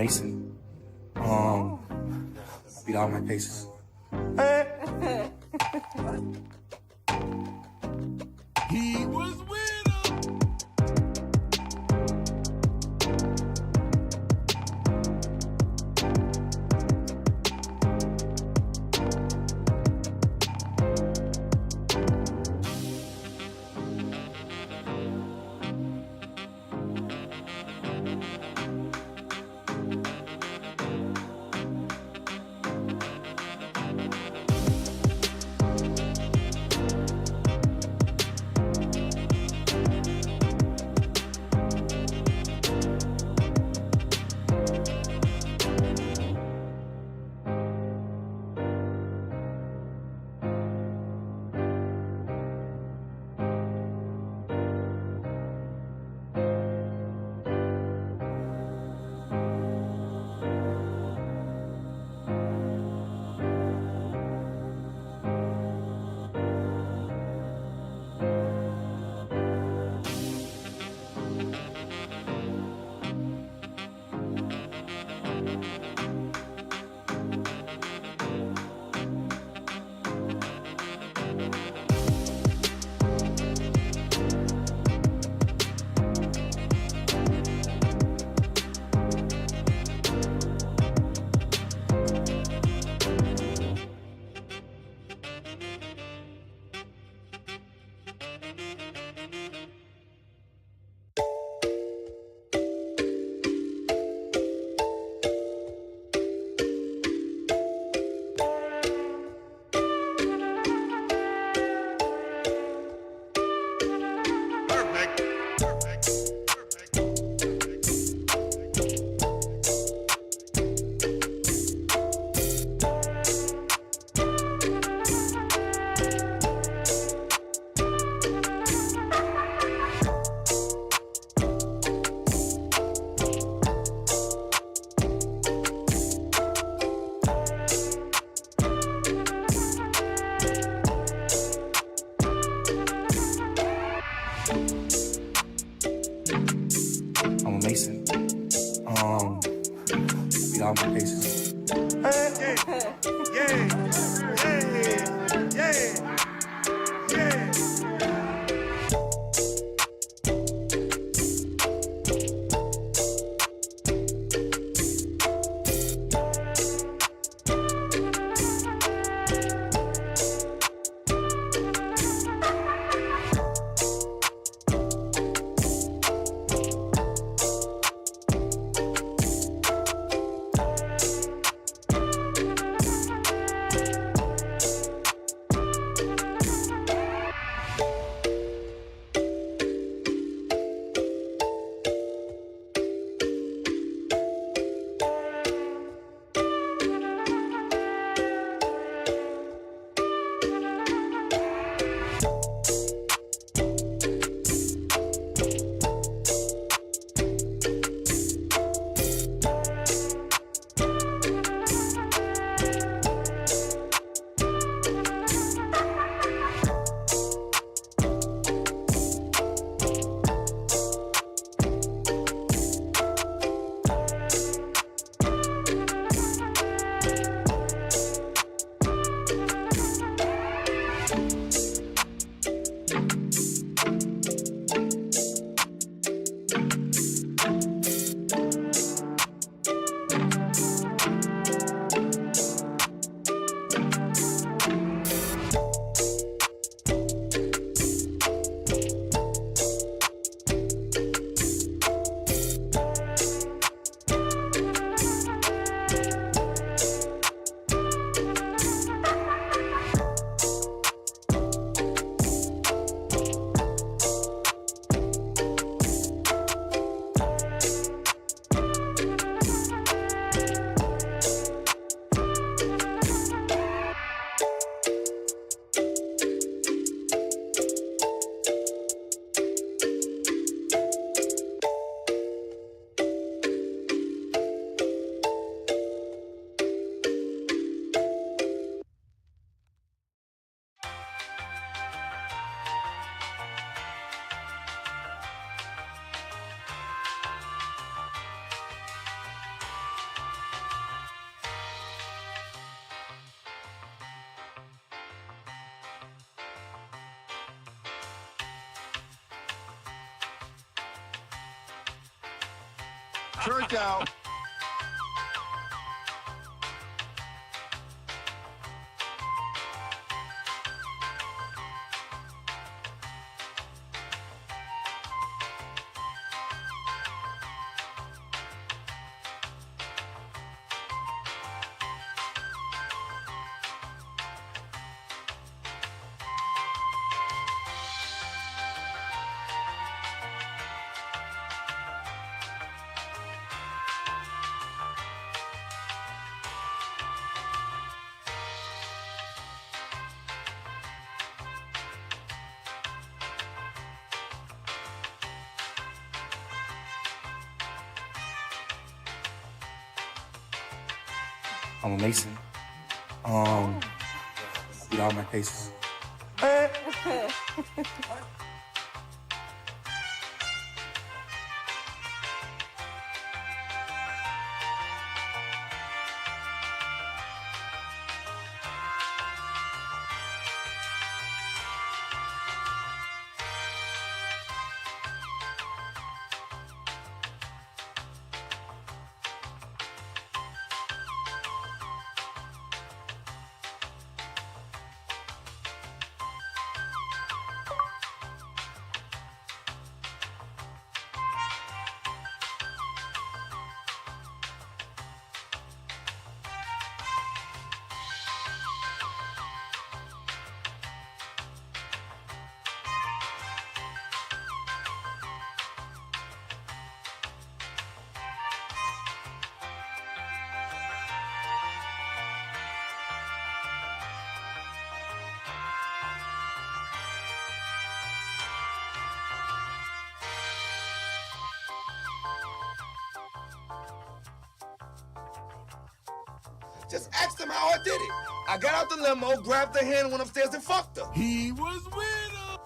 Mason. Beat all my cases. He was with him. Church out. I'm a Mason. Beat all my cases. Just asked him how I did it. I got out the limo, grabbed her hand, went upstairs and fucked her. He was with her.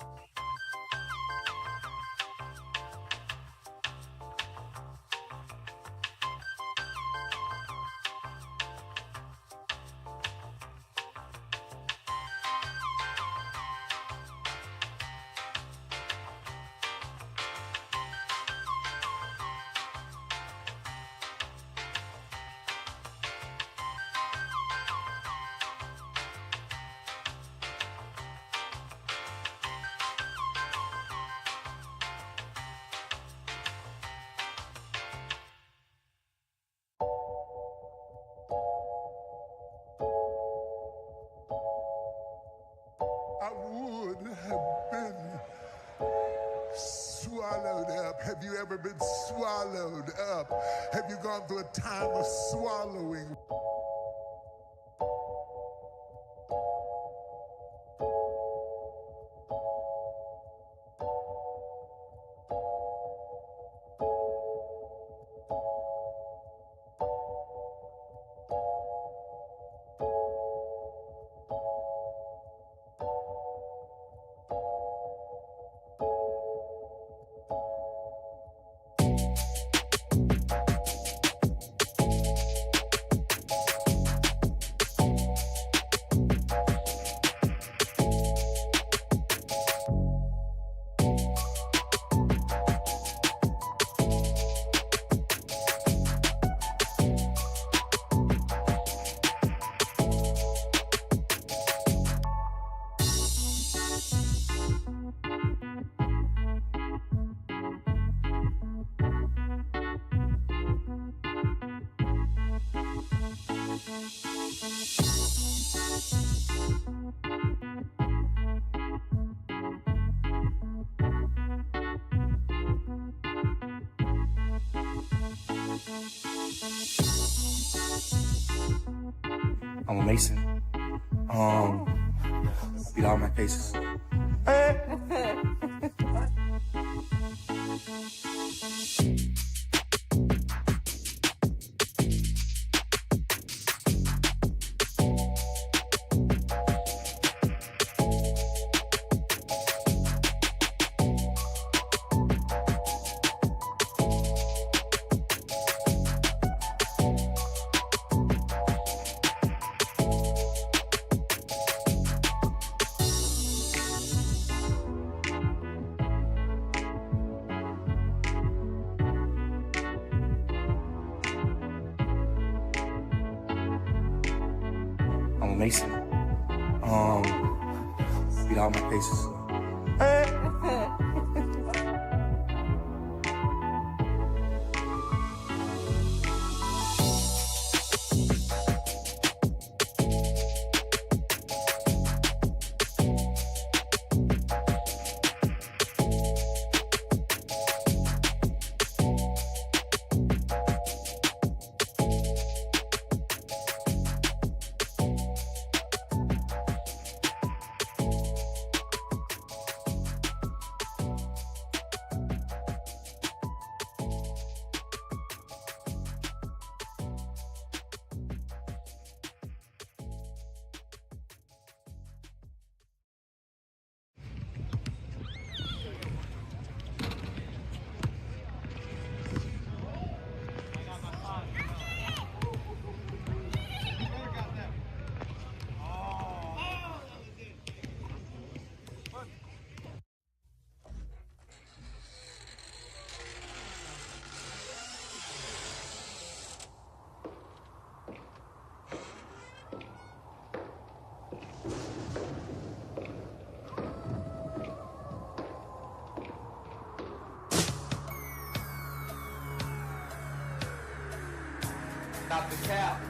I would have been swallowed up. Have you ever been swallowed up? Have you gone through a time of swallowing? I'm a Mason. Beat all my cases. Mason. Beat all my cases. Not the cap.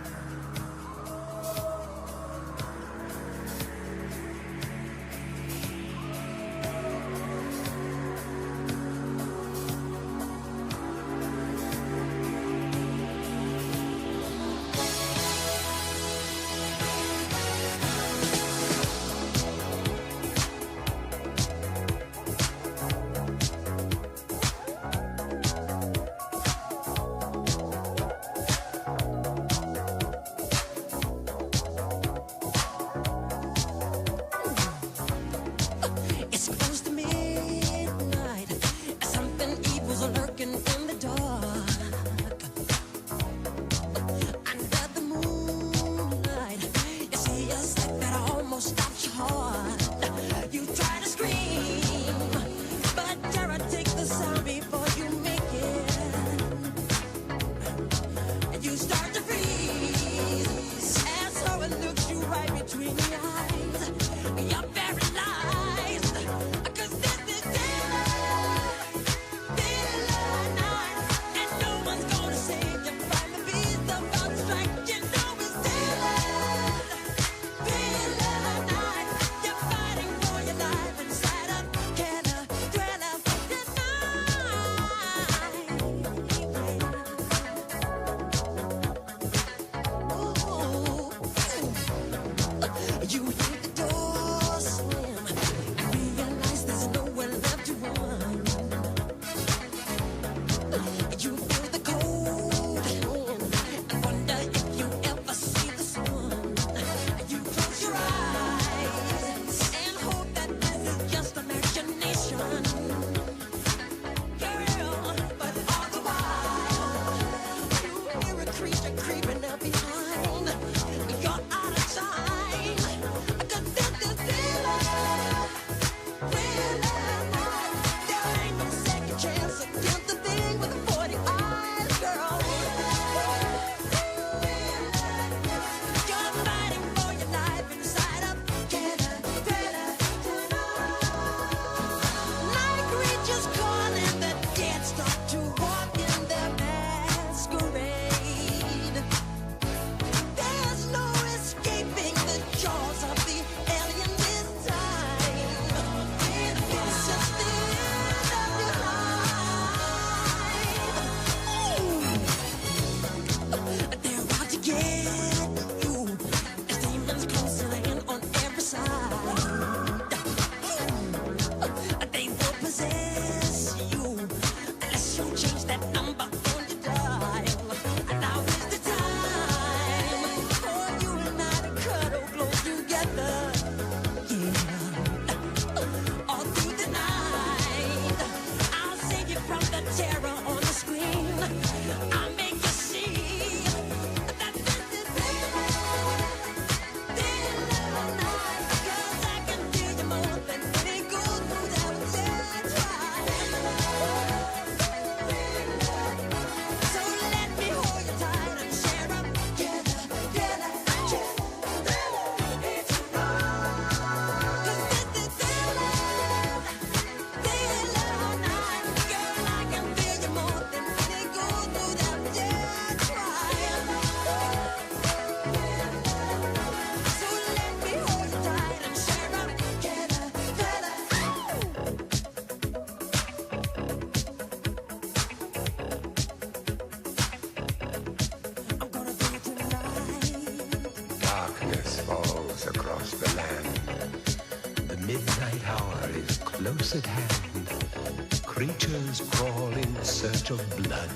midnight hour is close at hand. Creatures crawl in search of blood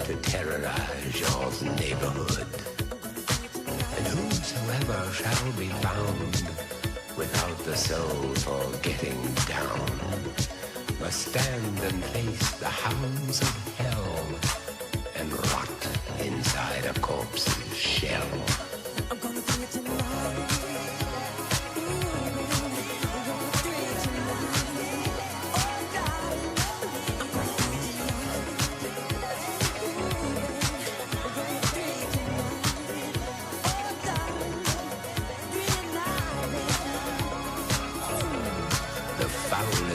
to terrorize your neighborhood. And whosoever shall be found without the soul for getting down must stand and face the hounds of hell and rot inside a corpse's shell. I'm gonna bring it to tomorrow.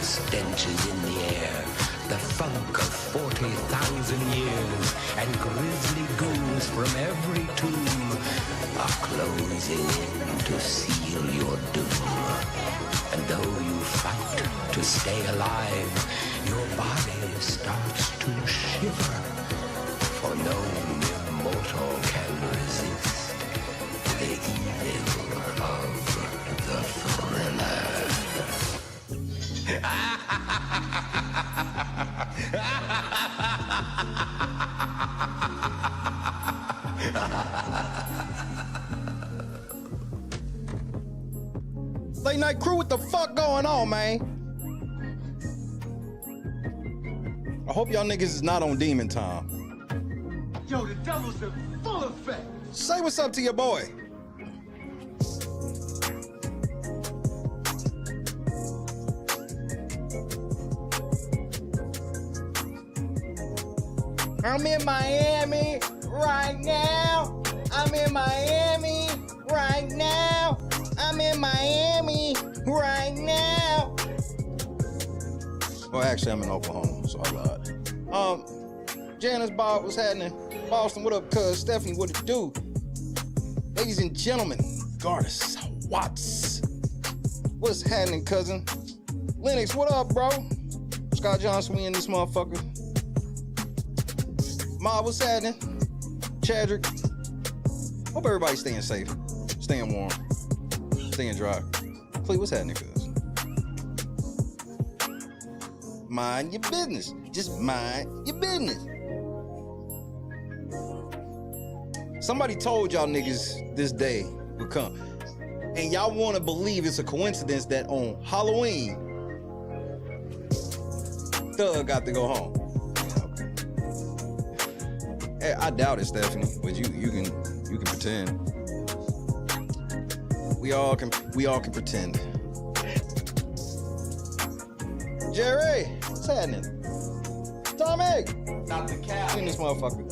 Stench is in the air, the funk of 40,000 years, and grisly goons from every tomb are closing in to seal your doom. And though you fight to stay alive, your body starts to shiver, for no mortal can resist the evil of the thriller. Late night crew, what the fuck going on, man? I hope y'all niggas is not on demon time. Yo, the devil's in full effect. Say what's up to your boy. I'm in Miami right now. I'm in Miami right now. I'm in Miami right now. Well, actually, I'm in Oklahoma, so I lied. Janice, Bob, what's happening? Boston, what up, cuz? Stephanie, what it do? Ladies and gentlemen, Gardis, Watts. What's happening, cousin? Lennox, what up, bro? Scott Johnson, we in this motherfucker. Ma, what's happening? Chadrick. Hope everybody's staying safe, staying warm, staying dry. Plea, what's happening, cuz? Mind your business. Just mind your business. Somebody told y'all niggas this day would come. And y'all wanna believe it's a coincidence that on Halloween, Thug got to go home. I doubt it, Stephanie, but you can pretend. We all can pretend. Jerry, what's happening? Tommy, Not the cow. clean this motherfucker.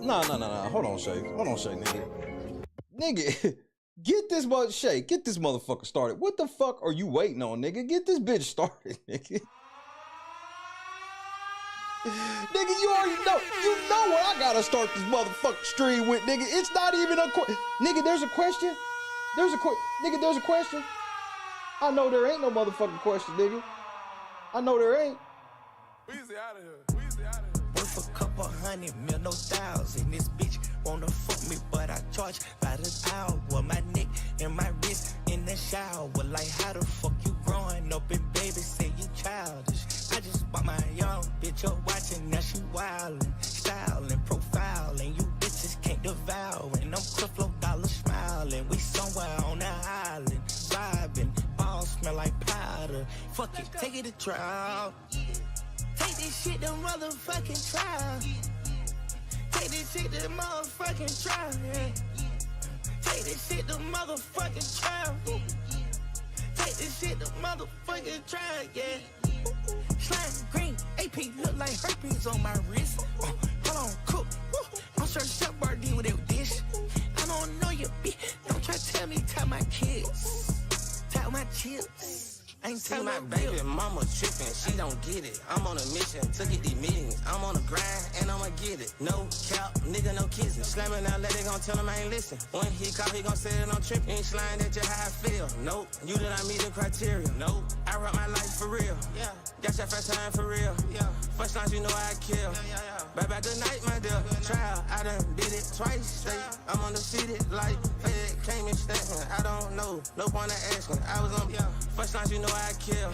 Nah. Hold on, Shay, nigga. Nigga, get this motherfucker started. What the fuck are you waiting on, nigga? Get this bitch started, nigga. Nigga, you already know. You know what I gotta start this motherfucking stream with, nigga. It's not even a question. Nigga, there's a question. Nigga, there's a question. I know there ain't no motherfucking question, nigga. I know there ain't. Weezy out of here. Worth a couple $100 million, no thousand. This bitch wanna fuck me, but I charge by the hour. My neck and my wrist in the shower. Like, how the fuck you growing up and baby say you childish? I just bought my young bitch up watching, now she wildin', styling, profiling. You bitches can't devour. And I'm Creflo Dollar smiling. We somewhere on the island, vibing. Balls smell like powder. Fuck it, take it to trial. Take this shit to motherfucking trial. Take this shit to motherfucking trial. Take this shit to motherfucking trial. Take this shit to motherfucking trial, yeah. Slime green, AP look like herpes on my wrist. Hold on, cook. I'm sure Chef Bardi with that dish. I don't know you, bitch. Don't try to tell me, tell my kids. Tell my chips. I ain't See my baby mama trippin', she don't get it. I'm on a mission to get these millions. I'm on the grind and I'ma get it. No cap, nigga, no kissing. Slamming out, let it gon' tell him I ain't listen. When he call, he gon' say that I'm trippin'. Ain't slime that just how I feel. Nope, you did not meet the criteria. Nope, I rap my life for real. Yeah. Got your first time for real. Yeah. First times you know I kill. Bye-bye, good night, my dear. Trial, I done did it twice straight. I'm undefeated like Fed came in statement. I don't know, no point of asking. I was on first times you know I kill.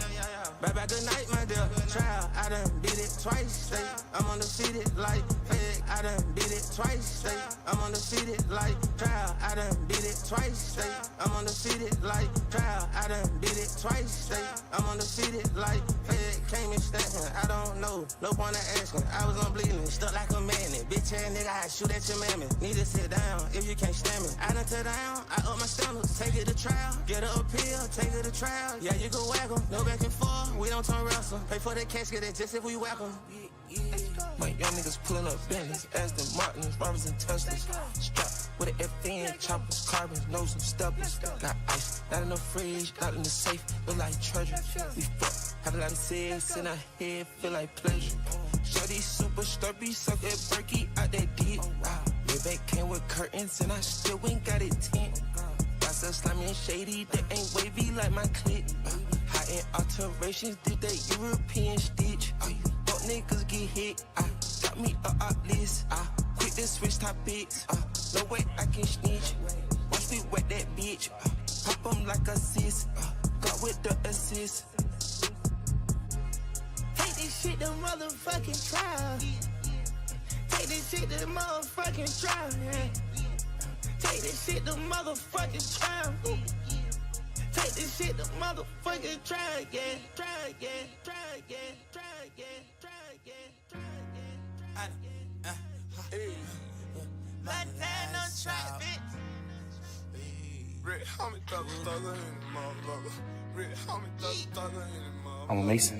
Bye-bye, good night, my dear. Trial, I done did it twice straight. I'm undefeated like Fed. I done did it twice straight. I'm undefeated like trial. I done did it twice straight. I'm undefeated like trial. I done did it twice straight. I'm undefeated like Fed came in statement. I don't know, no point of asking. I was on bleeding, stuck like a magnet. Bitch ass nigga, I shoot at your mammy. Need to sit down if you can't stand me. I done tear down, I up my standards. Take it to trial, get her appeal, take it to trial. Yeah, you can whack 'em, no back and forth. We don't turn wrestle. Pay for the casket, it's just if we whack 'em. My young niggas pulling up Bentleys, Aston Martins, Robbers and Teslas. Strapped with an FN, choppers, carbons, nose and steppers. Got ice, not in the fridge, not in the safe, look like treasure. We fuck, have a lot of sex in our head, feel like pleasure. Shorty super slurpy, suck that Berkey out that deep. Maybach came with curtains and I still ain't got it tint. Got some slimy and shady that ain't wavy like my clip. High-end alterations, did that European stitch. Fuck niggas get hit, got me a list. Quick to switch topics, no way I can snitch. Watch me wet that bitch, pop 'em like a sis. Got with the assist. Take this shit to motherfucking trial. Take this shit to motherfucking trial. Take this shit to motherfucking trial. Take this shit to motherfucking try again, try again, try again, try again, try again, try again, try again. My dad on track, bitch. Rick, how many thugger in the motherfucker? Rick, how many thugger in the motherfucker? I'm a Mason.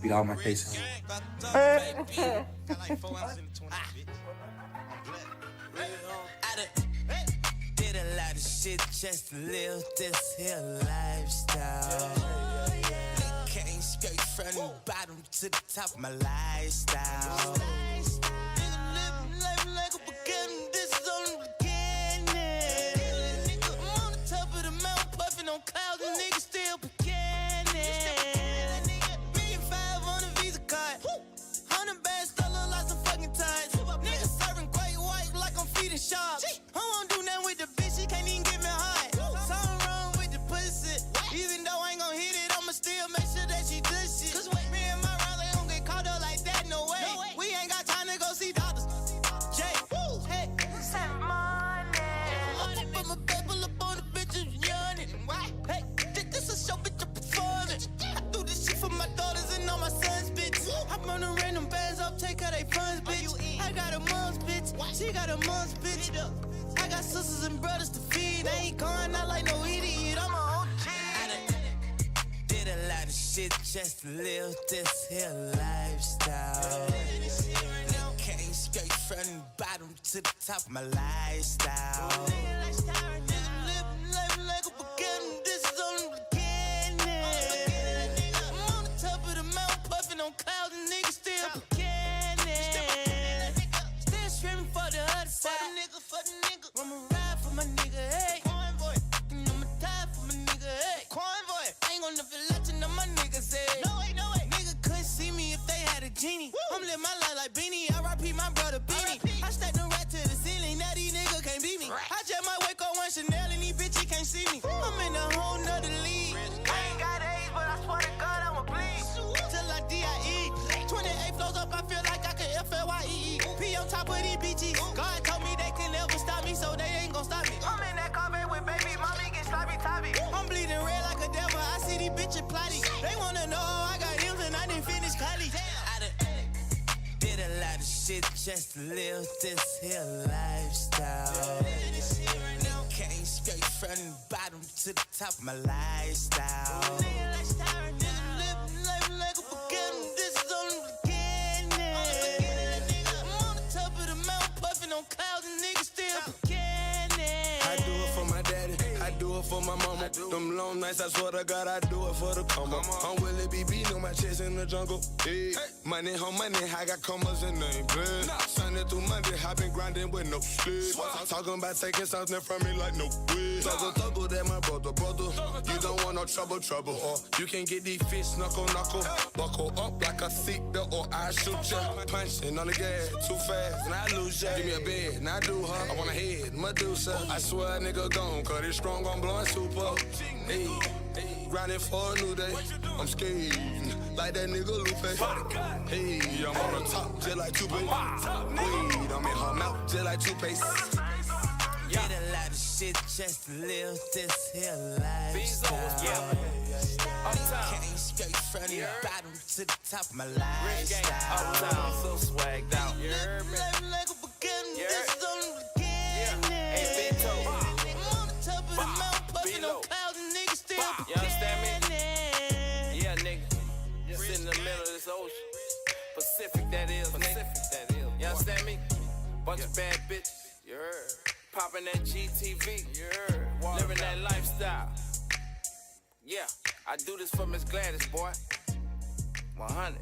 Beat all my cases. Did a lot of shit just to live this here lifestyle. Came straight from the bottom to the top of my lifestyle. Nigga living like a beginning, this is only the beginning. I'm on the top of the mountain, puffing on clouds, and niggas still beginning. $1,500,000 on the Visa card, 100 bands still look like some fucking ties. Niggas serving great white like I'm feeding sharks. I won't do nothing with the bitch, she can't even get me high. Something wrong with the pussy, even though I ain't gon' hit it, I'ma still make sure that she does shit. Cause me and my round, they don't get caught up like that, no way. We ain't got time to go see doctors. Jay, hey, send money. Put my paper up on the bitches yawning. Hey, this a show, bitch, I'm performing. I do this shit for my daughters and all my sons, bitch. I'm on the random bands up, take her they funds, bitch. I got a mom's bitch, she got a mom's bitch. I got sisters and brothers to feed. I ain't going out like no idiot. I'm a OG. Did a lot of shit just to live this here lifestyle. Came straight from the bottom to the top of my lifestyle. Living like a beginning. This is only the beginning. I'm on the top of the mountain, puffing on clouds, and niggas still beginning. Still screaming for the other side. For the nigga. I'ma ride for my nigga, hey. Convoy. And I'ma die for my nigga, hey. Convoy. I ain't gonna never let you know my niggas, hey. No way, no way. Nigga couldn't see me if they had a genie. I'm living my life like Beanie. R.I.P. my brother Beanie. I stacked the rat to the ceiling. Now these niggas can't beat me. I just might wake up one Chanel and these bitches can't see me. I'm in a whole nother league. I ain't got age, but I swear to God I'ma bleed. Till I D.I.E. 28 flows up, I feel like I can F.L.Y.E.E. P on top of these bitches. God told me they can never stop me, so they ain't gon' stop me. I'm in that Corvette with baby, mommy get sloppy toppy. I'm bleeding red like a devil, I see these bitches plotting. They wanna know I got heels and I didn't finish college. Did a lot of shit just to live this here lifestyle. Came straight from the bottom to the top of my lifestyle. Living like a beginning, this is only the beginning. I'm on the top of the mountain, puffing on clouds, and niggas still beginning. I do it for my daddy, I do do it for my mama. Them long nights, I swear to God, I do it for the come up. I'm Willie B. beating on my chest in the jungle. Hey. Money, home money, I got commas and name blood. Sunday through Monday, I been grinding with no sleep. Talking about taking something from me like no way. Thuggle, that my brother. You don't want no trouble. Or you can get these fish knuckle. Buckle up like a seatbelt or I shoot ya. Punching on the gas, too fast, and I lose ya. Give me a bed, and I do her. I want a head, Medusa. I swear a nigga gone, cause it's strong, I'm blowing super. Hey, grinding for a new day. I'm skating like that nigga Lupe. Hey, I'm on the top, just like toothpaste. Weed, I'm in her mouth, just like toothpaste. Did a lot of shit just to live this here lifestyle. Came straight from the bottom to the top of my lifestyle. Uptown, so swagged out. Living like a beginning, this is only the beginning. Hey, big toe. I'm on the top of the mountain, puffing on clouds and niggas still You understand me? Yeah, nigga. Sit in the middle of this ocean. Pacific, that is, nigga. You understand me? Bunch of bad bitches. You heard. Popping that GTV. You heard. Living that lifestyle. Yeah, I do this for Miss Gladys, boy. 100.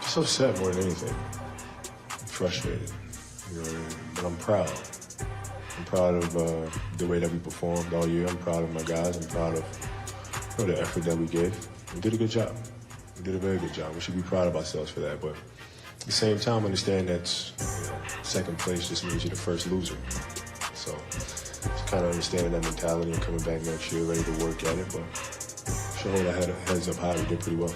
Just upset more than anything. I'm frustrated, you know what I mean? But I'm proud. I'm proud of the way that we performed all year. I'm proud of my guys. I'm proud of the effort that we gave. We did a good job. We did a very good job. We should be proud of ourselves for that. But at the same time, understand that second place just means you're the first loser. So just kind of understanding that mentality and coming back next year ready to work at it. But should hold our heads up high. We did pretty well.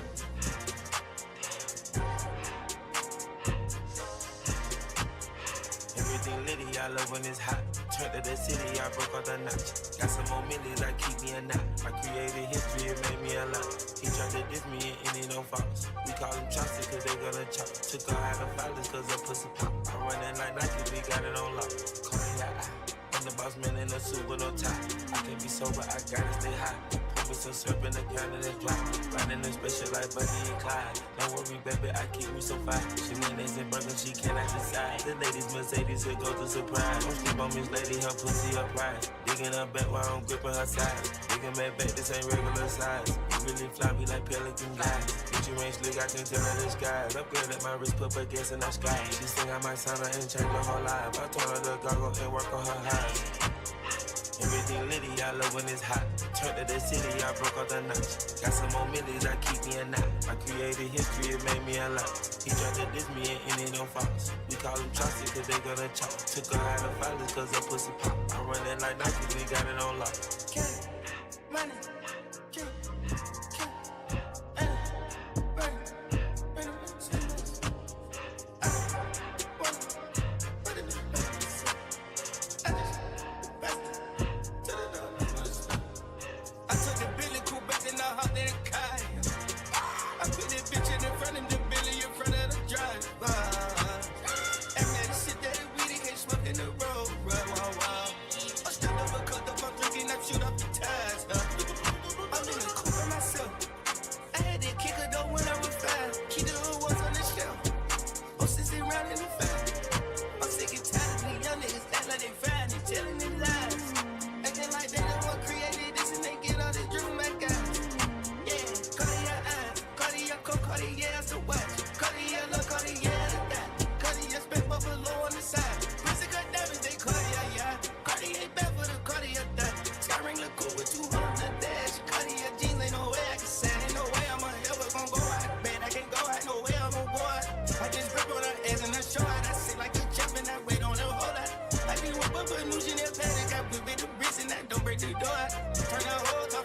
I love when it's hot. Turned to the city, I broke out the notch. Got some more millions that keep me a knot. I created history, it made me a lot. He tried to diss me and it don't false. We call them chopsticks cause they gonna chop. Took her out of violence cause her pussy pop. I'm running like Nike, we got it on lock. Cardiac eye. I'm the boss man in a suit with no tie. I can't be sober, I gotta stay high. Put some syrup in the can of this drop. Riding this special like Bunny and Clyde. Don't worry, baby, I keep me so fine. She mayonnaise and burger, she cannot decide. The ladies Mercedes, here goes the surprise. Don't sleep on Miss Lady, her pussy up pride. Digging her back while I'm gripping her sides. Digging back, this ain't regular size. You really fly me like Pelican guys. Bitch, you ain't slick, I can tell her the skies. Upgrade at my wrist, put her gas in the sky. She sing I might sign her and change her whole life. I told her to goggle and work on her eyes. Everything litty, I love when it's hot. Turned to the city, I broke out the notch. Got some more millions, I keep me a knot. I created history, it made me a lot. He tried to diss me and it don't false. We call them chopsticks cause they gonna chop. Took her out of violence cause her pussy pop. I'm running like Nike, we got it on lock. Cash, money, drink, Turn the whole time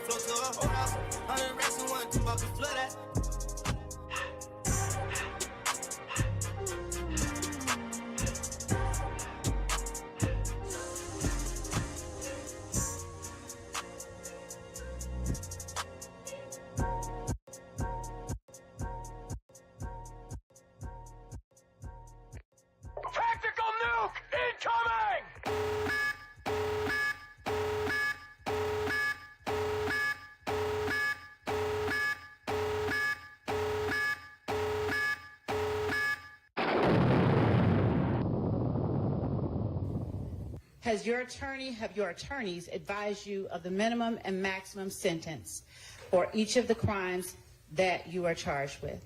Have your attorneys advised you of the minimum and maximum sentence for each of the crimes that you are charged with?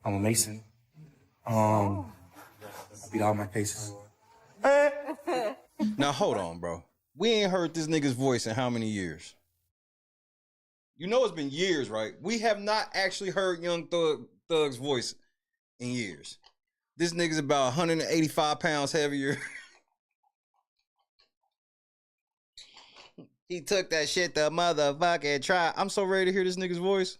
I'm a Mason. I beat all my cases. Now hold on, bro. We ain't heard this nigga's voice in how many years? You know it's been years, right? We have not actually heard Young Thug's voice in years. This nigga's about 185 pounds heavier. He took that shit the motherfucking try. I'm so ready to hear this nigga's voice.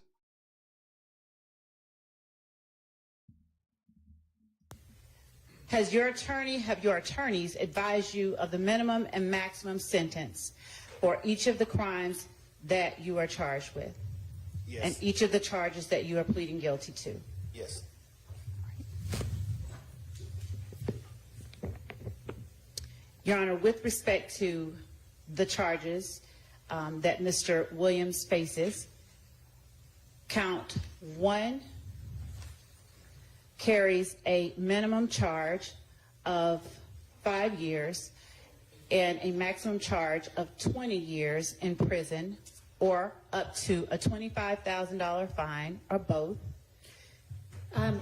Have your attorneys advised you of the minimum and maximum sentence for each of the crimes that you are charged with? Yes. And each of the charges that you are pleading guilty to? Yes. Your Honor, with respect to the charges that Mr. Williams faces, count 1 carries a minimum charge of 5 years and a maximum charge of 20 years in prison, or up to a $25,000 fine, or both.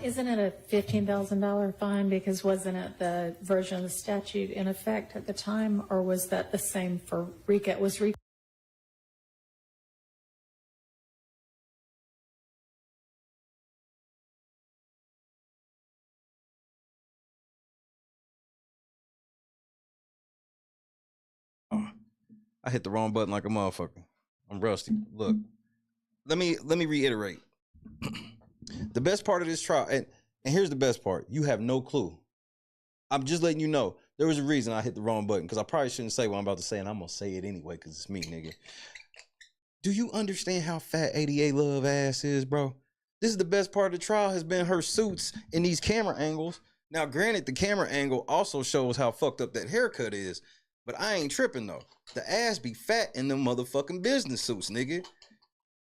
Isn't it a $15,000 fine, because wasn't it the version of the statute in effect at the time, or was that the same for RICO? Was RICO? I hit the wrong button like a motherfucker. I'm rusty. Look, let me reiterate. The best part of this trial, and here's the best part: you have no clue. I'm just letting you know there was a reason I hit the wrong button, because I probably shouldn't say what I'm about to say, and I'm gonna say it anyway because it's me, nigga. Do you understand how fat 88 Love ass is, bro? This is the best part of the trial, has been her suits in these camera angles. Now, granted, the camera angle also shows how fucked up that haircut is, but I ain't tripping though. The ass be fat in them motherfucking business suits, nigga.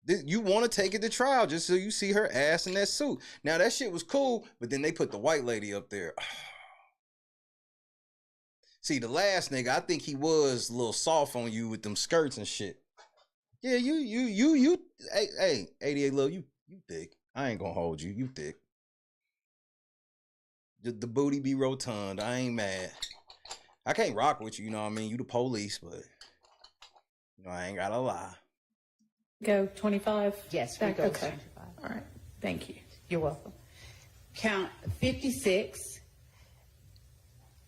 You want to take it to trial just so you see her ass in that suit. Now, that shit was cool, but then they put the white lady up there. See, the last nigga, I think he was a little soft on you with them skirts and shit. Yeah, you, hey, 88 Love, you thick. I ain't gonna hold you. You thick. The booty be rotund. I ain't mad. I can't rock with you, you know what I mean? You the police, but you know, I ain't gotta lie. Go 25? Yes, Back, we go okay. 25. All right. Thank you. You're welcome. Count 56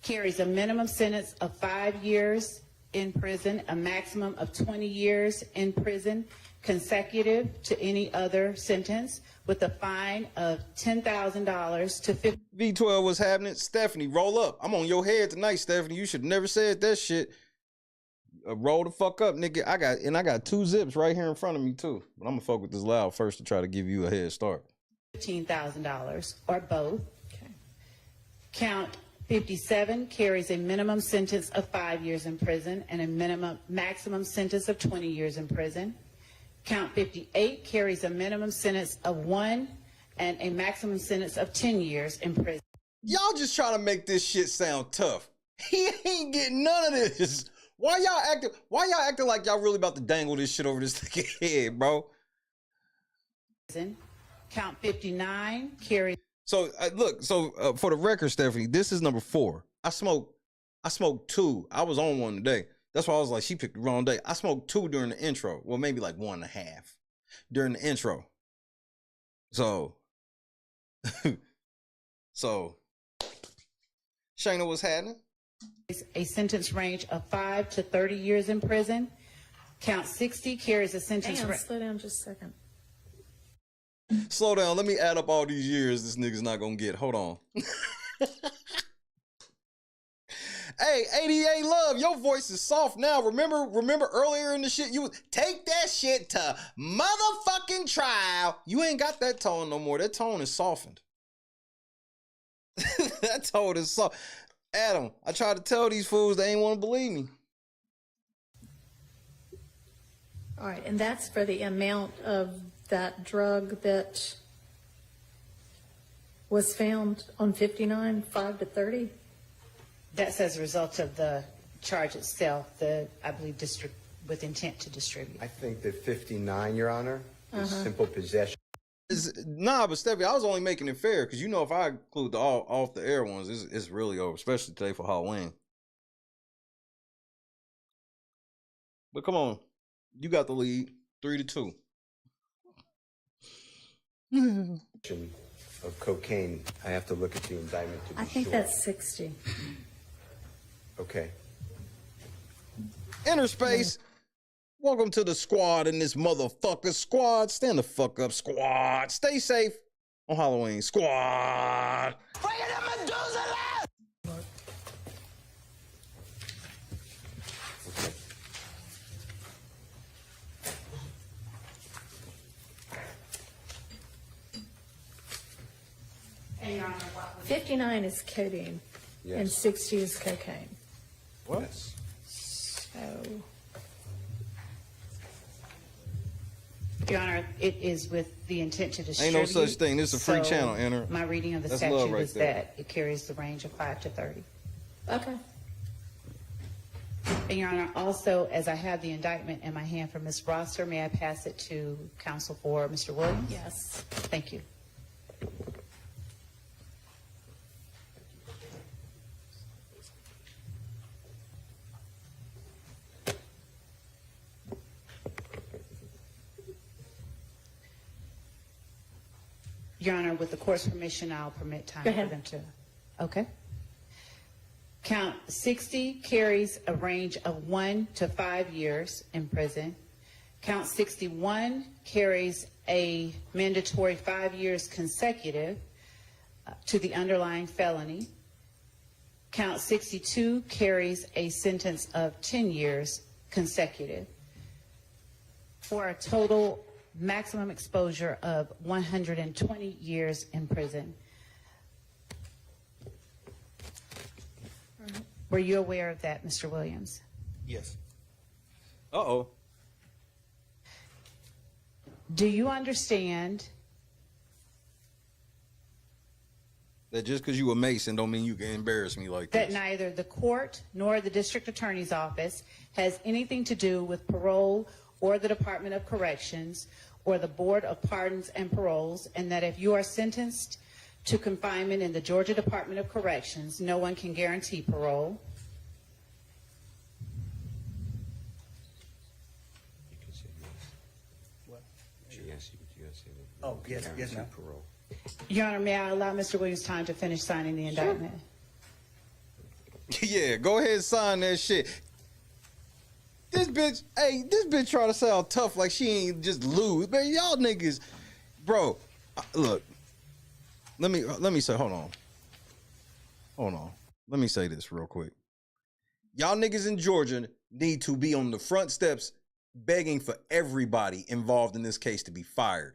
carries a minimum sentence of 5 years in prison, a maximum of 20 years in prison, consecutive to any other sentence, with a fine of $10,000 to $50,000. V12, what's happening? Stephanie, roll up. I'm on your head tonight, Stephanie. You should never said that shit. Roll the fuck up, nigga. I got 2 zips right here in front of me too. But I'm gonna fuck with this loud first to try to give you a head start. $15,000 or both. Okay. Count 57 carries a minimum sentence of 5 years in prison and a maximum sentence of 20 years in prison. Count 58 carries a minimum sentence of 1 and a maximum sentence of 10 years in prison. Y'all just trying to make this shit sound tough. He ain't getting none of this. Why y'all acting like y'all really about to dangle this shit over this nigga head, bro? Count 59 carries. So look, for the record, Stephanie, this is number 4. I smoked 2. I was on one today. That's why I was like, she picked the wrong day. I smoked 2 during the intro. Well, maybe like 1.5 during the intro. So Shayna, what's happening? A sentence range of 5 to 30 years in prison. Count 60 carries a sentence. Slow down just a second. Slow down. Let me add up all these years this nigga's not gonna get. Hold on. Hey, 88 Love, your voice is soft now. Remember earlier in the shit, you would take that shit to motherfucking trial. You ain't got that tone no more. That tone is softened. That tone is soft. Adam, I tried to tell these fools, they ain't want to believe me. All right, and that's for the amount of that drug that was found on 59, 5 to 30? That's as a result of the charge itself, I believe, with intent to distribute. I think that 59, Your Honor, is Uh-huh. simple possession. Nah, but Steffi, I was only making it fair because you know if I include the off the air ones, it's really over, especially today for Halloween. But come on, you got the lead, 3-2. Of cocaine. I have to look at the indictment to be I think sure. that's 60. Okay. Inner space. Welcome to the squad in this motherfucker squad. Stand the fuck up, squad. Stay safe on Halloween, squad. And Your Honor, what would 59 is codeine, Yes. and 60 is cocaine. What? Yes. So, Your Honor, it is with the intent to Ain't distribute. no such thing. This is a free So channel, Enter. My reading of the That's love statute right is there. that it carries the range of 5 to 30. okay. And Your Honor, also, as I have the indictment in my hand for Ms. Rosser, may I pass it to counsel for Mr. Williams? Yes. Thank you. Your Honor, with the court's permission, I'll permit time Go for ahead. them to. Okay. Count 60 carries a range of 1 to 5 years in prison. Count 61 carries a mandatory 5 years consecutive to the underlying felony. Count 62 carries a sentence of 10 years consecutive for a total maximum exposure of 120 years in prison. Were you aware of that, Mr. Williams? Yes. Uh-oh. Do you understand That just because you a Mason don't mean you can embarrass me like that this. neither the court nor the district attorney's office has anything to do with parole or the Department of Corrections or the Board of Pardons and Paroles, and that if you are sentenced to confinement in the Georgia Department of Corrections, no one can guarantee parole? Oh, yes, ma'am. Parole. Your Honor, may I allow Mr. Williams time to finish signing the indictment? Yeah, go ahead and sign that shit. This bitch try to sound tough like she ain't just lose. Man, y'all niggas, bro, look, let me say, hold on. Let me say this real quick. Y'all niggas in Georgia need to be on the front steps begging for everybody involved in this case to be fired.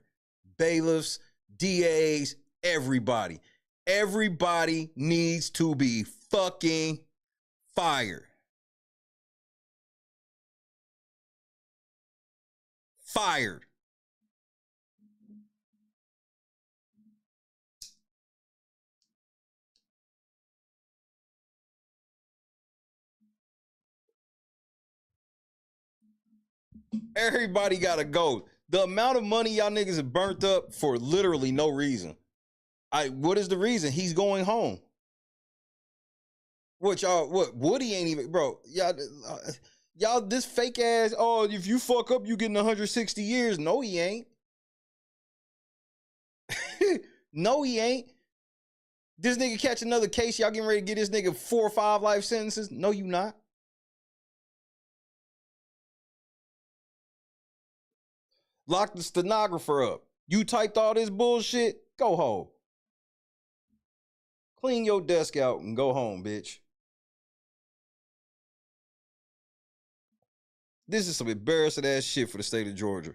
Bailiffs, DAs, everybody. Everybody needs to be fucking fired. Fired. Everybody gotta go. The amount of money y'all niggas have burnt up for literally no reason. What is the reason? He's going home. What Woody ain't even, bro, y'all this fake ass, oh, if you fuck up, you getting 160 years. No, he ain't. No, he ain't. This nigga catch another case, y'all getting ready to get this nigga 4 or 5 life sentences. No, you not. Lock the stenographer up. You typed all this bullshit, go home. Clean your desk out and go home, bitch. This is some embarrassing ass shit for the state of Georgia.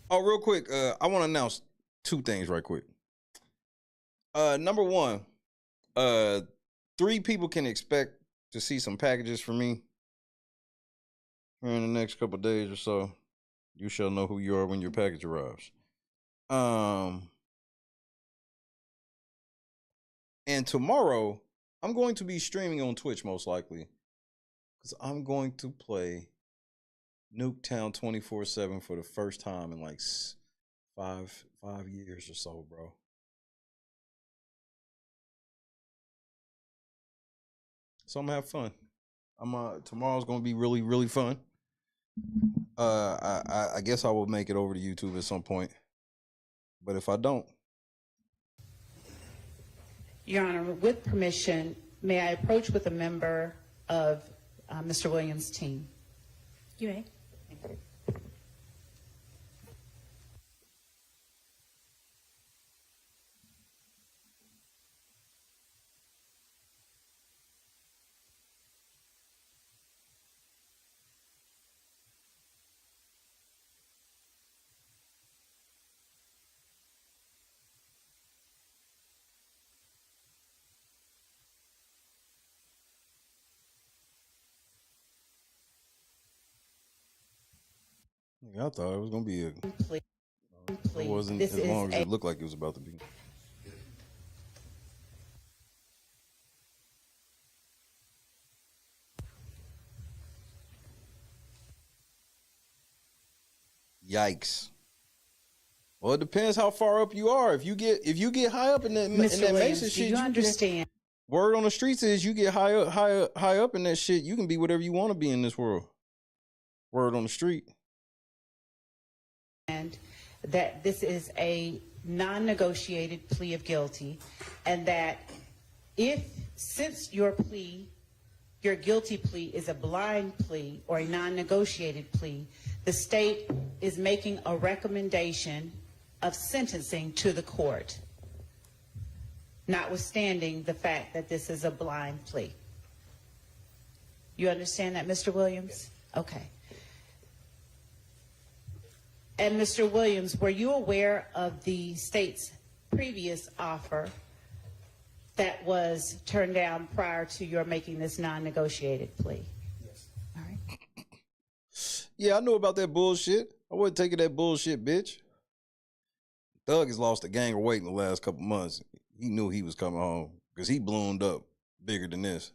Oh, real quick, I want to announce two things right quick. Number one, 3 people can expect to see some packages from me here in the next couple of days or so. You shall know who you are when your package arrives. And tomorrow, I'm going to be streaming on Twitch most likely, because I'm going to play Nuketown 24/7 for the first time in like 5 years or so, bro. So I'm gonna have fun. Tomorrow's gonna be really, really fun. I guess I will make it over to YouTube at some point, but if I don't, Your Honor, with permission, may I approach with a member of Mr. Williams' team? You may. Thank you. I thought it was gonna be a. It wasn't This as long is as it looked like it was about to be. Yikes. Well, it depends how far up you are. If you get high up in that Mr. Williams, Mason do shit, you understand? Word on the streets is you get high up in that shit, you can be whatever you want to be in this world. Word on the street. And that this is a non-negotiated plea of guilty, and that since your guilty plea is a blind plea or a non-negotiated plea, the state is making a recommendation of sentencing to the court, notwithstanding the fact that this is a blind plea. You understand that, Mr. Williams? Okay. And Mr. Williams, were you aware of the state's previous offer that was turned down prior to your making this non-negotiated plea? Yes. All right. Yeah, I know about that bullshit. I wasn't taking that bullshit, bitch. Thug has lost a gang of weight in the last couple months. He knew he was coming home because he ballooned up bigger than this.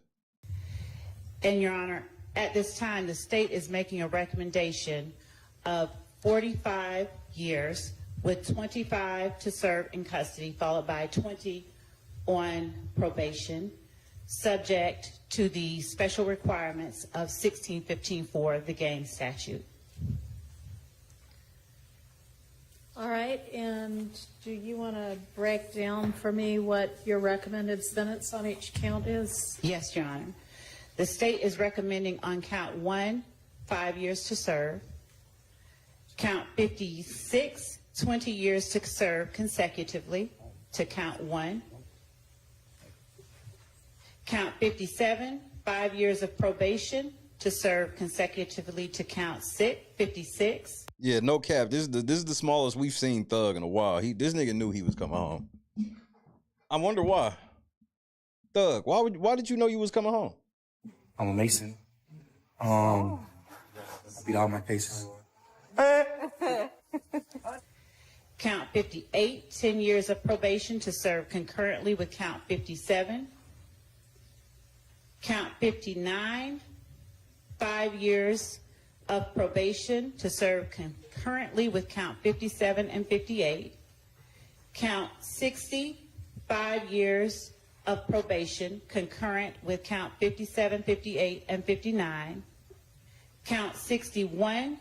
And Your Honor, at this time, the state is making a recommendation of 45 years with 25 to serve in custody, followed by 20 on probation, subject to the special requirements of 1615-4, the gang statute. All right, and do you want to break down for me what your recommended sentence on each count is? Yes, Your Honor. The state is recommending on count 1, 5 years to serve. Count 56, 20 years to serve consecutively to count 1. Count 57, 5 years of probation to serve consecutively to count 56. Yeah, no cap. This is the smallest we've seen Thug in a while. This nigga knew he was coming home. I wonder why. Thug, why did you know you was coming home? I'm a Mason. I beat all my cases. Count 58, 10 years of probation to serve concurrently with count 57. Count 59, 5 years of probation to serve concurrently with count 57 and 58. Count 60, 5 years of probation concurrent with count 57, 58, and 59. Count 61,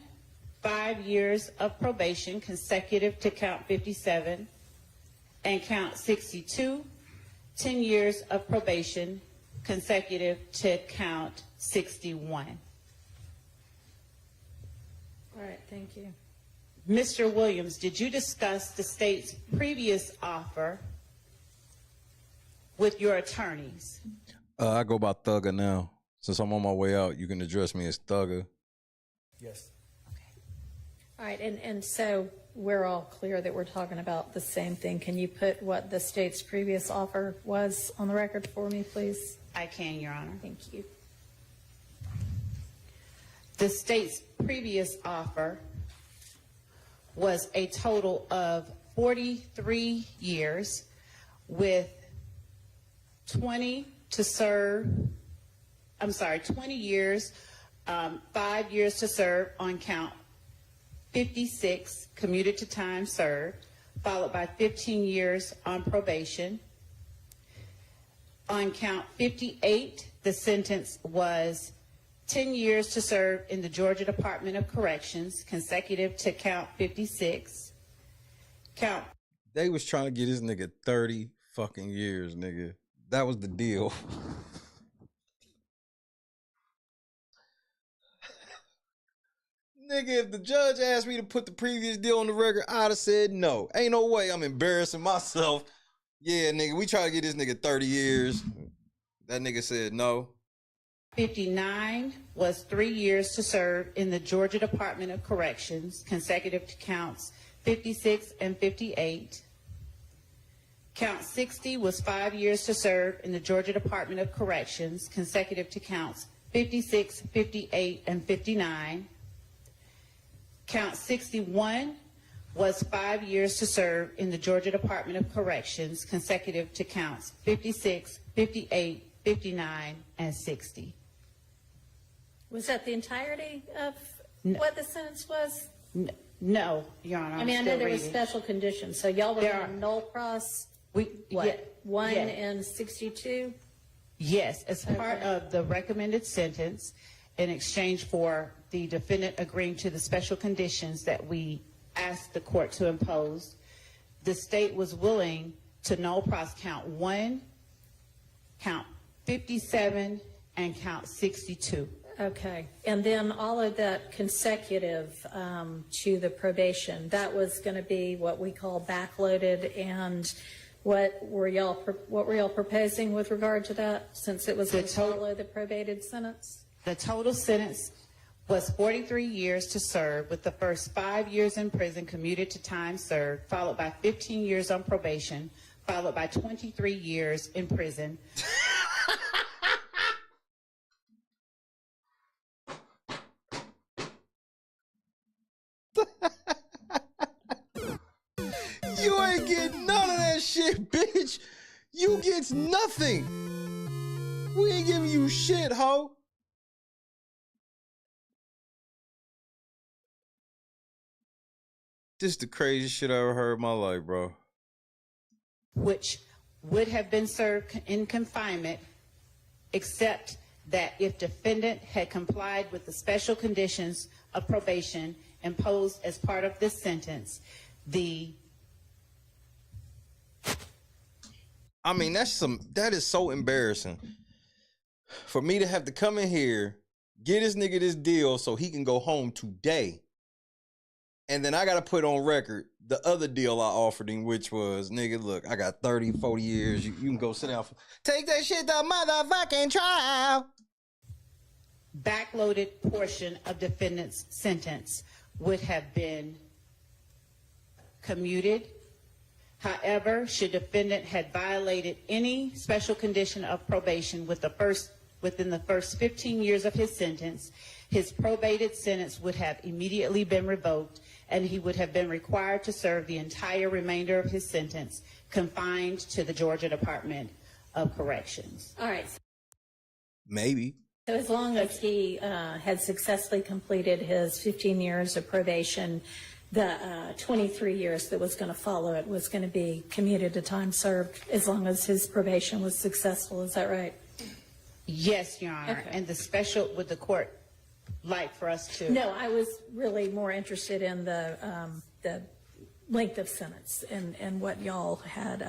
5 years of probation consecutive to count 57. And count 62, 10 years of probation consecutive to count 61. All right, thank you. Mr. Williams, did you discuss the state's previous offer with your attorneys? I go by Thugger now. Since I'm on my way out, you can address me as Thugger. Yes. All right, and so we're all clear that we're talking about the same thing, can you put what the state's previous offer was on the record for me, please? I can, Your Honor. Thank you. The state's previous offer was a total of 43 years with 20 years, 5 years to serve on count 56, commuted to time served, followed by 15 years on probation. On count 58, the sentence was 10 years to serve in the Georgia Department of Corrections, consecutive to count 56. They was trying to get this nigga 30 fucking years, nigga. That was the deal. Nigga, if the judge asked me to put the previous deal on the record, I'd have said no. Ain't no way I'm embarrassing myself. Yeah, nigga, we try to get this nigga 30 years. That nigga said no. 59 was 3 years to serve in the Georgia Department of Corrections, consecutive to counts 56 and 58. Count 60 was 5 years to serve in the Georgia Department of Corrections, consecutive to counts 56, 58, and 59. Count 61 was 5 years to serve in the Georgia Department of Corrections, consecutive to counts 56, 58, 59, and 60. Was that the entirety of what the sentence was? No, Your Honor. I mean, I know there were special conditions, so y'all were on null pros, one and 62? Yes, as part of the recommended sentence, in exchange for the defendant agreeing to the special conditions that we asked the court to impose, the state was willing to null pros count 1, count 57, and count 62. Okay, and then all of that consecutive to the probation, that was going to be what we call backloaded, and what were y'all proposing with regard to that, since it was below the probated sentence? The total sentence was 43 years to serve, with the first 5 years in prison commuted to time served, followed by 15 years on probation, followed by 23 years in prison. You ain't getting none of that shit, bitch. You gets nothing. We ain't giving you shit, ho. This is the craziest shit I ever heard in my life, bro. Which would have been served in confinement, except that if defendant had complied with the special conditions of probation imposed as part of this sentence, I mean, that is so embarrassing. For me to have to come in here, get this nigga this deal so he can go home today. And then I got to put on record the other deal I offered him, which was, nigga, look, I got 30, 40 years. You can go sit down. Take that shit to motherfucking trial. Backloaded portion of defendant's sentence would have been commuted. However, should defendant had violated any special condition of probation within the first 15 years of his sentence, his probated sentence would have immediately been revoked, and he would have been required to serve the entire remainder of his sentence confined to the Georgia Department of Corrections. All right. Maybe. So as long as he had successfully completed his 15 years of probation, the 23 years that was going to follow it was going to be commuted to time served as long as his probation was successful. Is that right? Yes, Your Honor. Okay. And would the court like for us to? No, I was really more interested in the length of sentence and what y'all had.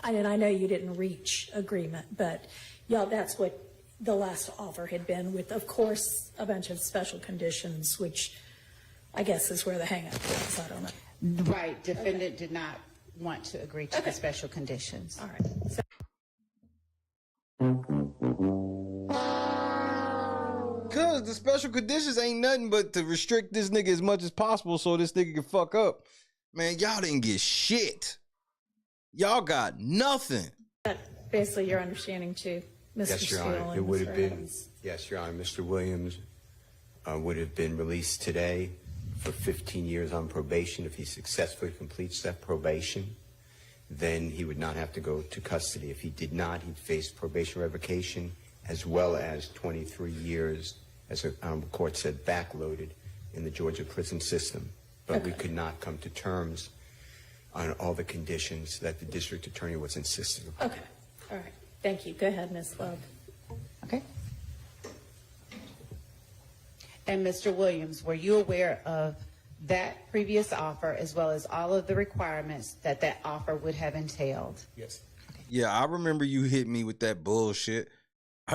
I know you didn't reach agreement, but y'all, that's what the last offer had been, with, of course, a bunch of special conditions, which I guess is where the hang-up is. I don't know. Right. Defendant did not want to agree to the special conditions. All right. So Cause the special conditions ain't nothing but to restrict this nigga as much as possible so this nigga can fuck up. Man, y'all didn't get shit. Y'all got nothing. Basically, your understanding too, Mr. Yes, Your Steele Honor. and It would Mr. have been, Evans. yes, Your Honor. Mr. Williams would have been released today for 15 years on probation. If he successfully completes that probation, then he would not have to go to custody. If he did not, he'd face probation revocation as well as 23 years, as the Honorable Court said, backloaded in the Georgia prison system. But we could not come to terms on all the conditions that the district attorney was insisting upon. Okay, all right. Thank you. Go ahead, Ms. Love. Okay. And Mr. Williams, were you aware of that previous offer as well as all of the requirements that that offer would have entailed? Yes. Yeah, I remember you hit me with that bullshit.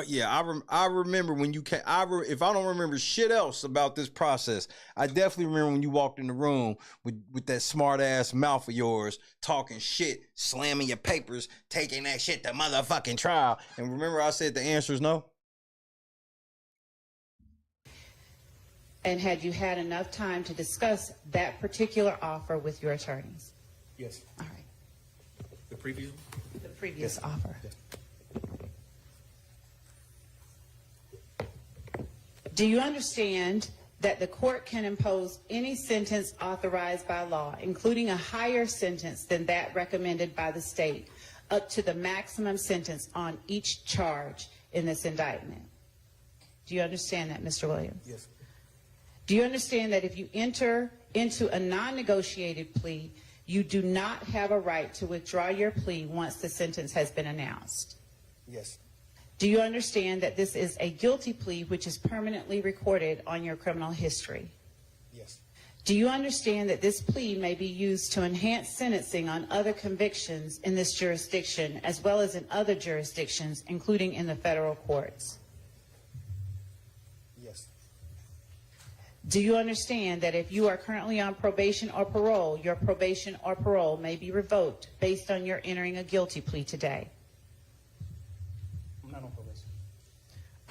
Yeah, I remember when you came. If I don't remember shit else about this process, I definitely remember when you walked in the room with that smart ass mouth of yours, talking shit, slamming your papers, taking that shit to motherfucking trial. And remember, I said the answer is no. And had you had enough time to discuss that particular offer with your attorneys? Yes. All right. The previous one? The previous offer. Yes. Do you understand that the court can impose any sentence authorized by law, including a higher sentence than that recommended by the state, up to the maximum sentence on each charge in this indictment? Do you understand that, Mr. Williams? Yes. Do you understand that if you enter into a non-negotiated plea, you do not have a right to withdraw your plea once the sentence has been announced? Yes. Do you understand that this is a guilty plea which is permanently recorded on your criminal history? Yes. Do you understand that this plea may be used to enhance sentencing on other convictions in this jurisdiction as well as in other jurisdictions, including in the federal courts? Yes. Do you understand that if you are currently on probation or parole, your probation or parole may be revoked based on your entering a guilty plea today? I'm not on probation.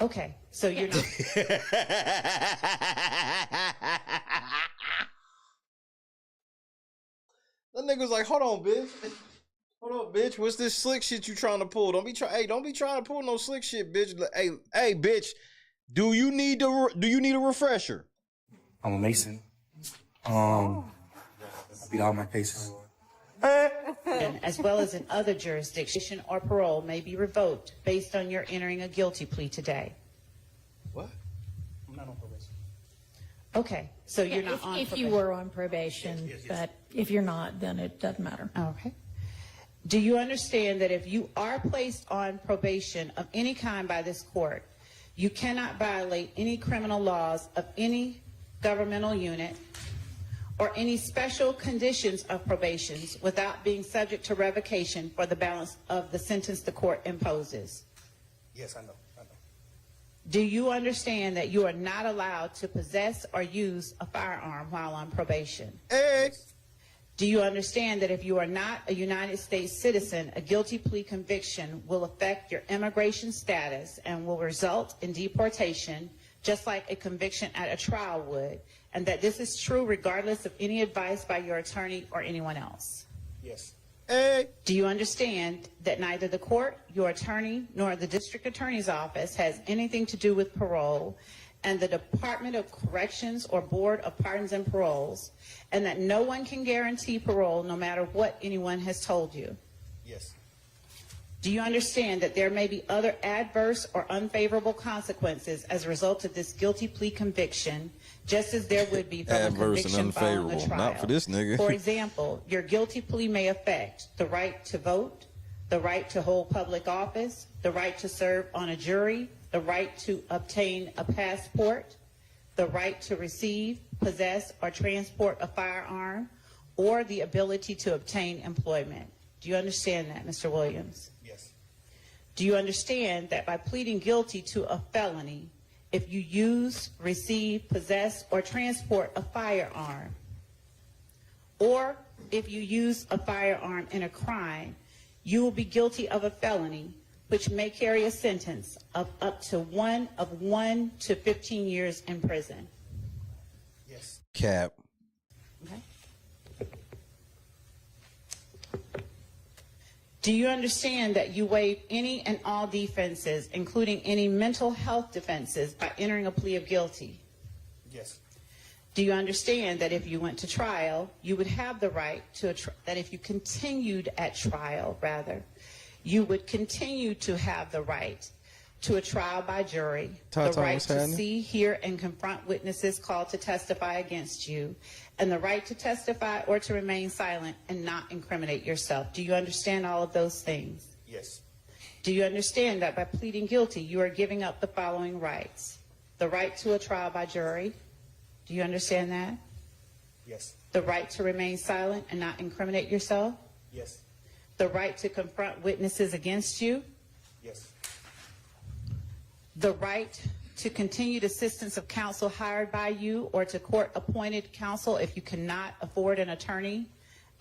Okay, so you're not. That nigga was like, hold on, bitch. Hold on, bitch. What's this slick shit you trying to pull? Don't be trying to pull no slick shit, bitch. Hey, bitch. Do you need a refresher? I'm a Mason. I beat all my cases. And as well as in other jurisdictions, or parole may be revoked based on your entering a guilty plea today. What? I'm not on probation. Okay, so you're not if, on if probation. you were on probation, Yes. but if you're not, then it doesn't matter. Okay. Do you understand that if you are placed on probation of any kind by this court, you cannot violate any criminal laws of any governmental unit or any special conditions of probations without being subject to revocation for the balance of the sentence the court imposes? Yes, I know. Do you understand that you are not allowed to possess or use a firearm while on probation? Hey. Do you understand that if you are not a United States citizen, a guilty plea conviction will affect your immigration status and will result in deportation, just like a conviction at a trial would, and that this is true regardless of any advice by your attorney or anyone else? Yes. Hey. Do you understand that neither the court, your attorney, nor the district attorney's office has anything to do with parole, and the Department of Corrections or Board of Pardons and Paroles, and that no one can guarantee parole no matter what anyone has told you? Yes. Do you understand that there may be other adverse or unfavorable consequences as a result of this guilty plea conviction, just as there would be from a Adverse and conviction following a unfavorable. trial? Not for this nigga. For example, your guilty plea may affect the right to vote, the right to hold public office, the right to serve on a jury, the right to obtain a passport, the right to receive, possess, or transport a firearm, or the ability to obtain employment. Do you understand that, Mr. Williams? Yes. Do you understand that by pleading guilty to a felony, if you use, receive, possess, or transport a firearm, or if you use a firearm in a crime, you will be guilty of a felony, which may carry a sentence of up to 1 to 15 years in prison? Yes. Cap. Okay. Do you understand that you waive any and all defenses, including any mental health defenses, by entering a plea of guilty? Yes. Do you understand that if you went to trial, you would have the right to that if you continued at trial, rather, you would continue to have the right to a trial by jury, the right to see, hear, and confront witnesses called to testify against you, and the right to testify or to remain silent and not incriminate yourself. Do you understand all of those things? Yes. Do you understand that by pleading guilty, you are giving up the following rights? The right to a trial by jury. Do you understand that? Yes. The right to remain silent and not incriminate yourself. Yes. The right to confront witnesses against you. Yes. The right to continued assistance of counsel hired by you or to court-appointed counsel if you cannot afford an attorney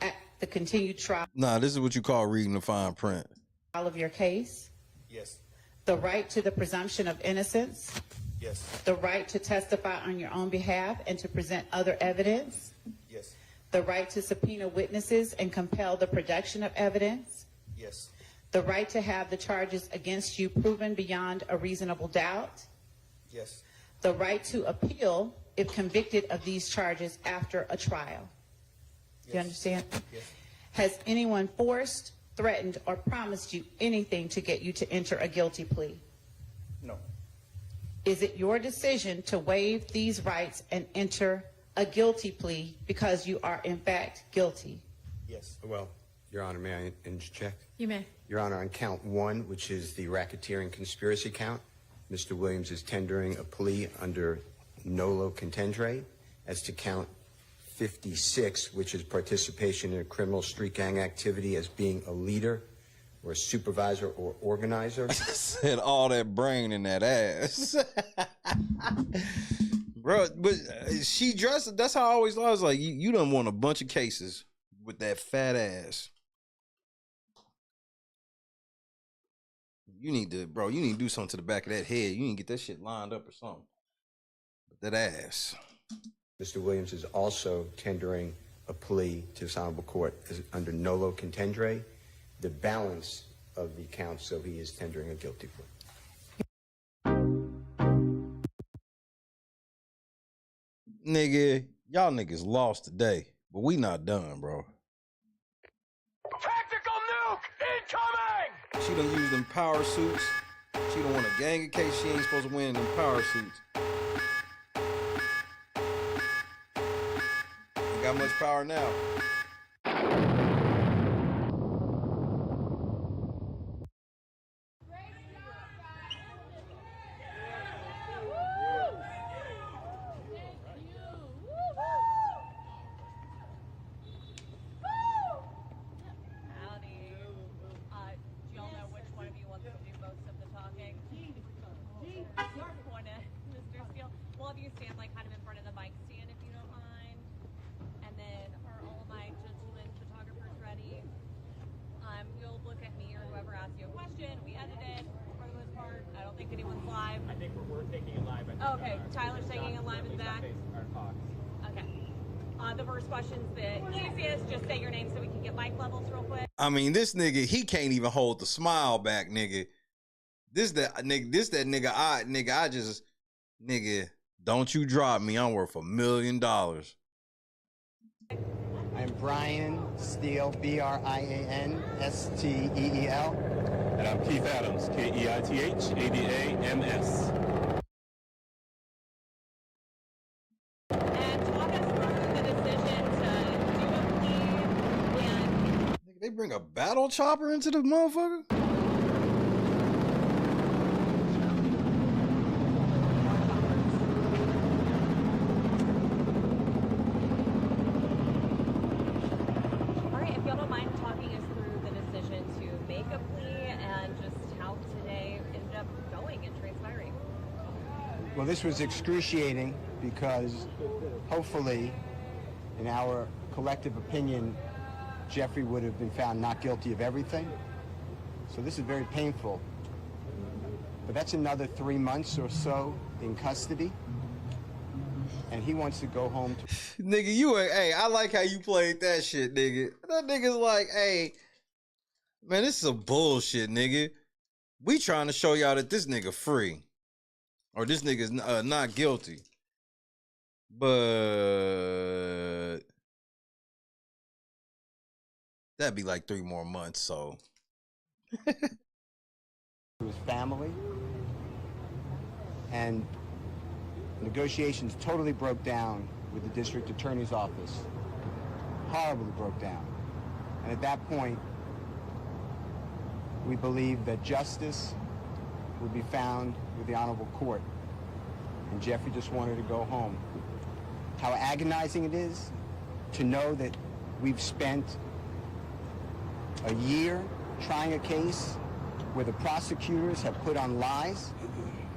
at the continued trial. Nah, this is what you call reading the fine print. Of your case. Yes. The right to the presumption of innocence. Yes. The right to testify on your own behalf and to present other evidence. Yes. The right to subpoena witnesses and compel the production of evidence. Yes. The right to have the charges against you proven beyond a reasonable doubt. Yes. The right to appeal if convicted of these charges after a trial. Yes. You understand? Yes. Has anyone forced, threatened, or promised you anything to get you to enter a guilty plea? No. Is it your decision to waive these rights and enter a guilty plea because you are in fact guilty? Yes. Well, Your Honor, may I interject? You may. Your Honor, on count 1, which is the racketeering conspiracy count, Mr. Williams is tendering a plea under nolo contendere. As to count 56, which is participation in a criminal street gang activity as being a leader or a supervisor or organizer. Said all that brain in that ass. Bro, but she dressed, that's how I always was like, you done won a bunch of cases with that fat ass. You need to do something to the back of that head. You need to get that shit lined up or something. That ass. Mr. Williams is also tendering a plea to this honorable court under nolo contendere, the balance of the counts, so he is tendering a guilty plea. Nigga, y'all niggas lost today, but we not done, bro. Tactical nuke incoming! She done used them power suits. She done won a gang in case she ain't supposed to win in them power suits. Ain't got much power now. Okay, Tyler's taking it live and back. Okay. The first question's the easiest. Just say your name so we can get mic levels real quick. I mean, this nigga, he can't even hold the smile back, nigga. Nigga, don't you drop me. I'm worth $1 million. I'm Brian Steele, B-R-I-A-N-S-T-E-E-L. And I'm Keith Adams, K-E-I-T-H-A-D-A-M-S. They bring a battle chopper into the motherfucker? All right, if y'all don't mind talking us through the decision to make a plea and just how today ended up going and transpiring. Well, this was excruciating because hopefully, in our collective opinion, Jeffrey would have been found not guilty of everything. So this is very painful. But that's another 3 months or so in custody. And he wants to go home to... Nigga, hey, I like how you played that shit, nigga. That nigga's like, hey, Man, this is a bullshit, nigga. We trying to show y'all that this nigga free. Or this nigga's not guilty. But that'd be like 3 more months, so. To his family. And negotiations totally broke down with the district attorney's office. Horribly broke down. And at that point, we believed that justice would be found with the honorable court. And Jeffrey just wanted to go home. How agonizing it is to know that we've spent a year trying a case where the prosecutors have put on lies,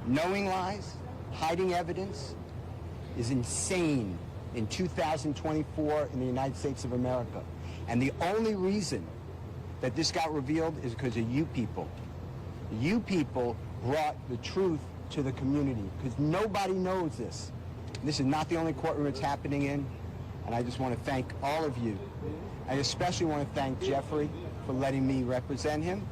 knowing lies, hiding evidence, is insane in 2024 in the United States of America. And the only reason that this got revealed is because of you people. You people brought the truth to the community because nobody knows this. This is not the only courtroom it's happening in, and I just want to thank all of you. I especially want to thank Jeffrey for letting me represent him.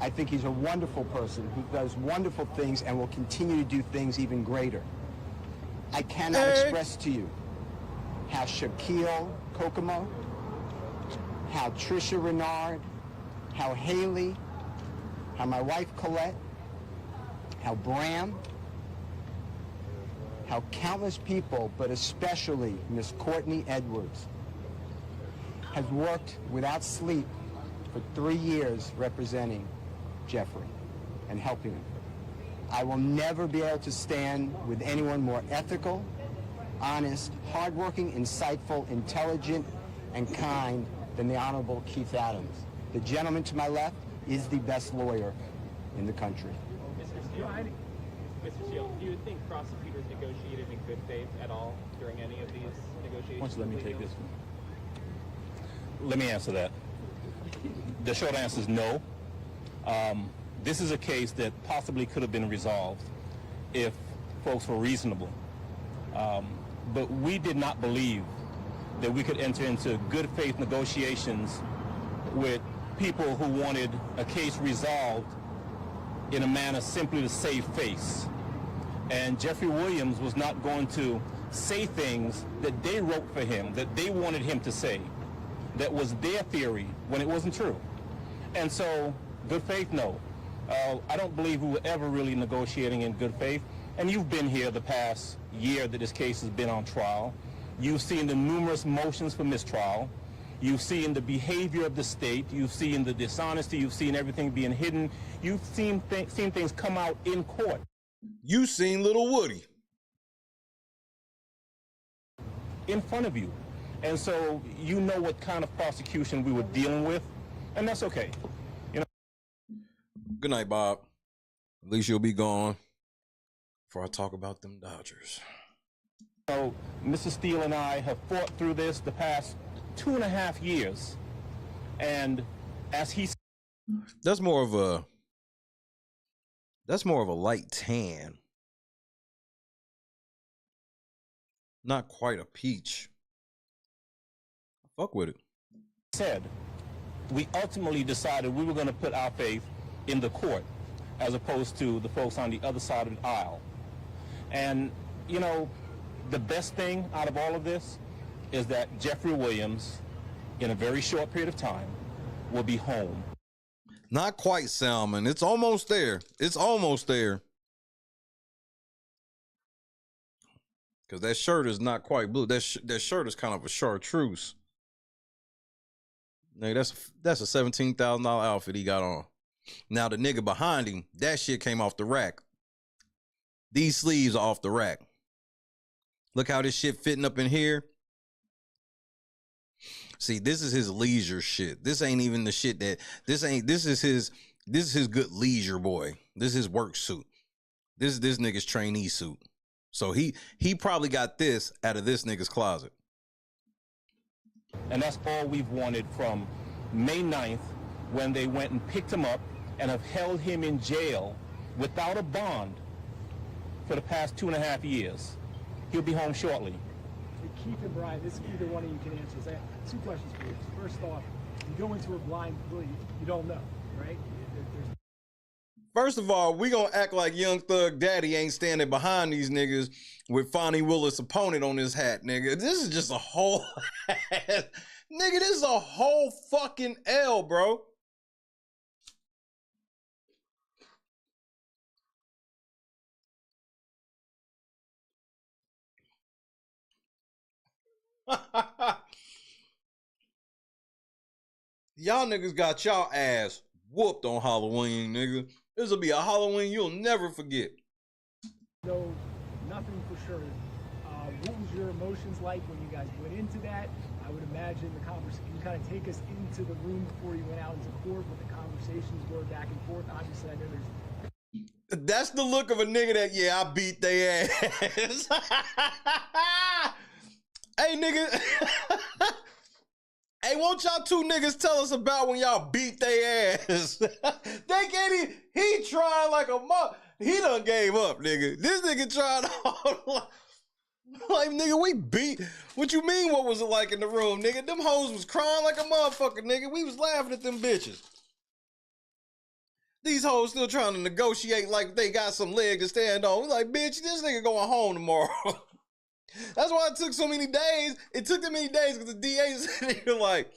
I think he's a wonderful person who does wonderful things and will continue to do things even greater. I cannot express to you how Shaquille Kokomo, how Trisha Renard, how Haley, how my wife Colette, how Bram, how countless people, but especially Miss Courtney Edwards, has worked without sleep for 3 years representing Jeffrey and helping him. I will never be able to stand with anyone more ethical, honest, hardworking, insightful, intelligent, and kind than the Honorable Keith Adams. The gentleman to my left is the best lawyer in the country. Mr. Shields, do you think prosecutors negotiated in good faith at all during any of these negotiations? Why don't you let me take this one? Let me answer that. The short answer is no. This is a case that possibly could have been resolved if folks were reasonable. But we did not believe that we could enter into good faith negotiations with people who wanted a case resolved in a manner simply to save face. And Jeffrey Williams was not going to say things that they wrote for him, that they wanted him to say, that was their theory when it wasn't true. And so, good faith, no. I don't believe we were ever really negotiating in good faith. And you've been here the past year that this case has been on trial. You've seen the numerous motions for mistrial. You've seen the behavior of the state. You've seen the dishonesty. You've seen everything being hidden. You've seen things come out in court. You've seen Little Woody in front of you. And so you know what kind of prosecution we were dealing with, and that's okay. You know. Good night, Bob. At least you'll be gone before I talk about them Dodgers. So Mr. Steele and I have fought through this the past 2.5 years, and as he said, that's more of a light tan, not quite a peach. Fuck with it. Said, we ultimately decided we were going to put our faith in the court as opposed to the folks on the other side of the aisle. And, you know, the best thing out of all of this is that Jeffrey Williams, in a very short period of time, will be home. Not quite, Salmon. It's almost there. It's almost there. Because that shirt is not quite blue. That shirt is kind of a chartreuse. Nigga, that's a $17,000 outfit he got on. Now the nigga behind him, that shit came off the rack. These sleeves are off the rack. Look how this shit fitting up in here. See, this is his leisure shit. This ain't even the shit that this is his good leisure boy. This is his work suit. This is this nigga's trainee suit. So he probably got this out of this nigga's closet. And that's all we've wanted from May 9th, when they went and picked him up and have held him in jail without a bond for the past 2.5 years. He'll be home shortly. Keith and Brian, this either one of you can answer. I have 2 questions for you. First off, you go into a blind plea, you don't know, right? First of all, we gonna act like Young Thug Daddy ain't standing behind these niggas with Fonnie Willis' opponent on his hat, nigga. This is just a whole nigga, this is a whole fucking L, bro. Y'all niggas got y'all ass whooped on Halloween, nigga. This'll be a Halloween you'll never forget. No, nothing for sure. What was your emotions like when you guys went into that? I would imagine the conversation, can you kind of take us into the room before you went out into court, what the conversations were back and forth? Obviously, I know there's... That's the look of a nigga that, yeah, I beat they ass. Hey, nigga. Hey, won't y'all two niggas tell us about when y'all beat they ass? They can't even, he tried like a mother. He done gave up, nigga. This nigga tried all like, nigga, we beat. What you mean, what was it like in the room, nigga? Them hoes was crying like a motherfucker, nigga. We was laughing at them bitches. These hoes still trying to negotiate like they got some leg to stand on. We like, bitch, this nigga going home tomorrow. That's why it took so many days. It took them many days because the DA said they were like,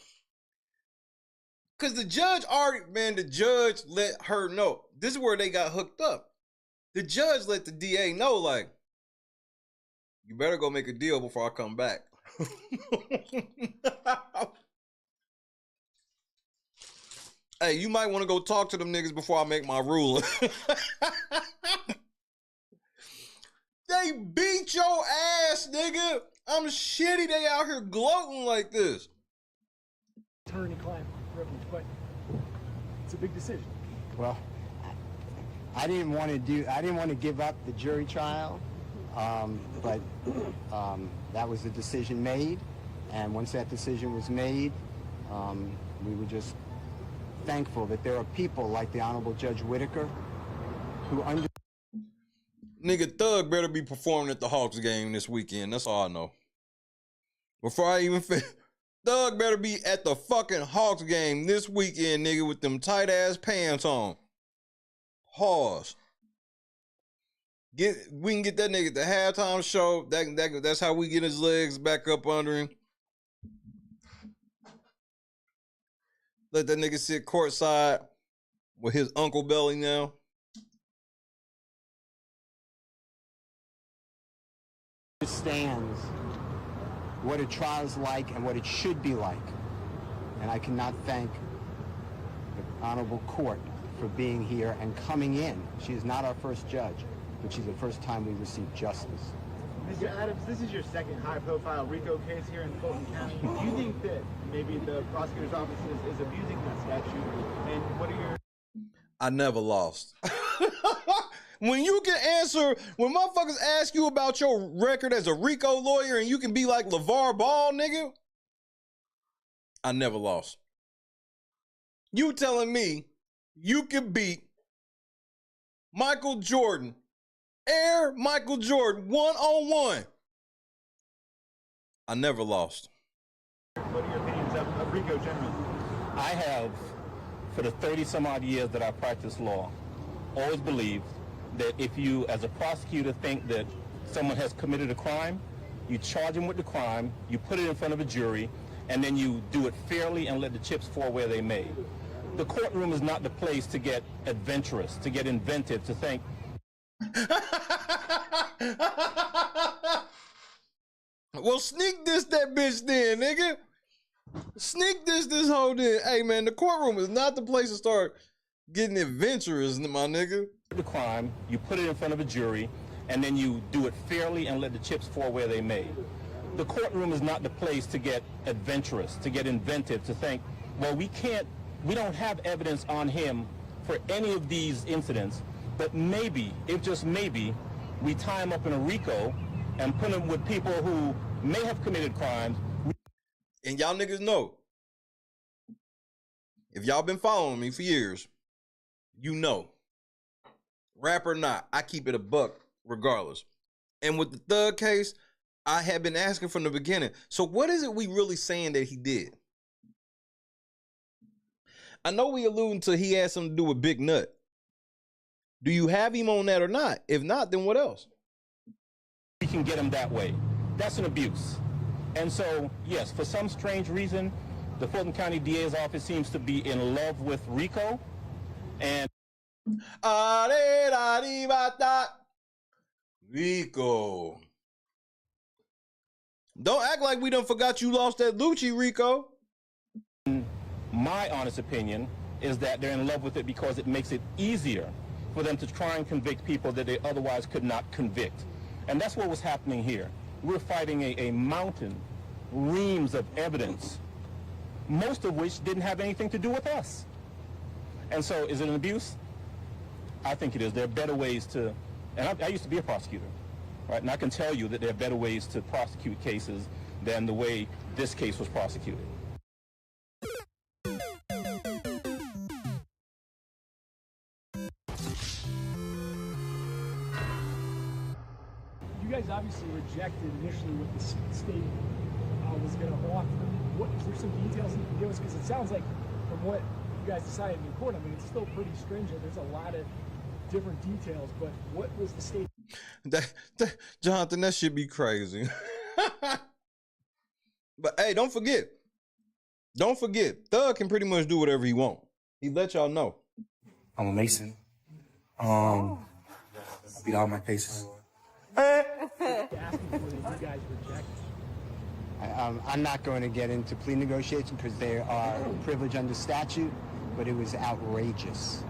because the judge already, man, the judge let her know. This is where they got hooked up. The judge let the DA know, like, you better go make a deal before I come back. Hey, you might want to go talk to them niggas before I make my ruling. They beat your ass, nigga. I'm shitty they out here gloating like this. Attorney-client privilege, but it's a big decision. Well, I didn't want to give up the jury trial, but that was the decision made, and once that decision was made, we were just thankful that there are people like the Honorable Judge Whitaker who Nigga, Thug better be performing at the Hawks game this weekend. That's all I know. Before I even finish, Thug better be at the fucking Hawks game this weekend, nigga, with them tight ass pants on. Pause. We can get that nigga at the halftime show. That's how we get his legs back up under him. Let that nigga sit courtside with his Uncle Belly now. Understands what a trial is like and what it should be like. And I cannot thank the Honorable Court for being here and coming in. She is not our first judge, but she's the first time we received justice. Mr. Adams, this is your second high-profile RICO case here in Fulton County. Do you think that maybe the prosecutor's office is abusing that statute? And what are your... I never lost. When you can answer, when motherfuckers ask you about your record as a RICO lawyer and you can be like LeVar Ball, nigga, I never lost. You telling me you can beat Michael Jordan, Air Michael Jordan, one-on-one. I never lost. What are your opinions of RICO generally? I have, for the 30-some-odd years that I practiced law, always believed that if you, as a prosecutor, think that someone has committed a crime, you charge them with the crime, you put it in front of a jury, and then you do it fairly and let the chips fall where they may. The courtroom is not the place to get adventurous, to get inventive, to think. Well, sneak this that bitch then, nigga. Sneak this whole day. Hey, man, the courtroom is not the place to start getting adventurous, my nigga. The crime, you put it in front of a jury, and then you do it fairly and let the chips fall where they may. The courtroom is not the place to get adventurous, to get inventive, to think, well, we don't have evidence on him for any of these incidents, but maybe, if just maybe, we tie him up in a RICO and put him with people who may have committed crimes. And y'all niggas know, if y'all been following me for years, you know, rap or not, I keep it a buck regardless. And with the Thug case, I had been asking from the beginning, so what is it we really saying that he did? I know we alluding to he had something to do with Big Nut. Do you have him on that or not? If not, then what else? We can get him that way. That's an abuse. And so, yes, for some strange reason, the Fulton County DA's office seems to be in love with Rico. And Rico. Don't act like we done forgot you lost that Lucci, Rico. My honest opinion is that they're in love with it because it makes it easier for them to try and convict people that they otherwise could not convict. And that's what was happening here. We're fighting a mountain, reams of evidence, most of which didn't have anything to do with us. And so is it an abuse? I think it is. There are better ways to, and I used to be a prosecutor, right? And I can tell you that there are better ways to prosecute cases than the way this case was prosecuted. You guys obviously rejected initially what the state was going to offer. What is there some details you can give us? Because it sounds like from what you guys decided in court, I mean, it's still pretty stringent. There's a lot of different details, but what was the state? Jonathan, that should be crazy. But hey, don't forget, Thug can pretty much do whatever he want. He let y'all know. I'm a Mason. I beat all my cases. I'm not going to get into plea negotiations because they are privileged under statute, but it was outrageous.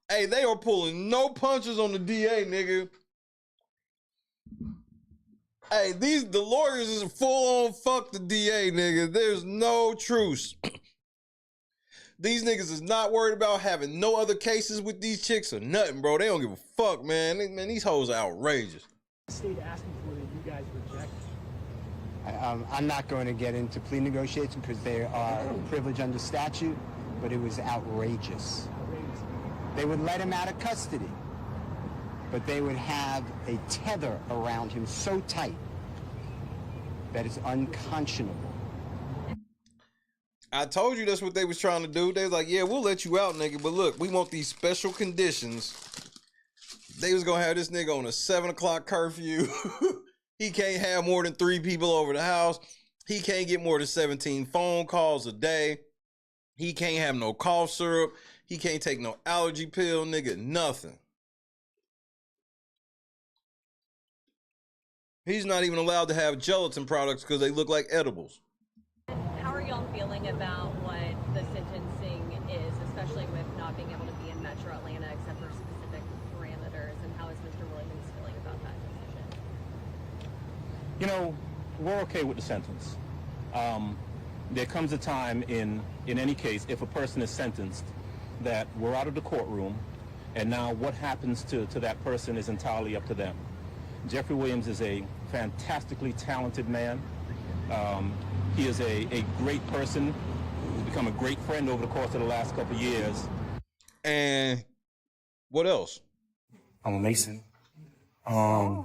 Hey, they are pulling no punches on the DA, nigga. Hey, the lawyers is full on fuck the DA, nigga. There's no truce. These niggas is not worried about having no other cases with these chicks or nothing, bro. They don't give a fuck, man. Man, these hoes are outrageous. The state asking for that you guys reject. I'm not going to get into plea negotiations because they are privileged under statute, but it was outrageous. They would let him out of custody, but they would have a tether around him so tight that it's unconscionable. I told you that's what they was trying to do. They was like, yeah, we'll let you out, nigga, but look, we want these special conditions. They was gonna have this nigga on a 7 o'clock curfew. He can't have more than 3 people over the house. He can't get more than 17 phone calls a day. He can't have no cough syrup. He can't take no allergy pill, nigga, nothing. He's not even allowed to have gelatin products because they look like edibles. How are y'all feeling about what the sentencing is, especially with not being able to be in Metro Atlanta except for specific parameters, and how is Mr. Williams feeling about that decision? You know, we're okay with the sentence. There comes a time in any case, if a person is sentenced, that we're out of the courtroom, and now what happens to that person is entirely up to them. Jeffrey Williams is a fantastically talented man. He is a great person who's become a great friend over the course of the last couple of years. And what else? I'm a Mason. I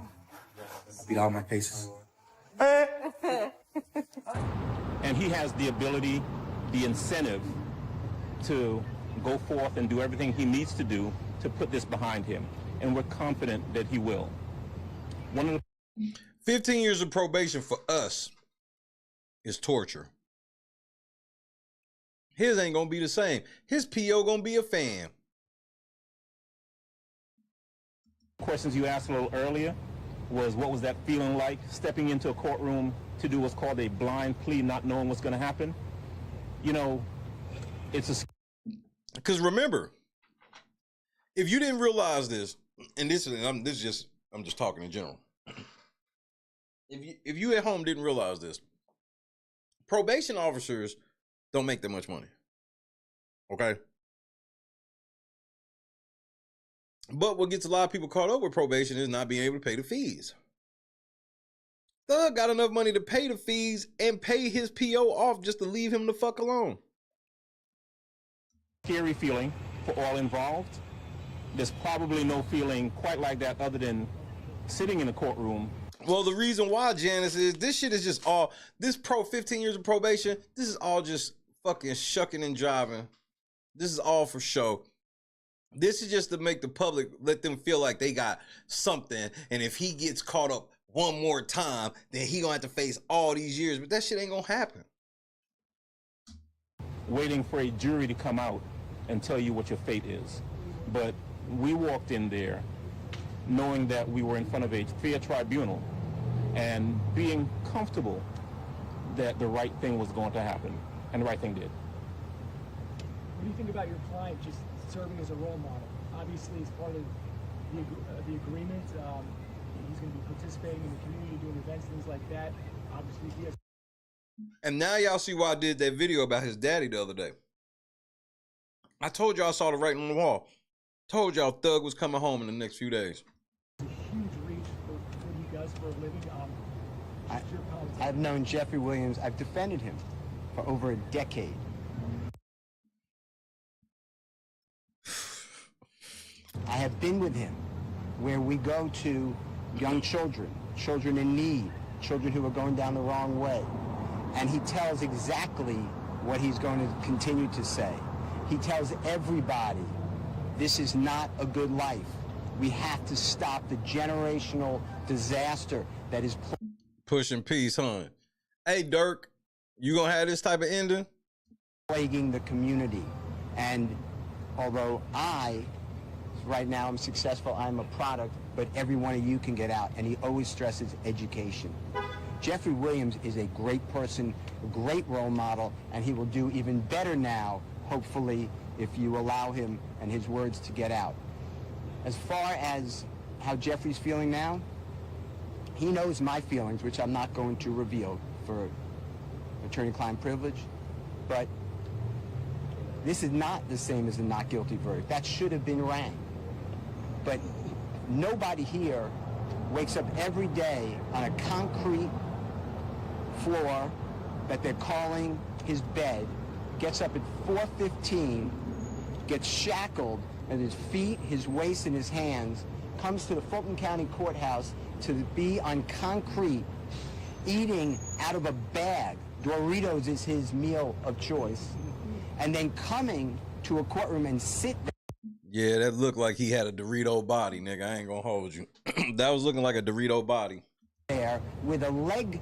beat all my cases. And he has the ability, the incentive to go forth and do everything he needs to do to put this behind him. And we're confident that he will. 15 years of probation for us is torture. His ain't gonna be the same. His PO gonna be a fan. Questions you asked a little earlier was, what was that feeling like stepping into a courtroom to do what's called a blind plea, not knowing what's going to happen? You know, it's a... Because remember, if you didn't realize this, and I'm just talking in general. If you at home didn't realize this, probation officers don't make that much money. Okay? But what gets a lot of people caught up with probation is not being able to pay the fees. Thug got enough money to pay the fees and pay his PO off just to leave him the fuck alone. Scary feeling for all involved. There's probably no feeling quite like that other than sitting in a courtroom. Well, the reason why, Janice, is this shit is just all, this 15 years of probation, this is all just fucking shucking and jiving. This is all for show. This is just to make the public, let them feel like they got something. And if he gets caught up one more time, then he gonna have to face all these years. But that shit ain't gonna happen. Waiting for a jury to come out and tell you what your fate is. But we walked in there knowing that we were in front of a fair tribunal and being comfortable that the right thing was going to happen, and the right thing did. What do you think about your client just serving as a role model? Obviously, as part of the agreement, he's going to be participating in the community, doing events, things like that. Obviously, he has. And now y'all see why I did that video about his daddy the other day. I told y'all I saw the writing on the wall. Told y'all Thug was coming home in the next few days. A huge reach for what he does for a living. I've known Jeffrey Williams. I've defended him for over a decade. I have been with him where we go to young children, children in need, children who are going down the wrong way. And he tells exactly what he's going to continue to say. He tells everybody, this is not a good life. We have to stop the generational disaster that is pushing peace, huh? Hey, Dirk, you gonna have this type of ending? Plaguing the community. And although right now I'm successful, I'm a product, but every one of you can get out. And he always stresses education. Jeffrey Williams is a great person, a great role model, and he will do even better now, hopefully, if you allow him and his words to get out. As far as how Jeffrey's feeling now, he knows my feelings, which I'm not going to reveal for attorney-client privilege, but this is not the same as a not guilty verdict. That should have been rang. But nobody here wakes up every day on a concrete floor that they're calling his bed, gets up at 4:15, gets shackled at his feet, his waist, and his hands, comes to the Fulton County Courthouse to be on concrete, eating out of a bag. Doritos is his meal of choice. And then coming to a courtroom and sit there. Yeah, that looked like he had a Dorito body, nigga. I ain't gonna hold you. That was looking like a Dorito body. There with a leg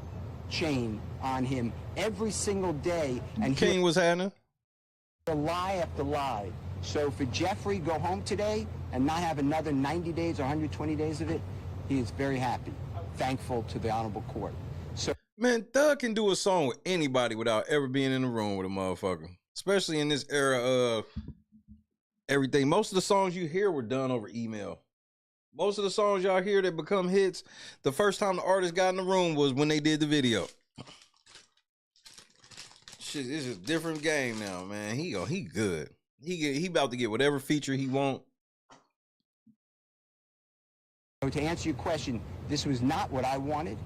chain on him every single day. And King was having lie after lie. So for Jeffrey, go home today and not have another 90 days or 120 days of it, he is very happy, thankful to the honorable court. So, man, Thug can do a song with anybody without ever being in the room with a motherfucker. Especially in this era of everything. Most of the songs you hear were done over email. Most of the songs y'all hear that become hits, the first time the artist got in the room was when they did the video. Shit, it's a different game now, man. He good. He about to get whatever feature he want. to answer your question, this was not what I wanted.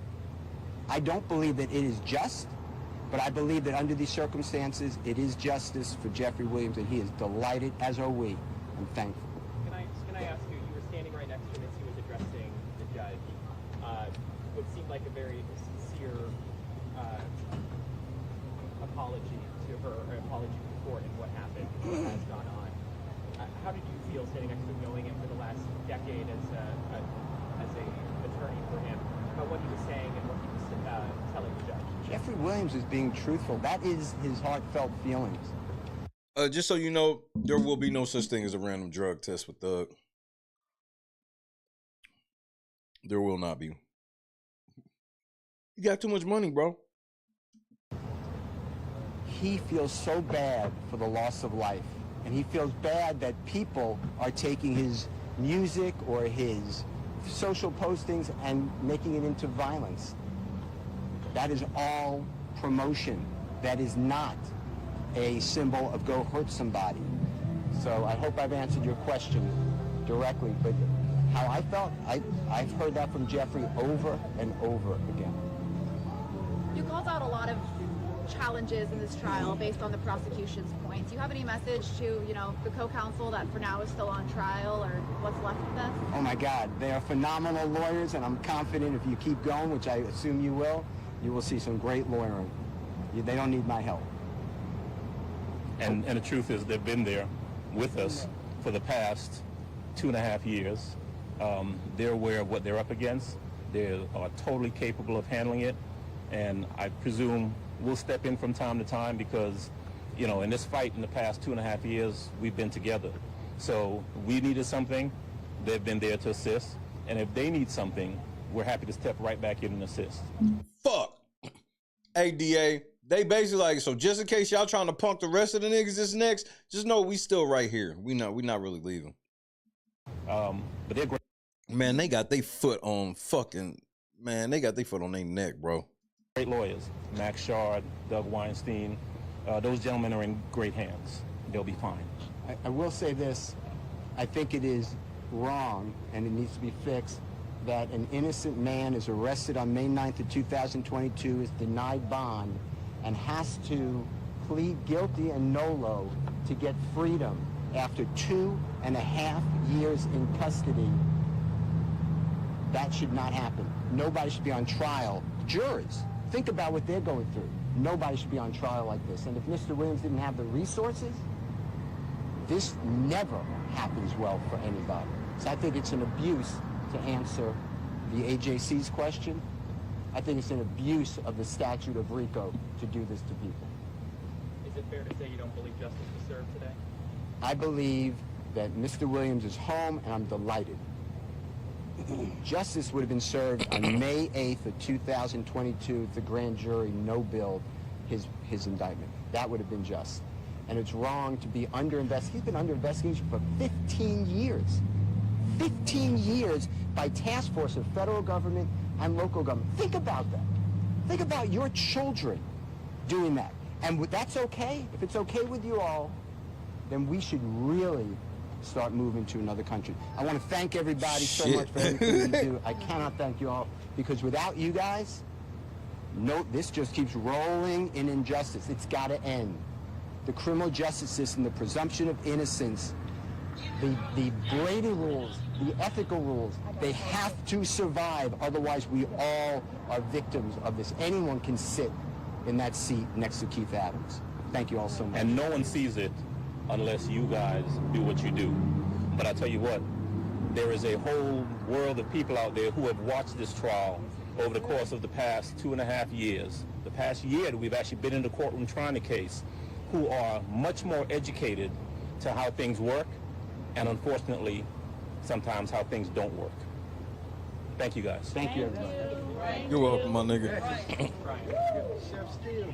I don't believe that it is just, but I believe that under these circumstances, it is justice for Jeffrey Williams, and he is delighted, as are we. I'm thankful. Can I ask you, you were standing right next to him as he was addressing the judge. What seemed like a very sincere apology to her, or apology to the court and what happened, what has gone on. How did you feel standing next to him, knowing him for the last decade as a attorney for him, about what he was saying and what he was telling the judge? Jeffrey Williams is being truthful. That is his heartfelt feelings. Just so you know, there will be no such thing as a random drug test with Thug. There will not be. You got too much money, bro. He feels so bad for the loss of life, and he feels bad that people are taking his music or his social postings and making it into violence. That is all promotion. That is not a symbol of go hurt somebody. So I hope I've answered your question directly, but how I felt, I've heard that from Jeffrey over and over again. You called out a lot of challenges in this trial based on the prosecution's points. Do you have any message to, the co-counsel that for now is still on trial, or what's left of this? Oh my God, they are phenomenal lawyers, and I'm confident if you keep going, which I assume you will see some great lawyering. They don't need my help. And the truth is, they've been there with us for the past 2.5 years. They're aware of what they're up against. They are totally capable of handling it. And I presume we'll step in from time to time because, in this fight in the past 2.5 years, we've been together. So we needed something, they've been there to assist. And if they need something, we're happy to step right back in and assist. Fuck. ADA, they basically like, so just in case y'all trying to punk the rest of the niggas this next, just know we still right here. We not really leaving. But they're great. Man, they got their foot on they got their foot on their neck, bro. Great lawyers, Max Shard, Doug Weinstein. Those gentlemen are in great hands. They'll be fine. I will say this. I think it is wrong, and it needs to be fixed, that an innocent man is arrested on May 9th of 2022, is denied bond, and has to plead guilty and nolo to get freedom after 2.5 years in custody. That should not happen. Nobody should be on trial. Jurors, think about what they're going through. Nobody should be on trial like this. And if Mr. Williams didn't have the resources, this never happens well for anybody. So I think it's an abuse, to answer the AJC's question. I think it's an abuse of the statute of RICO to do this to people. Is it fair to say you don't believe justice was served today? I believe that Mr. Williams is home, and I'm delighted. Justice would have been served on May 8th of 2022 if the grand jury no-billed his indictment. That would have been just. And it's wrong to be under investigation. He's been under investigation for 15 years. 15 years by task force of federal government and local government. Think about that. Think about your children doing that. And that's okay. If it's okay with you all, then we should really start moving to another country. I want to thank everybody so much for everything you do. I cannot thank you all, because without you guys, this just keeps rolling in injustice. It's got to end. The criminal justice system, the presumption of innocence, the Brady rules, the ethical rules, they have to survive. Otherwise, we all are victims of this. Anyone can sit in that seat next to Keith Adams. Thank you all so much. And no one sees it unless you guys do what you do. But I tell you what, there is a whole world of people out there who have watched this trial over the course of the past 2.5 years. The past year that we've actually been in the courtroom trying the case, who are much more educated to how things work, and unfortunately, sometimes how things don't work. Thank you guys. Thank you, everybody. You're welcome, my nigga. Chef Steele.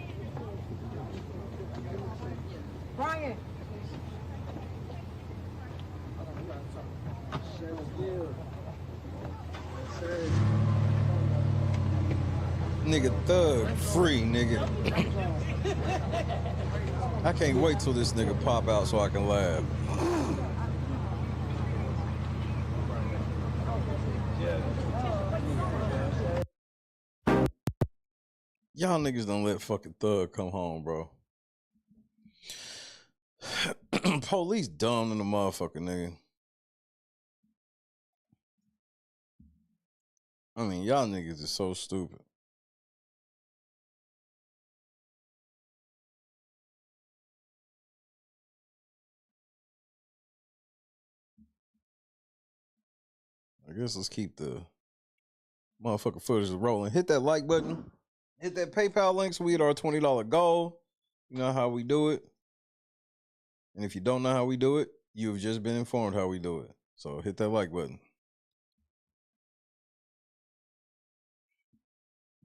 Brian. Nigga, thug free, nigga. I can't wait till this nigga pop out so I can laugh. Y'all niggas don't let fucking Thug come home, bro. Police dumb than the motherfucker, nigga. I mean, y'all niggas is so stupid. I guess let's keep the motherfucking footage rolling. Hit that like button. Hit that PayPal link so we hit our $20 goal. You know how we do it. And if you don't know how we do it, you've just been informed how we do it. So hit that like button.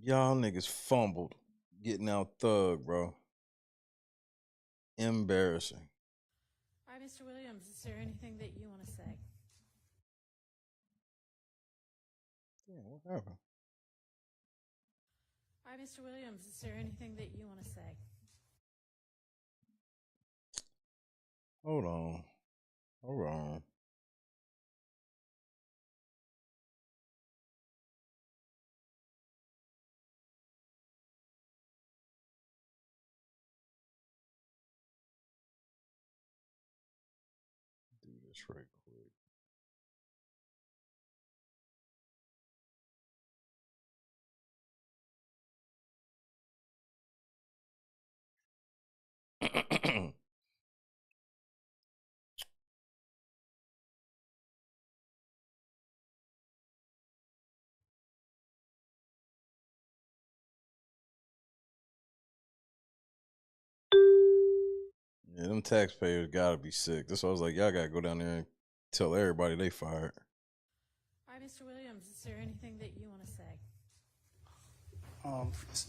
Y'all niggas fumbled getting out Thug, bro. Embarrassing. All right, Mr. Williams, is there anything that you want to say? Yeah, what happened? All right, Mr. Williams, is there anything that you want to say? Hold on. Hold on. this right quick. Yeah, them taxpayers gotta be sick. That's why I was like, y'all gotta go down there and tell everybody they fired. All right, Mr. Williams, is there anything that you want to say?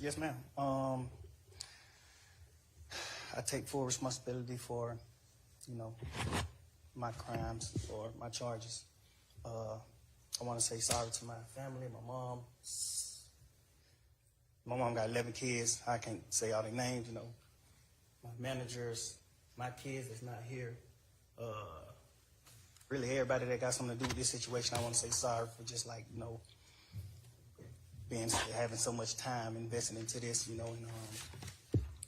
Yes, ma'am. I take full responsibility for, my crimes or my charges. I want to say sorry to my family, my mom. My mom got 11 kids. I can't say all their names, my managers, my kids that's not here. Really, everybody that got something to do with this situation, I want to say sorry for just having so much time invested into this, and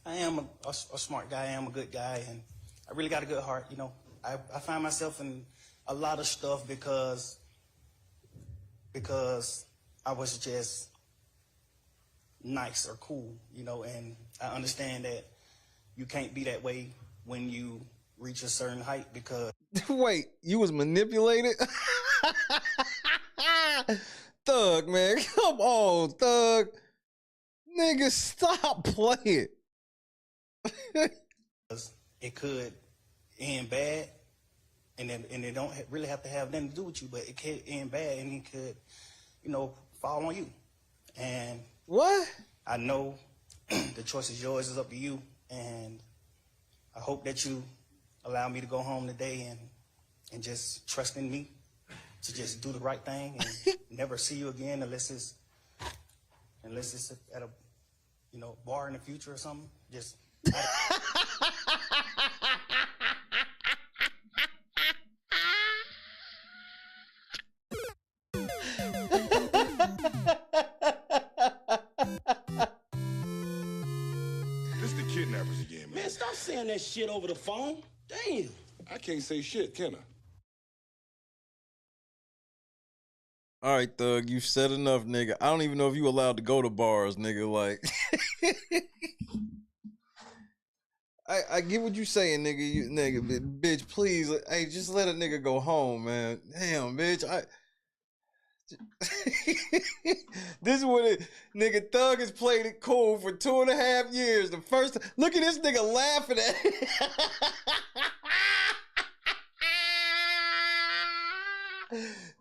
I am a smart guy. I am a good guy, and I really got a good heart, I find myself in a lot of stuff because I was just nice or cool, and I understand that you can't be that way when you reach a certain height because... Wait, you was manipulated? Thug, man. Come on, Thug. Nigga, stop playing. It could end bad, and it don't really have to have nothing to do with you, but it could end bad, and it could, fall on you. And what? I know the choice is yours. It's up to you, and I hope that you allow me to go home today and just trust in me to just do the right thing and never see you again unless it's at a bar in the future or something. Just This the kidnappers again, man. Man, stop saying that shit over the phone. Damn. I can't say shit, can I? All right, Thug, you said enough, nigga. I don't even know if you allowed to go to bars, nigga. Like, I get what you saying, nigga. Bitch, please, hey, just let a nigga go home, man. Damn, bitch, this is what it, nigga. Thug has played it cool for 2.5 years. The first, look at this nigga laughing at it.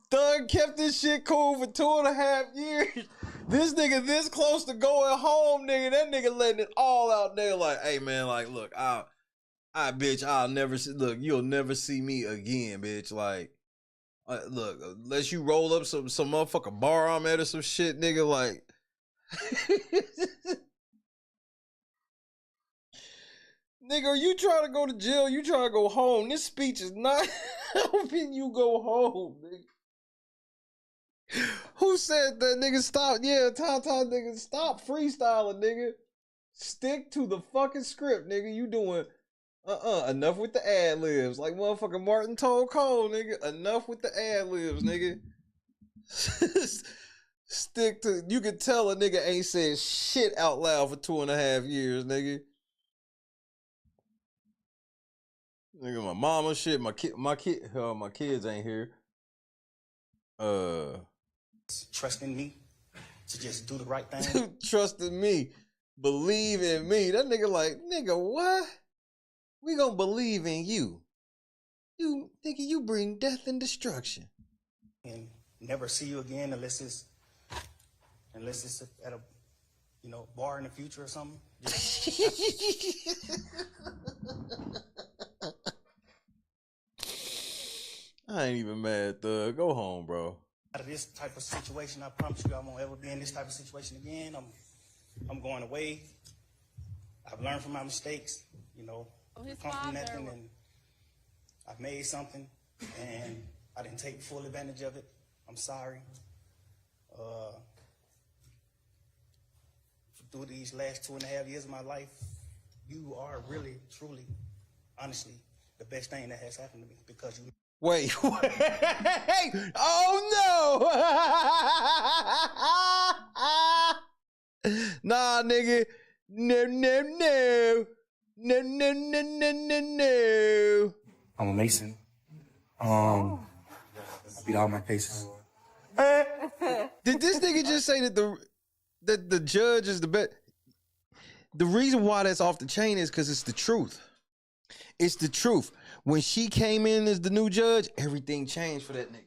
Thug kept this shit cool for 2.5 years. This nigga this close to going home, nigga. That nigga letting it all out there. Like, hey man, like, look, I'll never see. Look, you'll never see me again, bitch. Like, look, unless you roll up some motherfucking bar I'm at or some shit, nigga. Like, nigga, are you trying to go to jail? You trying to go home? This speech is not helping you go home, nigga. Who said that, nigga? Stop. Yeah, nigga, stop freestyling, nigga. Stick to the fucking script, nigga. You doing enough with the ad libs, like motherfucking Martin told Cole, nigga. Enough with the ad libs, nigga. Stick to. You can tell a nigga ain't said shit out loud for 2.5 years, nigga. Nigga, my mama shit, my kids ain't here. Trust in me to just do the right thing. Trust in me. Believe in me. That nigga like, nigga, what? We gonna believe in you. You, nigga, you bring death and destruction. And never see you again unless it's at a bar in the future or something. I ain't even mad, Thug. Go home, bro. Out of this type of situation, I promise you I won't ever be in this type of situation again. I'm going away. I've learned from my mistakes, come from nothing, and I've made something, and I didn't take full advantage of it. I'm sorry. Through these last 2.5 years of my life, you are really, truly, honestly, the best thing that has happened to me because you Wait. Oh no! Nah, nigga. No. I'm a Mason. I beat all my cases. Did this nigga just say that the judge is the best? The reason why that's off the chain is because it's the truth. It's the truth. When she came in as the new judge, everything changed for that nigga.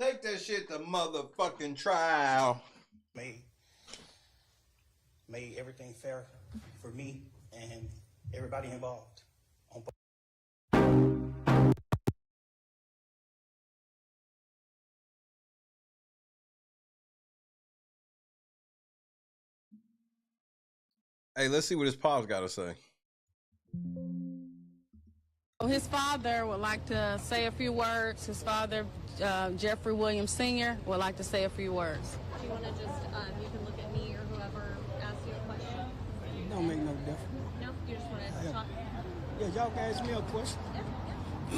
Take that shit to motherfucking trial. Made everything fair for me and everybody involved. Hey, let's see what his pops got to say. His father would like to say a few words. His father, Jeffrey Williams Sr., would like to say a few words. Do you want to just, you can look at me or whoever asks you a question? It don't make no difference. No? You just want to talk? Yeah, y'all can ask me a question. I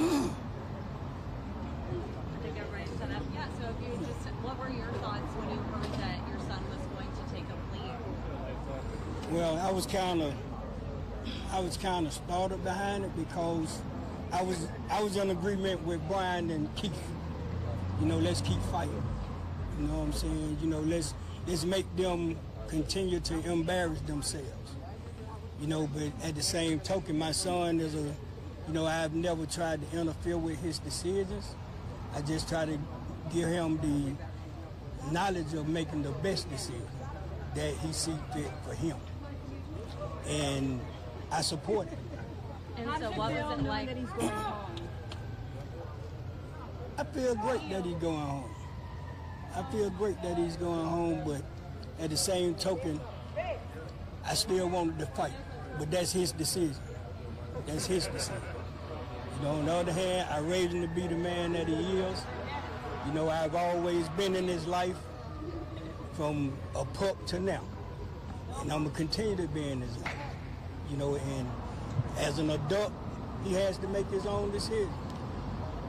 think everybody's set up. Yeah, so if you just, what were your thoughts when you heard that your son was going to take a plea? Well, I was kind of startled behind it because I was in agreement with Brian and Keith. You know, let's keep fighting. You know what I'm saying? You know, let's make them continue to embarrass themselves. You know, but at the same token, my son is I've never tried to interfere with his decisions. I just try to give him the knowledge of making the best decision that he sees fit for him. And I support it. And so what was it like? I feel great that he's going home. But at the same token, I still wanted to fight. But that's his decision. You know, on the other hand, I raised him to be the man that he is. You know, I've always been in his life from a pup to now. And I'm gonna continue to be in his life. You know, and as an adult, he has to make his own decision.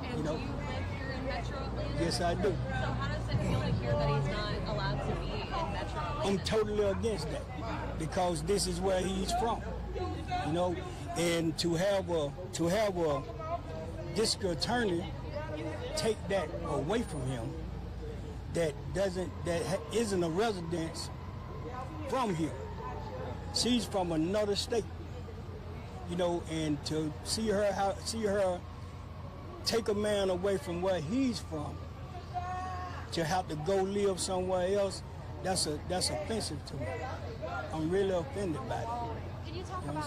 And you know? do you live here in Metro Atlanta? Yes, I do. So how does it feel to hear that he's not allowed to be in Metro Atlanta? I'm totally against that because this is where he's from. You know, and to have a district attorney take that away from him that isn't a resident from here. She's from another state, you know, and to see her take a man away from where he's from to have to go live somewhere else, that's offensive to me. I'm really offended by it. Can you talk about?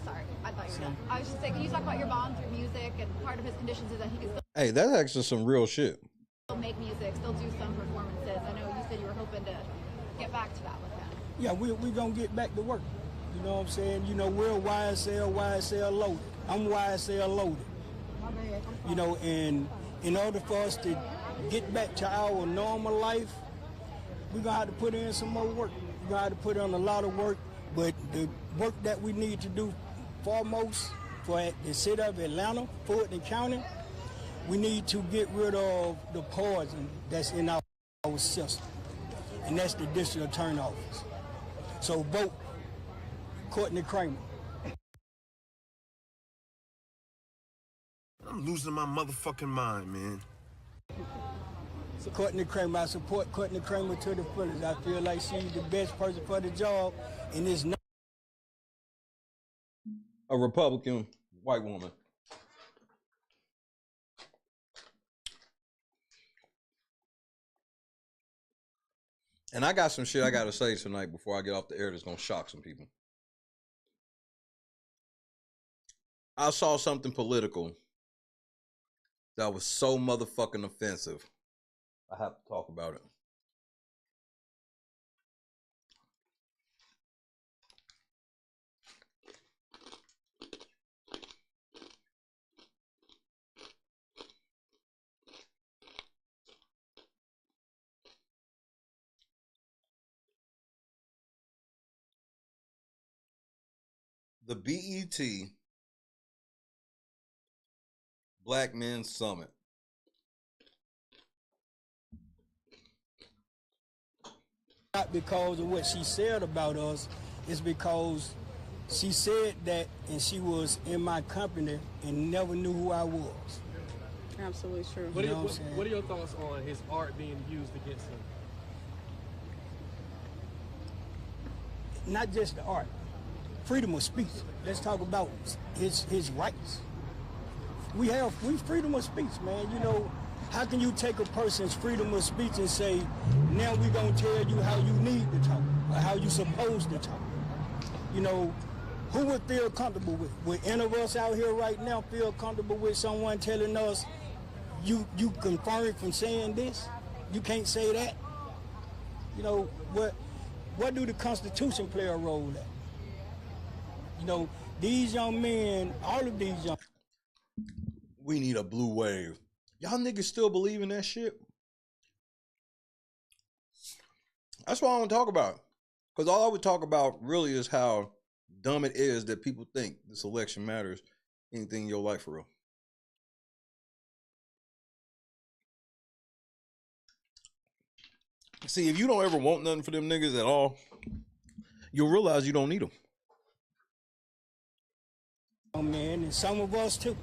Sorry, I thought you were done. I was just saying, can you talk about your bond through music, and part of his conditions is that he can Hey, that's actually some real shit. still make music, still do some performances. I know you said you were hoping to get back to that with him. Yeah, we're going to get back to work. You know what I'm saying? You know, we're YSL loaded. I'm YSL loaded. You know, and in order for us to get back to our normal life, we're going to have to put in some more work. We're going to have to put in a lot of work, but the work that we need to do foremost for the city of Atlanta, Fulton County, We need to get rid of the poison that's in our system, and that's the district attorney office. So vote Courtney Kramer. I'm losing my motherfucking mind, man. Courtney Kramer, I support Courtney Kramer to the fullest. I feel like she's the best person for the job, and it's not a Republican white woman. And I got some shit I gotta say tonight before I get off the air that's gonna shock some people. I saw something political that was so motherfucking offensive. I have to talk about it. The BET Black Men's Summit. not because of what she said about us. It's because she said that and she was in my company and never knew who I was. Absolutely true. What are your thoughts on his art being used against him? Not just the art, freedom of speech. Let's talk about his rights. We freedom of speech, man. You know, how can you take a person's freedom of speech and say, now we're gonna tell you how you need to talk or how you supposed to talk? You know, who would feel comfortable with? Would any of us out here right now feel comfortable with someone telling us, you confirmed from saying this? You can't say that? You know, what do the Constitution play a role at? You know, these young men, all of these young... We need a blue wave. Y'all niggas still believe in that shit? That's what I want to talk about. Because all I would talk about really is how dumb it is that people think this election matters anything in your life for real. See, if you don't ever want nothing for them niggas at all, you'll realize you don't need them. Oh man, and some of us too.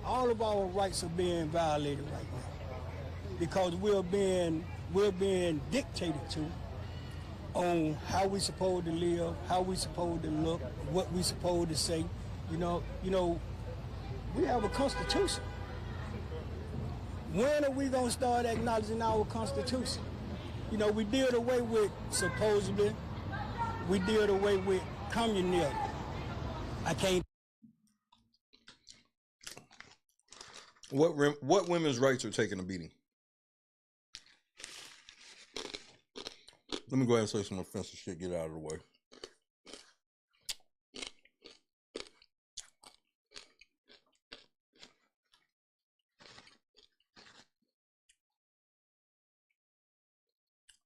All of our rights are being violated right now because we're being dictated to on how we supposed to live, how we supposed to look, what we supposed to say. You know, we have a constitution. When are we gonna start acknowledging our constitution? You know, we did away with, supposedly, we did away with communism. I can't. What women's rights are taking a beating? Let me go ahead and say some offensive shit, get out of the way.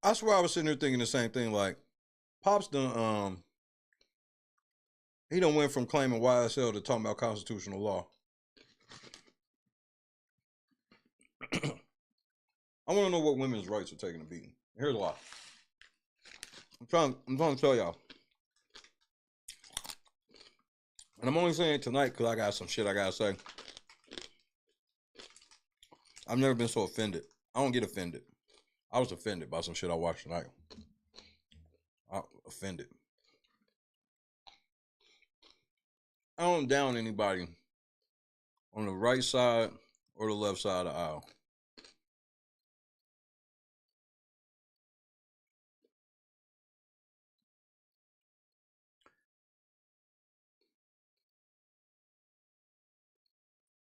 I swear I was sitting there thinking the same thing, like, Pop's done, he done went from claiming YSL to talking about constitutional law. I want to know what women's rights are taking a beating. Here's why. I'm trying to tell y'all. And I'm only saying it tonight because I got some shit I gotta say. I've never been so offended. I don't get offended. I was offended by some shit I watched tonight. Offended. I don't down anybody on the right side or the left side of the aisle.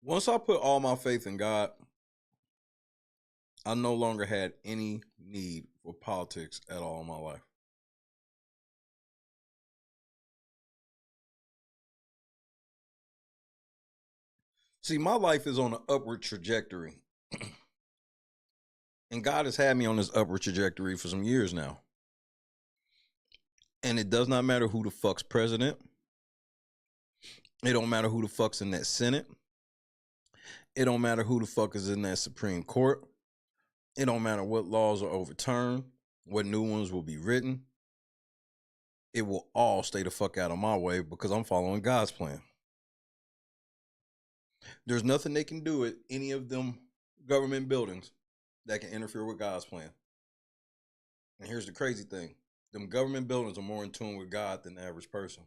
Once I put all my faith in God, I no longer had any need for politics at all in my life. See, my life is on an upward trajectory. And God has had me on this upward trajectory for some years now. And it does not matter who the fuck's president. It don't matter who the fuck's in that Senate. It don't matter who the fuck is in that Supreme Court. It don't matter what laws are overturned, what new ones will be written. It will all stay the fuck out of my way because I'm following God's plan. There's nothing they can do at any of them government buildings that can interfere with God's plan. And here's the crazy thing. Them government buildings are more in tune with God than the average person.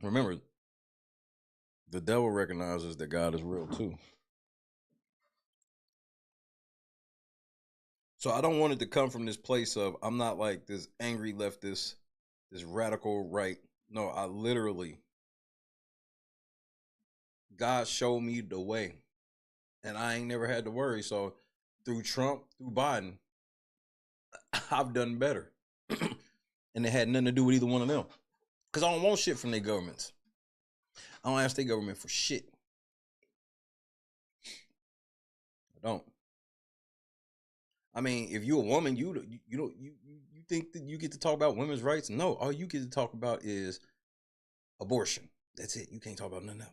Remember, the devil recognizes that God is real too. So I don't want it to come from this place of, I'm not like this angry leftist, this radical right. No, I literally, God showed me the way. And I ain't never had to worry. So through Trump, through Biden, I've done better. And it had nothing to do with either one of them. Because I don't want shit from their governments. I don't ask their government for shit. I don't. I mean, if you're a woman, you think that you get to talk about women's rights? No, all you get to talk about is abortion. That's it. You can't talk about nothing else.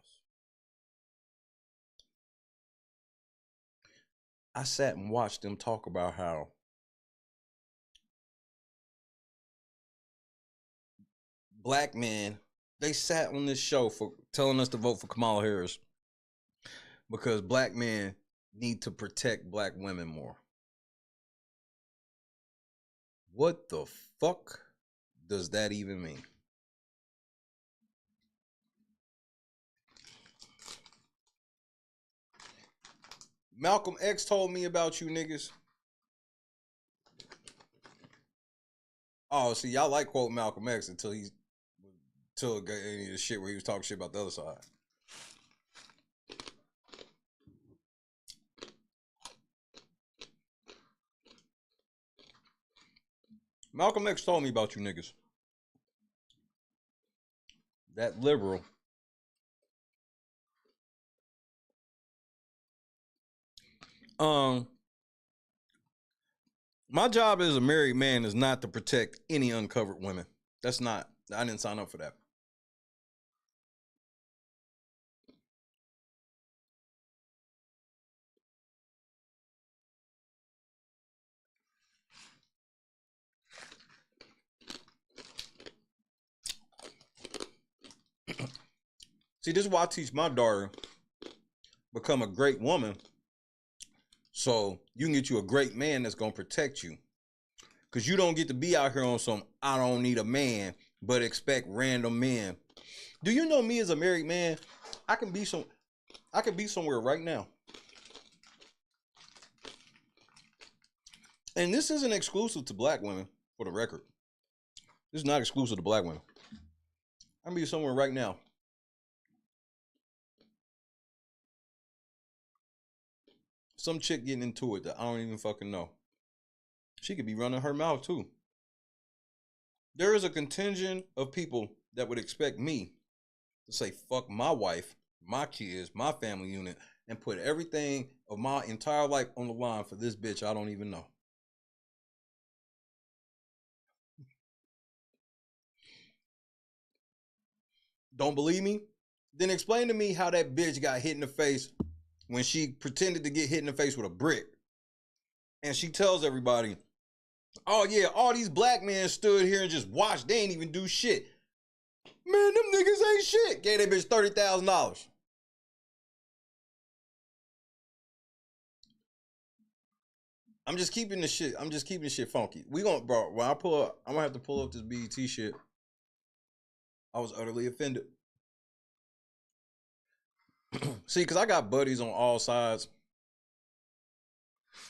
I sat and watched them talk about how black men, they sat on this show for telling us to vote for Kamala Harris because black men need to protect black women more. What the fuck does that even mean? Malcolm X told me about you niggas. Oh, see, y'all like quote Malcolm X until he got any of the shit where he was talking shit about the other side. Malcolm X told me about you niggas. That liberal. My job as a married man is not to protect any uncovered women. That's not, I didn't sign up for that. See, this is why I teach my daughter become a great woman so you can get you a great man that's going to protect you. Because you don't get to be out here on some, I don't need a man, but expect random men. Do you know me as a married man? I can be somewhere right now. And this isn't exclusive to black women, for the record. This is not exclusive to black women. I can be somewhere right now. Some chick getting into it that I don't even fucking know. She could be running her mouth too. There is a contingent of people that would expect me to say fuck my wife, my kids, my family unit, and put everything of my entire life on the line for this bitch I don't even know. Don't believe me? Then explain to me how that bitch got hit in the face when she pretended to get hit in the face with a brick. And she tells everybody, oh yeah, all these black men stood here and just watched. They ain't even do shit. Man, them niggas ain't shit. Gave that bitch $30,000. I'm just keeping the shit funky. We gonna, bro, when I pull up, I'm gonna have to pull up this BET shit. I was utterly offended. See, because I got buddies on all sides.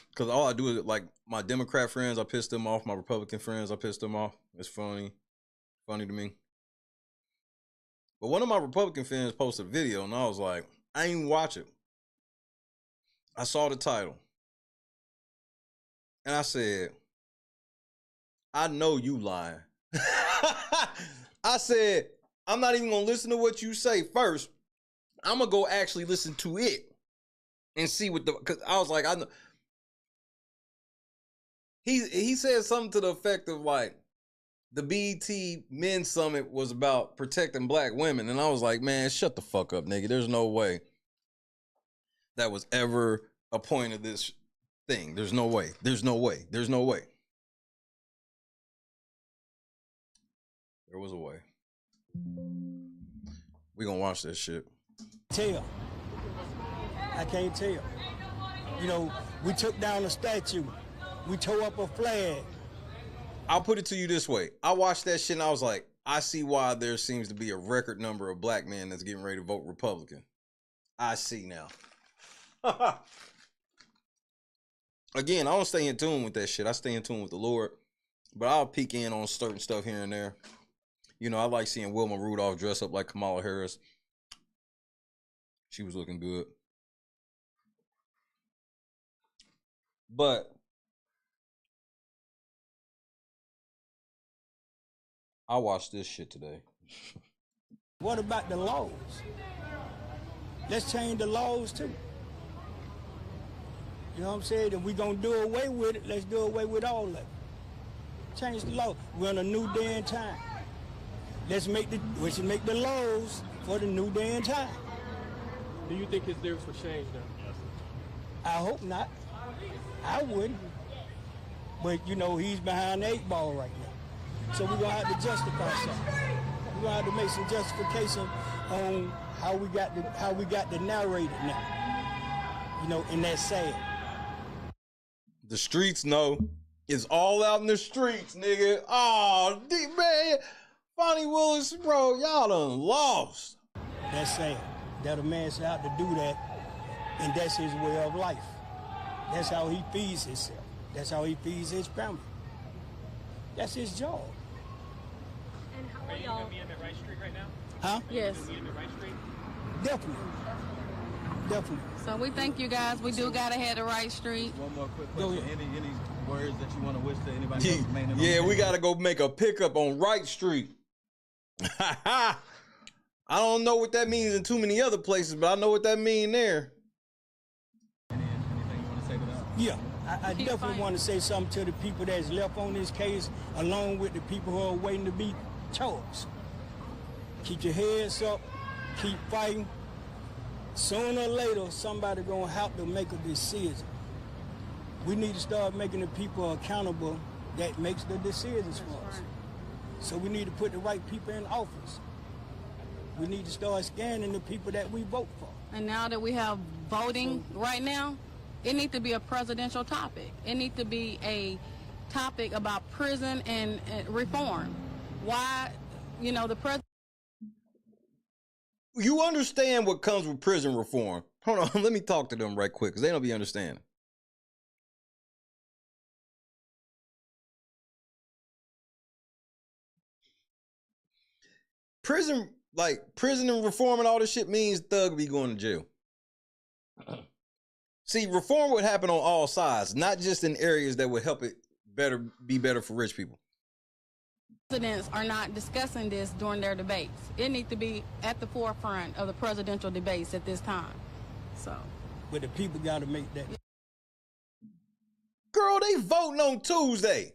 Because all I do is, like, my Democrat friends, I piss them off. My Republican friends, I piss them off. It's funny. Funny to me. But one of my Republican friends posted a video, and I was like, I ain't even watch it. I saw the title. And I said, I know you lying. I said, I'm not even going to listen to what you say first. I'm going to go actually listen to it and see what because I was like, I know. He said something to the effect of like, the BET Men's Summit was about protecting black women. And I was like, man, shut the fuck up, nigga. There's no way that was ever a point of this thing. There's no way. There's no way. There's no way. There was a way. We gonna watch that shit. Tell. I can't tell. You know, we took down a statue. We tore up a flag. I'll put it to you this way. I watched that shit and I was like, I see why there seems to be a record number of black men that's getting ready to vote Republican. I see now. Again, I don't stay in tune with that shit. I stay in tune with the Lord. But I'll peek in on certain stuff here and there. You know, I like seeing Wilma Rudolph dress up like Kamala Harris. She was looking good. But I watched this shit today. What about the laws? Let's change the laws too. You know what I'm saying? If we're going to do away with it, let's do away with all of it. Change the law. We're in a new day and time. We should make the laws for the new day and time. Do you think his lyrics will change now? I hope not. I wouldn't. But, you know, he's behind the 8 ball right now. So we're going to have to justify something. We're going to have to make some justification on how we got to narrate it now. You know, and that's sad. The streets know. It's all out in the streets, nigga. Oh, man. Fonnie Willis, bro, y'all done lost. That's sad. That a man's out to do that, and that's his way of life. That's how he feeds himself. That's how he feeds his family. That's his job. And how Are you going to meet him at Wright Street right now? Huh? Yes. Meet him at Wright Street? Definitely. Definitely. So we thank you guys. We do gotta head to Wright Street. One more quick question. Any words that you want to wish to anybody else? Yeah, we gotta go make a pickup on Wright Street. I don't know what that means in too many other places, but I know what that means there. Anything you want to say to that? Yeah, I definitely want to say something to the people that's left on this case, along with the people who are waiting to be charged. Keep your heads up, keep fighting. Sooner or later, somebody gonna have to make a decision. We need to start making the people accountable that makes the decisions for us. So we need to put the right people in office. We need to start scanning the people that we vote for. And now that we have voting right now, it needs to be a presidential topic. It needs to be a topic about prison and reform. Why, you know, the president. You understand what comes with prison reform. Hold on, let me talk to them right quick, because they don't be understanding. Prison and reform and all this shit means Thug be going to jail. See, reform would happen on all sides, not just in areas that would help it be better for rich people. Presidents are not discussing this during their debates. It needs to be at the forefront of the presidential debates at this time. So, but the people got to make that. Girl, they voting on Tuesday.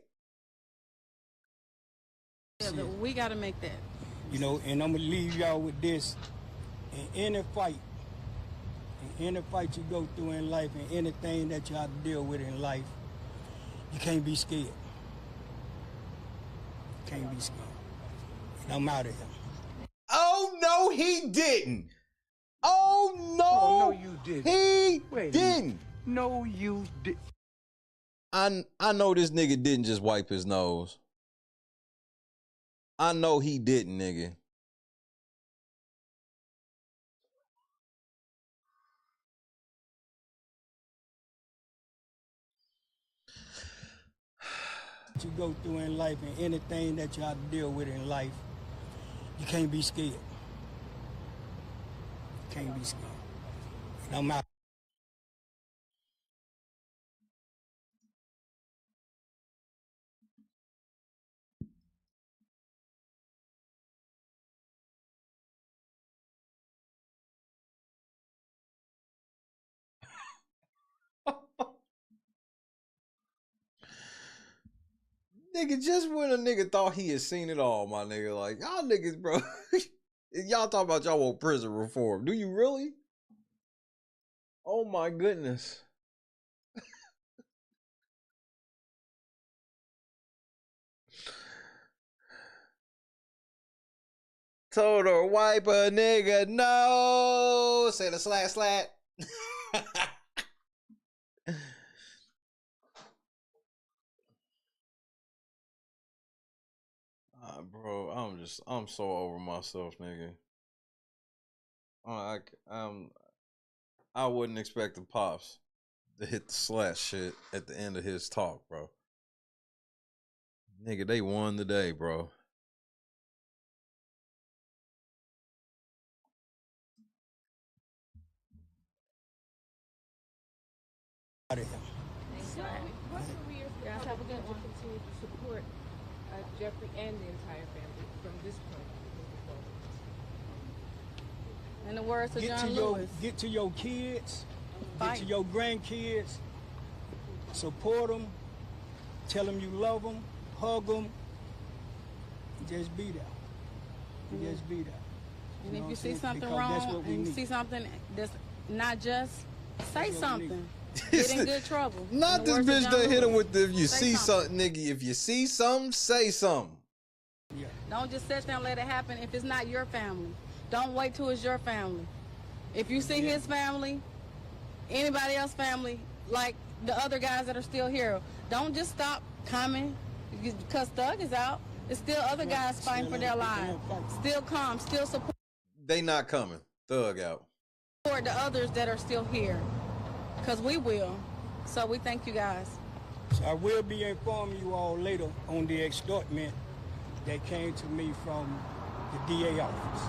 Yeah, we got to make that. You know, and I'm gonna leave y'all with this. In any fight you go through in life, and anything that you have to deal with in life, you can't be scared. Can't be scared. And I'm out of here. Oh no, he didn't. Oh no, Oh, no, you didn't. He Wait a didn't. minute. No, you did. I know this nigga didn't just wipe his nose. I know he didn't, nigga. You go through in life, and anything that you have to deal with in life, you can't be scared. Can't be scared. And I'm out. Nigga, just when a nigga thought he had seen it all, my nigga, like, y'all niggas, bro. Y'all talk about y'all want prison reform. Do you really? Oh my goodness. Told her wipe a nigga no. Say the slat. Bro, I'm so over myself, nigga. I wouldn't expect the Pops to hit the slat shit at the end of his talk, bro. Nigga, they won the day, bro. Out of him. Guys, have a good one. Continue to support Jeffrey and the entire family from this point moving forward. In the words of Get John to your Lewis. get to your kids, Fight. get to your grandkids, support them, tell them you love them, hug them, just be there. Just be there. And know if you what see I'm saying? something Because that's wrong what we and you need. see something that's not just, say That's what we need. something. Get in good trouble. Not In the this words of bitch John that hit him Lewis. with the if you Say see something, nigga. If you see something, say something. Yeah. Don't just sit there and let it happen if it's not your family. Don't wait till it's your family. If you see his family, anybody else's family, like the other guys that are still here, don't just stop coming because Thug is out. There's still other guys fighting for their lives. Still come, still support They not coming. Thug out. the others that are still here because we will. So we thank you guys. So I will be informing you all later on the extortment that came to me from the DA office.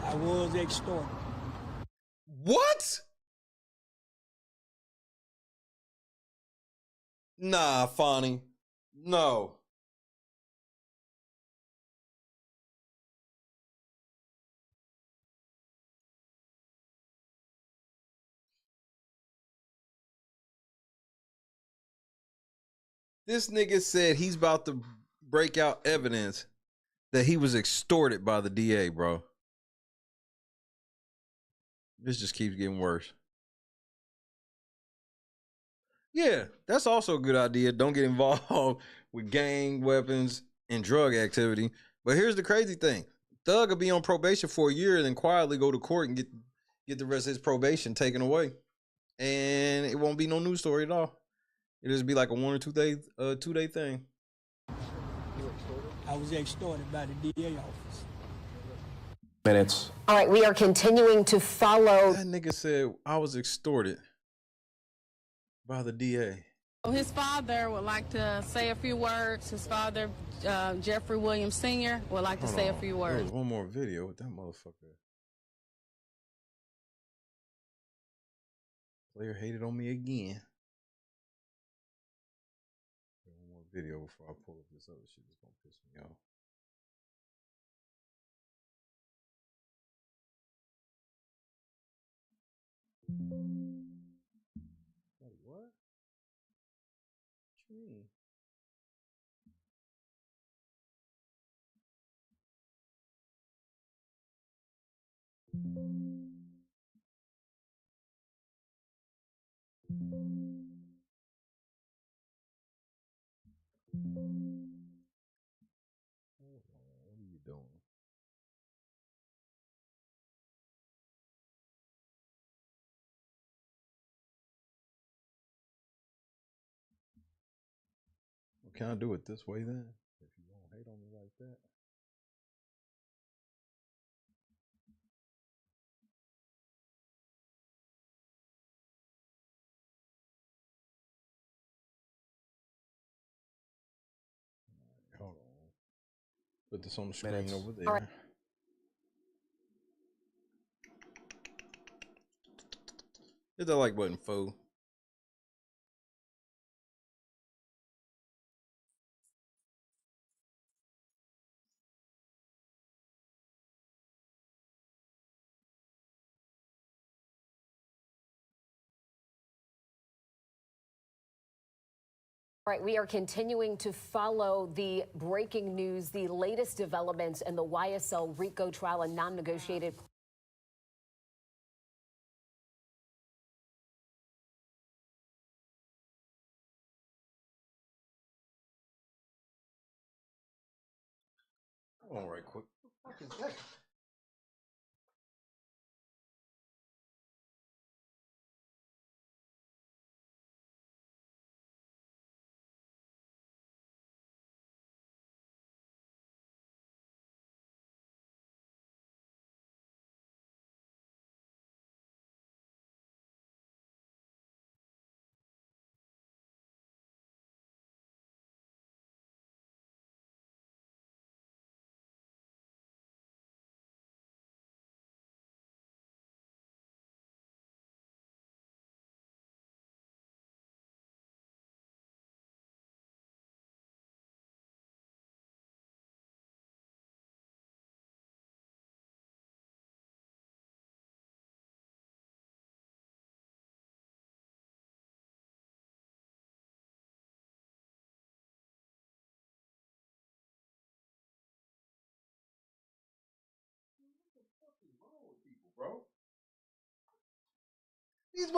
I was extorted. What? Nah, Fonny. No. This nigga said he's about to break out evidence that he was extorted by the DA, bro. This just keeps getting worse. Yeah, that's also a good idea. Don't get involved with gang, weapons, and drug activity. But here's the crazy thing. Thug will be on probation for a year and then quietly go to court and get the rest of his probation taken away. And it won't be no news story at all. It'll just be like a 1 or 2 day thing. I was extorted by the DA office. Minutes. All right, we are continuing to follow. That nigga said I was extorted by the DA. His father would like to say a few words. His father, Jeffrey Williams Sr., would like to say a few There words. was one more video with that motherfucker. Player hated on me again. One more video before I pull up this other shit that's gonna piss me off. Wait, what? What you mean? Hold on, what are you doing? Well, can I do it this way then? If you don't hate on me like that. Hold on. Put this on the screen Minutes. over there. All right. Hit that like button, fool. All right, we are continuing to follow the breaking news, the latest developments in the YSL RICO trial and non-negotiated. Hold on right quick. What the fuck is that? Bro. These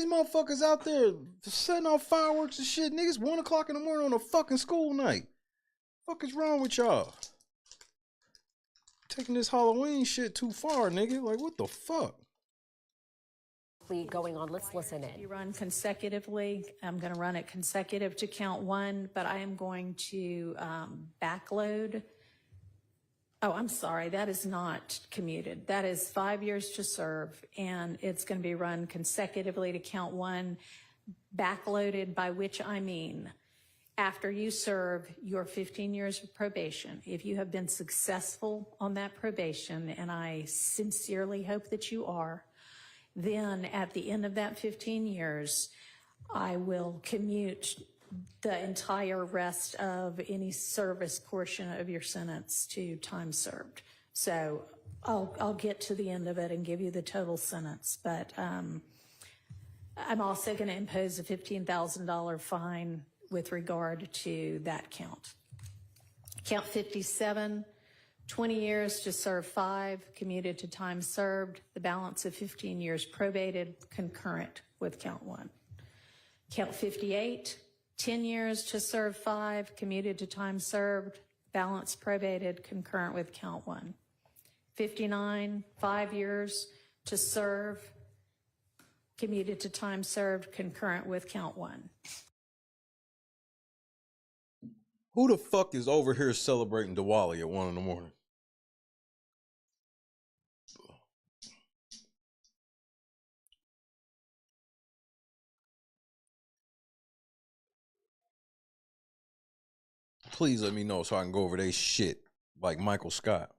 motherfuckers out there setting off fireworks and shit. Niggas 1 o'clock in the morning on a fucking school night. Fuck is wrong with y'all? Taking this Halloween shit too far, nigga. Like, what the fuck? Plea going on. Let's listen in. You run consecutively. I'm going to run it consecutive to count 1, but I am going to backload. Oh, I'm sorry. That is not commuted. That is 5 years to serve, and it's going to be run consecutively to count 1, backloaded, by which I mean after you serve your 15 years of probation. If you have been successful on that probation, and I sincerely hope that you are, then at the end of that 15 years, I will commute the entire rest of any service portion of your sentence to time served. So I'll get to the end of it and give you the total sentence, but I'm also going to impose a $15,000 fine with regard to that count. Count 57, 20 years to serve 5, commuted to time served, the balance of 15 years probated, concurrent with count 1. Count 58, 10 years to serve 5, commuted to time served, balance probated, concurrent with count 1. 59, 5 years to serve, commuted to time served, concurrent with count 1. Who the fuck is over here celebrating Diwali at 1 in the morning? Please let me know so I can go over their shit like Michael Scott.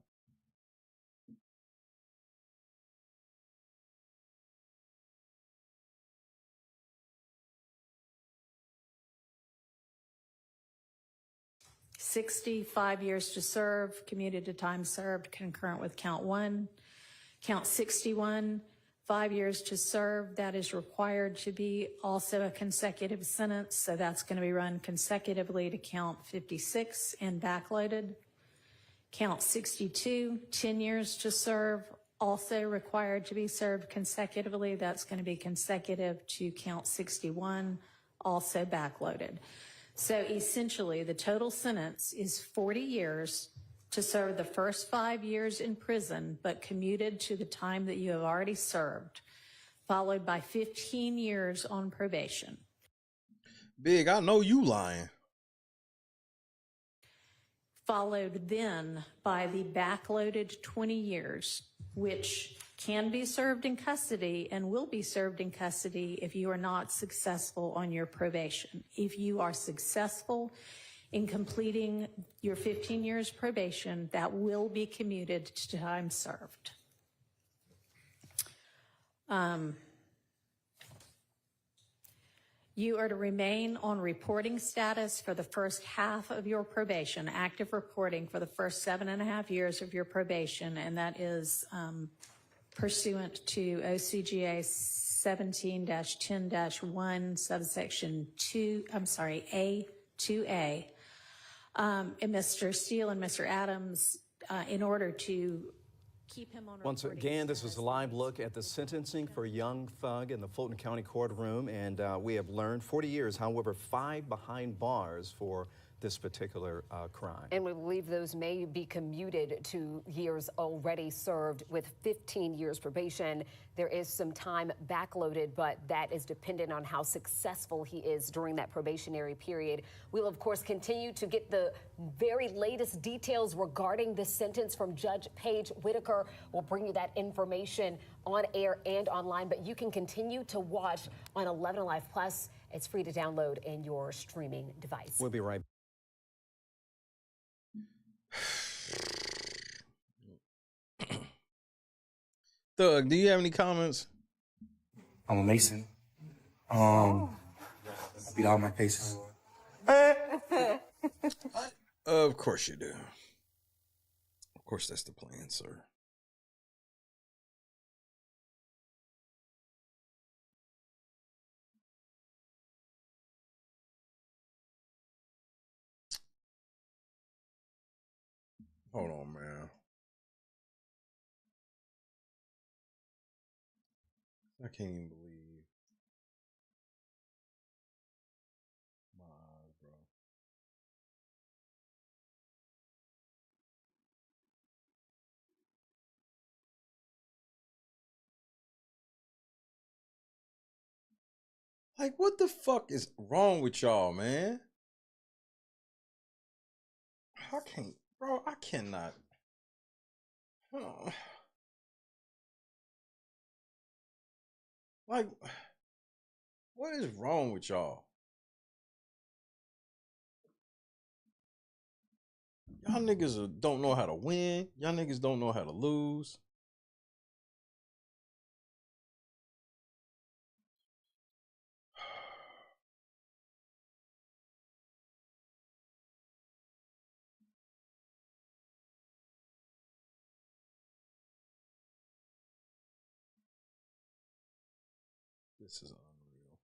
$65 years to serve, commuted to time served, concurrent with count 1. Count 61, 5 years to serve. That is required to be also a consecutive sentence, so that's going to be run consecutively to count 56 and backloaded. Count 62, 10 years to serve, also required to be served consecutively. That's going to be consecutive to count 61, also backloaded. So essentially, the total sentence is 40 years to serve the first 5 years in prison, but commuted to the time that you have already served, followed by 15 years on probation. Big, I know you lying. Followed then by the backloaded 20 years, which can be served in custody and will be served in custody if you are not successful on your probation. If you are successful in completing your 15 years probation, that will be commuted to time served. You are to remain on reporting status for the first half of your probation, active reporting for the first 7.5 years of your probation, and that is pursuant to OCGA 17-10-1, subsection 2, A2A. And Mr. Steele and Mr. Adams, in order to keep him on Once again, this is a live look at the sentencing for a young thug in the Fulton County courtroom, and we have learned 40 years, however, 5 behind bars for this particular crime. And we believe those may be commuted to years already served with 15 years probation. There is some time backloaded, but that is dependent on how successful he is during that probationary period. We'll, of course, continue to get the very latest details regarding the sentence from Judge Paige Whitaker. We'll bring you that information on air and online, but you can continue to watch on 11 Alive Plus. It's free to download in your streaming device. We'll be right back. Thug, do you have any comments? I'm a Mason. I beat all my cases. Of course you do. Of course that's the plan, sir. Hold on, man. I can't even believe my eyes, bro. Like, what the fuck is wrong with y'all, man? I can't, bro. I cannot. Like, what is wrong with y'all? Y'all niggas don't know how to win. Y'all niggas don't know how to lose. This is unreal.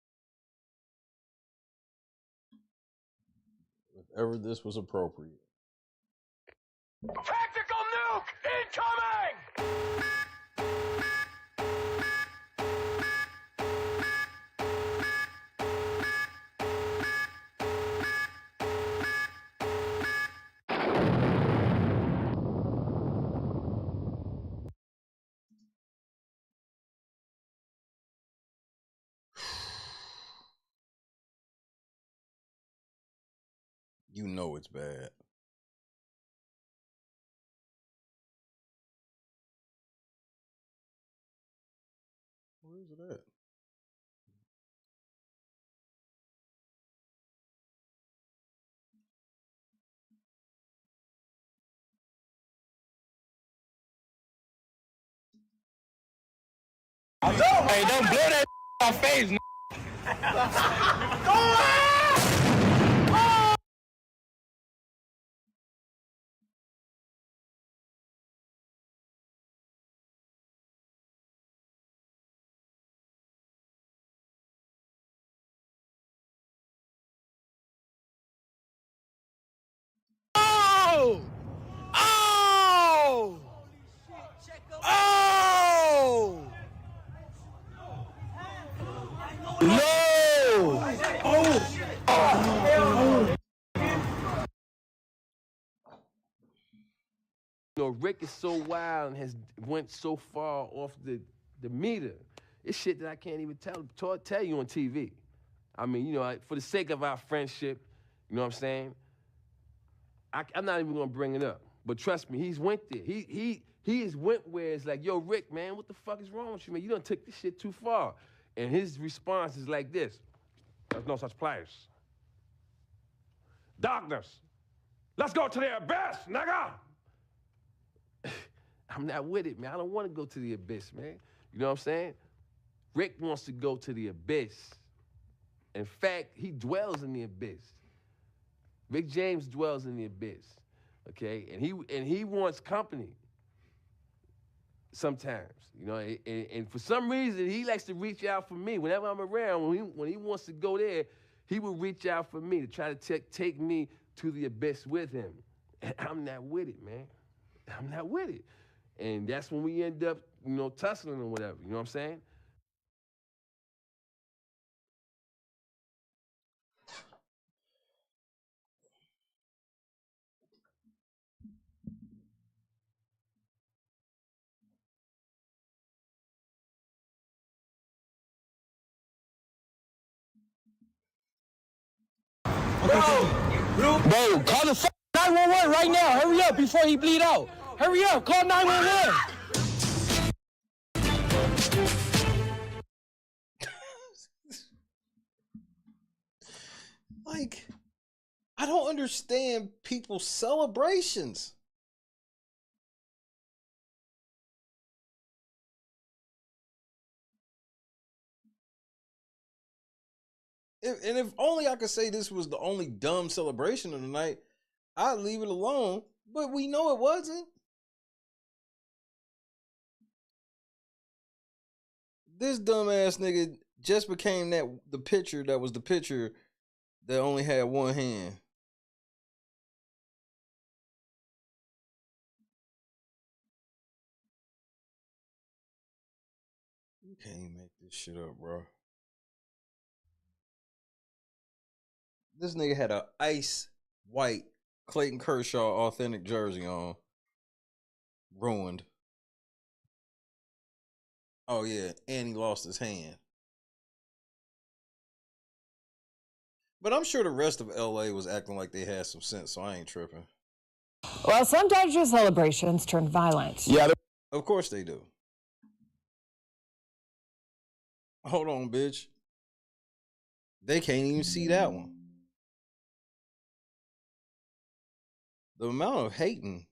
If ever this was appropriate. Tactical nuke incoming! You know it's bad. Where is it at? Hey, don't blow that in my face, n***. Go Oh! Oh! Oh! No! Oh! You know, Rick is so wild and has went so far off the meter. It's shit that I can't even tell you on TV. I mean, you know, for the sake of our friendship, you know what I'm saying? I'm not even gonna bring it up. But trust me, he's went there. He has went where it's like, yo, Rick, man, what the fuck is wrong with you, man? You done took this shit too far. And his response is like this: there's no such place. Darkness, let's go to the abyss, nigga! I'm not with it, man. I don't want to go to the abyss, man. You know what I'm saying? Rick wants to go to the abyss. In fact, he dwells in the abyss. Rick James dwells in the abyss, okay? And he wants company. sometimes, you know, and for some reason, he likes to reach out for me. Whenever I'm around, when he wants to go there, he will reach out for me to try to take me to the abyss with him. And I'm not with it, man. I'm not with it. And that's when we end up, you know, tussling or whatever, you know what I'm saying? Bro, call the 911 right now. Hurry up before he bleed out. Hurry up, call 911. Like, I don't understand people's celebrations. And if only I could say this was the only dumb celebration of the night, I'd leave it alone. But we know it wasn't. This dumbass nigga just became the pitcher that was the pitcher that only had one hand. You can't even make this shit up, bro. This nigga had a ice white Clayton Kershaw authentic jersey on. Ruined. Oh yeah, and he lost his hand. But I'm sure the rest of LA was acting like they had some sense, so I ain't tripping. Well, some Dodger celebrations turned violent. Yeah, of course they do. Hold on, bitch. They can't even see that one. The amount of hating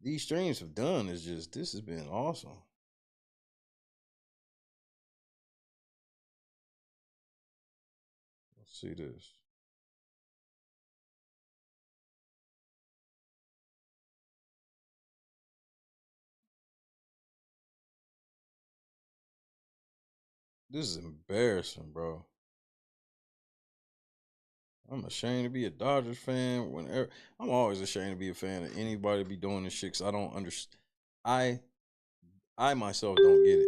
these streams have done is just, this has been awesome. Let's see this. This is embarrassing, bro. I'm ashamed to be a Dodgers fan. Whenever I'm always ashamed to be a fan of anybody be doing this shit, because I don't understand. I myself don't get it.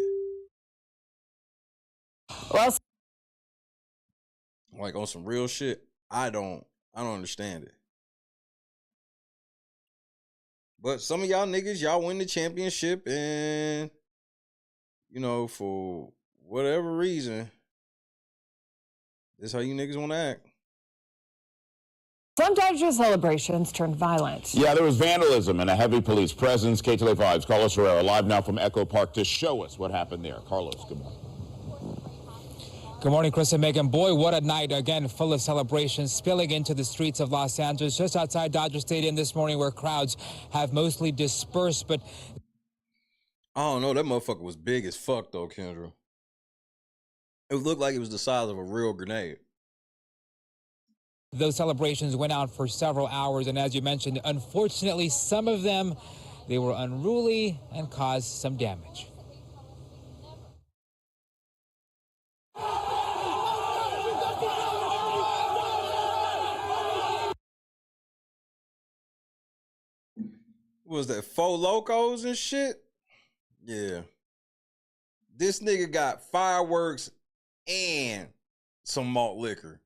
Well, like on some real shit, I don't understand it. But some of y'all niggas, y'all win the championship, and you know, for whatever reason, this is how you niggas want to act. some Dodger celebrations turned violent. Yeah, there was vandalism and a heavy police presence. KTLA 5's Carlos Herrera live now from Echo Park to show us what happened there. Carlos, good morning. Good morning, Chris and Megan. Boy, what a night, again, full of celebrations spilling into the streets of Los Angeles, just outside Dodger Stadium this morning, where crowds have mostly dispersed. But I don't know, that motherfucker was big as fuck, though, Kendra. It looked like it was the size of a real grenade. those celebrations went on for several hours, and as you mentioned, unfortunately, some of them, they were unruly and caused some damage. Was that Four Locos and shit? Yeah. This nigga got fireworks and some malt liquor.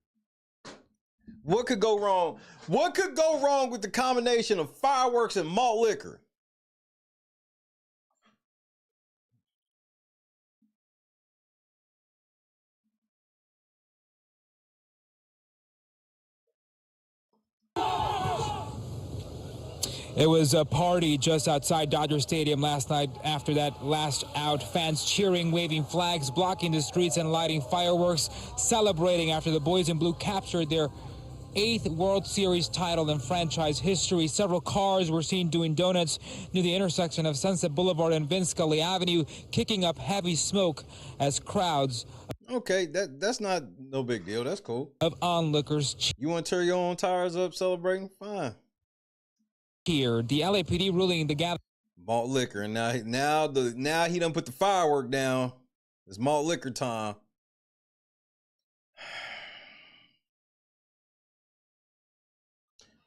What could go wrong? What could go wrong with the combination of fireworks and malt liquor? It was a party just outside Dodger Stadium last night. After that last out, fans cheering, waving flags, blocking the streets and lighting fireworks, celebrating after the Boys in Blue captured their 8th World Series title in franchise history. Several cars were seen doing donuts near the intersection of Sunset Boulevard and Vince Scully Avenue, kicking up heavy smoke as crowds. Okay, that's not no big deal. That's cool. Of onlookers. You want to tear your own tires up celebrating? Fine. Here, the LAPD ruling the gathering. Malt liquor, and now he done put the firework down. It's malt liquor time.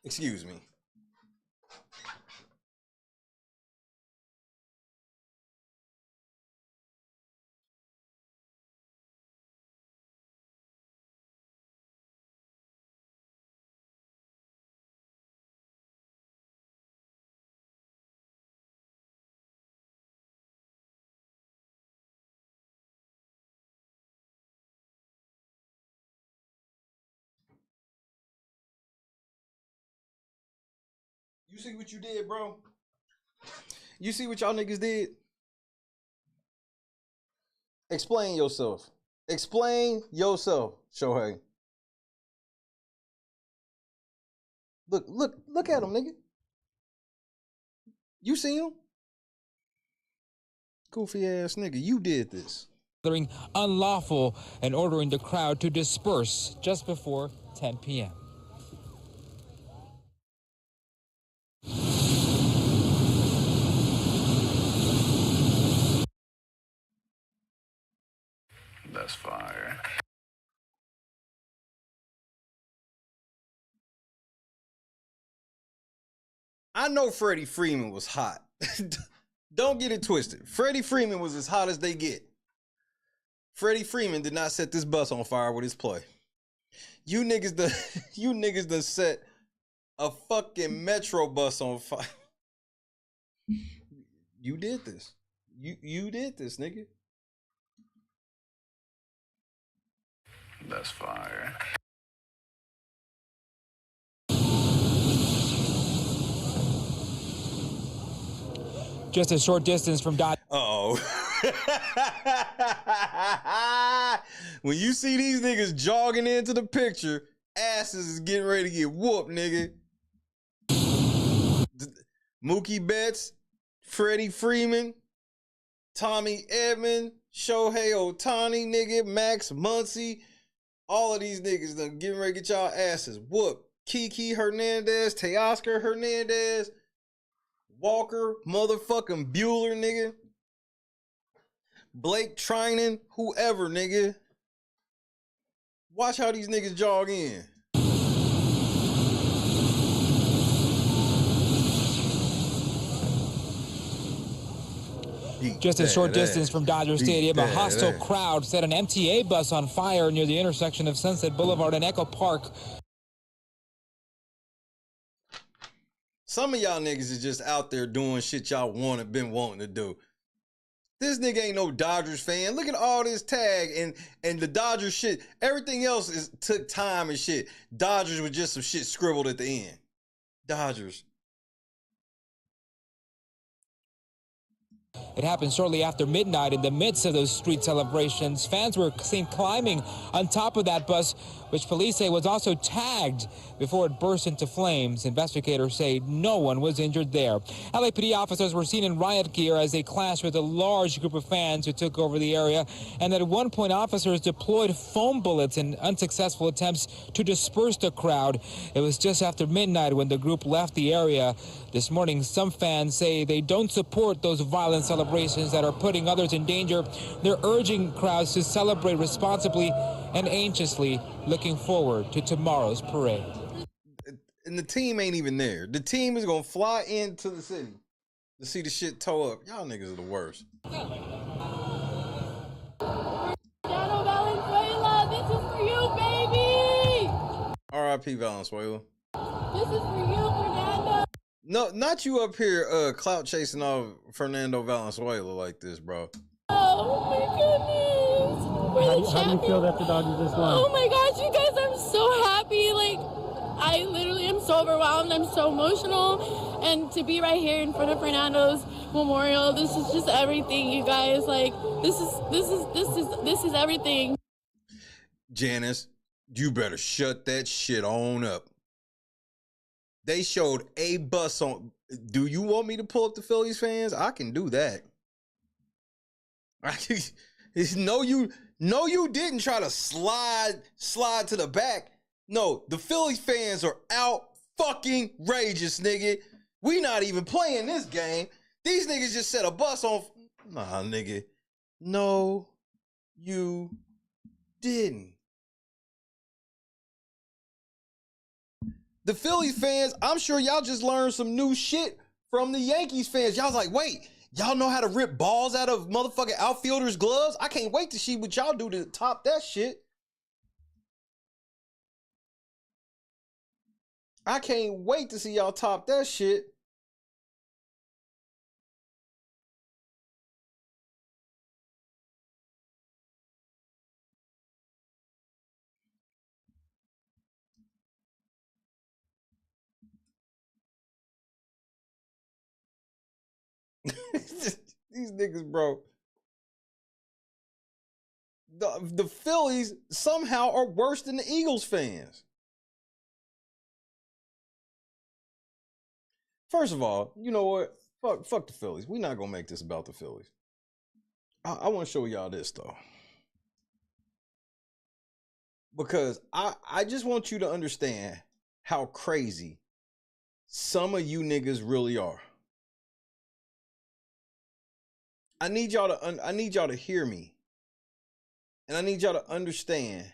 Excuse me. You see what you did, bro? You see what y'all niggas did? Explain yourself. Explain yourself, Shohei. Look at him, nigga. You see him? Goofy ass nigga, you did this. Unlawful and ordering the crowd to disperse just before 10 p.m. That's fire. I know Freddie Freeman was hot. Don't get it twisted. Freddie Freeman was as hot as they get. Freddie Freeman did not set this bus on fire with his play. You niggas done set a fucking metro bus on fire. You did this. You did this, nigga. That's fire. Just a short distance from Dodge. Uh-oh. When you see these niggas jogging into the picture, asses is getting ready to get whooped, nigga. Mookie Betts, Freddie Freeman, Tommy Edman, Shohei Ohtani, nigga, Max Muncy. All of these niggas done getting ready to get y'all asses whooped. Kiki Hernandez, Teoscar Hernandez, Walker, motherfucking Bueller, nigga. Blake Trinan, whoever, nigga. Watch how these niggas jog in. Just a short distance from Dodger Stadium, a hostile crowd set an MTA bus on fire near the intersection of Sunset Boulevard and Echo Park. Some of y'all niggas is just out there doing shit y'all been wanting to do. This nigga ain't no Dodgers fan. Look at all this tag and the Dodgers shit. Everything else took time and shit. Dodgers was just some shit scribbled at the end. Dodgers. It happened shortly after midnight in the midst of those street celebrations. Fans were seen climbing on top of that bus, which police say was also tagged before it burst into flames. Investigators say no one was injured there. LAPD officers were seen in riot gear as they clashed with a large group of fans who took over the area. And at one point, officers deployed foam bullets in unsuccessful attempts to disperse the crowd. It was just after midnight when the group left the area. This morning, some fans say they don't support those violent celebrations that are putting others in danger. They're urging crowds to celebrate responsibly and anxiously looking forward to tomorrow's parade. And the team ain't even there. The team is gonna fly into the city to see the shit tow up. Y'all niggas are the worst. Valenzuela, this is for you, baby! R.I.P. Valenzuela. This is for you, Fernando. No, not you up here clout chasing off Fernando Valenzuela like this, bro. Oh my goodness. We're the How do you feel after Dodgers this one? Oh my gosh, you guys, I'm so happy. Like, I literally am so overwhelmed. I'm so emotional. And to be right here in front of Fernando's memorial, this is just everything, you guys. Like, this is everything. Janice, you better shut that shit on up. They showed a bus on. Do you want me to pull up the Phillies fans? I can do that. No, you didn't try to slide to the back. No, the Phillies fans are out fucking rageous, nigga. We not even playing this game. These niggas just set a bus on. Nah, nigga. No, you didn't. The Phillies fans, I'm sure y'all just learned some new shit from the Yankees fans. Y'all was like, wait, y'all know how to rip balls out of motherfucking outfielders' gloves? I can't wait to see what y'all do to top that shit. I can't wait to see y'all top that shit. These niggas, bro. The Phillies somehow are worse than the Eagles fans. First of all, you know what? Fuck the Phillies. We're not gonna make this about the Phillies. I want to show y'all this though. Because I just want you to understand how crazy some of you niggas really are. I need y'all to hear me. And I need y'all to understand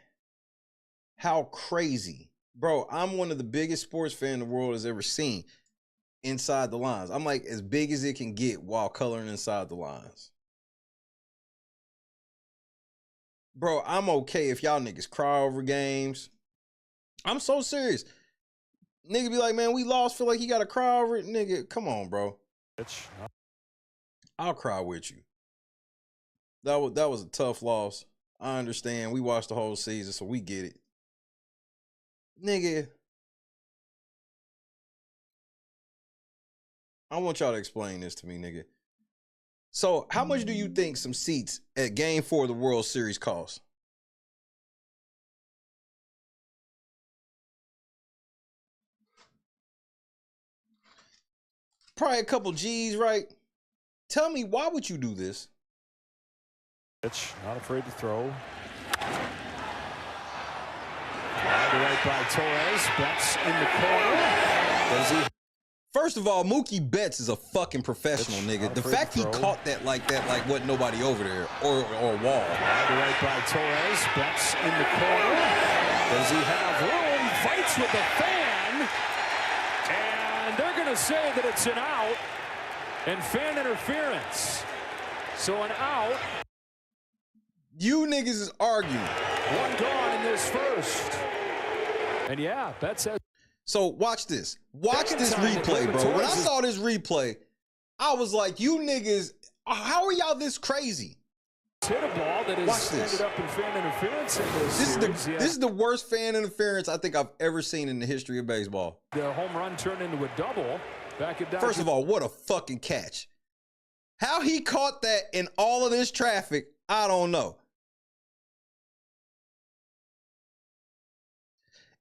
how crazy. Bro, I'm one of the biggest sports fans the world has ever seen inside the lines. I'm like as big as it can get while coloring inside the lines. Bro, I'm okay if y'all niggas cry over games. I'm so serious. Nigga be like, man, we lost. Feel like you got to cry over it. Nigga, come on, bro. I'll cry with you. That was a tough loss. I understand. We watched the whole season, so we get it. Nigga, I want y'all to explain this to me, nigga. So, how much do you think some seats at Game 4 of the World Series cost? Probably a couple G's, right? Tell me, why would you do this? Not afraid to throw. Right by Torres. Betts in the corner. Does he? First of all, Mookie Betts is a fucking professional, nigga. The fact he caught that like wasn't nobody over there or Wall. Right by Torres. Betts in the corner. Does he have room? Fights with the fan. And they're going to say that it's an out and fan interference. So an out. You niggas is arguing. One gone in this first. And yeah, Betts says. So watch this. Watch this replay, bro. When I saw this replay, I was like, you niggas, how are y'all this crazy? Hit a ball that is ended up in fan interference in this is the worst fan interference I think I've ever seen in the history of baseball. The home run turned into a double. Back it down. First of all, what a fucking catch. How he caught that in all of this traffic, I don't know.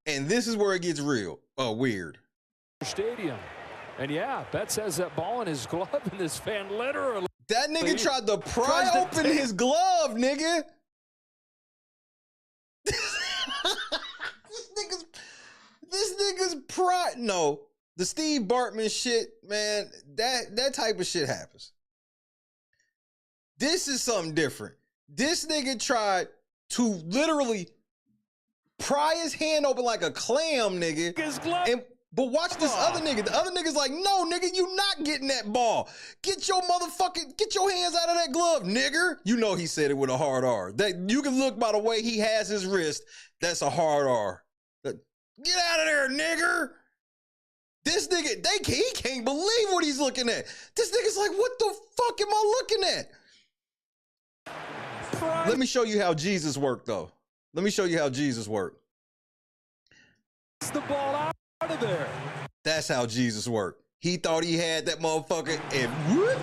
And this is where it gets real, weird. Stadium. And yeah, Betts has that ball in his glove, and this fan literally. That nigga tried to pry open his glove, nigga. This nigga's pry. No, the Steve Bartman shit, man, that type of shit happens. This is something different. This nigga tried to literally pry his hand open like a clam, nigga. But watch this other nigga. The other nigga's like, no, nigga, you not getting that ball. Get your hands out of that glove, nigger. You know he said it with a hard R. That you can look by the way he has his wrist. That's a hard R. Get out of there, nigger. This nigga, he can't believe what he's looking at. This nigga's like, what the fuck am I looking at? Let me show you how Jesus worked, though. Let me show you how Jesus worked. It's the ball out of there. That's how Jesus worked. He thought he had that motherfucker and whoop.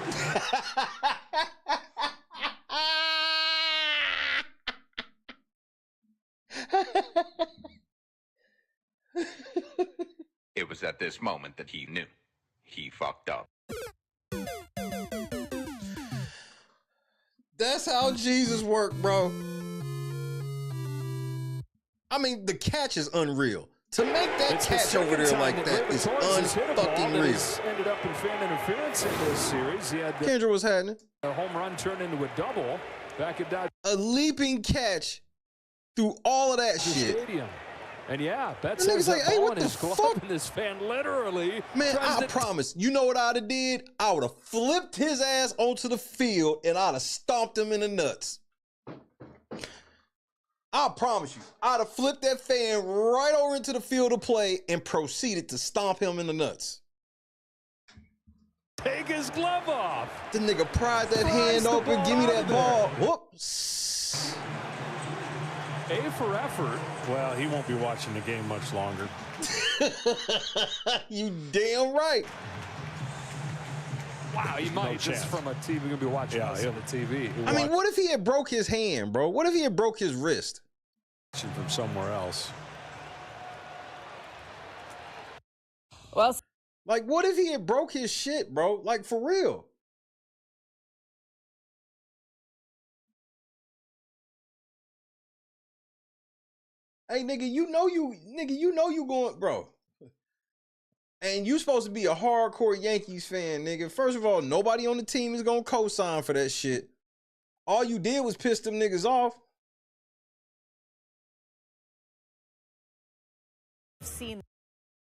It was at this moment that he knew. He fucked up. That's how Jesus worked, bro. I mean, the catch is unreal. To make that catch over there like that is unfucking real. Ended up in fan interference in this series. He had Kendra was having a home run turned into a double back at Dodger a leaping catch through all of that shit. Stadium. And yeah, Betts That has nigga's like, that hey, ball what in the his glove, fuck? and this fan literally Man, tries I to promise. You know what I'd have did? I would have flipped his ass onto the field and I'd have stomped him in the nuts. I promise you. I'd have flipped that fan right over into the field of play and proceeded to stomp him in the nuts. take his glove off. The nigga pried that hand open, give me that ball. Whoops. A for effort. Well, he won't be watching the game much longer. You damn right. Wow, he might just from a TV. We're gonna be watching this on the TV. I mean, what if he had broke his hand, bro? What if he had broke his wrist? From somewhere else. Well, like, what if he had broke his shit, bro? Like, for real. Hey, nigga, you know you going, bro. And you supposed to be a hardcore Yankees fan, nigga. First of all, nobody on the team is gonna co-sign for that shit. All you did was piss them niggas off.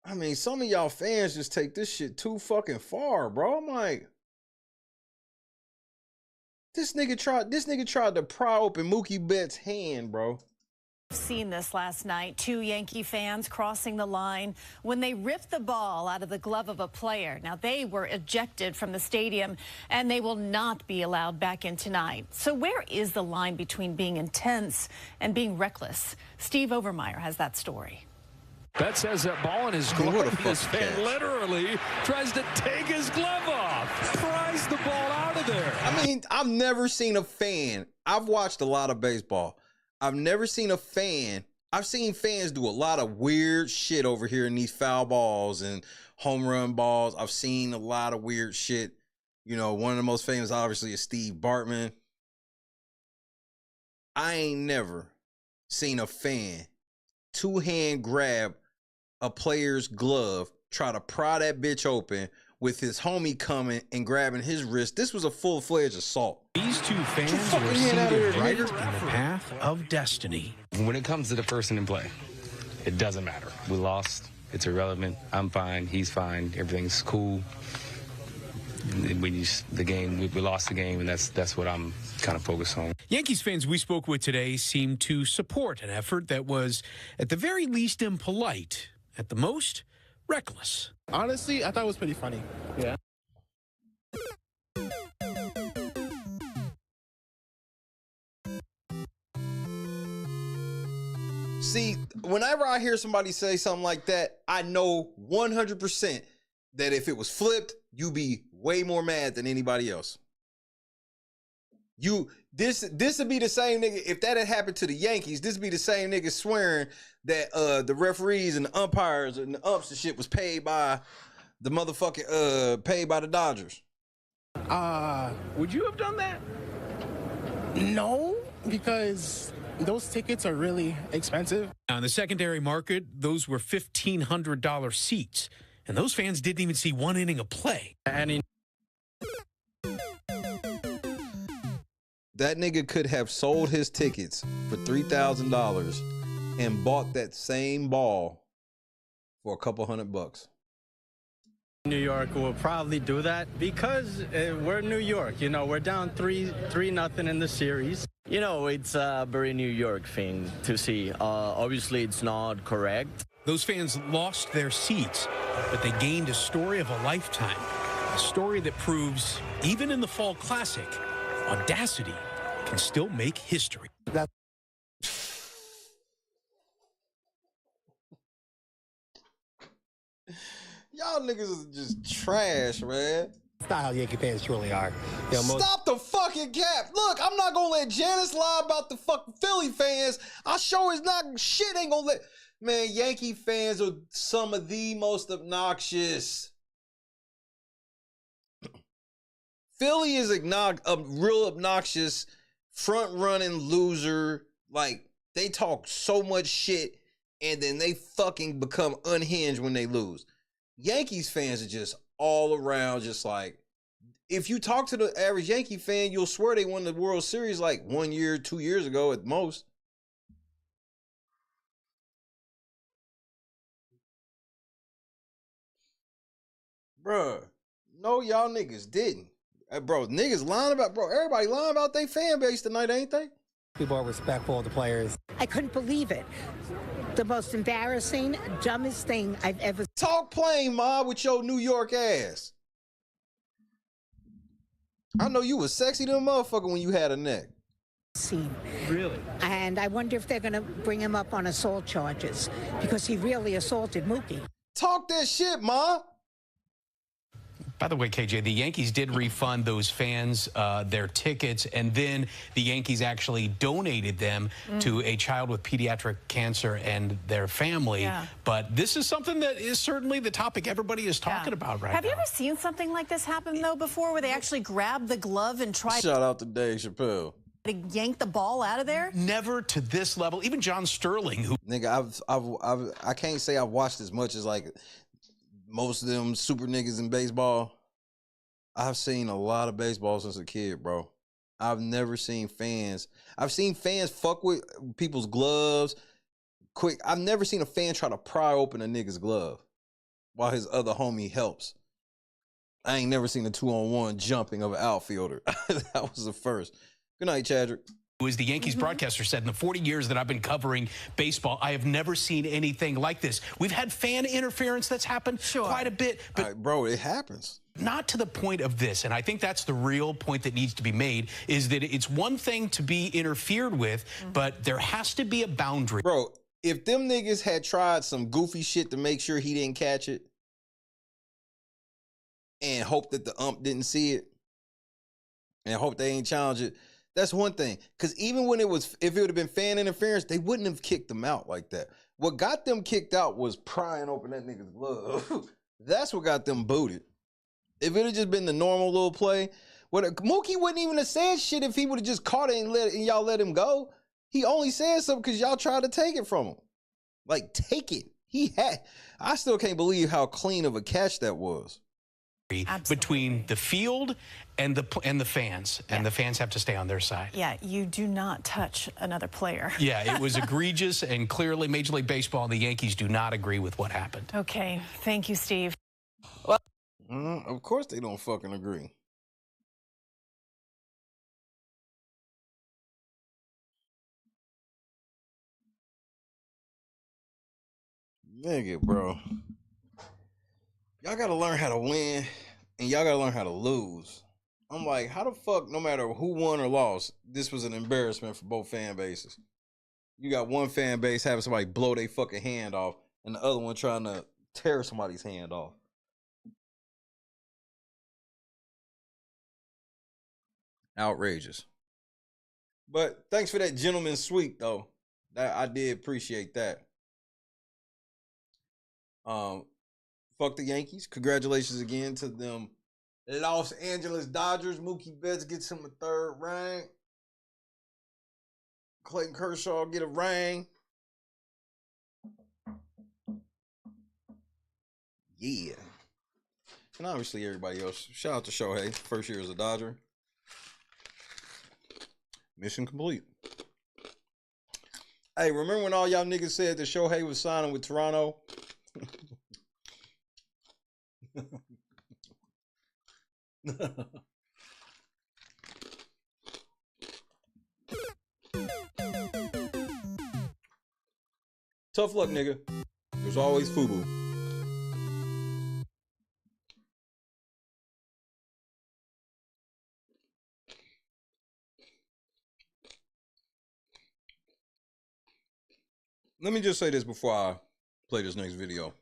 I mean, some of y'all fans just take this shit too fucking far, bro. I'm like, this nigga tried to pry open Mookie Betts' hand, bro. Seen this last night. 2 Yankee fans crossing the line when they ripped the ball out of the glove of a player. Now, they were ejected from the stadium, and they will not be allowed back in tonight. So where is the line between being intense and being reckless? Steve Overmeyer has that story. Betts has that ball in his glove. His fan literally tries to take his glove off. Pries the ball out of there. I mean, I've never seen a fan. I've watched a lot of baseball. I've never seen a fan. I've seen fans do a lot of weird shit over here in these foul balls and home run balls. I've seen a lot of weird shit. You know, one of the most famous, obviously, is Steve Bartman. I ain't never seen a fan two-hand grab a player's glove, try to pry that bitch open with his homie coming and grabbing his wrist. This was a full-fledged assault. These two fans were seated right in the path of destiny. When it comes to the person in play, it doesn't matter. We lost. It's irrelevant. I'm fine. He's fine. Everything's cool. We lost the game, and that's what I'm kind of focused on. Yankees fans we spoke with today seemed to support an effort that was, at the very least, impolite, at the most, reckless. Honestly, I thought it was pretty funny. Yeah. See, whenever I hear somebody say something like that, I know 100% that if it was flipped, you'd be way more mad than anybody else. This would be the same nigga, if that had happened to the Yankees, this would be the same nigga swearing that the referees and the umpires and the umps and shit was paid by the motherfucking paid by the Dodgers. Would you have done that? No, because those tickets are really expensive. On the secondary market, those were $1,500 seats, and those fans didn't even see one inning of play. That nigga could have sold his tickets for $3,000 and bought that same ball for a couple $100. New York will probably do that because we're New York. You know, we're down 3-0 in the series. You know, it's a very New York thing to see. Obviously, it's not correct. Those fans lost their seats, but they gained a story of a lifetime. A story that proves, even in the Fall Classic, audacity can still make history. Y'all niggas is just trash, man. That's not how Yankee fans truly are. You know, Stop the fucking cap. Look, I'm not gonna let Janice lie about the fucking Philly fans. I sure is not, shit ain't gonna let, man, Yankee fans are some of the most obnoxious. Philly is a real obnoxious, front-running loser. Like, they talk so much shit and then they fucking become unhinged when they lose. Yankees fans are just all around, just like, if you talk to the average Yankee fan, you'll swear they won the World Series like 1 year, 2 years ago at most. Bruh, no, y'all niggas didn't. Bro, niggas lying about, bro, everybody lying about their fan base tonight, ain't they? People are respectful of the players. I couldn't believe it. The most embarrassing, dumbest thing I've ever... Talk plain, Ma, with your New York ass. I know you was sexy to a motherfucker when you had a neck. Seen. Really? And I wonder if they're going to bring him up on assault charges because he really assaulted Mookie. Talk that shit, Ma. By the way, KJ, the Yankees did refund those fans their tickets, and then the Yankees actually donated them to a child with pediatric cancer and their family. Yeah. But this is something that is certainly the topic everybody is talking about right now. Have you ever seen something like this happen, though, before, where they actually grab the glove and try Shout out to Dave Chappelle. to yank the ball out of there? Never to this level. Even John Sterling, who... Nigga, I can't say I've watched as much as, like, most of them super niggas in baseball. I've seen a lot of baseball since a kid, bro. I've never seen fans. I've seen fans fuck with people's gloves quick. I've never seen a fan try to pry open a nigga's glove while his other homie helps. I ain't never seen a 2-on-1 jumping of an outfielder. That was the first. Good night, Chadrick. Who is the Yankees broadcaster, said, in the 40 years that I've been covering baseball, I have never seen anything like this. We've had fan interference that's happened quite a bit. But bro, it happens. Not to the point of this, and I think that's the real point that needs to be made, is that it's one thing to be interfered with, but there has to be a boundary. Bro, if them niggas had tried some goofy shit to make sure he didn't catch it and hope that the ump didn't see it and hope they ain't challenge it, that's one thing. Because even when if it would have been fan interference, they wouldn't have kicked them out like that. What got them kicked out was prying open that nigga's glove. That's what got them booted. If it had just been the normal little play, Mookie wouldn't even have said shit if he would have just caught it and y'all let him go. He only said something because y'all tried to take it from him. Like, take it. I still can't believe how clean of a catch that was. Absolutely. Between the field and the fans, and the fans have to stay on their side. Yeah, you do not touch another player. Yeah, it was egregious, and clearly Major League Baseball and the Yankees do not agree with what happened. Okay, thank you, Steve. Of course they don't fucking agree. Nigga, bro. Y'all gotta learn how to win, and y'all gotta learn how to lose. I'm like, how the fuck, no matter who won or lost, this was an embarrassment for both fan bases. You got one fan base having somebody blow their fucking hand off, and the other one trying to tear somebody's hand off. Outrageous. But thanks for that gentleman's sweep, though. I did appreciate that. Fuck the Yankees. Congratulations again to them Los Angeles Dodgers. Mookie Betts gets him a 3rd ring. Clayton Kershaw get a ring. Yeah. And obviously everybody else. Shout out to Shohei. First year as a Dodger. Mission complete. Hey, remember when all y'all niggas said that Shohei was signing with Toronto? Tough luck, nigga. There's always FUBU. Let me just say this before I play this next video.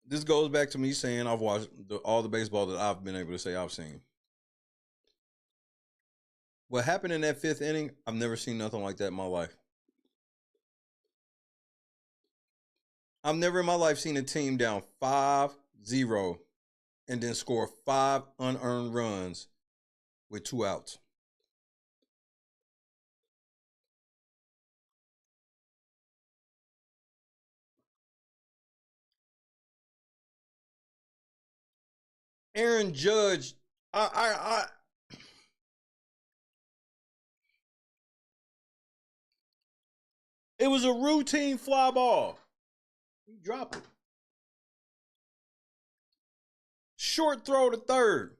This goes back to me saying I've watched all the baseball that I've been able to say I've seen. What happened in that 5th inning, I've never seen nothing like that in my life. I've never in my life seen a team down 5-0 and then score 5 unearned runs with 2 outs. Aaron Judge, it was a routine fly ball. He dropped it. Short throw to third.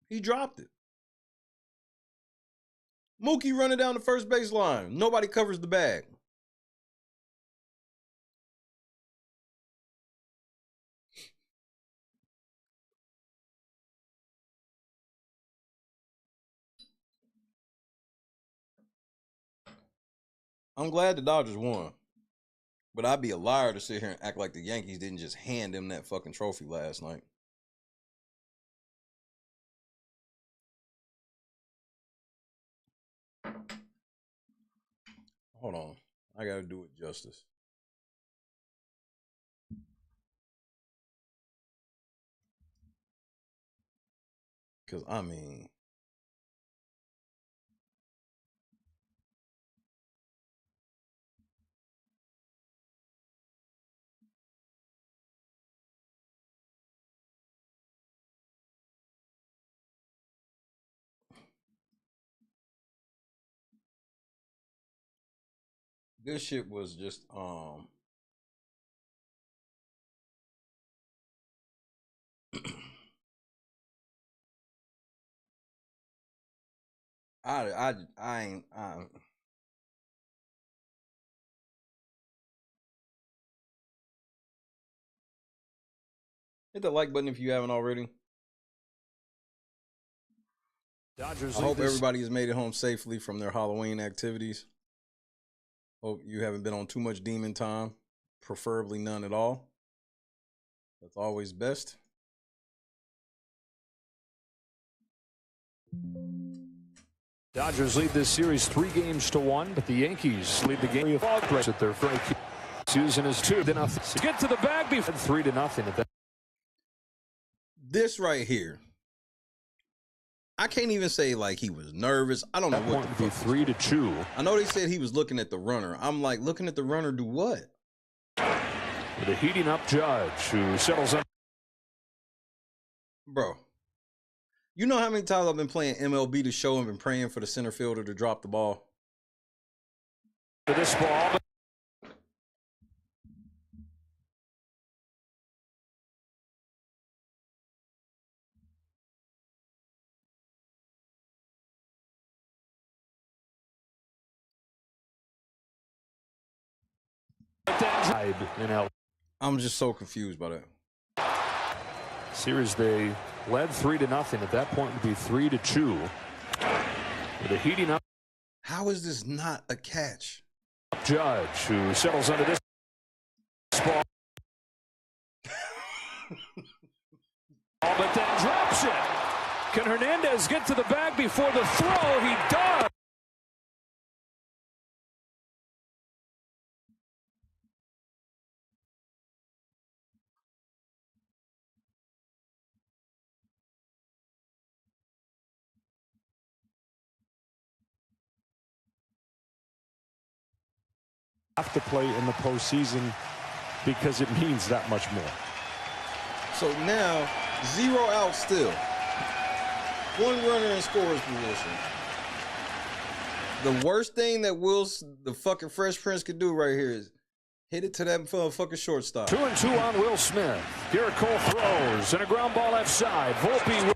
He dropped it. Mookie running down the first baseline. Nobody covers the bag. I'm glad the Dodgers won. But I'd be a liar to sit here and act like the Yankees didn't just hand them that fucking trophy last night. Hold on. I gotta do it justice. Because, I mean, this shit was just, I ain't, hit the like button if you haven't already. Dodgers I hope everybody has made it home safely from their Halloween activities. Hope you haven't been on too much demon time, preferably none at all. That's always best. Dodgers lead this series 3-1, but the Yankees lead the game with progress at their break. Susan is 2-0. Get to the bag before 3-0 at that. This right here, I can't even say like he was nervous. I don't know what the fuck. 3-2. I know they said he was looking at the runner. I'm like, looking at the runner do what? With a heating up Judge who settles up. Bro, you know how many times I've been playing MLB to show and been praying for the center fielder to drop the ball? To this ball. I'm just so confused by that. Series they led 3-0. At that point it would be 3-2. With a heating up. How is this not a catch? Judge who settles under this ball. But then drops it. Can Hernandez get to the bag before the throw? He does. Have to play in the postseason because it means that much more. So now, 0 out still. 1 runner in scorer's position. The worst thing that the fucking Fresh Prince could do right here is hit it to that motherfucking shortstop. 2-2 on Will Smith. Garrett Cole throws and a ground ball left side. Volpe.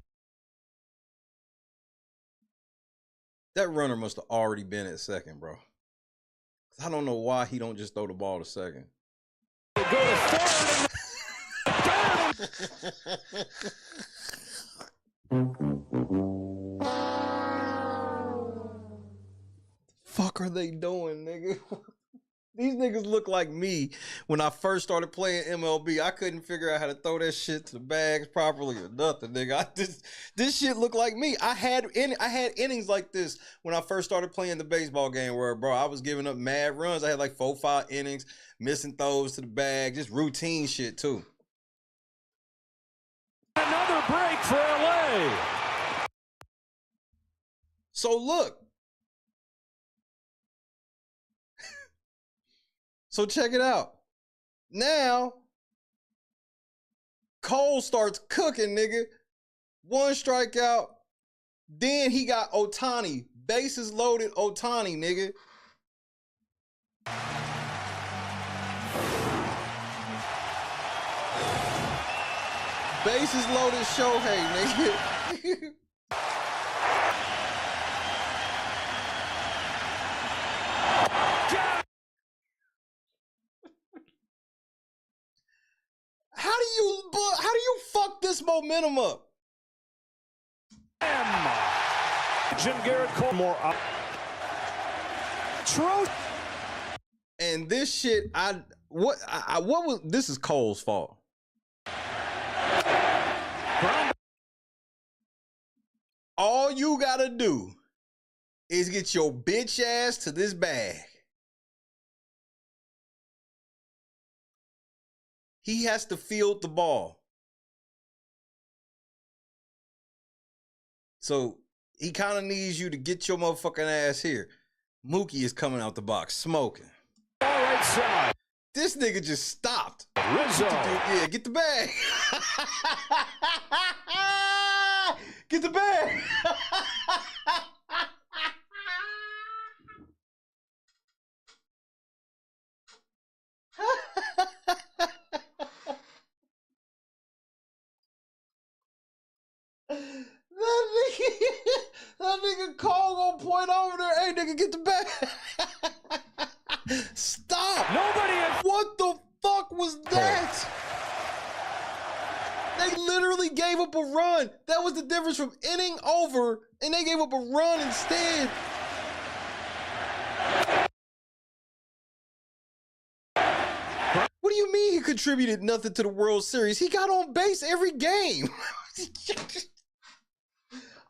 That runner must have already been at second, bro. I don't know why he don't just throw the ball to second. Go to third. Fuck are they doing, nigga? These niggas look like me when I first started playing MLB. I couldn't figure out how to throw that shit to the bags properly or nothing, nigga. This shit looked like me. I had innings like this when I first started playing the baseball game where, bro, I was giving up mad runs. I had like 4-5 innings, missing throws to the bag, just routine shit too. Another break for LA. So look. So check it out. Now, Cole starts cooking, nigga. 1 strikeout. Then he got Ohtani. Bases loaded Ohtani, nigga. Bases loaded Shohei, nigga. How do you fuck this momentum up? Jim Garrett Cole more up. True. And this shit, what was this is Cole's fault. All you gotta do is get your bitch ass to this bag. He has to field the ball. So he kind of needs you to get your motherfucking ass here. Mookie is coming out the box smoking. All right side. This nigga just stopped. Rizzo. Yeah, get the bag. Get the bag. That nigga Cole gonna point over there. Hey, nigga, get the bag. Stop. Nobody. What the fuck was that? They literally gave up a run. That was the difference from inning over, and they gave up a run instead. What do you mean he contributed nothing to the World Series? He got on base every game.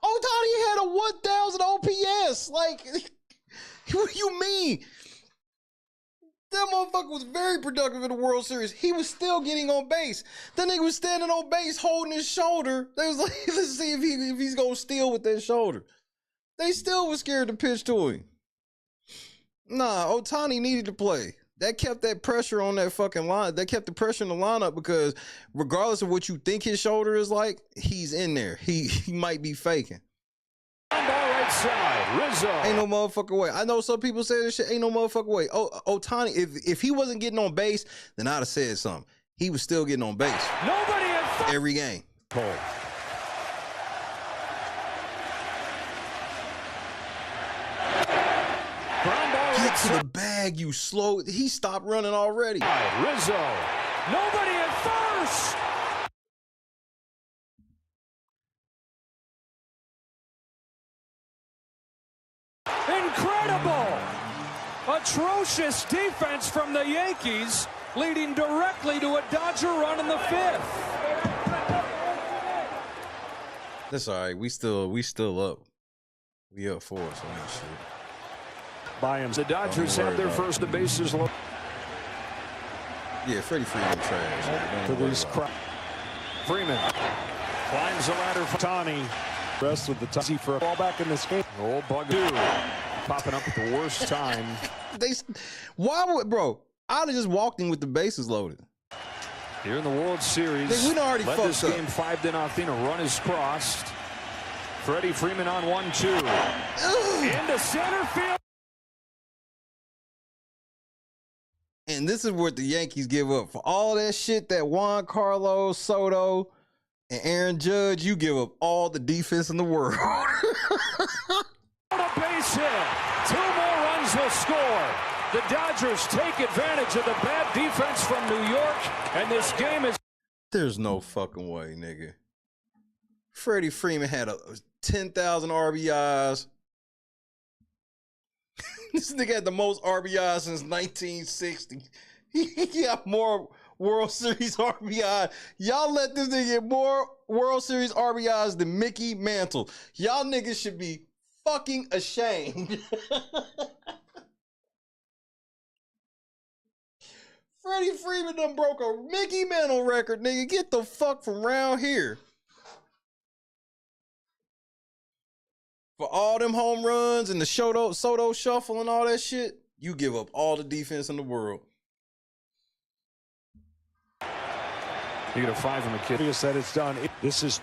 Ohtani had a 1,000 OPS. Like, what do you mean? That motherfucker was very productive in the World Series. He was still getting on base. That nigga was standing on base holding his shoulder. They was like, let's see if he's going to steal with that shoulder. They still was scared to pitch to him. Nah, Ohtani needed to play. That kept that pressure on that fucking line. That kept the pressure in the lineup because regardless of what you think his shoulder is like, he's in there. He might be faking. Ball right side. Rizzo. Ain't no motherfucking way. I know some people say this shit. Ain't no motherfucking way. Oh, Ohtani, if he wasn't getting on base, then I'd have said something. He was still getting on base. Nobody every game. Cole. Get to the bag, you slow. He stopped running already. Rizzo. Nobody at first. Incredible. Atrocious defense from the Yankees, leading directly to a Dodger run in the 5th. That's all right. We still up. We up 4, so ain't shit. By him. The Dodgers have their first the bases low. Yeah, Freddie Freeman trash. To these Freeman climbs the ladder for Ohtani. Rest with the Tuzzy for a ball back in this game. Old Bugger popping up at the worst time. Why would, bro? I'd have just walked in with the bases loaded. Here in the World Series, we'd already led this game 5-0. A run is crossed. Freddie Freeman on 1-2. Into center field. And this is what the Yankees give up. For all that shit that Juan Carlos, Soto, and Aaron Judge, you give up all the defense in the world. A base hit. 2 more runs will score. The Dodgers take advantage of the bad defense from New York, and this game is... There's no fucking way, nigga. Freddie Freeman had 10,000 RBIs. This nigga had the most RBIs since 1960. He got more World Series RBI. Y'all let this nigga get more World Series RBIs than Mickey Mantle. Y'all niggas should be fucking ashamed. Freddie Freeman done broke a Mickey Mantle record, nigga. Get the fuck from around here. For all them home runs and the Soto shuffle and all that shit, you give up all the defense in the world. You get a 5 from McKinney. That it's done. This is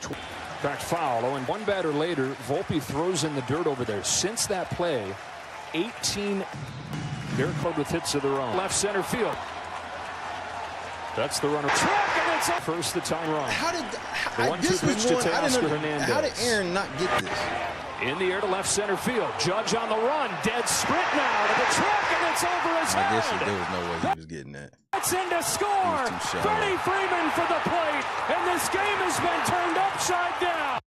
Cracked foul. Oh, and one batter later, Volpe throws in the dirt over there. Since that play, 18 Derek Club with hits of their own. Left center field. That's the runner. Track, and it's up. First the time run. How did the 1-2 pitch to Teoscar Hernandez. How did Aaron not get this? In the air to left center field. Judge on the run. Dead sprint now to the track, and it's over his head. I guess there was no way he was getting that. That's in to score. Freddie Freeman for the plate, and this game has been turned upside down.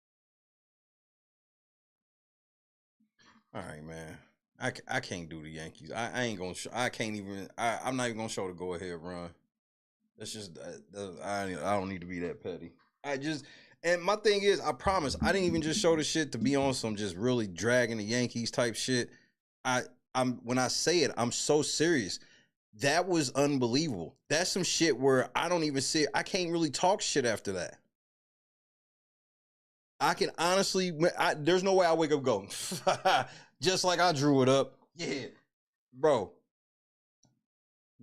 All right, man. I can't do the Yankees. I ain't gonna. I can't even. I'm not even gonna show the go ahead run. That's just. I don't need to be that petty. And my thing is, I promise, I didn't even just show the shit to be on some just really dragging the Yankees type shit. I'm when I say it, I'm so serious. That was unbelievable. That's some shit where I don't even see it. I can't really talk shit after that. I can honestly, there's no way I wake up going, just like I drew it up. Yeah, bro.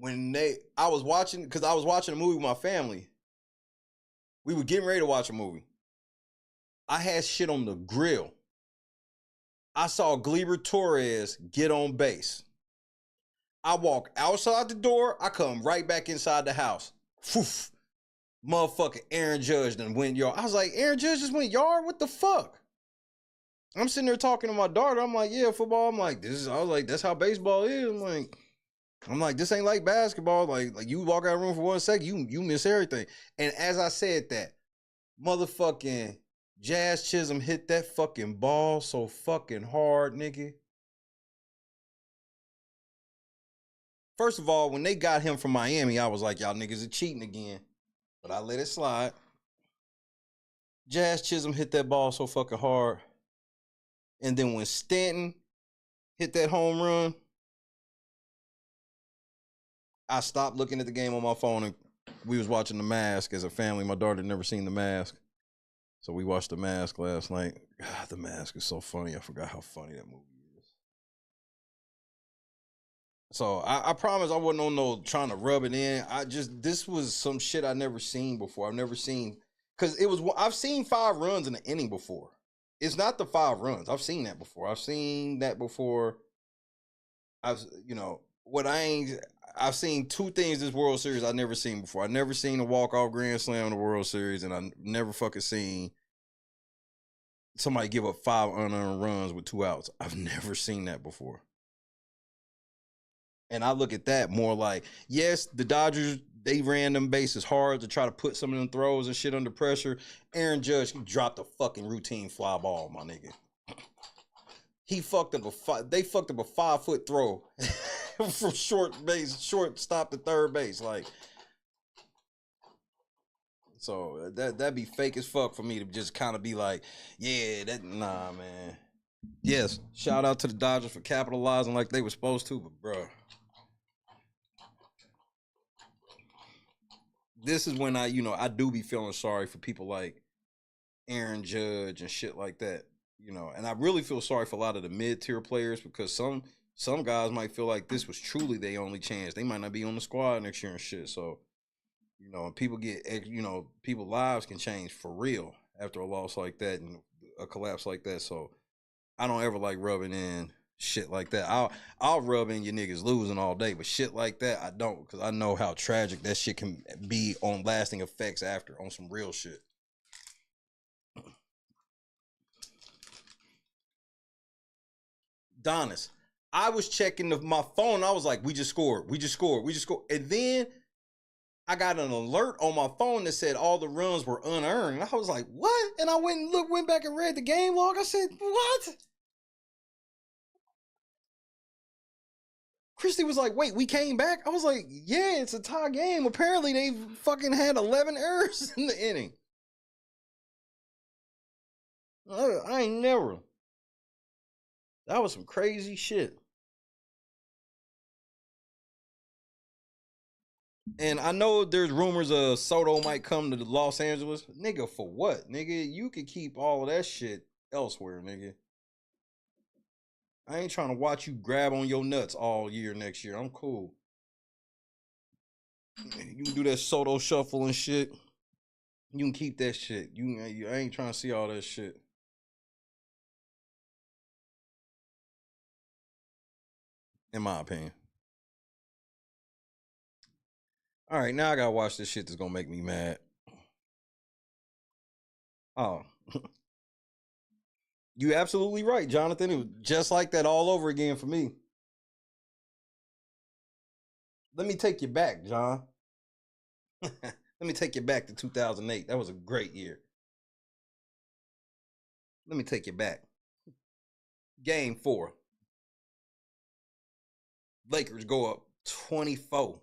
I was watching a movie with my family. We were getting ready to watch a movie. I had shit on the grill. I saw Gleyber Torres get on base. I walk outside the door. I come right back inside the house. Foof. Motherfucking Aaron Judge done went yard. I was like, Aaron Judge just went yard? What the fuck? I'm sitting there talking to my daughter. I'm like, yeah, football. I'm like, that's how baseball is. I'm like, this ain't like basketball. Like you walk out of the room for 1 second, you miss everything. And as I said that, motherfucking Jazz Chisholm hit that fucking ball so fucking hard, nigga. First of all, when they got him from Miami, I was like, y'all niggas are cheating again. But I let it slide. Jazz Chisholm hit that ball so fucking hard. And then when Stanton hit that home run, I stopped looking at the game on my phone and we was watching The Mask as a family. My daughter had never seen The Mask. So we watched The Mask last night. God, The Mask is so funny. I forgot how funny that movie is. So I promise I wasn't on no trying to rub it in. This was some shit I never seen before. I've never seen, because I've seen 5 runs in an inning before. It's not the 5 runs. I've seen that before. I've seen 2 things this World Series I've never seen before. I've never seen a walk-off grand slam in the World Series, and I've never fucking seen somebody give up 5 unearned runs with 2 outs. I've never seen that before. And I look at that more like, yes, the Dodgers, they ran them bases hard to try to put some of them throws and shit under pressure. Aaron Judge, he dropped a fucking routine fly ball, my nigga. They fucked up a 5-foot throw from shortstop to third base. Like, so that'd be fake as fuck for me to just kind of be like, yeah, nah, man. Yes, shout out to the Dodgers for capitalizing like they were supposed to, but bruh. This is when I do be feeling sorry for people like Aaron Judge and shit like that, and I really feel sorry for a lot of the mid-tier players, because some guys might feel like this was truly their only chance. They might not be on the squad next year and shit. So, and people people's lives can change for real after a loss like that and a collapse like that. So I don't ever like rubbing in shit like that. I'll rub in your niggas losing all day, but shit like that I don't, because I know how tragic that shit can be on lasting effects after, on some real shit. Donis, I was checking my phone. I was like, we just scored. And then I got an alert on my phone that said all the runs were unearned. And I was like, what? And I went back and read the game log. I said, what? Christy was like, wait, we came back? I was like, yeah, it's a tie game. Apparently they fucking had 11 errors in the inning. I ain't never. That was some crazy shit. And I know there's rumors of Soto might come to Los Angeles. Nigga, for what? Nigga, you could keep all of that shit elsewhere, nigga. I ain't trying to watch you grab on your nuts all year next year. I'm cool. You can do that Soto shuffle and shit. You can keep that shit. I ain't trying to see all that shit. In my opinion. All right, now I gotta watch this shit that's gonna make me mad. Oh. You absolutely right, Jonathan. It was just like that all over again for me. Let me take you back, John. Let me take you back to 2008. That was a great year. Let me take you back. Game 4. Lakers go up 24.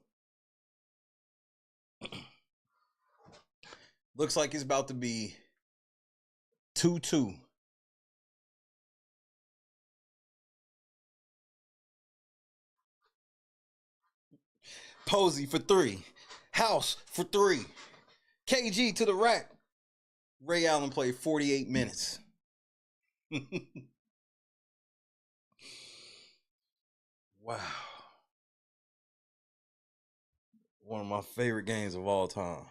Looks like it's about to be 2-2. Posey for 3. House for 3. KG to the rack. Ray Allen played 48 minutes. Wow. One of my favorite games of all time.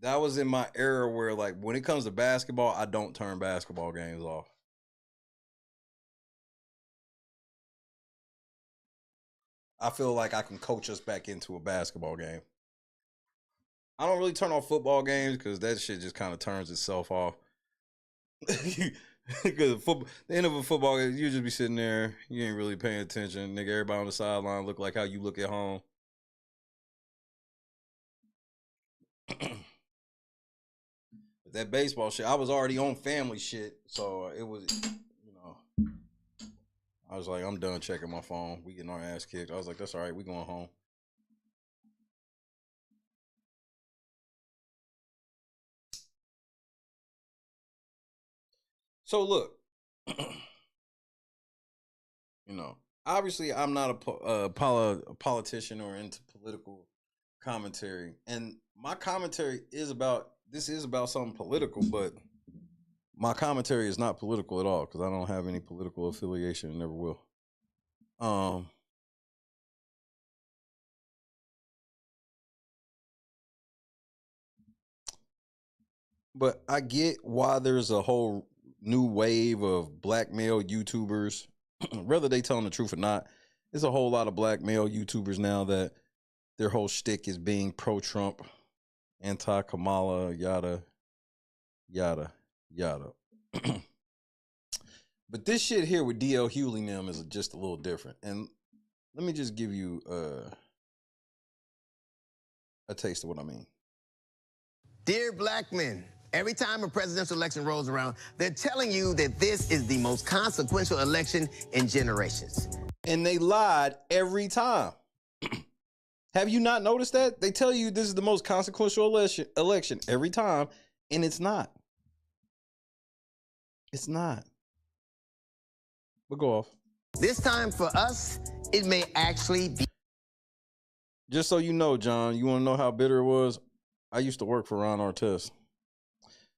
That was in my era where, like, when it comes to basketball, I don't turn basketball games off. I feel like I can coach us back into a basketball game. I don't really turn off football games because that shit just kind of turns itself off. Because the end of a football game, you just be sitting there, you ain't really paying attention. Nigga, everybody on the sideline look like how you look at home. But that baseball shit, I was already on family shit, so it was, you know, I was like, I'm done checking my phone. We getting our ass kicked. I was like, that's all right, we going home. So look, you know, obviously I'm not a politician or into political commentary, and my commentary is about something political, but my commentary is not political at all because I don't have any political affiliation and never will. But I get why there's a whole new wave of black male YouTubers, whether they telling the truth or not. There's a whole lot of black male YouTubers now that their whole shtick is being pro-Trump, anti-Kamala, yada, yada, yada. But this shit here with D.L. Hewley and them is just a little different. And let me just give you a taste of what I mean. Dear black men, every time a presidential election rolls around, they're telling you that this is the most consequential election in generations. And they lied every time. Have you not noticed that? They tell you this is the most consequential election every time, and it's not. It's not. But go off. This time for us, it may actually be. Just so you know, John, you want to know how bitter it was? I used to work for Ron Artest,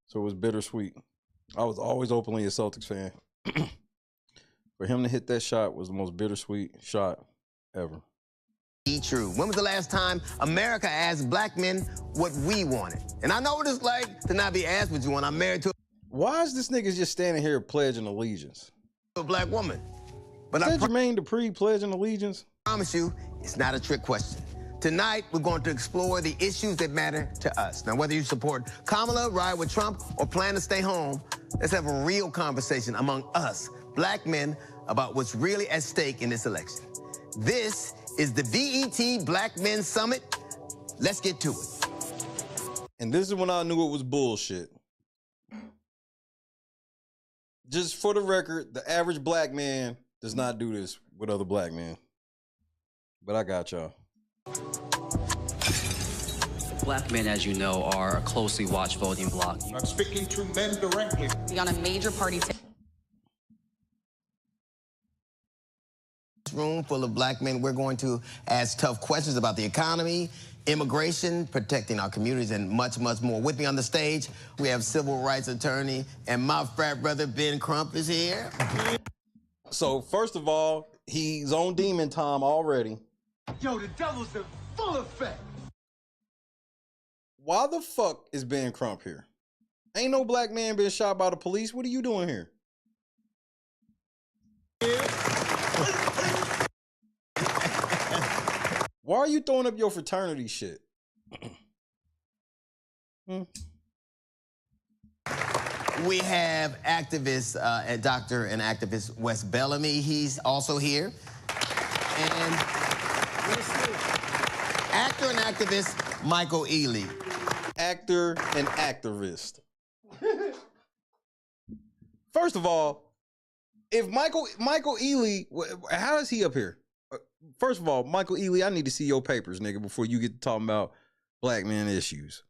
so it was bittersweet. I was always openly a Celtics fan. For him to hit that shot was the most bittersweet shot ever. Be true. When was the last time America asked black men what we wanted? And I know what it's like to not be asked what you want. I'm married to. Why is this nigga just standing here pledging allegiance? A black woman. But is that Jermaine Dupri pledging allegiance? I promise you, it's not a trick question. Tonight, we're going to explore the issues that matter to us. Now, whether you support Kamala, ride with Trump, or plan to stay home, let's have a real conversation among us, black men, about what's really at stake in this election. This is the BET Black Men Summit. Let's get to it. And this is when I knew it was bullshit. Just for the record, the average black man does not do this with other black men. But I got y'all. Black men, as you know, are a closely watched voting bloc. I'm speaking to men directly. On a major party room full of black men, we're going to ask tough questions about the economy, immigration, protecting our communities, and much, much more. With me on the stage, we have civil rights attorney and my frat brother Ben Crump is here. So first of all, He's on demon time already. Yo, the devil's in full effect. Why the fuck is Ben Crump here? Ain't no black man been shot by the police. What are you doing here? Why are you throwing up your fraternity shit? We have activist and doctor and activist Wes Bellamy. He's also here. And actor and activist Michael Ealy. Actor and activist. First of all, if Michael Ealy, how is he up here? First of all, Michael Ealy, I need to see your papers, nigga, before you get to talking about black man issues.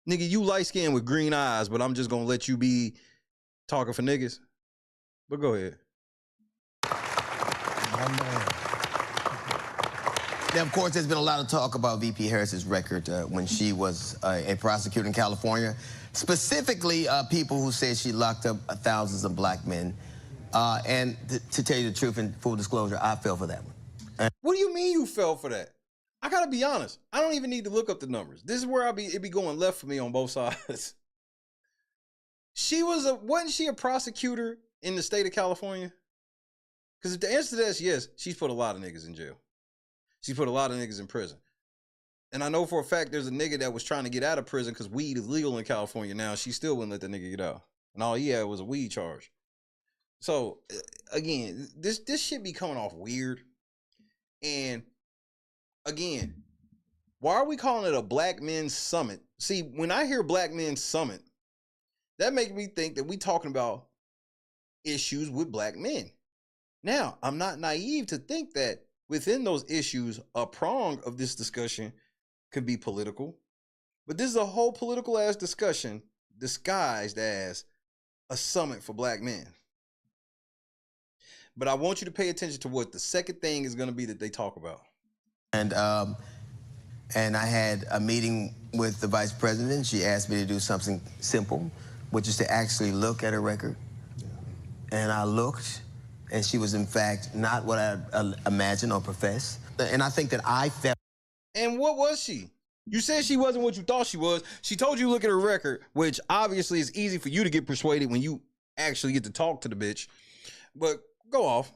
Nigga, you light-skinned with green eyes, but I'm just gonna let you be talking for niggas. But go ahead. Now, of course, there's been a lot of talk about VP Harris's record when she was a prosecutor in California. Specifically, people who said she locked up thousands of black men. And to tell you the truth, in full disclosure, I fell for that one. What do you mean you fell for that? I gotta be honest. I don't even need to look up the numbers. This is where it be going left for me on both sides. Wasn't she a prosecutor in the state of California? Because if the answer to that is yes, she's put a lot of niggas in jail. She's put a lot of niggas in prison. And I know for a fact there's a nigga that was trying to get out of prison because weed is legal in California now. She still wouldn't let that nigga get out. And all he had was a weed charge. So, again, this shit be coming off weird. And, again, why are we calling it a Black Men's Summit? See, when I hear Black Men's Summit, that makes me think that we talking about issues with black men. Now, I'm not naive to think that within those issues, a prong of this discussion could be political. But this is a whole political-ass discussion disguised as a summit for black men. But I want you to pay attention to what the second thing is going to be that they talk about. And I had a meeting with the vice president. She asked me to do something simple, which is to actually look at her record. And I looked, and she was, in fact, not what I imagined or professed. And I think that I felt... And what was she? You said she wasn't what you thought she was. She told you to look at her record, which obviously is easy for you to get persuaded when you actually get to talk to the bitch. But go off.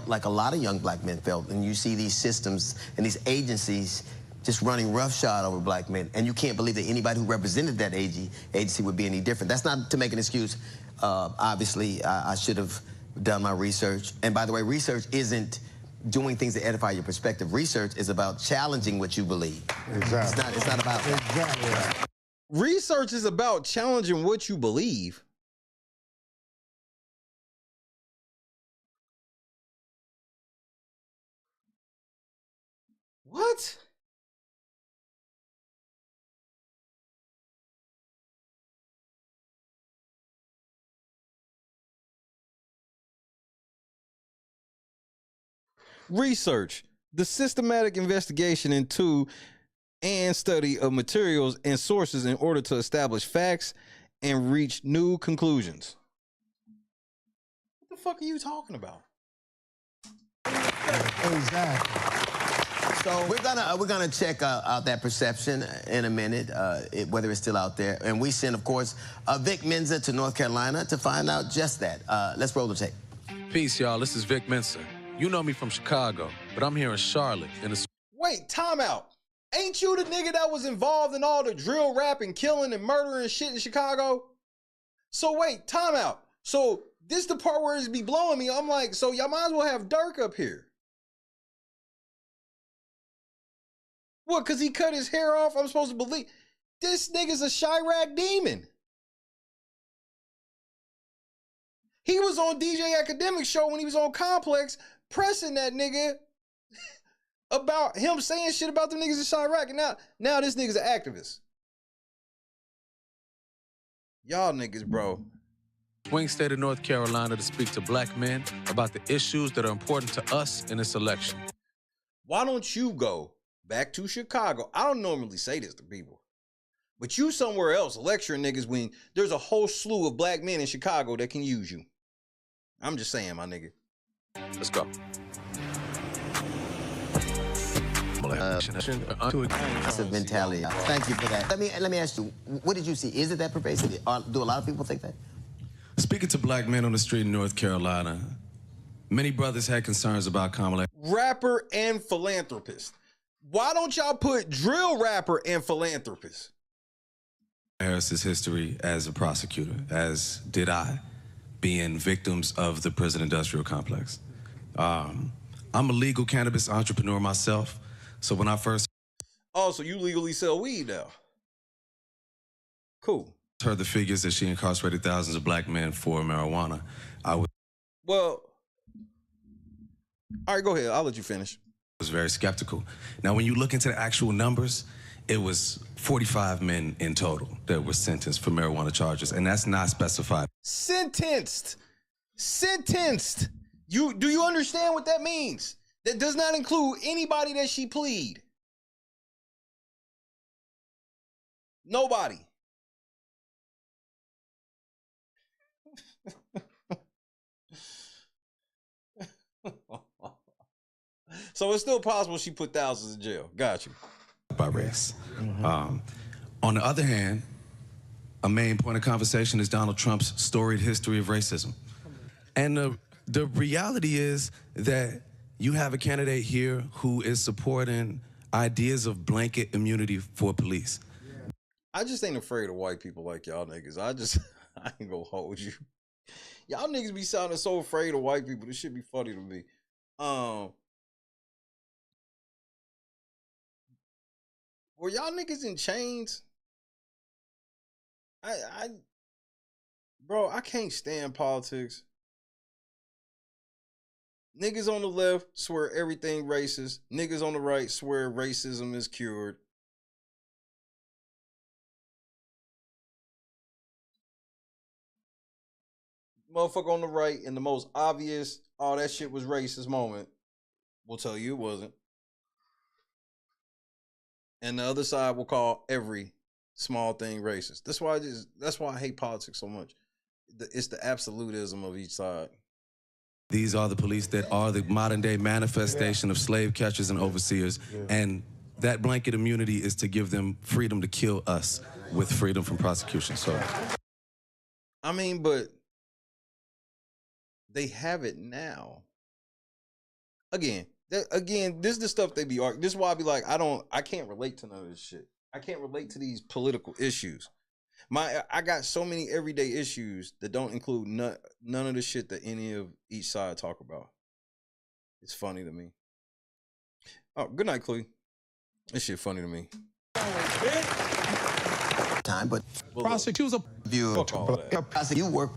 Like a lot of young black men felt, and you see these systems and these agencies just running roughshod over black men, and you can't believe that anybody who represented that agency would be any different. That's not to make an excuse. Obviously, I should have done my research. And by the way, research isn't doing things to edify your perspective. Research is about challenging what you believe. Exactly. It's not about that. Exactly. Research is about challenging what you believe. What? Research, the systematic investigation into and study of materials and sources in order to establish facts and reach new conclusions. What the fuck are you talking about? Exactly. So we're gonna check out that perception in a minute, whether it's still out there. And we send, of course, Vic Mensa to North Carolina to find out just that. Let's roll the tape. Peace, y'all. This is Vic Mensa. You know me from Chicago, but I'm here in Charlotte. Wait, time out. Ain't you the nigga that was involved in all the drill rap and killing and murdering and shit in Chicago? So wait, time out. So this the part where it's be blowing me. I'm like, so y'all might as well have Dirk up here. What, because he cut his hair off? I'm supposed to believe this nigga's a Chirac demon. He was on DJ Academic's show when he was on Complex pressing that nigga about him saying shit about them niggas in Chirac. And now this nigga's an activist. Y'all niggas, bro. Swing state of North Carolina to speak to black men about the issues that are important to us in this election. Why don't you go back to Chicago? I don't normally say this to people, but you somewhere else lecturing niggas when there's a whole slew of black men in Chicago that can use you. I'm just saying, my nigga. Let's go. Aggressive mentality. Thank you for that. Let me ask you, what did you see? Is it that pervasive? Do a lot of people think that? Speaking to black men on the street in North Carolina, many brothers had concerns about Kamala. Rapper and philanthropist. Why don't y'all put drill rapper and philanthropist? Harris's history as a prosecutor, as did I, being victims of the prison industrial complex. I'm a legal cannabis entrepreneur myself, so when I first... Oh, so you legally sell weed now? Cool. Heard the figures that she incarcerated thousands of black men for marijuana, I was... Well, all right, go ahead. I'll let you finish. Was very skeptical. Now, when you look into the actual numbers, it was 45 men in total that were sentenced for marijuana charges, and that's not specified. Sentenced. Sentenced. Do you understand what that means? That does not include anybody that she plead. Nobody. So it's still possible she put thousands in jail. Got you. By race. On the other hand, a main point of conversation is Donald Trump's storied history of racism. And the reality is that you have a candidate here who is supporting ideas of blanket immunity for police. I just ain't afraid of white people like y'all niggas. I ain't gonna hold you. Y'all niggas be sounding so afraid of white people. This shit be funny to me. Were y'all niggas in chains? Bro, I can't stand politics. Niggas on the left swear everything racist. Niggas on the right swear racism is cured. Motherfucker on the right in the most obvious, oh, that shit was racist moment will tell you it wasn't. And the other side will call every small thing racist. That's why I hate politics so much. It's the absolutism of each side. These are the police that are the modern day manifestation of slave catchers and overseers. And that blanket immunity is to give them freedom to kill us with freedom from prosecution. So, I mean, but they have it now. Again, this is the stuff they be arguing. This is why I be like, I can't relate to none of this shit. I can't relate to these political issues. I got so many everyday issues that don't include none of the shit that any of each side talk about. It's funny to me. Oh, good night, Plea. This shit funny to me. Time, but prosecutors you work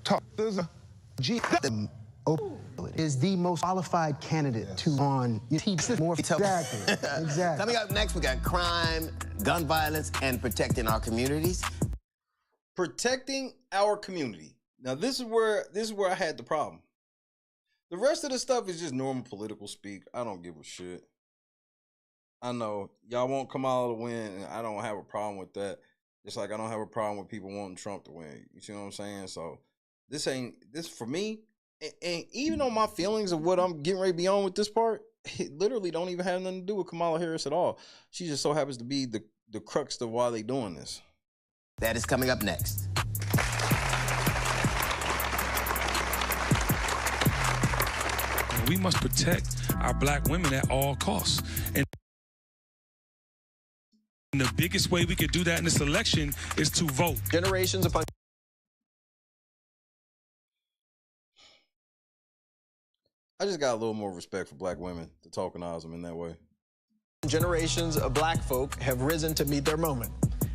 is the most qualified candidate to on more exactly. Coming up next, we got crime, gun violence, and protecting our communities. Protecting our community. Now, this is where I had the problem. The rest of the stuff is just normal political speak. I don't give a shit. I know y'all want Kamala to win, and I don't have a problem with that. Just like I don't have a problem with people wanting Trump to win. You see what I'm saying? So this for me. And even on my feelings of what I'm getting ready to be on with this part, it literally don't even have nothing to do with Kamala Harris at all. She just so happens to be the crux of why they doing this. That is coming up next. We must protect our black women at all costs. And the biggest way we could do that in this election is to vote. Generations upon... I just got a little more respect for black women to tokenize them in that way. Generations of black folk have risen to meet their moment.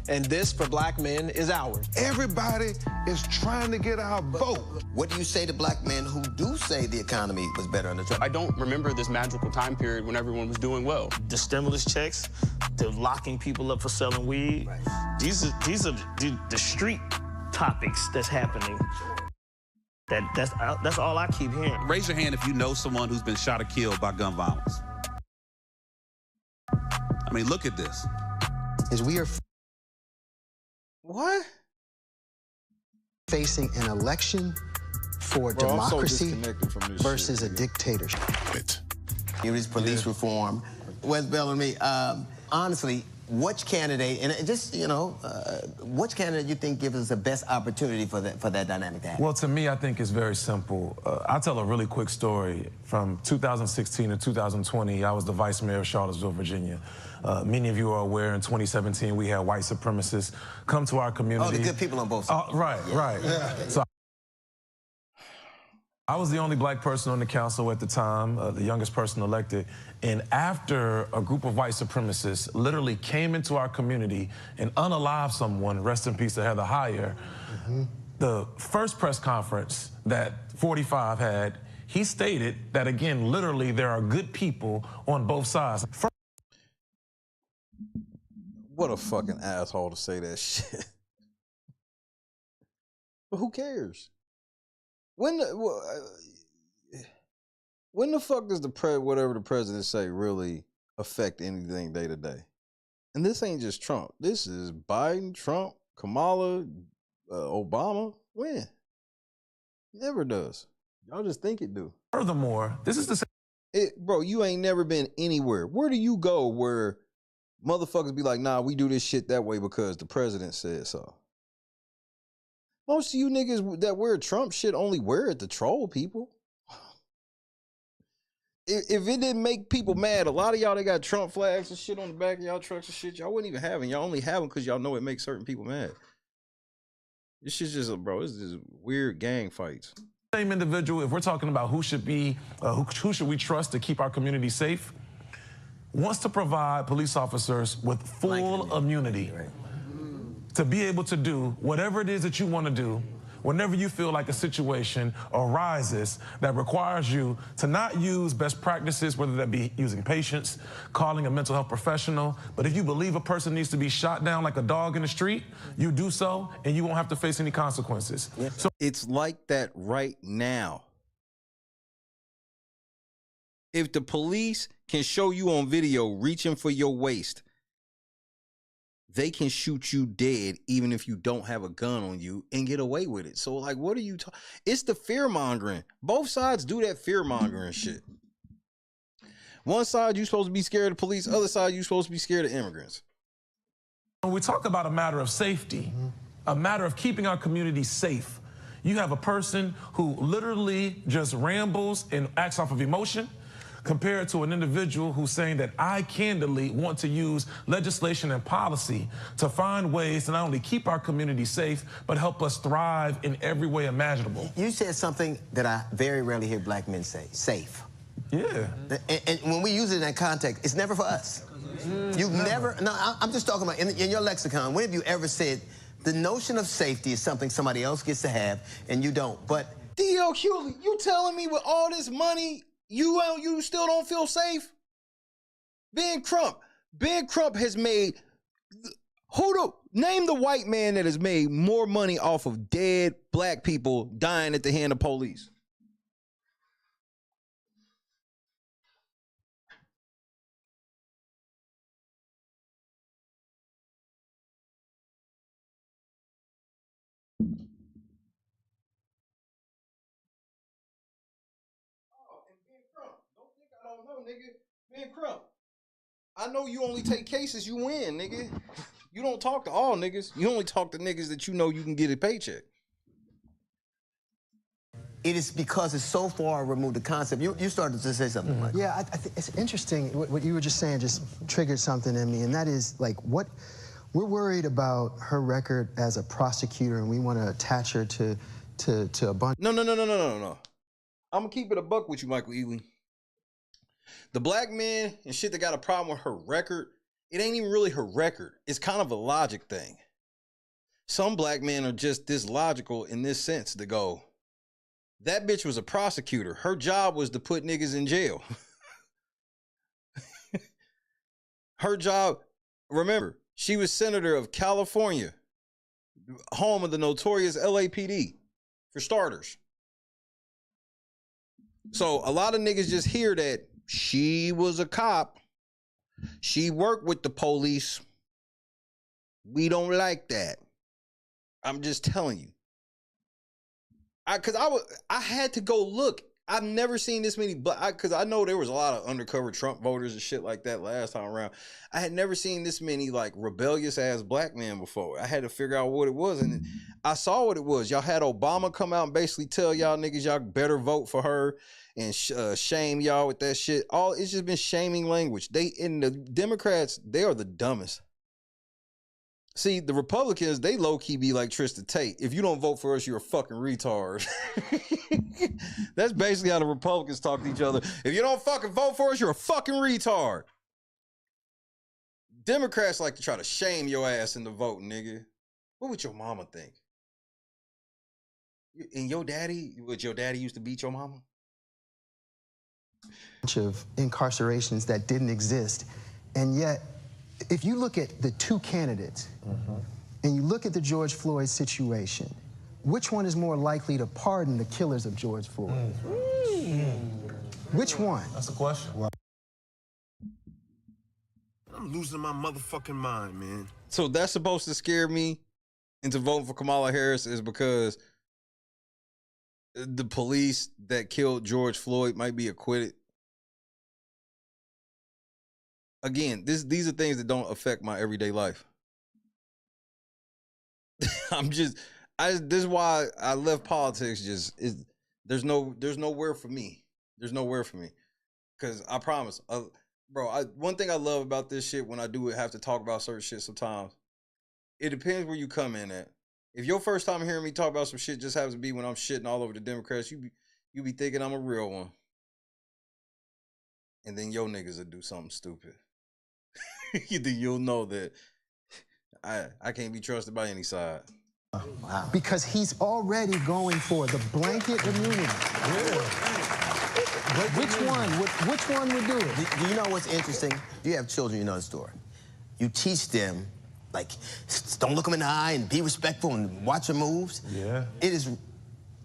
And this, for black men, is ours. Everybody is trying to get our vote. What do you say to black men who do say the economy was better under Trump? I don't remember this magical time period when everyone was doing well. The stimulus checks, the locking people up for selling weed. Right. These are the street topics that's happening. That's all I keep hearing. Raise your hand if you know someone who's been shot or killed by gun violence. I mean, look at this. We are what? Facing an election for Bro, I'm so democracy disconnected from this versus shit, a dictatorship. It is police reform. Wes Bellamy, honestly, which candidate, and just, you know, which candidate you think gives us the best opportunity for that dynamic to happen? Well, to me, I think it's very simple. I'll tell a really quick story. From 2016 to 2020, I was the vice mayor of Charlottesville, Virginia. Many of you are aware, in 2017, we had white supremacists come to our community. Oh, the good people on both sides. Right. Yeah. So I was the only black person on the council at the time, the youngest person elected. And after a group of white supremacists literally came into our community and unalived someone, rest in peace to Heather Heyer, the first press conference that 45 had, he stated that, again, literally there are good people on both sides. What a fucking asshole to say that shit. But who cares? When the fuck does whatever the president say really affect anything day to day? And this ain't just Trump. This is Biden, Trump, Kamala, Obama. When? Never does. Y'all just think it do. Furthermore, this is the bro, you ain't never been anywhere. Where do you go where motherfuckers be like, nah, we do this shit that way because the president said so? Most of you niggas that wear Trump shit only wear it to troll people. If it didn't make people mad, a lot of y'all that got Trump flags and shit on the back of y'all trucks and shit, y'all wouldn't even have them. Y'all only have them because y'all know it makes certain people mad. This shit's just, bro, it's just weird gang fights. Same individual, if we're talking about who should be, who should we trust to keep our community safe, wants to provide police officers with full immunity to be able to do whatever it is that you want to do whenever you feel like a situation arises that requires you to not use best practices, whether that be using patience, calling a mental health professional. But if you believe a person needs to be shot down like a dog in the street, you do so, and you won't have to face any consequences. So it's like that right now. If the police can show you on video reaching for your waist, they can shoot you dead even if you don't have a gun on you and get away with it. So, like, what are you talking? It's the fear-mongering. Both sides do that fear-mongering shit. One side, you're supposed to be scared of police. Other side, you're supposed to be scared of immigrants. when we talk about a matter of safety, a matter of keeping our community safe, you have a person who literally just rambles and acts off of emotion, compared to an individual who's saying that I candidly want to use legislation and policy to find ways to not only keep our community safe, but help us thrive in every way imaginable. You said something that I very rarely hear black men say, safe. Yeah. And when we use it in that context, it's never for us. You've never, no, I'm just talking about in your lexicon, when have you ever said the notion of safety is something somebody else gets to have and you don't? But D.L. Hughley, you telling me with all this money, you still don't feel safe? Ben Crump has made, name the white man that has made more money off of dead black people dying at the hand of police. Ben Crump, I know you only take cases you win, nigga. You don't talk to all niggas. You only talk to niggas that you know you can get a paycheck. it is because it's so far removed the concept. You started to say something like Yeah, I think it's interesting. What you were just saying just triggered something in me, and that is like what we're worried about her record as a prosecutor, and we want to attach her to a bunch. No. I'm gonna keep it a buck with you, Michael Ealy. The black man and shit that got a problem with her record, it ain't even really her record. It's kind of a logic thing. Some black men are just this logical in this sense to go, that bitch was a prosecutor. Her job was to put niggas in jail. Her job, remember, she was senator of California, home of the notorious LAPD, for starters. So a lot of niggas just hear that she was a cop. She worked with the police. We don't like that. I'm just telling you. I had to go look. I've never seen this many, because I know there was a lot of undercover Trump voters and shit like that last time around. I had never seen this many like rebellious ass black men before. I had to figure out what it was, and I saw what it was. Y'all had Obama come out and basically tell y'all niggas y'all better vote for her and shame y'all with that shit. It's just been shaming language. The Democrats, they are the dumbest. See, the Republicans, they low-key be like Tristan Tate. If you don't vote for us, you're a fucking retard. That's basically how the Republicans talk to each other. If you don't fucking vote for us, you're a fucking retard. Democrats like to try to shame your ass into voting, nigga. What would your mama think? And your daddy, would your daddy used to beat your mama? Of incarcerations that didn't exist, and yet, if you look at the two candidates, and you look at the George Floyd situation, which one is more likely to pardon the killers of George Floyd? Which one? That's the question. I'm losing my motherfucking mind, man. So that's supposed to scare me into voting for Kamala Harris, is because the police that killed George Floyd might be acquitted. Again, these are things that don't affect my everyday life. This is why I left politics. There's nowhere for me. There's nowhere for me. Because I promise, bro, one thing I love about this shit, when I do have to talk about certain shit sometimes, it depends where you come in at. If your first time hearing me talk about some shit just happens to be when I'm shitting all over the Democrats, you be thinking I'm a real one. And then your niggas will do something stupid. You'll know that I can't be trusted by any side. Wow. Because he's already going for the blanket immunity. Which one would do it? Do you know what's interesting? You have children, you know the story. You teach them, like, don't look them in the eye and be respectful and watch their moves. Yeah. It is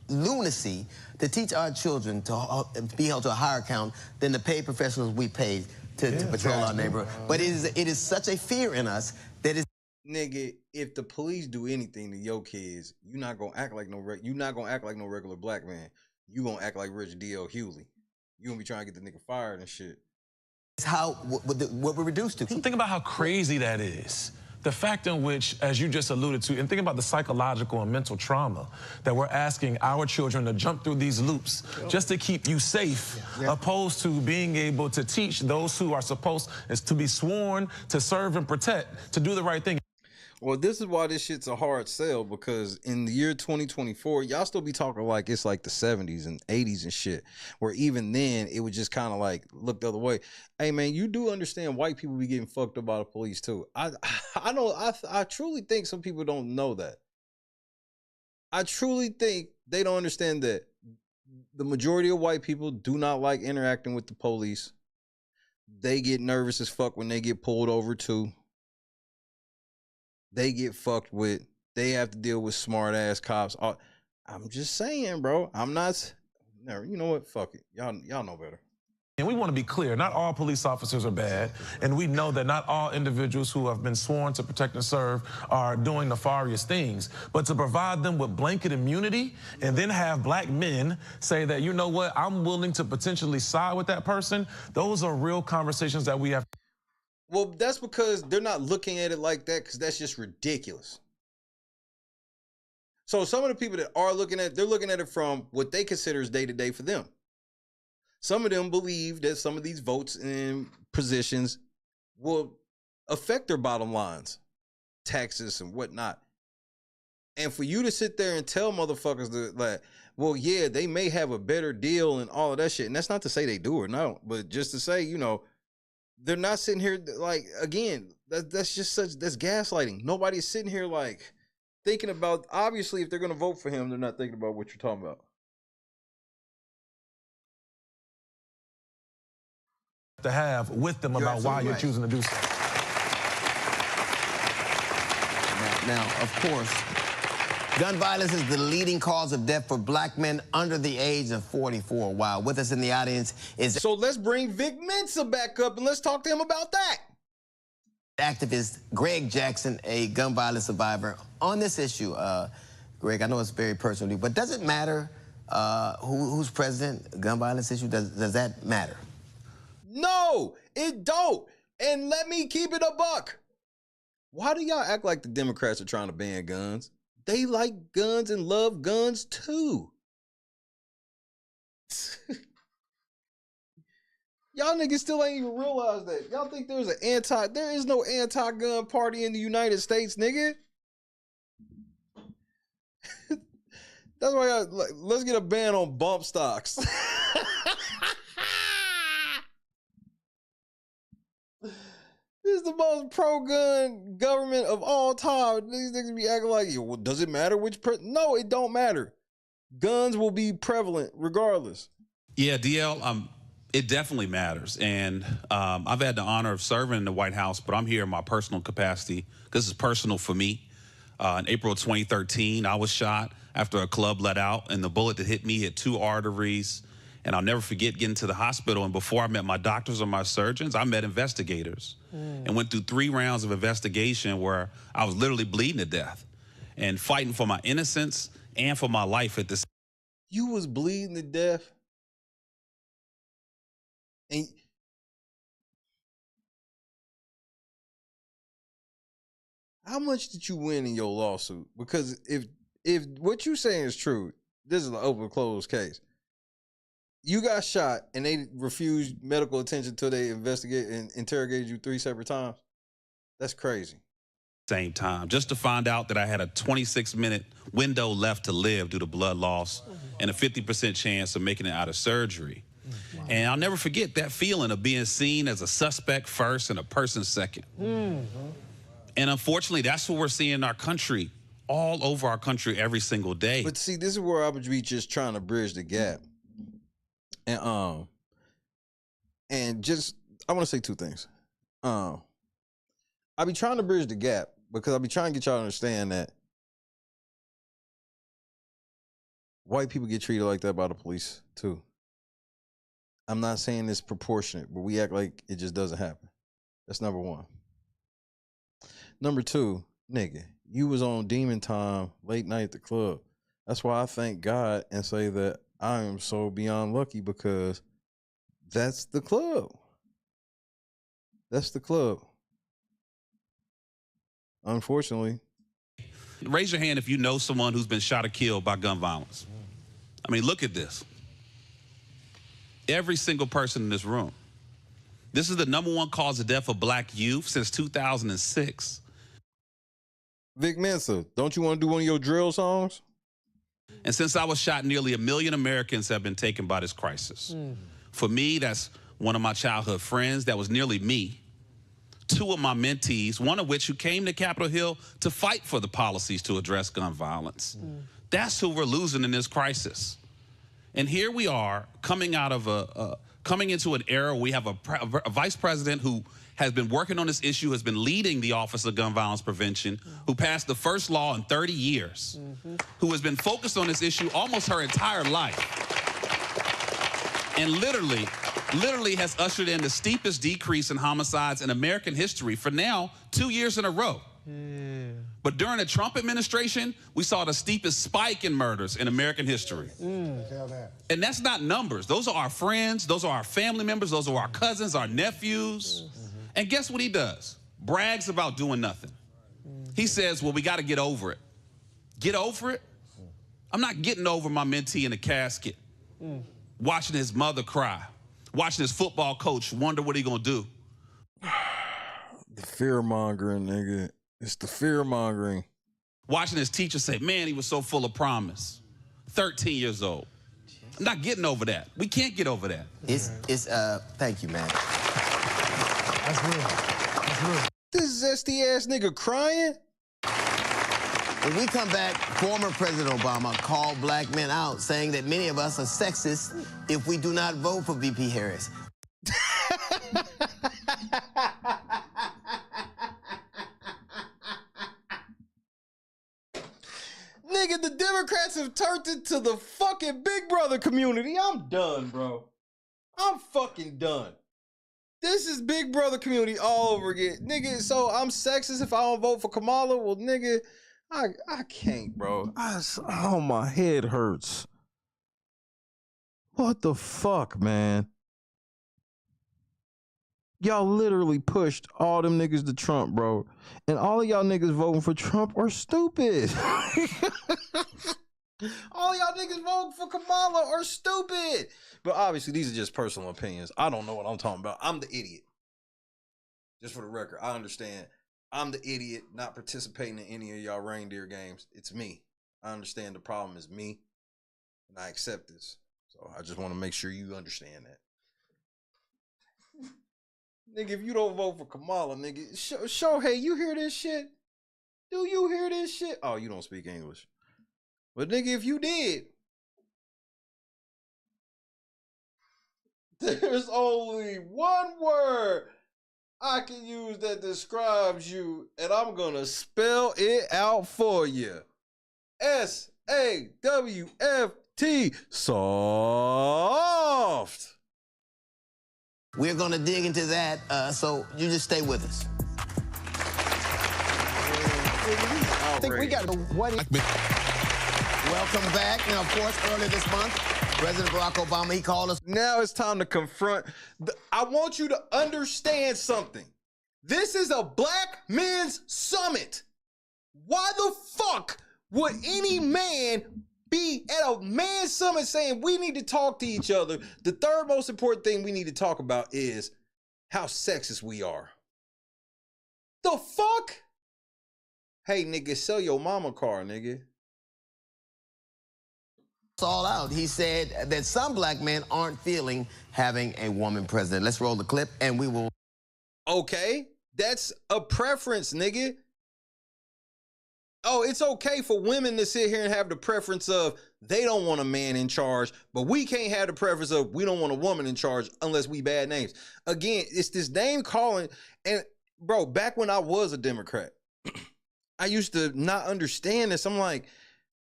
lunacy to teach our children to be held to a higher account than the paid professionals we pay to patrol our neighborhood. But it is such a fear in us that it's... Nigga, if the police do anything to your kids, you're not gonna act like no regular black man. You gonna act like Rich D.L. Hewley. You gonna be trying to get the nigga fired and shit. It's what we're reduced to. Think about how crazy that is. The fact in which, as you just alluded to, and think about the psychological and mental trauma that we're asking our children to jump through these loops just to keep you safe, opposed to being able to teach those who are supposed to be sworn to serve and protect, to do the right thing. Well, this is why this shit's a hard sell, because in the year 2024, y'all still be talking like it's like the 70s and 80s and shit, where even then it would just kind of like look the other way. Hey man, you do understand white people be getting fucked up by the police too. I truly think some people don't know that. I truly think they don't understand that the majority of white people do not like interacting with the police. They get nervous as fuck when they get pulled over too. They get fucked with. They have to deal with smart ass cops. I'm just saying, bro. I'm not. You know what? Fuck it. Y'all know better. And we want to be clear, not all police officers are bad, and we know that not all individuals who have been sworn to protect and serve are doing nefarious things. But to provide them with blanket immunity and then have black men say that, you know what, I'm willing to potentially side with that person, those are real conversations that we have. Well, that's because they're not looking at it like that, because that's just ridiculous. So some of the people that are looking at it, they're looking at it from what they consider is day-to-day for them. Some of them believe that some of these votes and positions will affect their bottom lines, taxes and whatnot. And for you to sit there and tell motherfuckers that, like, well, yeah, they may have a better deal and all of that shit. And that's not to say they do or no, but just to say, you know, they're not sitting here like, again, that's gaslighting. Nobody's sitting here like thinking about, obviously, if they're going to vote for him, they're not thinking about what you're talking about. To have with them about why you're choosing to do so. Now, of course, gun violence is the leading cause of death for black men under the age of 44. Wow. With us in the audience is... So let's bring Vic Mensa back up and let's talk to him about that. Activist Greg Jackson, a gun violence survivor. On this issue, Greg, I know it's very personal to you, but does it matter who's president, gun violence issue? Does that matter? No, it don't. And let me keep it a buck. Why do y'all act like the Democrats are trying to ban guns? They like guns and love guns too. Y'all niggas still ain't even realize that. Y'all think there is no anti-gun party in the United States, nigga. That's why let's get a ban on bump stocks. This is the most pro-gun government of all time. These niggas be acting like, well, does it matter which No, it don't matter. Guns will be prevalent regardless. Yeah, DL, it definitely matters. And I've had the honor of serving in the White House, but I'm here in my personal capacity because it's personal for me. In April of 2013, I was shot after a club let out, and the bullet that hit me hit 2 arteries. And I'll never forget getting to the hospital. And before I met my doctors or my surgeons, I met investigators and went through 3 rounds of investigation where I was literally bleeding to death and fighting for my innocence and for my life at this. You was bleeding to death? And how much did you win in your lawsuit? Because if what you saying is true, this is an open closed case. You got shot and they refused medical attention until they investigate and interrogated you 3 separate times. That's crazy. Same time, just to find out that I had a 26-minute window left to live due to blood loss and a 50% chance of making it out of surgery. And I'll never forget that feeling of being seen as a suspect first and a person second. And unfortunately, that's what we're seeing in our country, all over our country every single day. But see, this is where I would be just trying to bridge the gap. And just I want to say 2 things. I be trying to bridge the gap because I be trying to get y'all to understand that white people get treated like that by the police too. I'm not saying it's proportionate, but we act like it just doesn't happen. That's number 1. Number 2, nigga, you was on demon time late night at the club. That's why I thank God and say that I am so beyond lucky because that's the club. That's the club. Unfortunately. Raise your hand if you know someone who's been shot or killed by gun violence. I mean, look at this. Every single person in this room. This is the #1 cause of death of black youth since 2006. Vic Mensa, don't you want to do one of your drill songs? And since I was shot, nearly 1 million Americans have been taken by this crisis. For me, that's one of my childhood friends. That was nearly me. 2 of my mentees, one of which who came to Capitol Hill to fight for the policies to address gun violence. That's who we're losing in this crisis. And here we are coming out of coming into an era where we have a vice president who has been working on this issue, has been leading the Office of Gun Violence Prevention, who passed the first law in 30 years, who has been focused on this issue almost her entire life, and literally has ushered in the steepest decrease in homicides in American history for now 2 years in a row. But during the Trump administration, we saw the steepest spike in murders in American history. And that's not numbers. Those are our friends. Those are our family members. Those are our cousins, our nephews. And guess what he does? Brags about doing nothing. He says, well, we got to get over it. Get over it? I'm not getting over my mentee in a casket, watching his mother cry, watching his football coach wonder what he going to do. The fear-mongering, nigga. It's the fear-mongering. Watching his teacher say, man, he was so full of promise. 13 years old. I'm not getting over that. We can't get over that. Thank you, man. That's real. That's real. This zesty-ass nigga crying? When we come back, former President Obama called black men out, saying that many of us are sexist if we do not vote for VP Harris. Nigga, the Democrats have turned into the fucking Big Brother community. I'm done, bro. I'm fucking done. This is Big Brother community all over again. Nigga, so I'm sexist if I don't vote for Kamala? Well, nigga, I can't, bro. Oh, my head hurts. What the fuck, man? Y'all literally pushed all them niggas to Trump, bro. And all of y'all niggas voting for Trump are stupid. All y'all niggas voting for Kamala are stupid. But obviously, these are just personal opinions. I don't know what I'm talking about. I'm the idiot. Just for the record, I understand. I'm the idiot not participating in any of y'all reindeer games. It's me. I understand the problem is me. And I accept this. So I just want to make sure you understand that. Nigga, if you don't vote for Kamala, nigga, Shohei, you hear this shit? Do you hear this shit? Oh, you don't speak English. But nigga, if you did, there's only one word I can use that describes you, and I'm gonna spell it out for you. S-A-W-F-T, soft. We're going to dig into that, so you just stay with us. I think we got what. Welcome back. Now, of course, earlier this month, President Barack Obama, he called us. Now it's time to confront. I want you to understand something. This is a black men's summit. Why the fuck would any man be at a man's summit saying we need to talk to each other? The third most important thing we need to talk about is how sexist we are. The fuck? Hey, nigga, sell your mama car, nigga. It's all out. He said that some black men aren't feeling having a woman president. Let's roll the clip and we will. Okay, that's a preference, nigga. Oh, it's okay for women to sit here and have the preference of they don't want a man in charge, but we can't have the preference of we don't want a woman in charge unless we bad names. Again, it's this name calling. And bro, back when I was a Democrat, I used to not understand this. I'm like,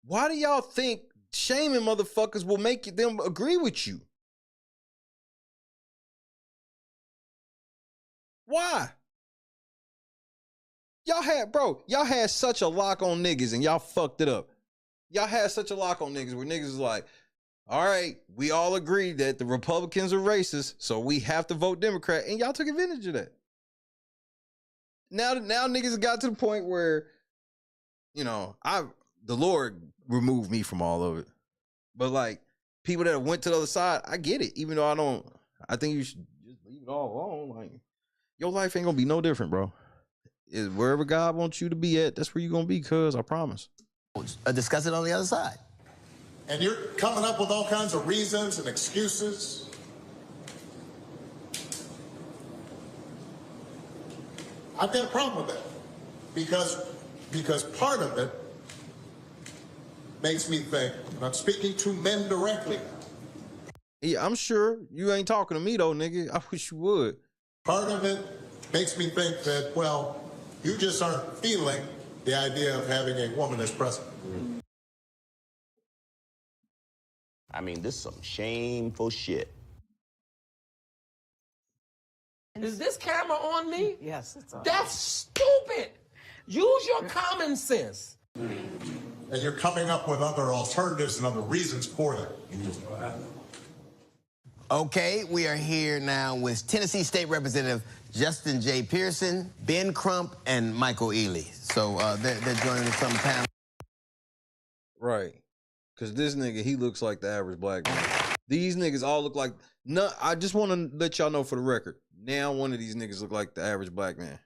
why do y'all think shaming motherfuckers will make them agree with you? Why? Y'all had such a lock on niggas and y'all fucked it up. Y'all had such a lock on niggas where niggas was like, all right, we all agree that the Republicans are racist, so we have to vote Democrat, and y'all took advantage of that. Now niggas got to the point where, you know, the Lord removed me from all of it. But like people that went to the other side, I get it. Even though I think you should just leave it all alone. Like your life ain't gonna be no different, bro. Is wherever God wants you to be at, that's where you're gonna be, cuz I promise. Discuss it on the other side. And you're coming up with all kinds of reasons and excuses. I've got a problem with that. Because part of it makes me think, and I'm speaking to men directly. Yeah, I'm sure you ain't talking to me though, nigga. I wish you would. Part of it makes me think that, well, you just aren't feeling the idea of having a woman as president. I mean, this is some shameful shit. Is this camera on me? Yes, it's on. That's stupid. Use your common sense. And you're coming up with other alternatives and other reasons for that. Okay, we are here now with Tennessee State Representative Justin J. Pearson, Ben Crump, and Michael Ealy. So they're joining us on the panel. Right. Because this nigga, he looks like the average black man. These niggas all look like... No, I just want to let y'all know for the record. Now one of these niggas look like the average black man.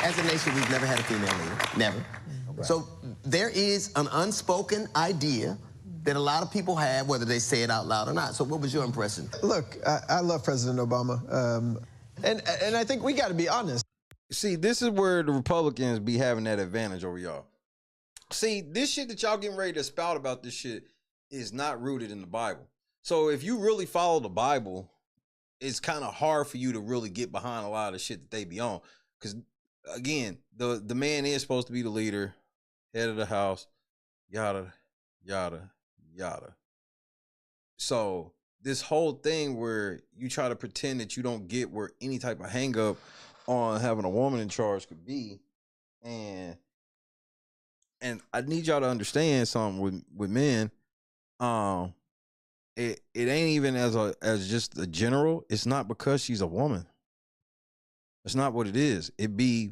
As a nation, we've never had a female leader. Never. Okay. So there is an unspoken idea that a lot of people have, whether they say it out loud or not. So what was your impression? Look, I love President Obama. And I think we got to be honest. See, this is where the Republicans be having that advantage over y'all. See, this shit that y'all getting ready to spout about this shit is not rooted in the Bible. So if you really follow the Bible, it's kind of hard for you to really get behind a lot of the shit that they be on. Because, again, the man is supposed to be the leader, head of the house, yada, yada, yada. So this whole thing where you try to pretend that you don't get where any type of hang up on having a woman in charge could be, and I need y'all to understand something with men. It ain't even as just a general. It's not because she's a woman. It's not what it is. It be,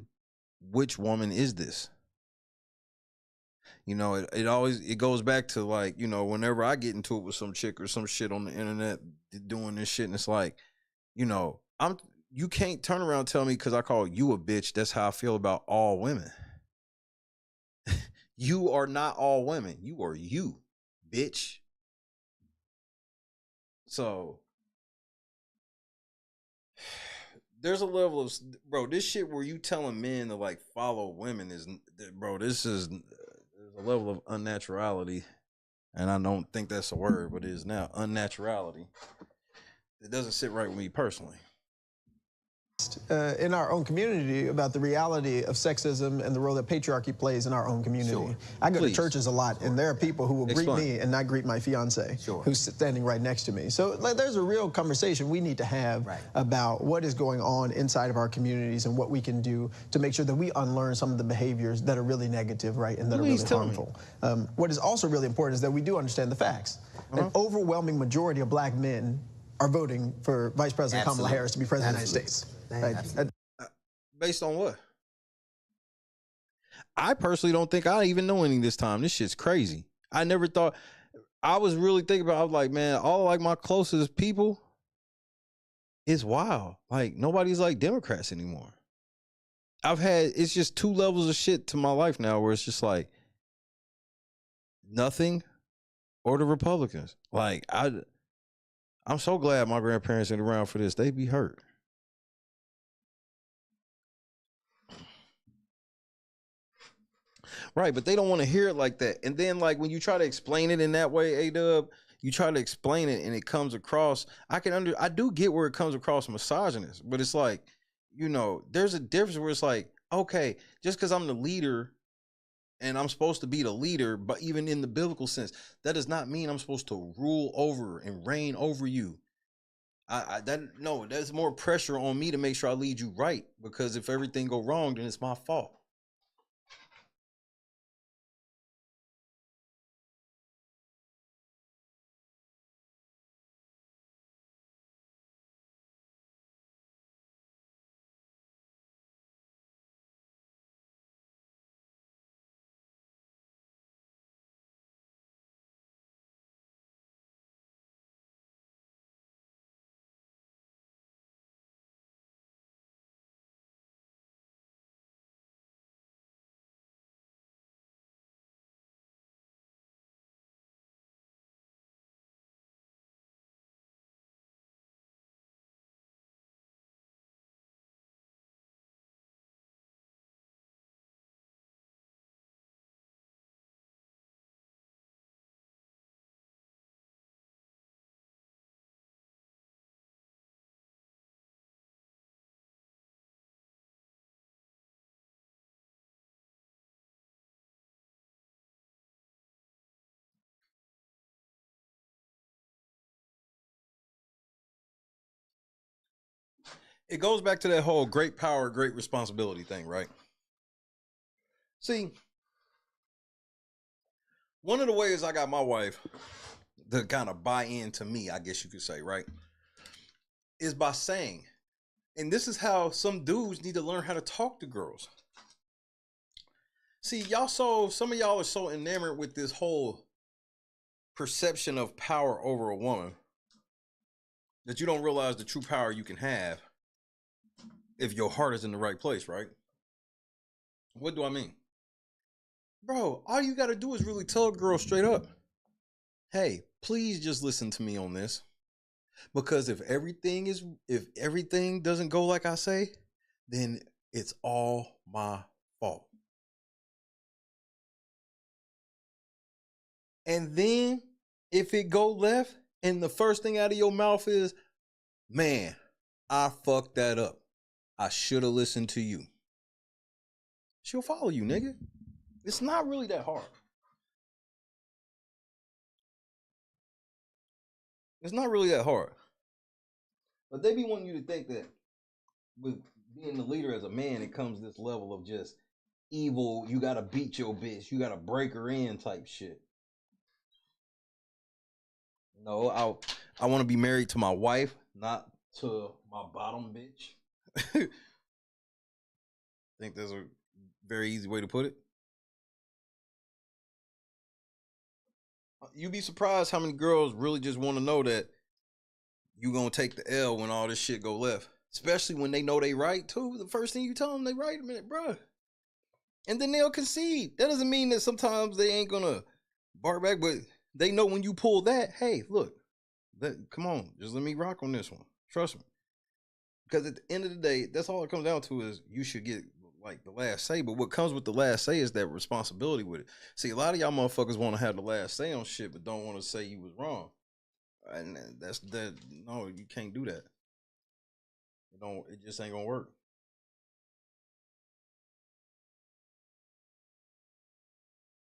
which woman is this? You know, it goes back to, like, you know, whenever I get into it with some chick or some shit on the internet doing this shit, and it's like, you know, you can't turn around and tell me because I call you a bitch, that's how I feel about all women. You are not all women. You are you, bitch. So there's a level of, bro, this shit where you telling men to like follow women is, bro, there's a level of unnaturality, and I don't think that's a word, but it is now, unnaturality. It doesn't sit right with me personally. In our own community about the reality of sexism and the role that patriarchy plays in our own community. Sure. I go to churches a lot, and there are people who will greet me and not greet my fiance, who's standing right next to me. So like, there's a real conversation we need to have about what is going on inside of our communities and what we can do to make sure that we unlearn some of the behaviors that are really negative, right, and that are really harmful. What is also really important is that we do understand the facts. An overwhelming majority of black men are voting for Vice President Kamala Harris to be President of the United States. Right. Based on what? I personally don't think I even know any this time. This shit's crazy. I never thought. I was really thinking about, I was like, man, all like my closest people, it's wild. Like, nobody's like Democrats anymore. It's just two levels of shit to my life now where it's just like nothing or the Republicans. Like, I'm so glad my grandparents ain't around for this. They'd be hurt. Right, but they don't want to hear it like that. And then, like, when you try to explain it in that way, A-Dub, you try to explain it and it comes across, I do get where it comes across misogynist, but it's like, you know, there's a difference where it's like, okay, just because I'm the leader and I'm supposed to be the leader, but even in the biblical sense, that does not mean I'm supposed to rule over and reign over you. No, there's more pressure on me to make sure I lead you right, because if everything go wrong, then it's my fault. It goes back to that whole great power, great responsibility thing, right? See, one of the ways I got my wife to kind of buy into me, I guess you could say, right, is by saying, and this is how some dudes need to learn how to talk to girls. See, some of y'all are so enamored with this whole perception of power over a woman that you don't realize the true power you can have if your heart is in the right place, right? What do I mean? Bro, all you got to do is really tell a girl straight up, hey, please just listen to me on this. Because if everything doesn't go like I say, then it's all my fault. And then if it go left and the first thing out of your mouth is, man, I fucked that up, I should have listened to you, she'll follow you, nigga. It's not really that hard. It's not really that hard. But they be wanting you to think that with being the leader as a man, it comes this level of just evil. You gotta beat your bitch. You gotta break her in type shit. No, I want to be married to my wife, not to my bottom bitch. I think that's a very easy way to put it. You'd be surprised how many girls really just want to know that you gonna take the L when all this shit go left. Especially when they know they right too. The first thing you tell them they right, a minute, bruh. And then they'll concede. That doesn't mean that sometimes they ain't gonna bark back, but they know when you pull that, hey, look, come on, just let me rock on this one. Trust me. Because at the end of the day, that's all it comes down to is you should get like the last say. But what comes with the last say is that responsibility with it. See, a lot of y'all motherfuckers want to have the last say on shit, but don't want to say you was wrong. And that's that. No, you can't do that. It just ain't gonna work.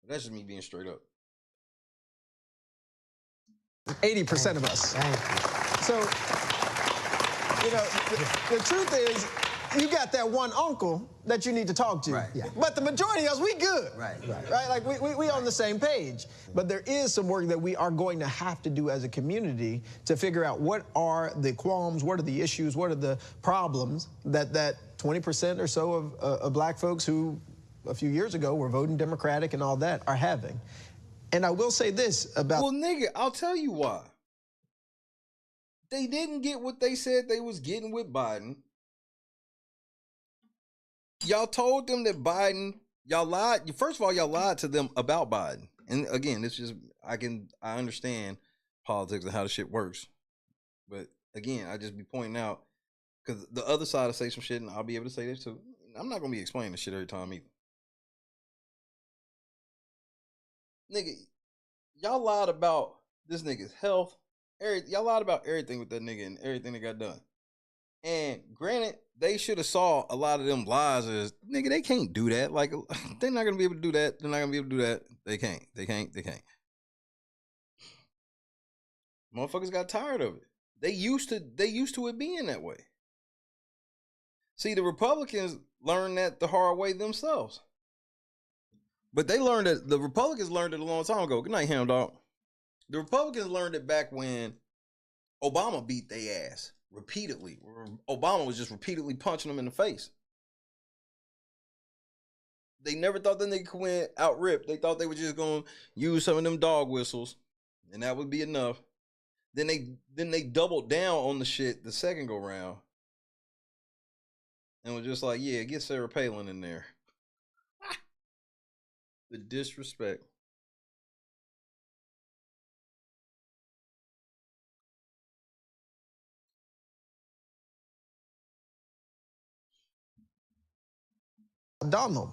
That's just me being straight up. 80% of us. So, you know, the truth is, you got that one uncle that you need to talk to. Right. Yeah. But the majority of us, we good. Right. Right? Like, we on the same page. But there is some work that we are going to have to do as a community to figure out what are the qualms, what are the issues, what are the problems that 20% or so of black folks who a few years ago were voting Democratic and all that are having. And I will say this about... Well, nigga, I'll tell you why. They didn't get what they said they was getting with Biden. Y'all told them that Biden, y'all lied. First of all, y'all lied to them about Biden. And again, it's just, I understand politics and how the shit works. But again, I just be pointing out, because the other side will say some shit and I'll be able to say this too. I'm not going to be explaining this shit every time either. Nigga, y'all lied about this nigga's health. Y'all lied about everything with that nigga and everything that got done. And granted, they should have saw a lot of them lies as, nigga, they can't do that. Like, they're not going to be able to do that. They're not going to be able to do that. They can't. Motherfuckers got tired of it. They used to it being that way. See, the Republicans learned that the hard way themselves. But the Republicans learned it a long time ago. Good night, Ham Dog. The Republicans learned it back when Obama beat their ass repeatedly. Obama was just repeatedly punching them in the face. They never thought that nigga could win out rip. They thought they were just going to use some of them dog whistles, and that would be enough. Then they doubled down on the shit the second go round, and was just like, yeah, get Sarah Palin in there. The disrespect. Donald,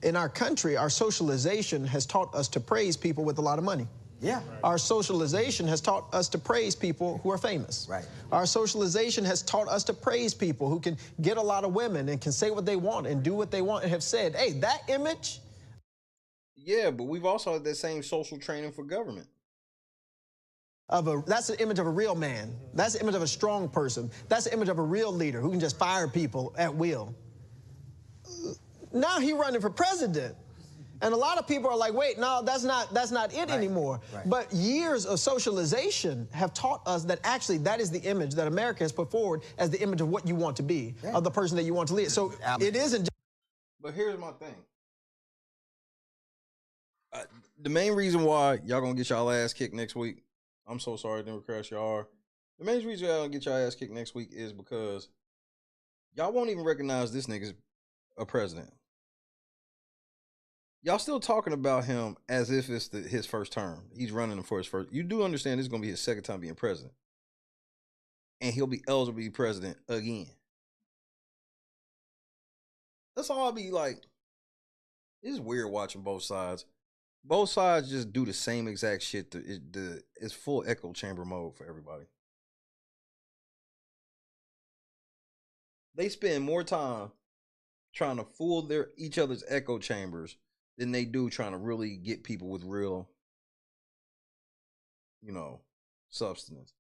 in our country, our socialization has taught us to praise people with a lot of money. Yeah. Our socialization has taught us to praise people who are famous. Right. Our socialization has taught us to praise people who can get a lot of women and can say what they want and do what they want and have said, hey, that image. Yeah, but we've also had that same social training for government. That's the image of a real man. That's the image of a strong person. That's the image of a real leader who can just fire people at will. Now he's running for president. And a lot of people are like, wait, no, that's not it anymore. Right. But years of socialization have taught us that actually that is the image that America has put forward as the image of what you want to be, of the person that you want to lead. So it isn't just... But here's my thing. The main reason why y'all gonna get y'all ass kicked next week, I'm so sorry, Democrats, y'all are. The main reason y'all gonna get y'all ass kicked next week is because y'all won't even recognize this nigga's a president. Y'all still talking about him as if it's his first term. He's running for his first. You do understand this is going to be his second time being president. And he'll be eligible to be president again. That's all I'll be like. It's weird watching both sides. Both sides just do the same exact shit. It's full echo chamber mode for everybody. They spend more time trying to fool each other's echo chambers than they do trying to really get people with real, substance.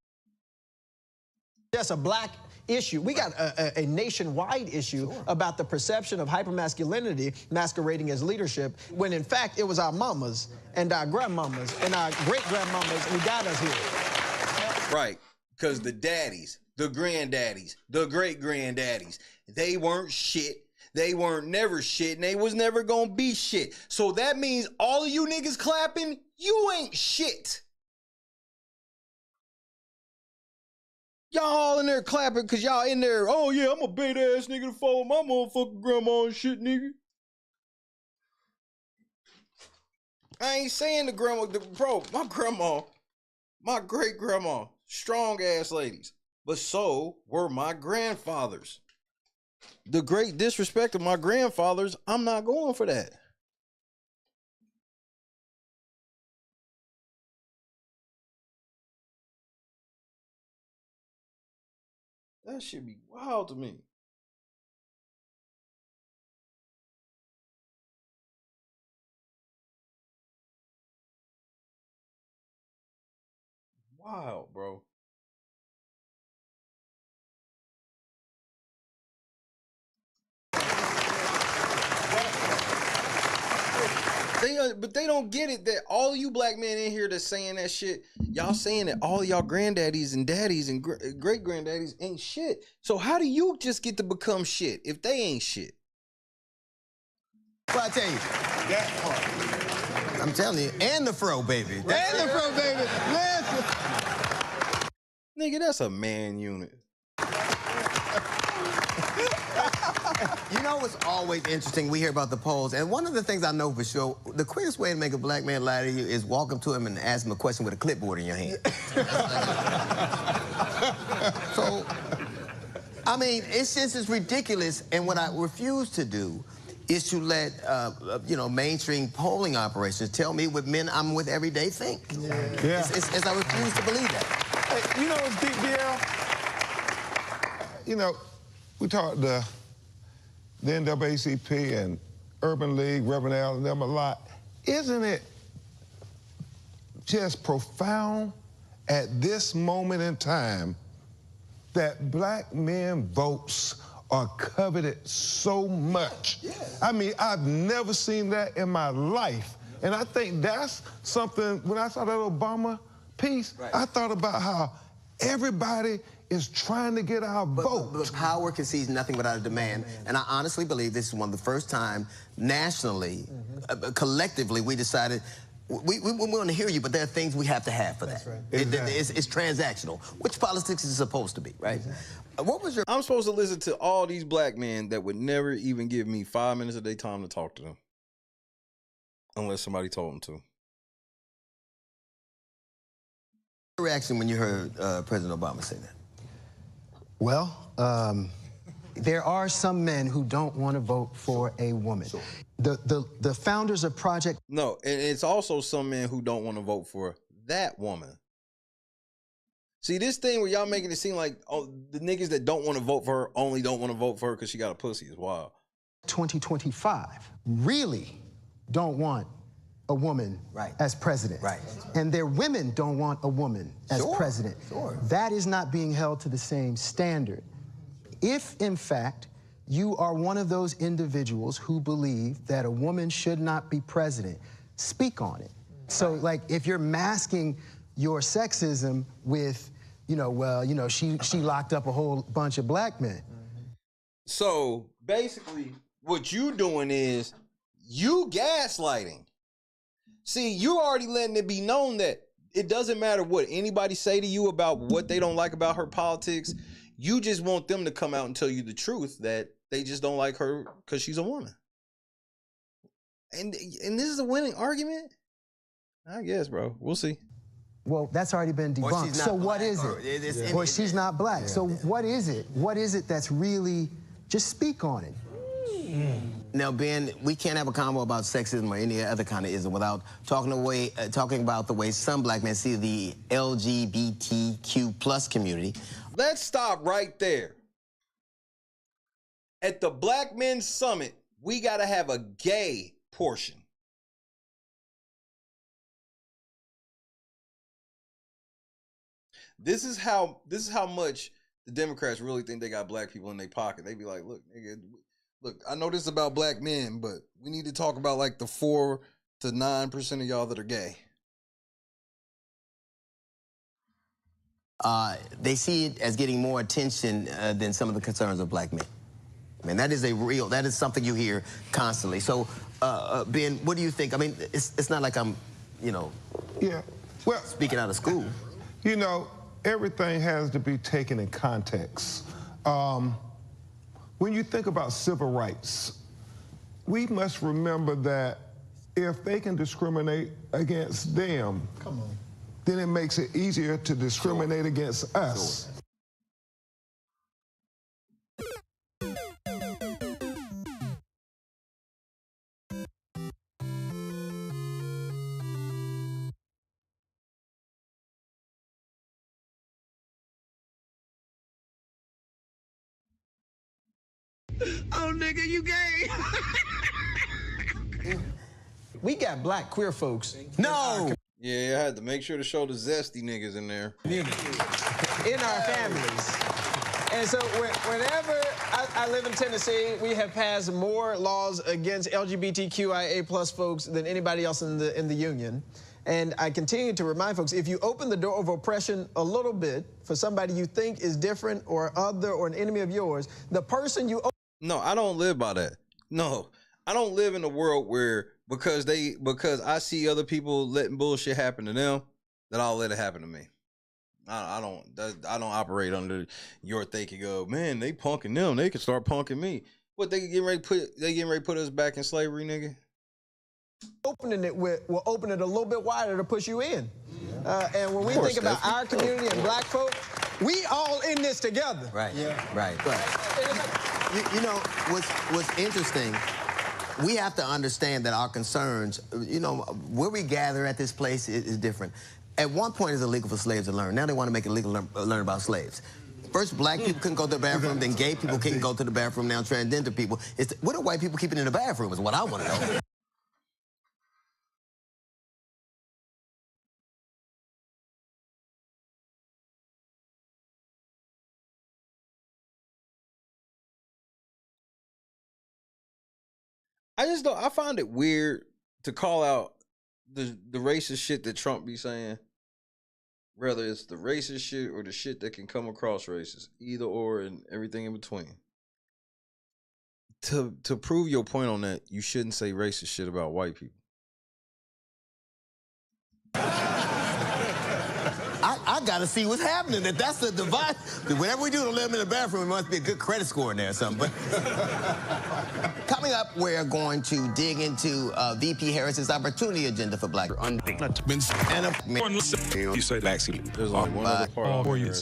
just a black issue. We got a nationwide issue about the perception of hypermasculinity masquerading as leadership, when in fact it was our mamas and our grandmamas and our great-grandmamas who got us here. Right, because the daddies, the granddaddies, the great-granddaddies, they weren't shit. They weren't never shit, and they was never gonna be shit. So that means all of you niggas clapping, you ain't shit. Y'all all in there clapping because y'all in there, oh yeah, I'm a bait-ass nigga to follow my motherfucking grandma and shit, nigga. I ain't saying the grandma, bro, my grandma, my great-grandma, strong-ass ladies. But so were my grandfathers. The great disrespect of my grandfathers, I'm not going for that. That should be wild to me. Wow, bro. But they don't get it that all you black men in here that's saying that shit, y'all saying that all y'all granddaddies and daddies and great granddaddies ain't shit. So how do you just get to become shit if they ain't shit? Well, I tell you, that part. I'm telling you, and the fro, baby. And the fro, baby. Listen. Nigga, that's a man unit. You know what's always interesting? We hear about the polls, and one of the things I know for sure, the quickest way to make a black man lie to you is walk up to him and ask him a question with a clipboard in your hand. So, I mean, it's just as ridiculous, and what I refuse to do is to let, mainstream polling operations tell me what men I'm with every day think. Yeah. It's I refuse to believe that. Hey, you know what's deep, DL? You know, we talked the NAACP and Urban League, Reverend Al, and them a lot. Isn't it just profound at this moment in time that black men votes are coveted so much? Yes. I mean, I've never seen that in my life. And I think that's something, when I saw that Obama piece, I thought about how everybody is trying to get our vote. But power concedes nothing without a demand. And I honestly believe this is one of the first time nationally, collectively, we decided we want to hear you, but there are things we have to have for that. Right. It's transactional, which politics is supposed to be, right? What was your... I'm supposed to listen to all these black men that would never even give me 5 minutes of their time to talk to them. Unless somebody told them to. Reaction when you heard President Obama say that? Well, there are some men who don't want to vote for a woman. Sure. The founders of Project... No, and it's also some men who don't want to vote for that woman. See, this thing where y'all making it seem like the niggas that don't want to vote for her only don't want to vote for her because she got a pussy is wild. 2025 really don't want a woman as president. Right. And their women don't want a woman as president. Sure. That is not being held to the same standard. If, in fact, you are one of those individuals who believe that a woman should not be president, speak on it. So, like, if you're masking your sexism with, she locked up a whole bunch of black men. So, basically, what you doing is you gaslighting. See, you already letting it be known that it doesn't matter what anybody say to you about what they don't like about her politics. You just want them to come out and tell you the truth that they just don't like her because she's a woman. And this is a winning argument? I guess, bro. We'll see. Well, that's already been debunked. So what is it? Or she's not black. Yeah. So what is it? What is it that's really, just speak on it. Now, Ben, we can't have a convo about sexism or any other kind of ism without talking about the way some black men see the LGBTQ+ community. Let's stop right there. At the Black Men's Summit, we got to have a gay portion. This is how much the Democrats really think they got black people in their pocket. They be like, look, nigga, look, I know this is about black men, but we need to talk about like the 4 to 9% of y'all that are gay. They see it as getting more attention than some of the concerns of black men. I mean, that is something you hear constantly. So, Ben, what do you think? I mean, it's not like I'm, yeah, well, speaking out of school. You know, everything has to be taken in context. When you think about civil rights, we must remember that if they can discriminate against them, then it makes it easier to discriminate against us. Oh, nigga, you gay. We got black queer folks. No. Yeah, I had to make sure to show the zesty niggas in there. In our families. And so whenever I live in Tennessee, we have passed more laws against LGBTQIA+ folks than anybody else in the union. And I continue to remind folks, if you open the door of oppression a little bit for somebody you think is different or other or an enemy of yours, the person you... No, I don't live by that. No, I don't live in a world where because I see other people letting bullshit happen to them, that I'll let it happen to me. I don't operate under your thinking of, man, they punking them, they can start punking me. What, they getting ready to put us back in slavery, nigga? Opening it will open it a little bit wider to push you in. And when we think about our community and black folk, we all in this together. Right. Yeah. Right. You know, what's interesting, we have to understand that our concerns, where we gather at this place is different. At one point, it's illegal for slaves to learn. Now they want to make it illegal to learn about slaves. First, black people couldn't go to the bathroom, then gay people couldn't go to the bathroom, now transgender people. What are white people keeping in the bathroom is what I want to know. I find it weird to call out the racist shit that Trump be saying, whether it's the racist shit or the shit that can come across racist, either or and everything in between. To prove your point on that, you shouldn't say racist shit about white people. I gotta see what's happening. That's the divide. Whenever we do to let them in the bathroom, it must be a good credit score in there or something. But coming up, we're going to dig into VP Harris's opportunity agenda for black. You say vaccine. There's only one other part. Jermaine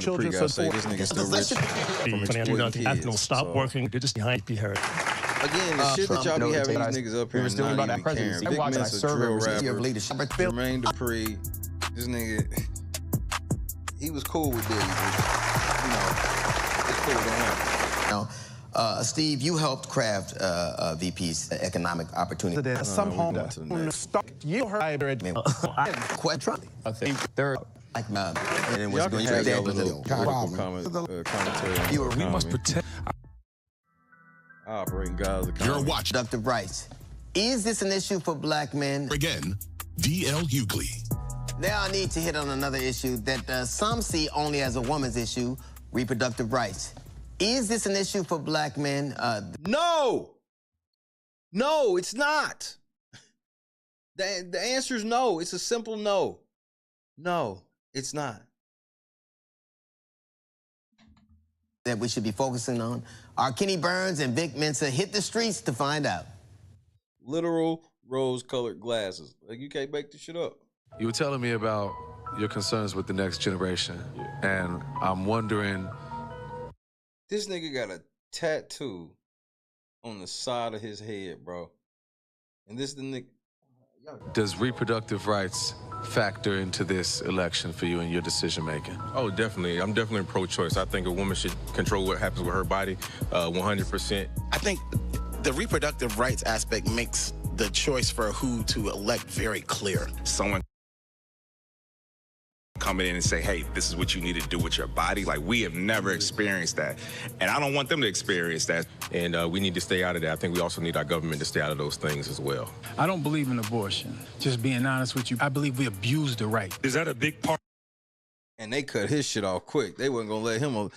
Dupri got to say this nigga still rich. Stop working. Just behind VP Harris. Again, the shit that y'all be having these niggas up here and not even caring. Big M's a drill rapper. Jermaine Dupri, this nigga, he was cool with Diddy, but, it's cool with him. Steve, you helped craft VP's economic opportunity. Some home you heard quite Trump. I think they're and it was going to we must protect. Operating guys. You're watching Reproductive rights. Is this an issue for black men? Again, D.L. Hughley. Now I need to hit on another issue that some see only as a woman's issue, reproductive rights. Is this an issue for black men? No! No, it's not. The answer is no. It's a simple no. No, it's not. That we should be focusing on. Are Kenny Burns and Vic Mensa hit the streets to find out? Literal rose-colored glasses. Like, you can't make this shit up. You were telling me about your concerns with the next generation, and I'm wondering... This nigga got a tattoo on the side of his head, bro. And this the nigga... Does reproductive rights factor into this election for you and your decision-making? Oh, definitely. I'm definitely pro-choice. I think a woman should control what happens with her body 100%. I think the reproductive rights aspect makes the choice for who to elect very clear. Someone come in and say, hey, this is what you need to do with your body. Like, we have never experienced that. And I don't want them to experience that. And we need to stay out of that. I think we also need our government to stay out of those things as well. I don't believe in abortion. Just being honest with you, I believe we abuse the right. Is that a big part? And they cut his shit off quick. They wasn't gonna let him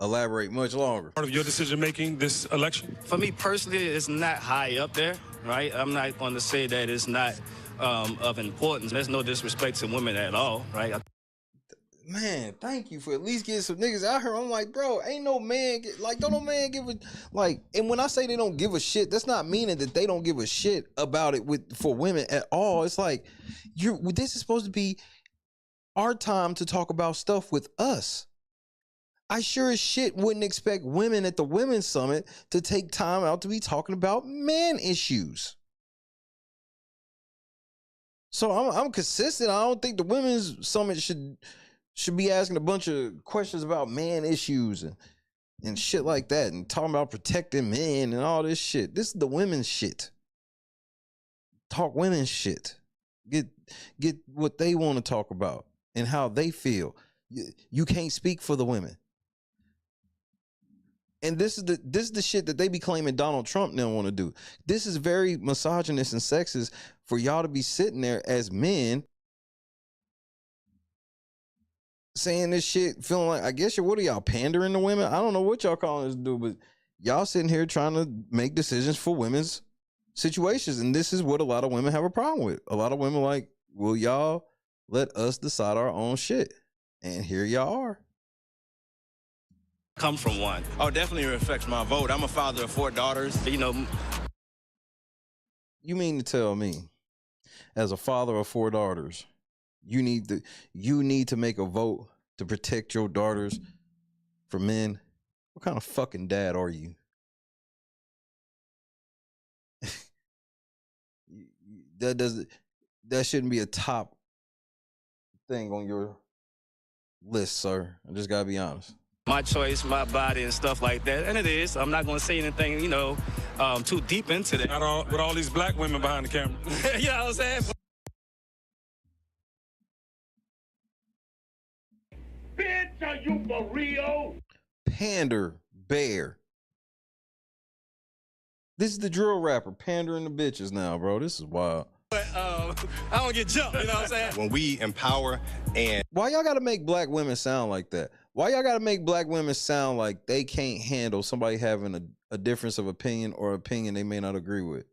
elaborate much longer. Part of your decision making this election? For me personally, it's not high up there, right? I'm not going to say that it's not of importance. There's no disrespect to women at all, right? Man, thank you for at least getting some niggas out here. I'm like, bro, ain't no man don't no man give a like. And when I say they don't give a shit, that's not meaning that they don't give a shit about it for women at all. It's like this is supposed to be our time to talk about stuff with us. I sure as shit wouldn't expect women at the Women's Summit to take time out to be talking about man issues. So I'm consistent. I don't think the Women's Summit should be asking a bunch of questions about man issues and shit like that and talking about protecting men and all this shit. This is the women's shit. Talk women's shit. Get what they want to talk about and how they feel. You can't speak for the women. And this is the shit that they be claiming Donald Trump don't want to do. This is very misogynist and sexist for y'all to be sitting there as men saying this shit, feeling like, I guess what are y'all, pandering to women? I don't know what y'all calling this to do, but y'all sitting here trying to make decisions for women's situations. And this is what a lot of women have a problem with. A lot of women like, will y'all let us decide our own shit? And here y'all are. Come from one. Oh, definitely affects my vote. I'm a father of 4 daughters. You know. You mean to tell me, as a father of 4 daughters, you need to make a vote to protect your daughters from men? What kind of fucking dad are you? That shouldn't be a top thing on your list, sir. I just gotta be honest. My choice, my body, and stuff like that. And it is. I'm not going to say anything, too deep into that. With all these black women behind the camera. You know what I'm saying? Bitch, are you for real? Pander Bear. This is the drill rapper pandering the bitches now, bro. This is wild. But I don't get jumped, you know what I'm saying? When we empower and... Why y'all gotta make black women sound like that? Why y'all gotta make black women sound like they can't handle somebody having a difference of opinion or opinion they may not agree with?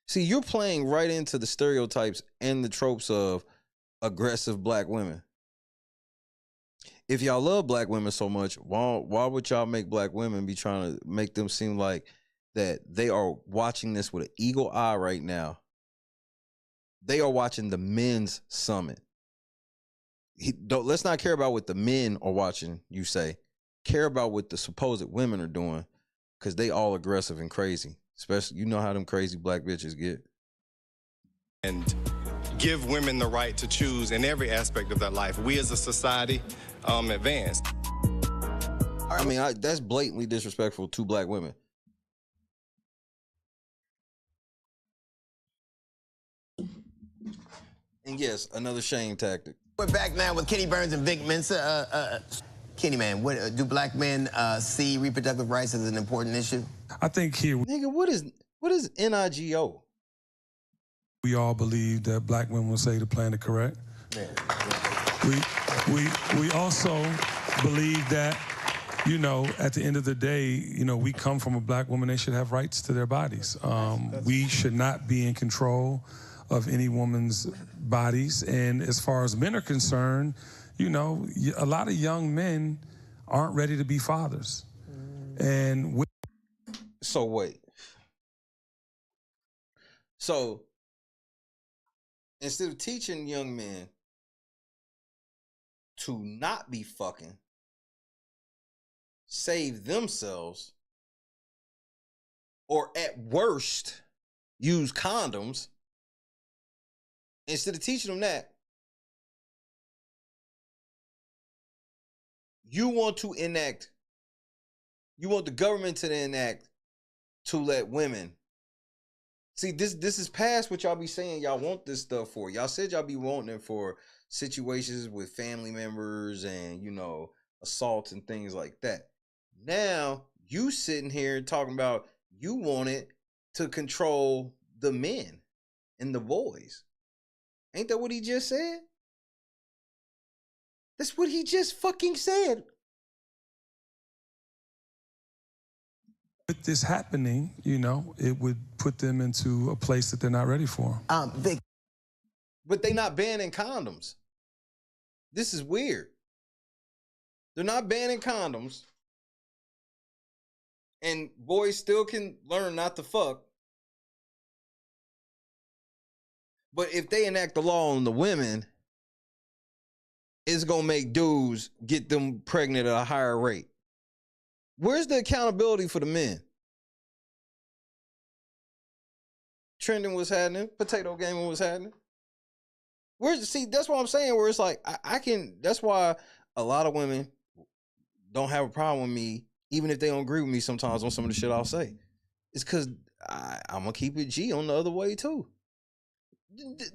See, you're playing right into the stereotypes and the tropes of aggressive black women. If y'all love black women so much, why would y'all make black women be trying to make them seem like that they are watching this with an eagle eye right now? They are watching the men's summit. Let's not care about what the men are watching, you say. Care about what the supposed women are doing, because they all aggressive and crazy. Especially, you know how them crazy black bitches get. And give women the right to choose in every aspect of their life. We as a society advance. I mean, that's blatantly disrespectful to black women. And yes, another shame tactic. We're back now with Kenny Burns and Vic Mensa. Kenny, man, do black men see reproductive rights as an important issue? I think here, nigga, what is NIGO? We all believe that black women will say the planet correct. Yeah. We also believe that, at the end of the day, we come from a black woman. They should have rights to their bodies. We should not be in control of any woman's bodies. And as far as men are concerned, a lot of young men aren't ready to be fathers. And so wait. So instead of teaching young men to not be fucking, save themselves, or at worst, use condoms, instead of teaching them that, you want the government to enact to let women. See, this is past what y'all be saying y'all want this stuff for. Y'all said y'all be wanting it for situations with family members and, you know, assaults and things like that. Now you sitting here talking about you wanted to control the men and the boys. Ain't that what he just said? That's what he just fucking said. With this happening, you know, it would put them into a place that they're not ready for. But they not banning condoms. This is weird. They're not banning condoms. And boys still can learn not to fuck. But if they enact the law on the women, it's going to make dudes get them pregnant at a higher rate. Where's the accountability for the men? Trending was happening. Potato gaming was happening. See, that's what I'm saying, where it's like, I can, that's why a lot of women don't have a problem with me, even if they don't agree with me sometimes on some of the shit I'll say. It's because I'm going to keep it G on the other way, too.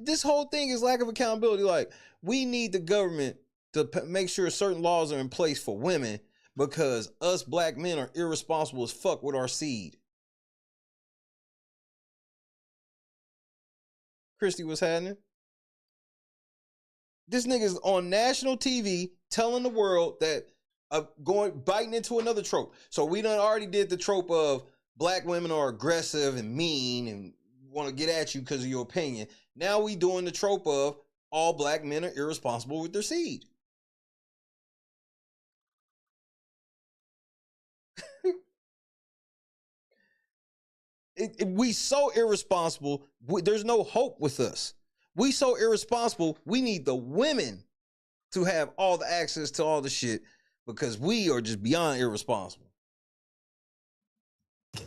This whole thing is lack of accountability. Like, we need the government to make sure certain laws are in place for women because us black men are irresponsible as fuck with our seed. Christy, what's happening? This nigga's on national TV telling the world that biting into another trope. So we done already did the trope of black women are aggressive and mean and want to get at you because of your opinion. Now we doing the trope of all black men are irresponsible with their seed. We so irresponsible. There's no hope with us. We so irresponsible. We need the women to have all the access to all the shit because we are just beyond irresponsible.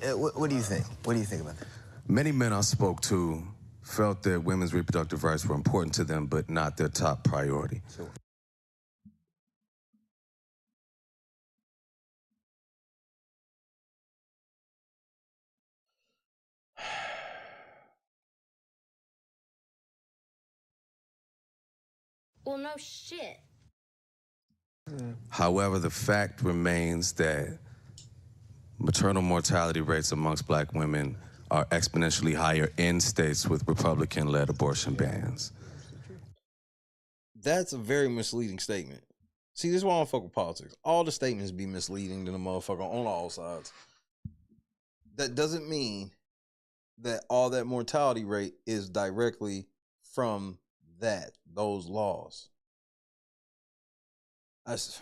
What do you think? What do you think about that? Many men I spoke to felt that women's reproductive rights were important to them, but not their top priority. Sure. Well, no shit. However, the fact remains that maternal mortality rates amongst black women are exponentially higher in states with Republican-led abortion bans. That's a very misleading statement. See, this is why I don't fuck with politics. All the statements be misleading to the motherfucker on all sides. That doesn't mean that all that mortality rate is directly from those laws. Just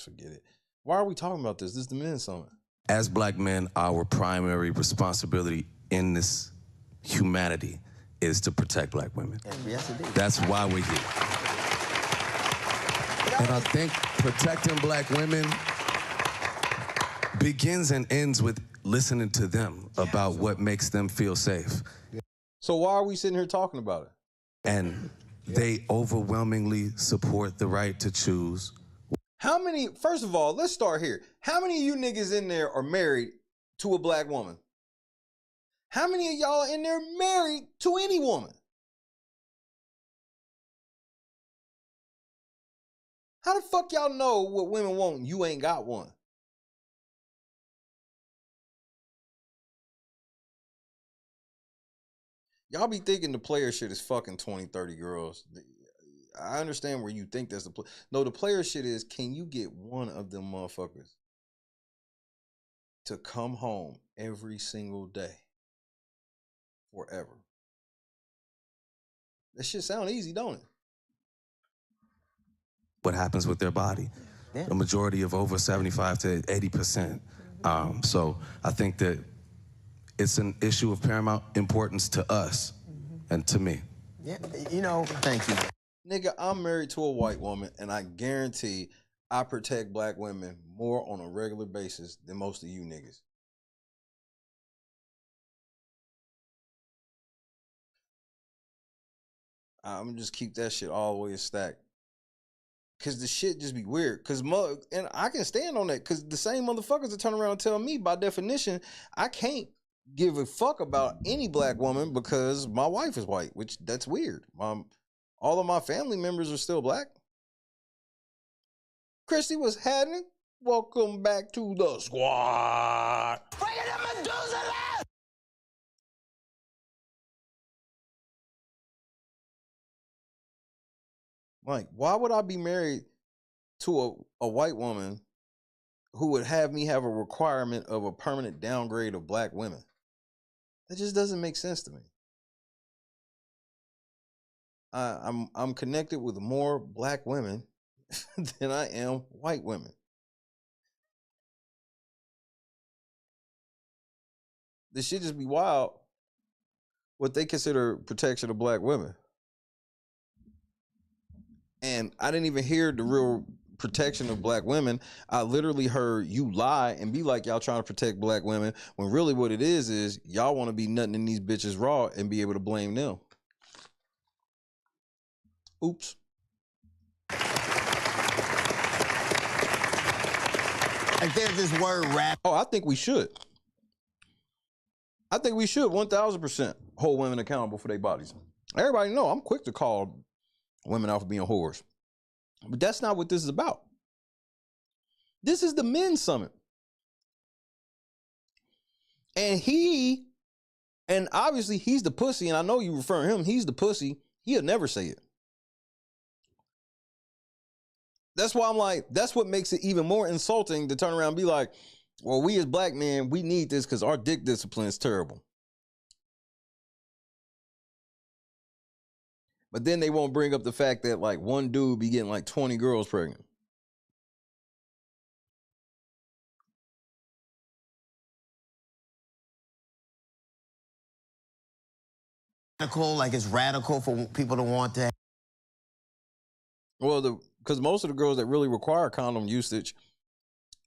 forget it. Why are we talking about this? This is the men's summit. As black men, our primary responsibility in this humanity is to protect black women. Yes, indeed. That's why we're here. And I think protecting black women begins and ends with listening to them about what makes them feel safe. So why are we sitting here talking about it? And they overwhelmingly support the right to choose. How many, first of all, let's start here. How many of you niggas in there are married to a black woman? How many of y'all in there married to any woman? How the fuck y'all know what women want? You ain't got one. Y'all be thinking the player shit is fucking 20, 30 girls. I understand where you think that's the play. No, the player shit is, can you get one of them motherfuckers to come home every single day forever? That shit sound easy, don't it? What happens with their body? Yeah. A majority of over 75 to 80%. So I think that it's an issue of paramount importance to us and to me. Yeah, you know, thank you. Nigga, I'm married to a white woman, and I guarantee I protect black women more on a regular basis than most of you niggas. I'm gonna just keep that shit all the way stacked. Cause the shit just be weird. Cause and I can stand on that. Cause the same motherfuckers that turn around and tell me, by definition, I can't give a fuck about any black woman because my wife is white, which that's weird. all of my family members are still black. Christy, what's happening? Welcome back to the squad. Like, why would I be married to a white woman who would have me have a requirement of a permanent downgrade of black women? That just doesn't make sense to me. I'm connected with more black women than I am white women. This shit just be wild what they consider protection of black women. And I didn't even hear the real protection of black women. I literally heard you lie and be like y'all trying to protect black women when really what it is y'all want to be nutting in these bitches raw and be able to blame them. Oops. Like there's this word rap. Oh, I think we should. I think we should 1000% hold women accountable for their bodies. Everybody know I'm quick to call women out for being whores. But that's not what this is about. This is the men's summit. And obviously he's the pussy, and I know you refer to him, he's the pussy. He'll never say it. That's why I'm like, that's what makes it even more insulting to turn around and be like, well, we as black men, we need this because our dick discipline is terrible. But then they won't bring up the fact that like one dude be getting like 20 girls pregnant. Like it's radical for people to want that. Well, because most of the girls that really require condom usage,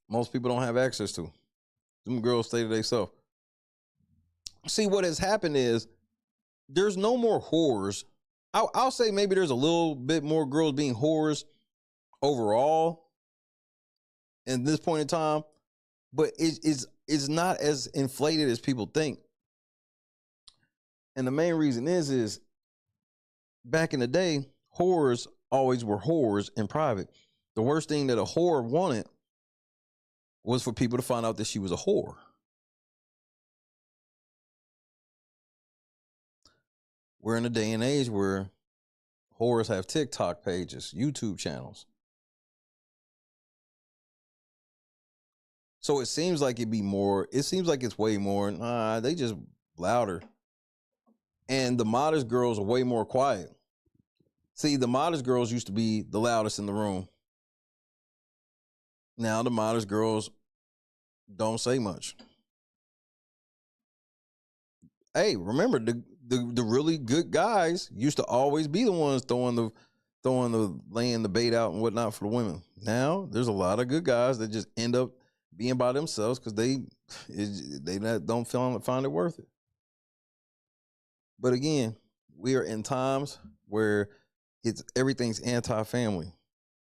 most people don't have access to. Them girls stay to themselves. See, what has happened is there's no more whores. I'll say maybe there's a little bit more girls being whores overall in this point in time, but it's not as inflated as people think. And the main reason is back in the day, whores always were whores in private. The worst thing that a whore wanted was for people to find out that she was a whore. We're in a day and age where whores have TikTok pages, YouTube channels. So it seems like it seems like it's way more. They just louder. And the modest girls are way more quiet. See, the modest girls used to be the loudest in the room. Now the modest girls don't say much. Hey, remember the really good guys used to always be the ones laying the bait out and whatnot for the women. Now there's a lot of good guys that just end up being by themselves because they don't find it worth it. But again, we are in times where everything's anti-family.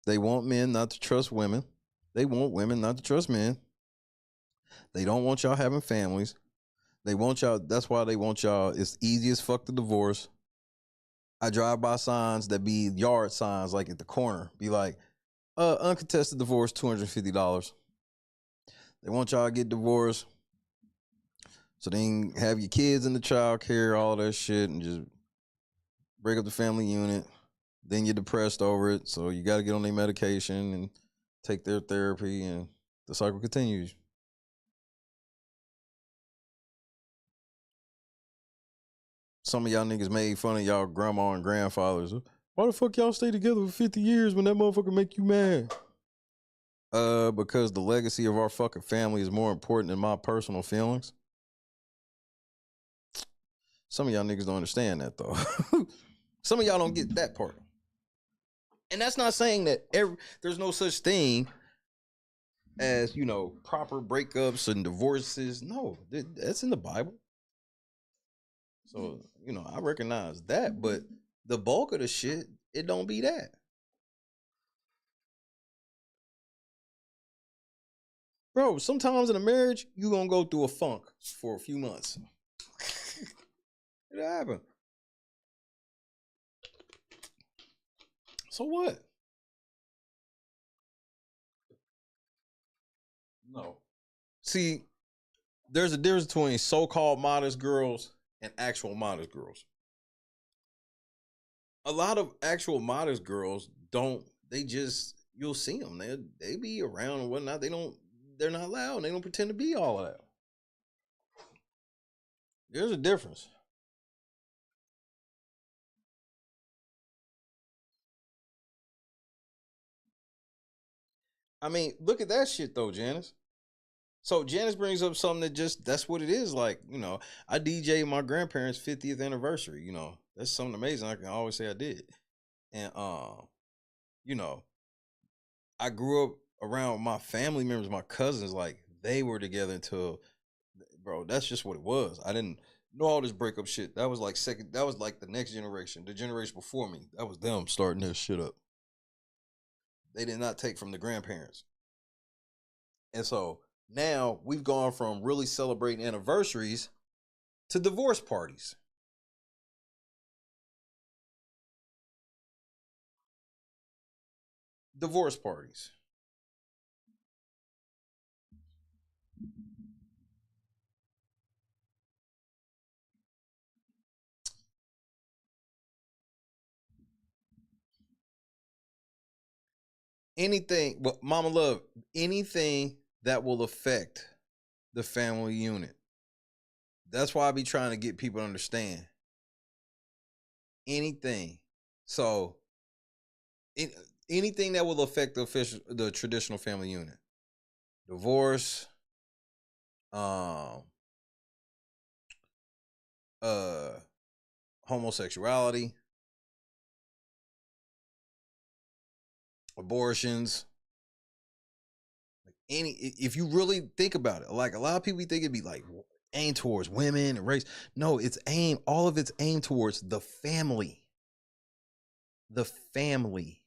They want men not to trust women. They want women not to trust men. They don't want y'all having families. They want y'all, that's why they want y'all, it's easy as fuck to divorce. I drive by signs that be yard signs, like at the corner, be like, uncontested divorce, $250. They want y'all to get divorced so they can have your kids in the child care, all that shit, and just break up the family unit. Then you're depressed over it, so you got to get on their medication and take their therapy, and the cycle continues. Some of y'all niggas made fun of y'all grandma and grandfathers. Why the fuck y'all stay together for 50 years when that motherfucker make you mad? Because the legacy of our fucking family is more important than my personal feelings. Some of y'all niggas don't understand that, though. Some of y'all don't get that part. And that's not saying that there's no such thing as, proper breakups and divorces. No, that's in the Bible. So, I recognize that, but the bulk of the shit, it don't be that. Bro, sometimes in a marriage, you gonna go through a funk for a few months. It happens. So what? No. See, there's a difference between so-called modest girls and actual modest girls. A lot of actual modest girls you'll see them. They be around and whatnot. They're not loud. They don't pretend to be all of that. There's a difference. I mean, look at that shit though, Janice. So Janice brings up something that's what it is. Like, I DJ my grandparents' 50th anniversary. That's something amazing. I can always say I did. And I grew up around my family members, my cousins, like they were together until, bro, that's just what it was. I didn't know all this breakup shit. That was like the next generation, the generation before me. That was them starting their shit up. They did not take from the grandparents. And so now we've gone from really celebrating anniversaries to divorce parties. Divorce parties. Anything, but Mama Love, anything that will affect the family unit. That's why I be trying to get people to understand. Anything. So, anything that will affect the traditional family unit. Divorce, homosexuality, abortions, if you really think about it, like a lot of people think it'd be like aimed towards women and race. No, all of it's aimed towards the family. The family.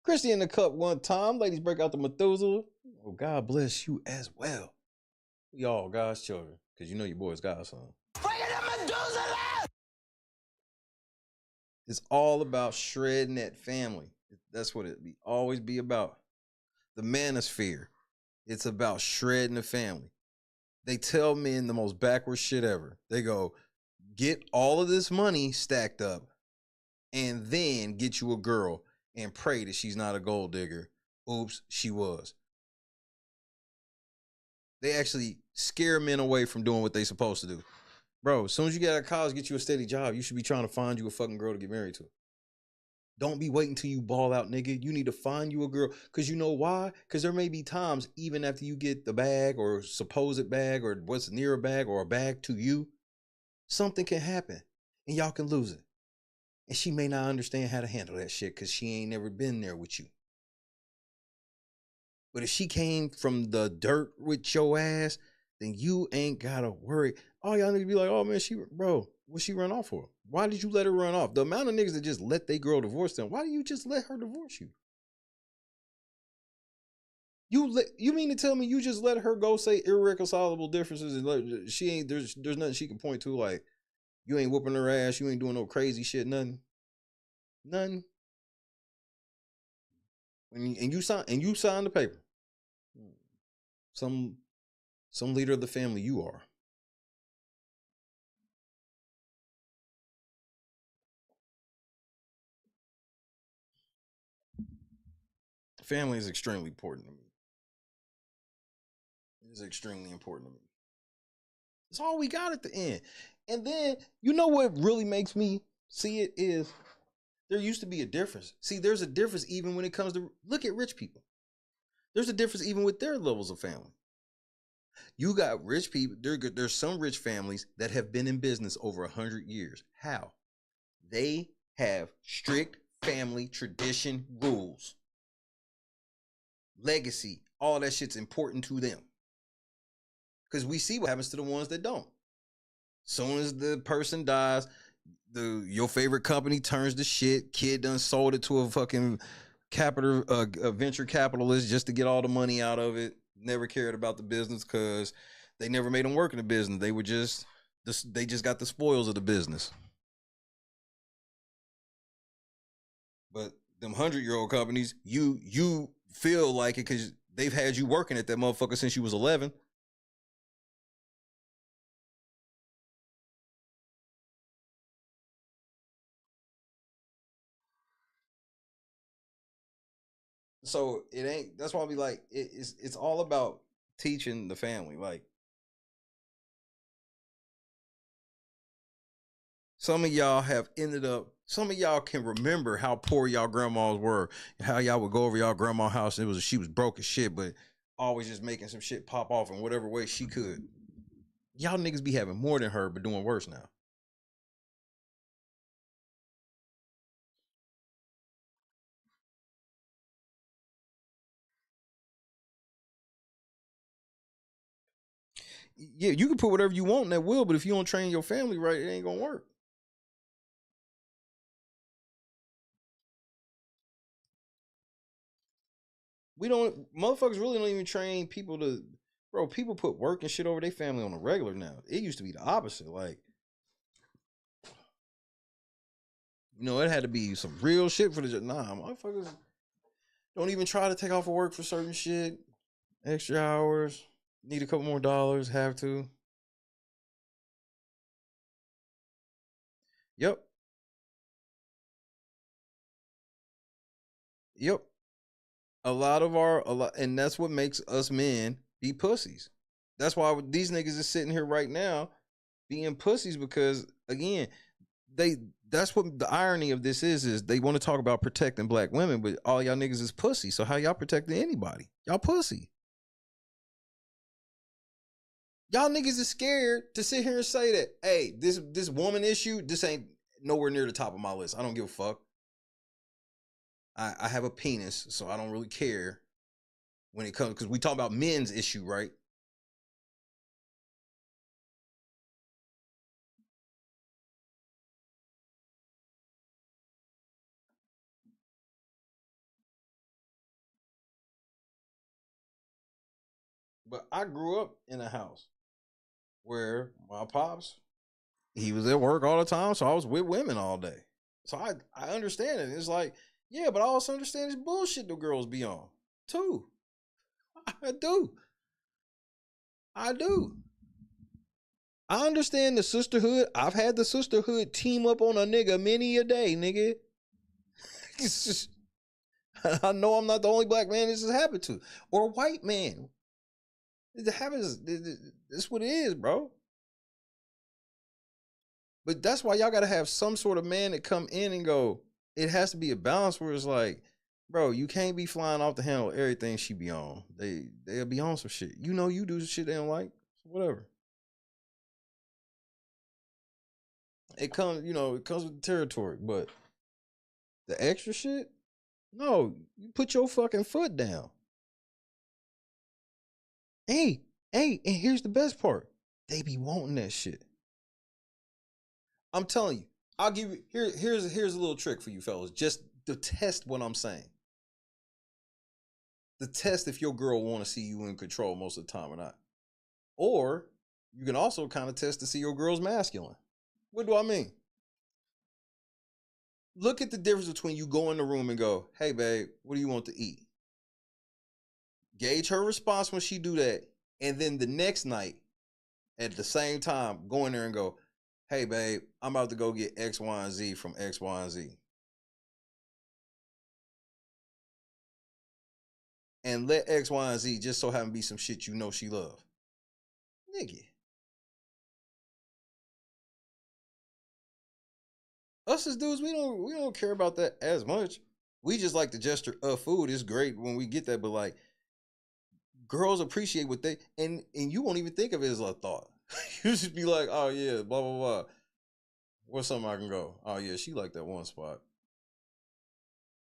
Christy in the cup one time. Ladies, break out the Methuselah. Oh, God bless you as well. We all God's children, because you know your boy's God's son. It's all about shredding that family. That's what it always be about. The manosphere. It's about shredding the family. They tell men the most backward shit ever. They go, get all of this money stacked up and then get you a girl and pray that she's not a gold digger. Oops, she was. They actually scare men away from doing what they're supposed to do. Bro, as soon as you get out of college, get you a steady job, you should be trying to find you a fucking girl to get married to. Don't be waiting till you ball out, nigga. You need to find you a girl. Because you know why? Because there may be times, even after you get the bag or supposed bag or what's near a bag or a bag to you, something can happen and y'all can lose it. And she may not understand how to handle that shit because she ain't never been there with you. But if she came from the dirt with your ass, then you ain't gotta worry. All y'all need to be like, oh man, what's she run off for? Why did you let her run off? The amount of niggas that just let their girl divorce them, why do you just let her divorce you? You mean to tell me you just let her go say irreconcilable differences and there's nothing she can point to, like you ain't whooping her ass, you ain't doing no crazy shit, nothing. And you sign the paper. Some leader of the family you are. Family is extremely important to me. It is extremely important to me. It's all we got at the end. And then, you know what really makes me see it is there used to be a difference. See, there's a difference even when it comes to, look at rich people. There's a difference even with their levels of family. You got rich people, there's some rich families that have been in business over 100 years. How? They have strict family tradition rules. Legacy, all that shit's important to them. Because we see what happens to the ones that don't. Soon as the person dies, your favorite company turns to shit. Kid done sold it to a fucking venture capitalist just to get all the money out of it. never cared about the business because they never made them work in the business. They were just got the spoils of the business. But them 100-year-old companies, you feel like it because they've had you working at that motherfucker since you was 11. So it ain't. That's why I be like, it's all about teaching the family. Like, some of y'all have ended up. Some of y'all can remember how poor y'all grandmas were, how y'all would go over y'all grandma's house and she was broke as shit, but always just making some shit pop off in whatever way she could. Y'all niggas be having more than her, but doing worse now. Yeah, you can put whatever you want in that will, but if you don't train your family right, it ain't gonna work. Motherfuckers really don't even train people to, bro, people put work and shit over their family on a regular now. It used to be the opposite. Like, it had to be some real shit for the, motherfuckers don't even try to take off of work for certain shit. Extra hours, need a couple more dollars, have to. Yep. And that's what makes us men be pussies. That's why these niggas is sitting here right now being pussies because, again, that's what the irony of this is they want to talk about protecting black women, but all y'all niggas is pussy. So how y'all protecting anybody? Y'all pussy. Y'all niggas is scared to sit here and say that, hey, this woman issue, this ain't nowhere near the top of my list. I don't give a fuck. I have a penis, so I don't really care when it comes, because we talk about men's issue, right? But I grew up in a house where my pops, he was at work all the time, so I was with women all day. So I understand it. It's like, yeah, but I also understand this bullshit the girls be on, too. I do. I understand the sisterhood. I've had the sisterhood team up on a nigga many a day, nigga. It's just, I know I'm not the only black man this has happened to, or a white man. It happens. That's what it is, bro. But that's why y'all gotta have some sort of man that come in and go. It has to be a balance where it's like, bro, you can't be flying off the handle everything she be on. They'll be on some shit. You do some shit they don't like. Whatever. It comes with the territory, but the extra shit, no, you put your fucking foot down. Hey, and here's the best part. They be wanting that shit. I'm telling you, I'll give you, here's a little trick for you fellas, just to test what I'm saying. The test if your girl want to see you in control most of the time or not. Or you can also kind of test to see your girl's masculine. What do I mean? Look at the difference between you go in the room and go, hey babe, what do you want to eat? Gauge her response when she do that. And then the next night, at the same time, go in there and go, hey babe, I'm about to go get X, Y, and Z from X, Y, and Z. And let X, Y, and Z just so happen to be some shit you know she love. Nigga. Us as dudes, we don't care about that as much. We just like the gesture of food. It's great when we get that, but like, girls appreciate what they, and you won't even think of it as a thought. You just be like, oh yeah, blah, blah, blah. What's something I can go? Oh yeah, she like that one spot.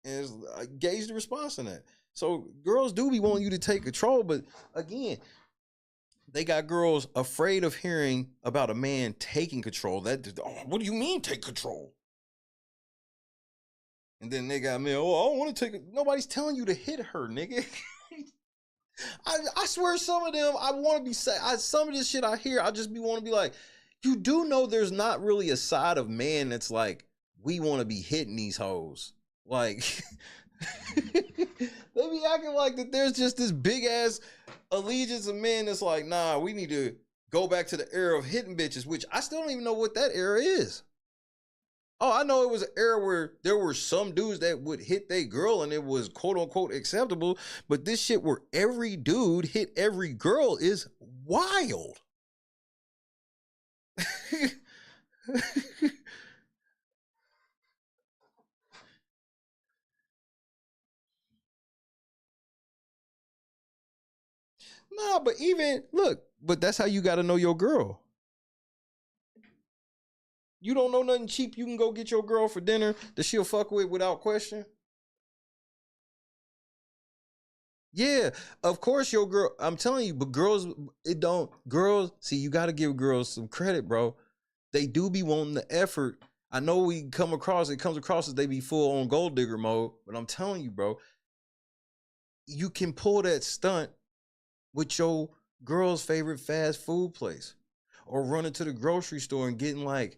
And it's, gauge the response in that. So girls do be wanting you to take control, but again, they got girls afraid of hearing about a man taking control. What do you mean take control? And then they got me, I don't want to take it. Nobody's telling you to hit her, nigga. I swear some of them, I want to be some of this shit I hear, I just want to be like, you do know there's not really a side of man that's like, we want to be hitting these hoes. Like, they be acting like that there's just this big ass allegiance of men that's like, nah, we need to go back to the era of hitting bitches, which I still don't even know what that era is. Oh, I know it was an era where there were some dudes that would hit their girl and it was quote unquote acceptable, but this shit where every dude hit every girl is wild. Nah, but even look, but that's how you got to know your girl. You don't know nothing cheap. You can go get your girl for dinner that she'll fuck with without question. Yeah, of course your girl. I'm telling you, but girls, see, you got to give girls some credit, bro. They do be wanting the effort. I know it comes across as they be full on gold digger mode, but I'm telling you, bro, you can pull that stunt with your girl's favorite fast food place or running to the grocery store and getting like,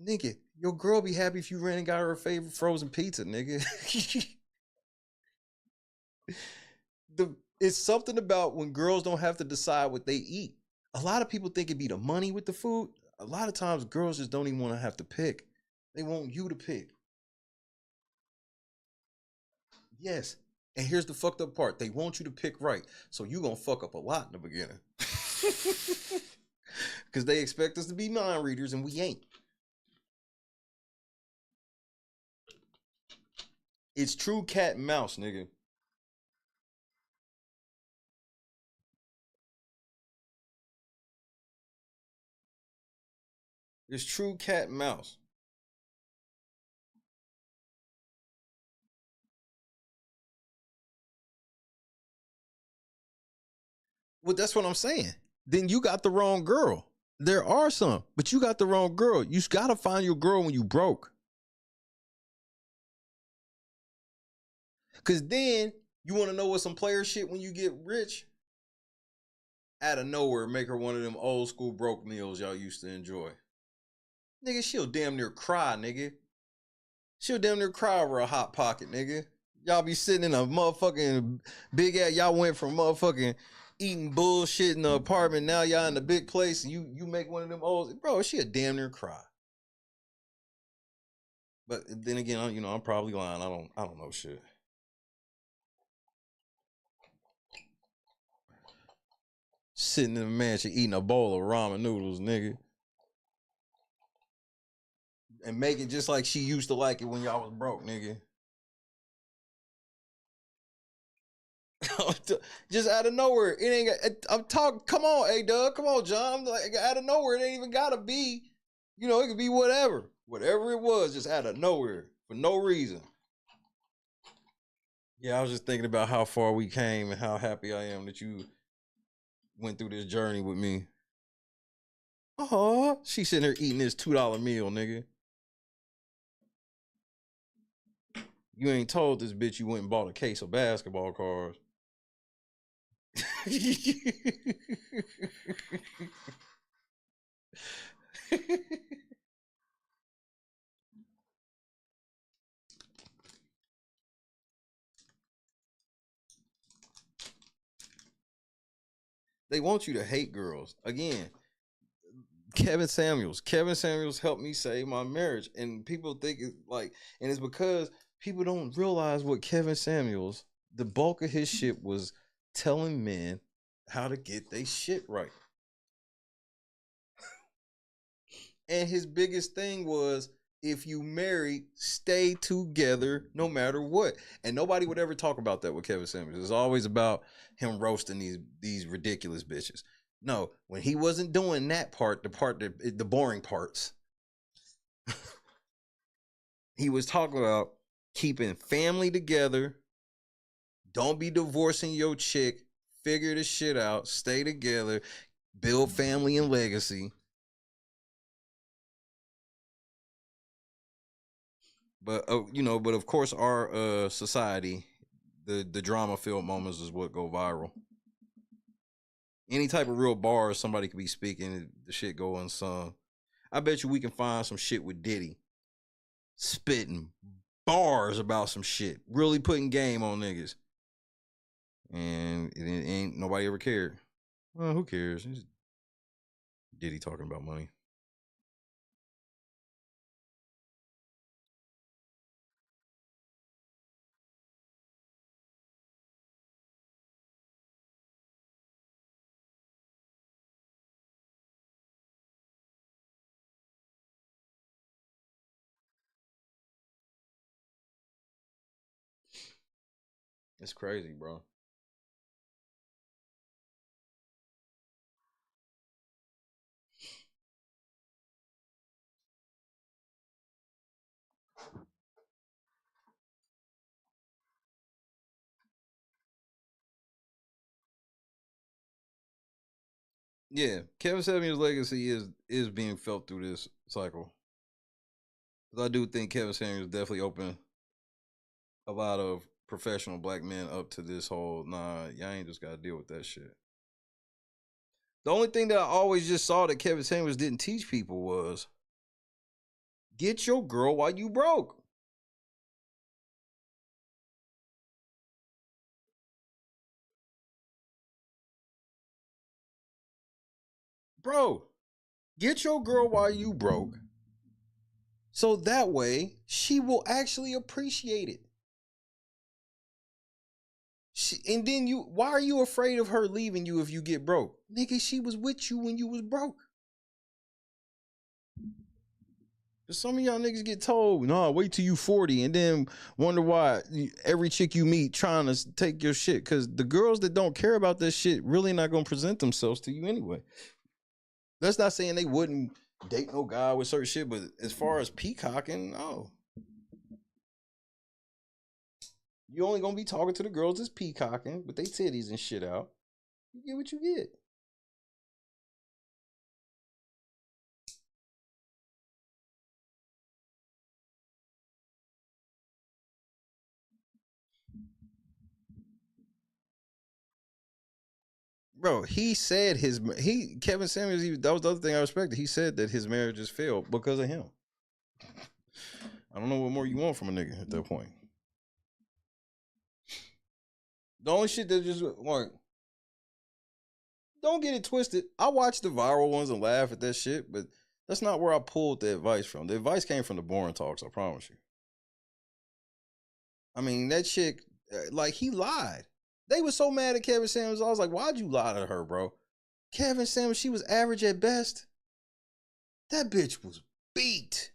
nigga, your girl be happy if you ran and got her favorite frozen pizza, nigga. It's something about when girls don't have to decide what they eat. A lot of people think it'd be the money with the food. A lot of times girls just don't even want to have to pick. They want you to pick. Yes. And here's the fucked up part. They want you to pick right. So you gonna fuck up a lot in the beginning. Because they expect us to be mind readers and we ain't. It's true cat and mouse, nigga. It's true cat and mouse. Well, that's what I'm saying. Then you got the wrong girl. There are some, but you got the wrong girl. You got to find your girl when you broke. Because then you want to know what some player shit when you get rich? Out of nowhere, make her one of them old school broke meals y'all used to enjoy. Nigga, she'll damn near cry, nigga. She'll damn near cry over a hot pocket, nigga. Y'all be sitting in a motherfucking big ass. Y'all went from motherfucking eating bullshit in the apartment. Now y'all in the big place. And you make one of them old, bro. She'll damn near cry. But then again, I'm probably lying. I don't know shit. Sitting in a mansion eating a bowl of ramen noodles, nigga. And make it just like she used to like it when y'all was broke, nigga. Just out of nowhere. It ain't, I'm talking, come on, A-Dub, come on, John. Like, out of nowhere, it ain't even gotta be, it could be whatever. Whatever it was, just out of nowhere, for no reason. Yeah, I was just thinking about how far we came and how happy I am that you went through this journey with me. Oh, she's sitting here eating this $2 meal, nigga. You ain't told this bitch you went and bought a case of basketball cards. They want you to hate girls. Again, Kevin Samuels helped me save my marriage. And people think it's like, and it's because people don't realize what Kevin Samuels, the bulk of his shit was telling men how to get their shit right. And his biggest thing was, if you marry, stay together no matter what. And nobody would ever talk about that with Kevin Samuels. It's always about him roasting these ridiculous bitches. No, when he wasn't doing that part, the boring parts, he was talking about keeping family together. Don't be divorcing your chick. Figure the shit out. Stay together. Build family and legacy. But but of course our society The drama-filled moments is what go viral. Any type of real bars somebody could be speaking, the shit go unsung. I bet you we can find some shit with Diddy spitting bars about some shit, really putting game on niggas. And it ain't nobody ever cared. Well, who cares? It's Diddy talking about money. It's crazy, bro. Yeah, Kevin Samuel's legacy is being felt through this cycle. Because I do think Kevin Samuels definitely opened a lot of professional black men up to this whole, nah, y'all ain't just got to deal with that shit. The only thing that I always just saw that Kevin Samuels didn't teach people was get your girl while you broke. Bro, get your girl while you broke. So that way she will actually appreciate it. And then why are you afraid of her leaving you if you get broke? Nigga, she was with you when you was broke. Some of y'all niggas get told, nah, wait till you 40 and then wonder why every chick you meet trying to take your shit. Because the girls that don't care about this shit really not going to present themselves to you anyway. That's not saying they wouldn't date no guy with certain shit, but as far as peacocking, no. You only going to be talking to the girls that's peacocking, with they titties and shit out. You get what you get. Bro, he said Kevin Samuels, that was the other thing I respected. He said that his marriages failed because of him. I don't know what more you want from a nigga at that point. The only shit that just like, don't get it twisted. I watch the viral ones and laugh at that shit, but that's not where I pulled the advice from. The advice came from the boring talks, I promise you. I mean, that chick, like, he lied. They were so mad at Kevin Samuels. I was like, why'd you lie to her, bro? Kevin Samuels, she was average at best. That bitch was beat.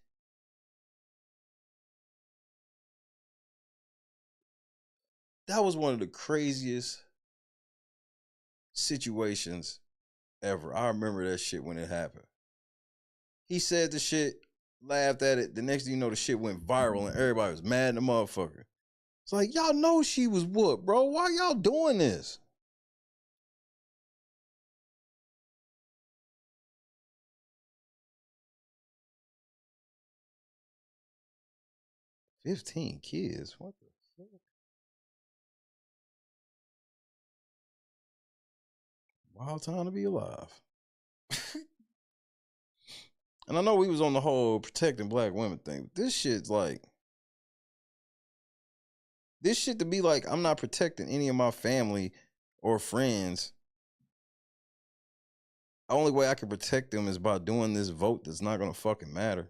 That was one of the craziest situations ever. I remember that shit when it happened. He said the shit, laughed at it. The next thing you know, the shit went viral and everybody was mad at the motherfucker. It's like, y'all know she was whooped, bro. Why y'all doing this? $15 kids. What the fuck? Wild time to be alive. And I know we was on the whole protecting black women thing, but this shit's like, this shit to be like, I'm not protecting any of my family or friends. The only way I can protect them is by doing this vote that's not gonna fucking matter.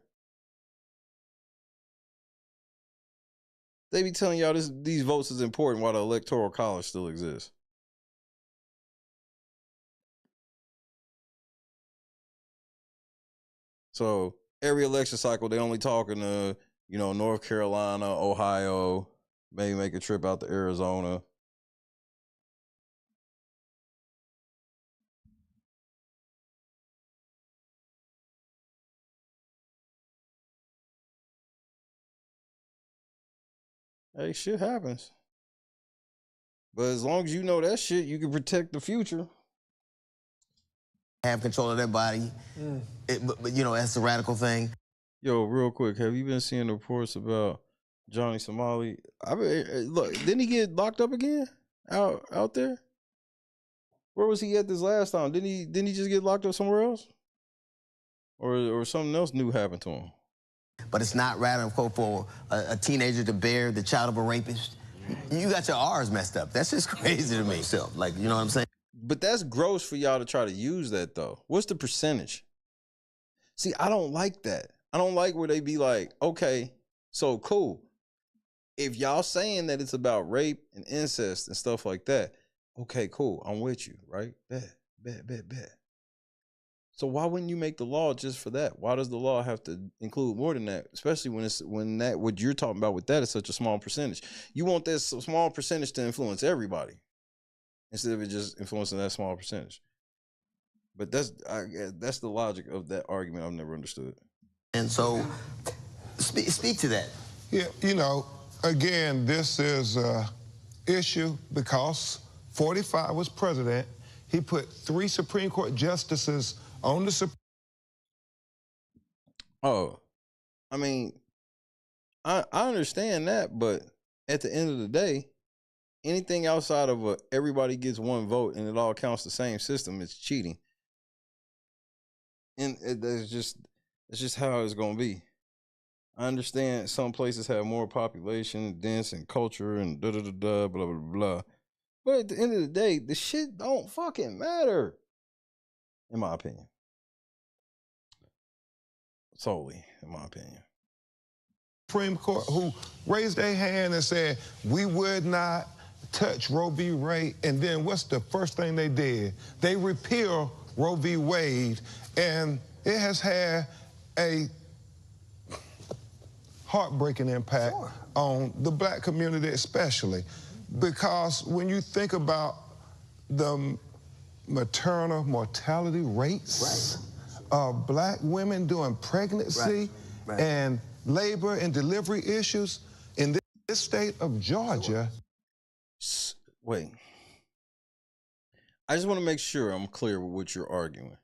They be telling y'all these votes is important while the electoral college still exists. So every election cycle, they only talking to, North Carolina, Ohio, maybe make a trip out to Arizona. Hey, shit happens. But as long as you know that shit, you can protect the future. Have control of their body. But that's the radical thing. Yo, real quick, have you been seeing reports about Johnny Somali. I mean, look, didn't he get locked up again out there? Where was he at this last time? Didn't he just get locked up somewhere else? Or something else new happened to him? But it's not radical for a teenager to bear the child of a rapist. You got your R's messed up. That's just crazy to me. So, like, you know what I'm saying? But that's gross for y'all to try to use that, though. What's the percentage? See, I don't like that. I don't like where they be like, okay, so cool. If y'all saying that it's about rape and incest and stuff like that, okay, cool. I'm with you, right? Bet. So why wouldn't you make the law just for that? Why does the law have to include more than that? Especially when what you're talking about with that is such a small percentage. You want that small percentage to influence everybody instead of it just influencing that small percentage. But that's the logic of that argument I've never understood. And so, speak to that. Yeah, you know, again, this is an issue because 45 was president. He put 3 Supreme Court justices on the Supreme. Oh, I mean, I understand that, but at the end of the day, anything outside of everybody gets one vote and it all counts the same system, it's cheating. And it's just how it's gonna be. I understand some places have more population, dense, and culture, and blah blah blah blah. But at the end of the day, the shit don't fucking matter, in my opinion. Solely, in my opinion. Supreme Court who raised their hand and said, we would not touch Roe v. Wade. And then what's the first thing they did? They repealed Roe v. Wade, and it has had a heartbreaking impact on the black community especially, because when you think about the maternal mortality rates of black women during pregnancy and labor and delivery issues in this state of Georgia. Wait. I just want to make sure I'm clear with what you're arguing.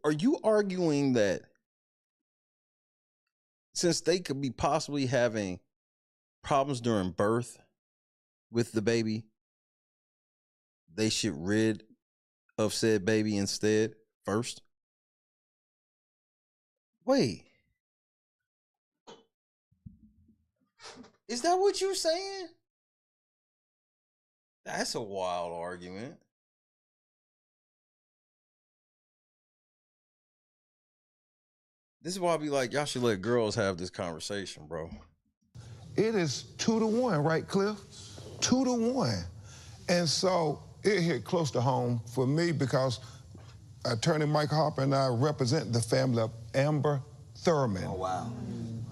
Are you arguing that since they could be possibly having problems during birth with the baby, they should rid of said baby instead first? Wait. Is that what you're saying? That's a wild argument. This is why I be like, y'all should let girls have this conversation, bro. It is 2 to 1, right, Cliff? 2 to 1. And so it hit close to home for me because Attorney Mike Harper and I represent the family of Amber Thurman. Oh, wow.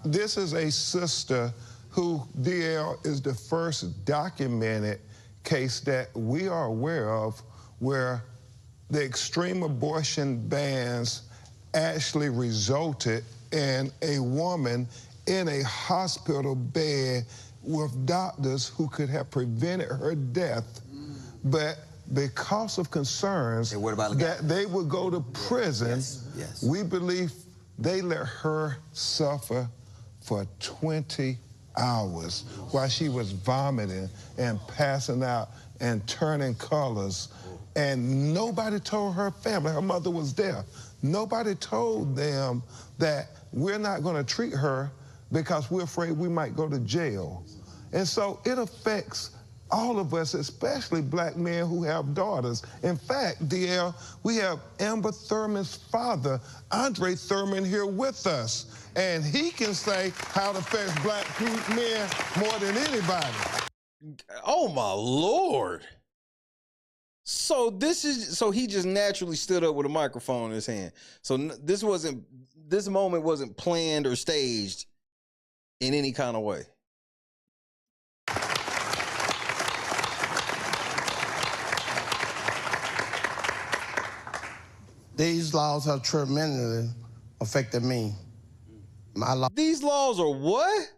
This is a sister who, DL, is the first documented case that we are aware of where the extreme abortion bans actually resulted in a woman in a hospital bed with doctors who could have prevented her death, but because of concerns that they would go to prison, we believe they let her suffer for 20 hours while she was vomiting and passing out and turning colors. And nobody told her family, her mother was there, nobody told them that we're not going to treat her because we're afraid we might go to jail. And so it affects all of us, especially black men who have daughters. In fact, DL, we have Amber Thurman's father, Andre Thurman, here with us. And he can say how it affects black men more than anybody. Oh, my Lord. So he just naturally stood up with a microphone in his hand. So this moment wasn't planned or staged in any kind of way. These laws have tremendously affected me. These laws are what?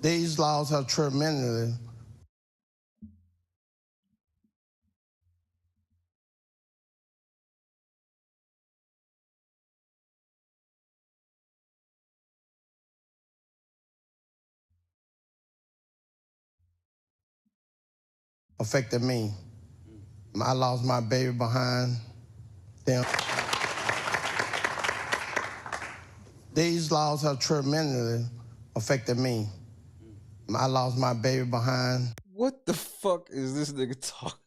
These laws have tremendously affected me. I lost my baby behind them. These laws have tremendously affected me. I lost my baby behind. What the fuck is this nigga talking?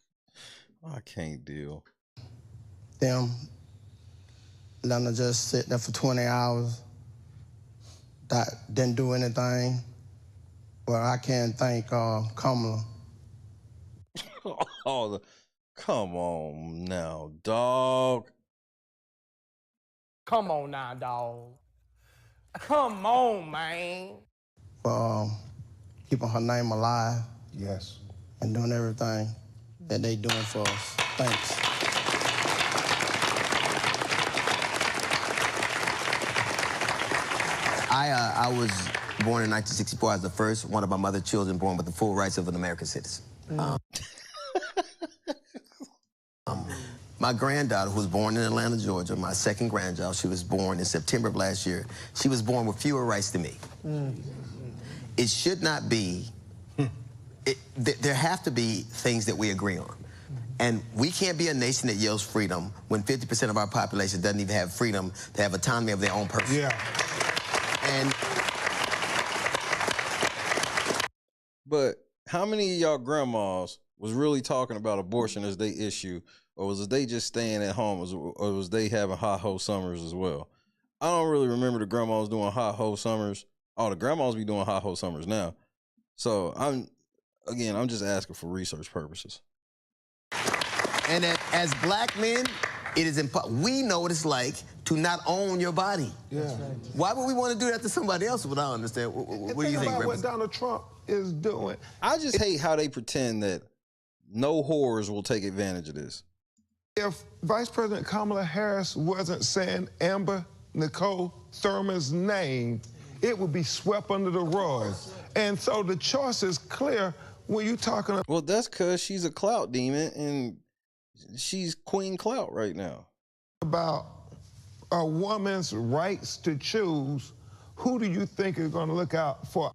I can't deal. Them. Letting her just sit there for 20 hours. That didn't do anything. Well, I can't thank Kamala. Come on now, dog. Come on now, dog. Come on, man. For keeping her name alive. Yes. And doing everything that they doing for us. Thanks. I was born in 1964. I was the first one of my mother's children born with the full rights of an American citizen. My granddaughter, who was born in Atlanta, Georgia, my second grandchild, she was born in September of last year. She was born with fewer rights than me. It should not be, there have to be things that we agree on. And we can't be a nation that yells freedom when 50% of our population doesn't even have freedom to have autonomy of their own person. Yeah. And but how many of y'all grandmas was really talking about abortion as they issue, or was they just staying at home, or was they having hot hoe summers as well? I don't really remember the grandmas doing hot hoe summers. Oh, the grandmas be doing hot hoe summers now. So I'm just asking for research purposes. And as black men, it is we know what it's like to not own your body. Yeah. Why would we want to do that to somebody else? What I don't understand. What do you think, about what Donald Trump is doing? I just hate how they pretend that no whores will take advantage of this. If Vice President Kamala Harris wasn't saying Amber Nicole Thurman's name, it would be swept under the rug. And so the choice is clear when you're talking about... Well, that's because she's a clout demon, and she's Queen Clout right now. About a woman's rights to choose, who do you think is going to look out for?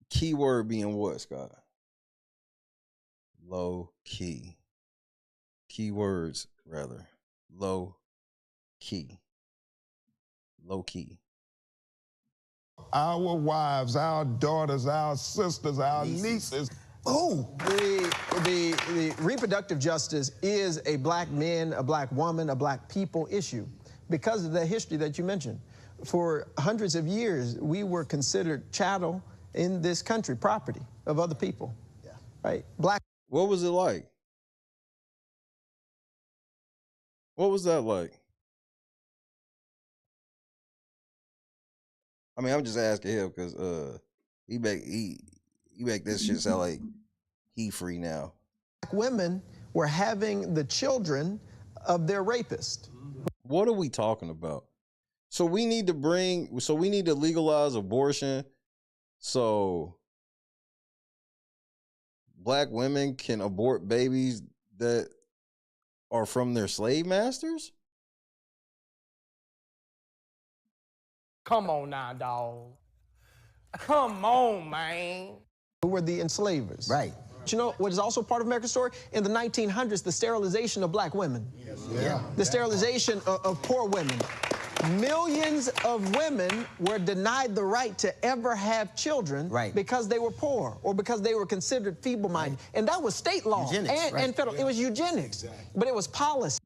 Keyword being what, Scott? Low key. Keywords, rather. Low key. Low key. Our wives, our daughters, our sisters, our nieces. Oh, the reproductive justice is a black man, a black woman, a black people issue because of the history that you mentioned. For hundreds of years, we were considered chattel in this country, property of other people. Yeah. Right? Black. What was it like? What was that like? I mean, I'm just asking him because he make this shit sound like he free now. Black women were having the children of their rapist. What are we talking about? So we need to legalize abortion so black women can abort babies that are from their slave masters? Come on now, dog. Come on, man. Who were the enslavers. Right. But you know what is also part of America's story? In the 1900s, the sterilization of black women. Yeah. The sterilization of poor women. Millions of women were denied the right to ever have children because they were poor or because they were considered feeble-minded. Right. And that was state law and federal. It was eugenics, but it was policy.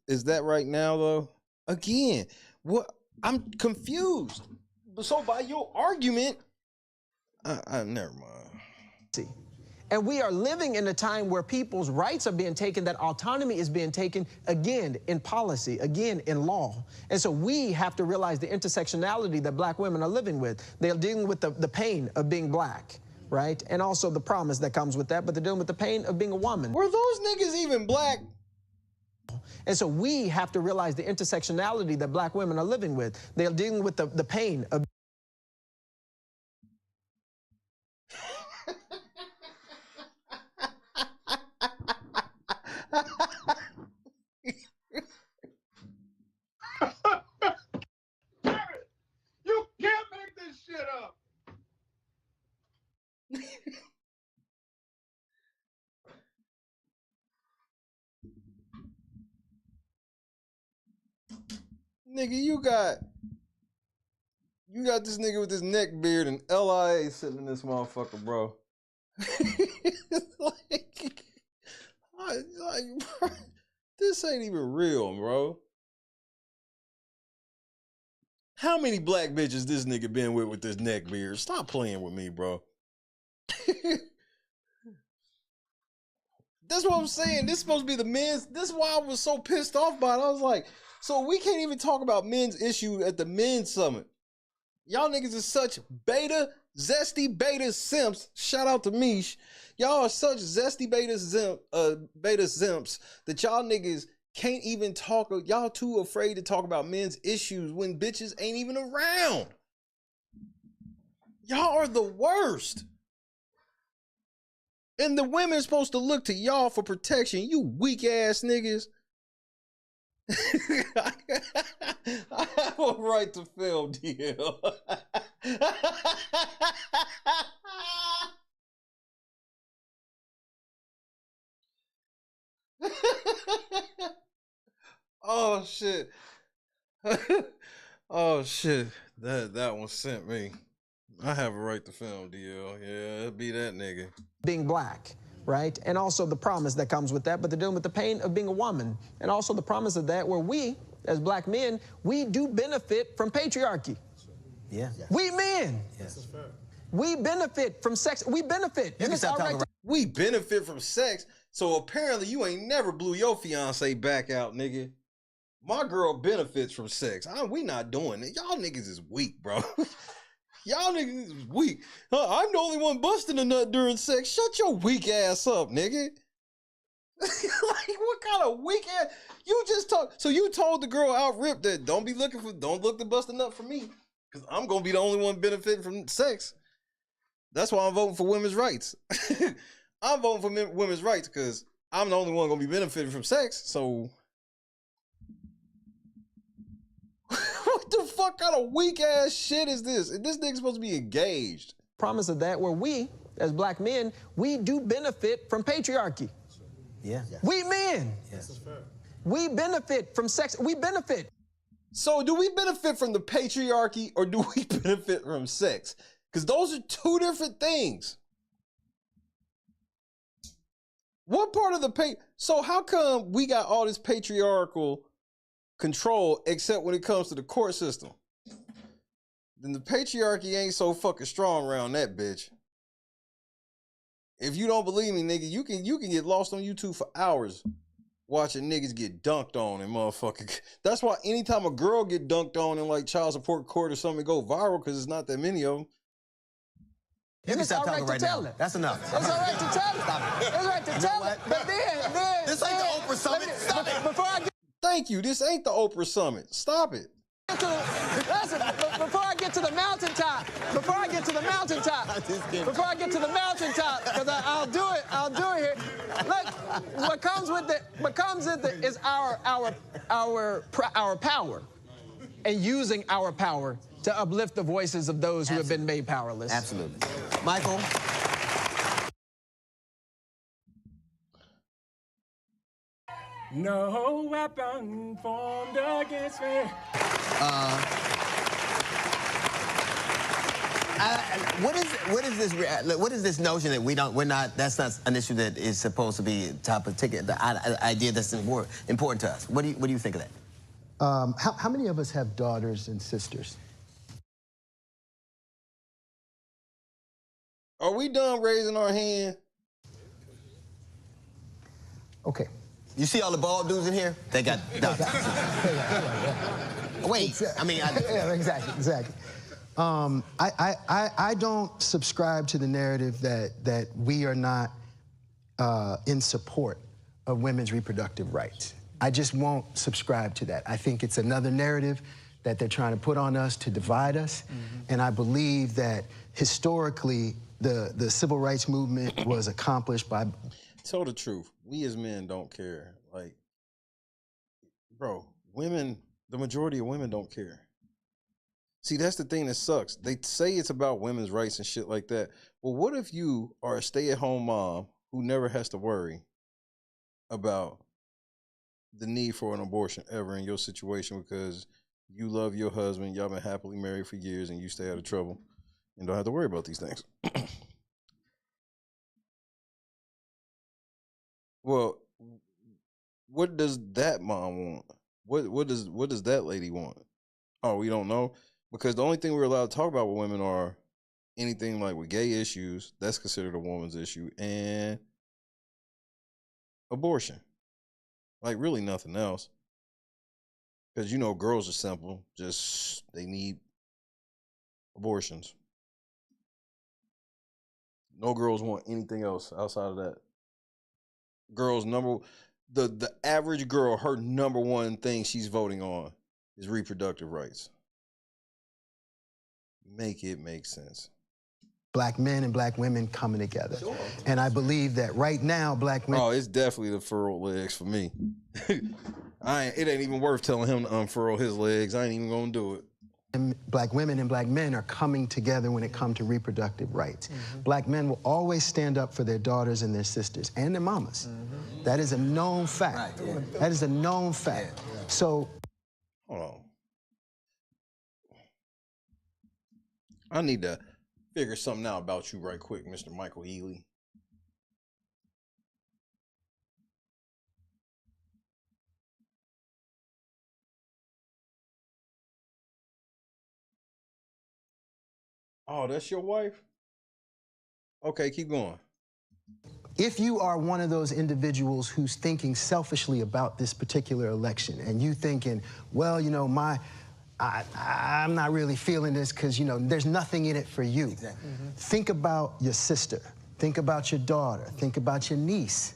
Is that right now, though? Again, what? I'm confused. So by your argument, never mind. And we are living in a time where people's rights are being taken, that autonomy is being taken, again, in policy, again, in law. And so we have to realize the intersectionality that black women are living with. They're dealing with the pain of being black, right? And also the promise that comes with that, but they're dealing with the pain of being a woman. Were those niggas even black? And so we have to realize the intersectionality that black women are living with. They're dealing with the pain of You can't make this shit up. Nigga, you got this nigga with this neck beard and LIA sitting in this motherfucker, bro. like, bro, this ain't even real, bro. How many black bitches this nigga been with this neck beard? Stop playing with me, bro. That's what I'm saying. This is supposed to be the men's. This is why I was so pissed off by it. I was like, so we can't even talk about men's issue at the men's summit. Y'all niggas is such zesty beta simps. Shout out to Mish. Y'all are such zesty beta simps that y'all niggas can't even talk. Y'all too afraid to talk about men's issues when bitches ain't even around. Y'all are the worst. And the women are supposed to look to y'all for protection. You weak ass niggas. I have a right to film, DL. Oh shit. Oh shit. That one sent me. I have a right to film, DL. Yeah, it'll be that nigga. Being black, right? And also the promise that comes with that, but they're dealing with the pain of being a woman. And also the promise of that, where we, as black men, we do benefit from patriarchy. Yeah. We men. Yes. We benefit from sex. We benefit. You can stop talking about. We benefit from sex. So apparently you ain't never blew your fiance back out, nigga. My girl benefits from sex. We not doing it. Y'all niggas is weak, bro. Y'all niggas is weak. I'm the only one busting a nut during sex. Shut your weak ass up, nigga. Like, what kind of weak ass? You just talk. So you told the girl out rip that don't look to bust a nut for me, because I'm gonna be the only one benefiting from sex. That's why I'm voting for women's rights. I'm voting for women's rights because I'm the only one gonna be benefiting from sex. So what the fuck kind of weak ass shit is this? This nigga's supposed to be engaged. Promise of that, where we, as black men, we do benefit from patriarchy. Yeah. We men. Yes. We benefit from sex. We benefit. So do we benefit from the patriarchy or do we benefit from sex? Because those are two different things. What part of the so how come we got all this patriarchal control except when it comes to the court system? Then the patriarchy ain't so fucking strong around that bitch. If you don't believe me, nigga, you can get lost on YouTube for hours watching niggas get dunked on and motherfucking. That's why anytime a girl get dunked on in like child support court or something, it go viral because it's not that many of them. You can stop talking right now. That's enough. It's all right to tell it. Stop it. It's all right to tell it. But then this ain't the Oprah Summit. Stop it. Before I get. Thank you. This ain't the Oprah Summit. Stop it. Listen, before I get to the mountaintop, because I'll do it here. Look, what comes with it is our power, and using our power to uplift the voices of those who have been made powerless. Absolutely. Michael. No weapon formed against me. What is this notion that that's not an issue that is supposed to be top of ticket? The idea that's important to us. What do you think of that? How many of us have daughters and sisters? Are we done raising our hand? Okay. You see all the bald dudes in here? They got daughters. Wait, I mean... Yeah, exactly. I don't subscribe to the narrative that we are not in support of women's reproductive rights. I just won't subscribe to that. I think it's another narrative that they're trying to put on us to divide us. And I believe that historically, the civil rights movement was accomplished by... Tell the truth. We as men don't care. Like, bro, women, the majority of women don't care. See, that's the thing that sucks. They say it's about women's rights and shit like that. Well, what if you are a stay-at-home mom who never has to worry about the need for an abortion ever in your situation because you love your husband, y'all been happily married for years, and you stay out of trouble and don't have to worry about these things. Well, what does that mom want? What does that lady want? Oh, we don't know, because the only thing we're allowed to talk about with women are anything like with gay issues. That's considered a woman's issue, and abortion. Like really nothing else. Because girls are simple. Just they need abortions. No girls want anything else outside of that. Girls the average girl, her number one thing she's voting on is reproductive rights. Make it make sense. Black men and black women coming together. Sure. And I believe that right now, black women... Oh, it's definitely the furrowed legs for me. It ain't even worth telling him to unfurl his legs. I ain't even gonna do it. Black women and black men are coming together when it comes to reproductive rights. Black men will always stand up for their daughters and their sisters and their mamas. That is a known fact. Right, yeah. That is a known fact. Yeah. So... Hold on. I need to figure something out about you right quick, Mr. Michael Ely. Oh, that's your wife? Okay, keep going. If you are one of those individuals who's thinking selfishly about this particular election, and you thinking, well, I'm not really feeling this because, there's nothing in it for you. Exactly. Think about your sister. Think about your daughter. Think about your niece.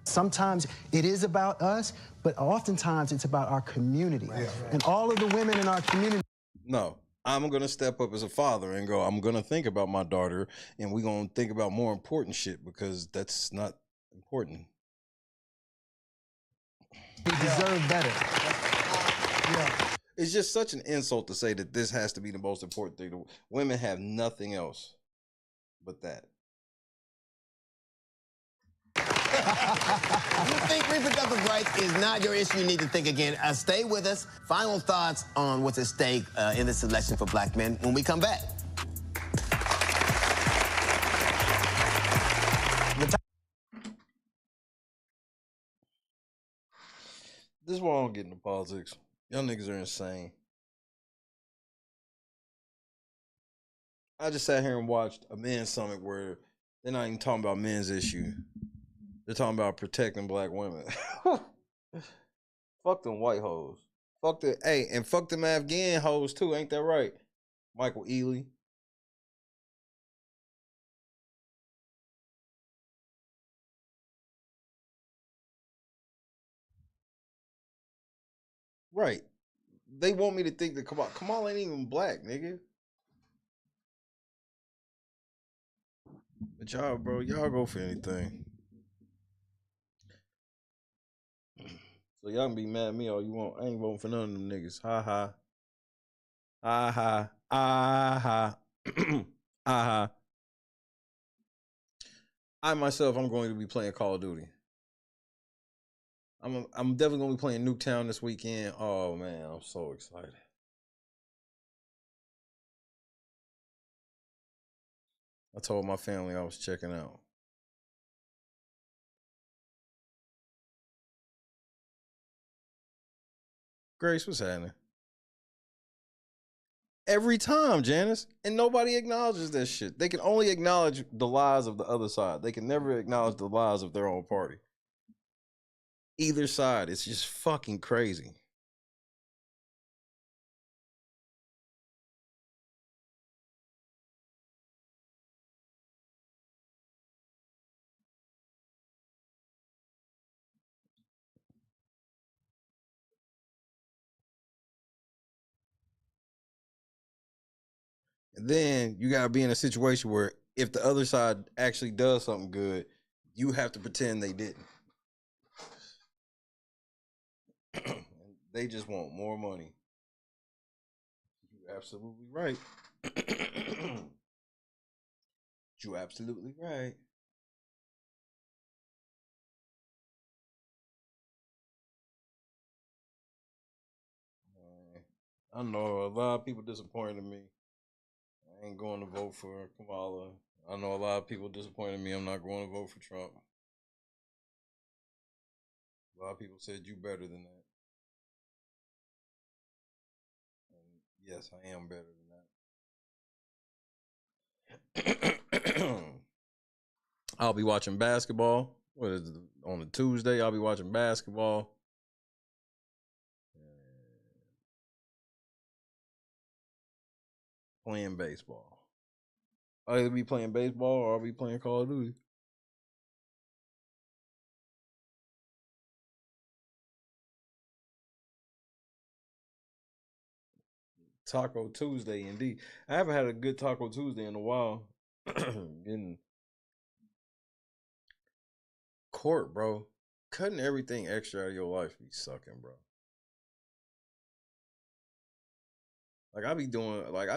Sometimes it is about us, but oftentimes it's about our community. Right. And all of the women in our community... No, I'm going to step up as a father and go, I'm going to think about my daughter, and we're going to think about more important shit, because that's not important. We deserve better. Yeah. It's just such an insult to say that this has to be the most important thing. Women have nothing else but that. If you think reproductive rights is not your issue, you need to think again. Stay with us. Final thoughts on what's at stake in this election for black men when we come back. This is why I don't get into politics. Y'all niggas are insane. I just sat here and watched a men's summit where they're not even talking about men's issue. They're talking about protecting black women. Fuck them white hoes. Fuck them Afghan hoes too, ain't that right? Michael Ely. Right. They want me to think that Kamal ain't even black, nigga. But y'all, bro, y'all go for anything. So y'all can be mad at me all you want. I ain't voting for none of them niggas. Ha ha. Ah ha. Ah ha. Ah ha. I myself, I'm going to be playing Call of Duty. I'm definitely going to be playing Nuketown this weekend. Oh man, I'm so excited. I told my family I was checking out. Grace, what's happening? Every time, Janice. And nobody acknowledges that shit. They can only acknowledge the lies of the other side. They can never acknowledge the lies of their own party. Either side. It's just fucking crazy. And then you gotta be in a situation where if the other side actually does something good, you have to pretend they didn't. They just want more money. You're absolutely right. You're absolutely right. I know a lot of people disappointed me. I ain't going to vote for Kamala. I know a lot of people disappointed me. I'm not going to vote for Trump. A lot of people said you better than that. And yes, I am better than that. I'll be watching basketball. What is it? On a Tuesday, I'll be watching basketball. Playing baseball. I'll either be playing baseball or I'll be playing Call of Duty. Taco Tuesday, indeed. I haven't had a good Taco Tuesday in a while. Getting court, bro. Cutting everything extra out of your life be sucking, bro. Like I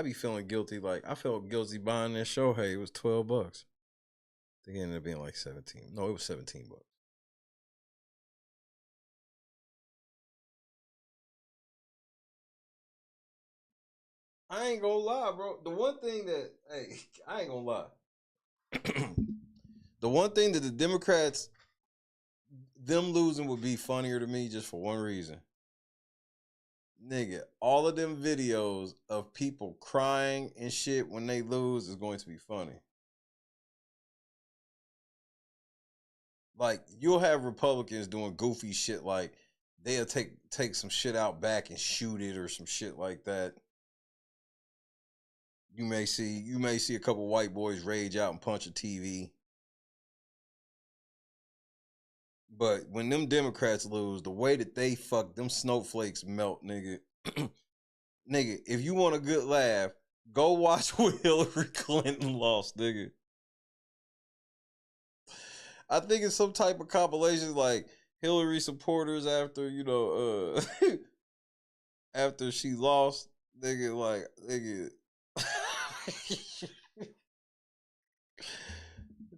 be feeling guilty. Like I felt guilty buying that Shohei. It was $12. I think it ended up being like 17. No, it was $17. I ain't gonna lie, bro. The one thing that, hey, I ain't gonna lie. The one thing that the Democrats, them losing would be funnier to me just for one reason. Nigga, all of them videos of people crying and shit when they lose is going to be funny. Like, you'll have Republicans doing goofy shit like they'll take some shit out back and shoot it or some shit like that. You may see a couple white boys rage out and punch a TV. But when them Democrats lose, the way that they fuck them snowflakes melt, nigga. Nigga, if you want a good laugh, go watch when Hillary Clinton lost, nigga. I think it's some type of compilation like Hillary supporters after, after she lost, nigga,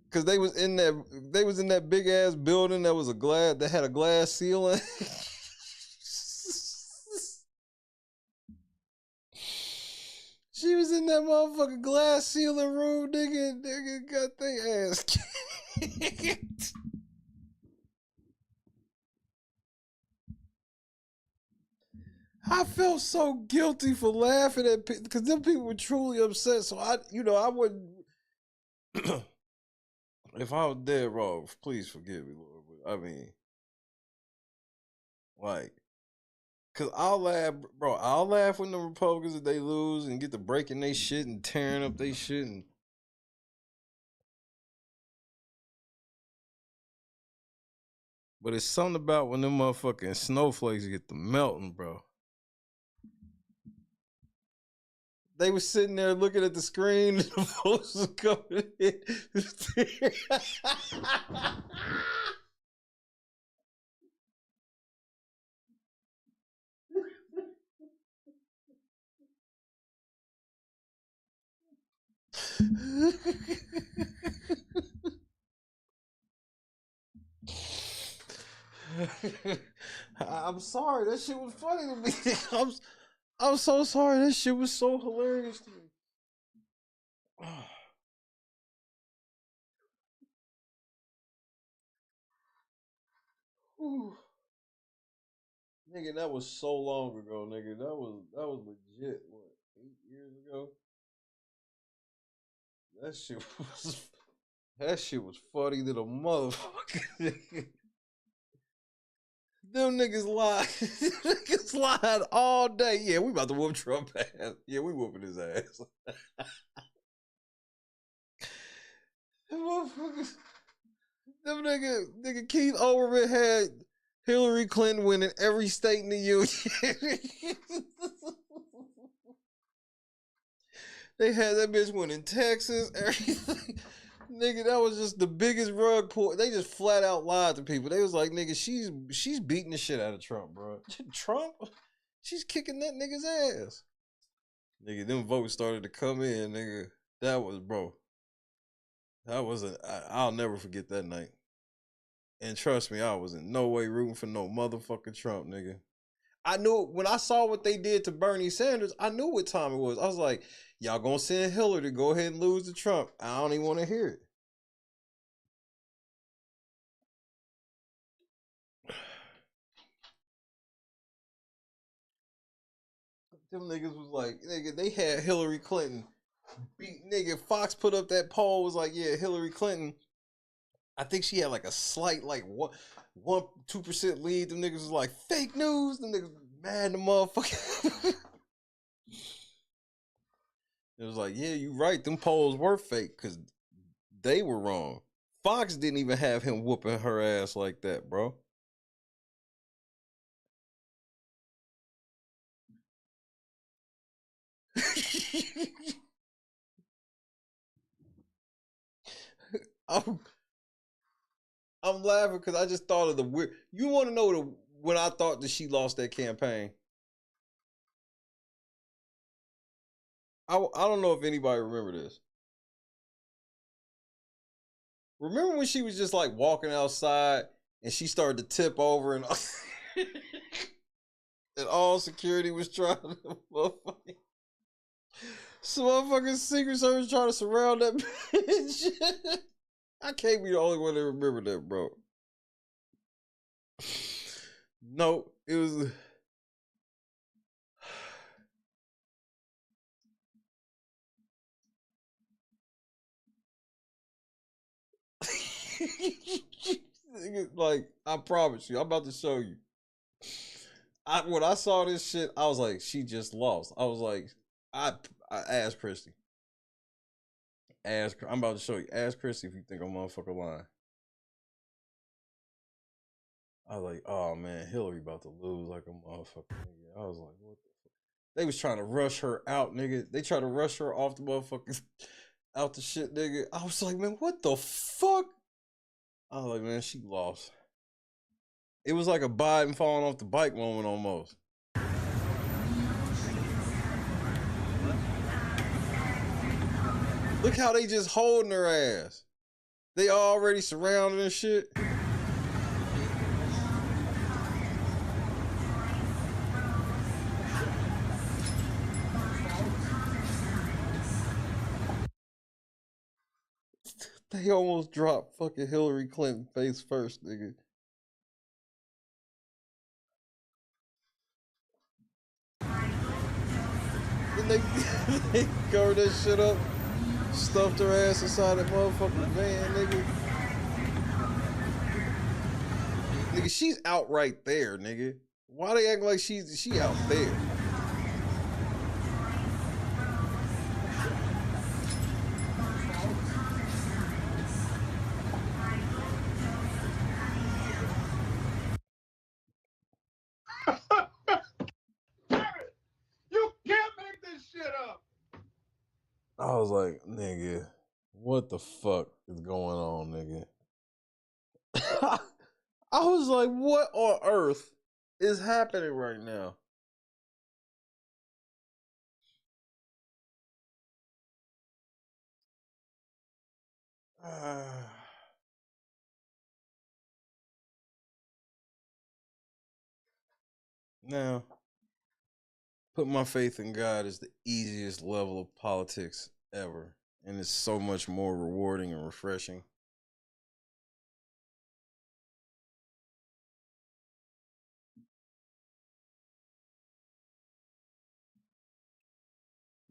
cause they was in that big ass building that had a glass ceiling. She was in that motherfucking glass ceiling room, nigga got their ass kicked. I felt so guilty for laughing at people because them people were truly upset. So I wouldn't. If I was dead wrong, please forgive me, Lord. But I mean, like, cause I'll laugh when the Republicans if they lose and get to breaking their shit and tearing up their shit and. But it's something about when them motherfucking snowflakes get to melting, bro. They were sitting there looking at the screen and the folks was coming in. I'm sorry, that shit was funny to me. I'm so sorry, that shit was so hilarious to me. Nigga, that was so long ago, nigga. That was legit, what, 8 years ago? That shit was funny to the motherfucker. Them niggas lied. Niggas lied all day. Yeah, we about to whoop Trump ass. Yeah, we whooping his ass. Them nigga Keith Olbermann had Hillary Clinton winning every state in the union. They had that bitch winning Texas, everything. Nigga, that was just the biggest rug pull. They just flat out lied to people. They was like, nigga, she's beating the shit out of Trump, bro. Trump? She's kicking that nigga's ass. Nigga, them votes started to come in, nigga. I'll never forget that night. And trust me, I was in no way rooting for no motherfucking Trump, nigga. I knew when I saw what they did to Bernie Sanders, I knew what time it was. I was like, y'all gonna send Hillary to go ahead and lose to Trump. I don't even want to hear it. Them niggas was like, nigga, they had Hillary Clinton beat. Nigga, Fox put up that poll, was like, yeah, Hillary Clinton, I think she had like a slight, like 2% lead. Them niggas was like, fake news. Them niggas mad in the motherfucker. It was like, yeah, you right. Them polls were fake because they were wrong. Fox didn't even have him whooping her ass like that, bro. I'm laughing because I just thought of the weird. You want to know when I thought that she lost that campaign? I don't know if anybody remember this. Remember when she was just like walking outside and she started to tip over and and all security was trying to some motherfucking Secret Service trying to surround that bitch. I can't be the only one that remember that, bro. No, it was. Like, I promise you, I'm about to show you. When I saw this shit, I was like, she just lost. I was like, I asked Christy. I'm about to show you. Ask Christy if you think I'm motherfucker lying. I was like, oh man, Hillary about to lose like a motherfucker. Nigga. I was like, what the fuck? They was trying to rush her out, nigga. They tried to rush her off the motherfuckers out the shit, nigga. I was like, man, what the fuck? I was like, man, she lost. It was like a Biden falling off the bike moment almost. Look how they just holding her ass. They already surrounded and shit. They almost dropped fucking Hillary Clinton face first, nigga. Then they covered that shit up, stuffed her ass inside that motherfucking van, nigga. Nigga, she's out right there, nigga. Why they act like she out there? You can't make this shit up. I was like, nigga, what the fuck is going on, nigga? I was like, what on earth is happening right now? Now, put my faith in God is the easiest level of politics ever. And it's so much more rewarding and refreshing.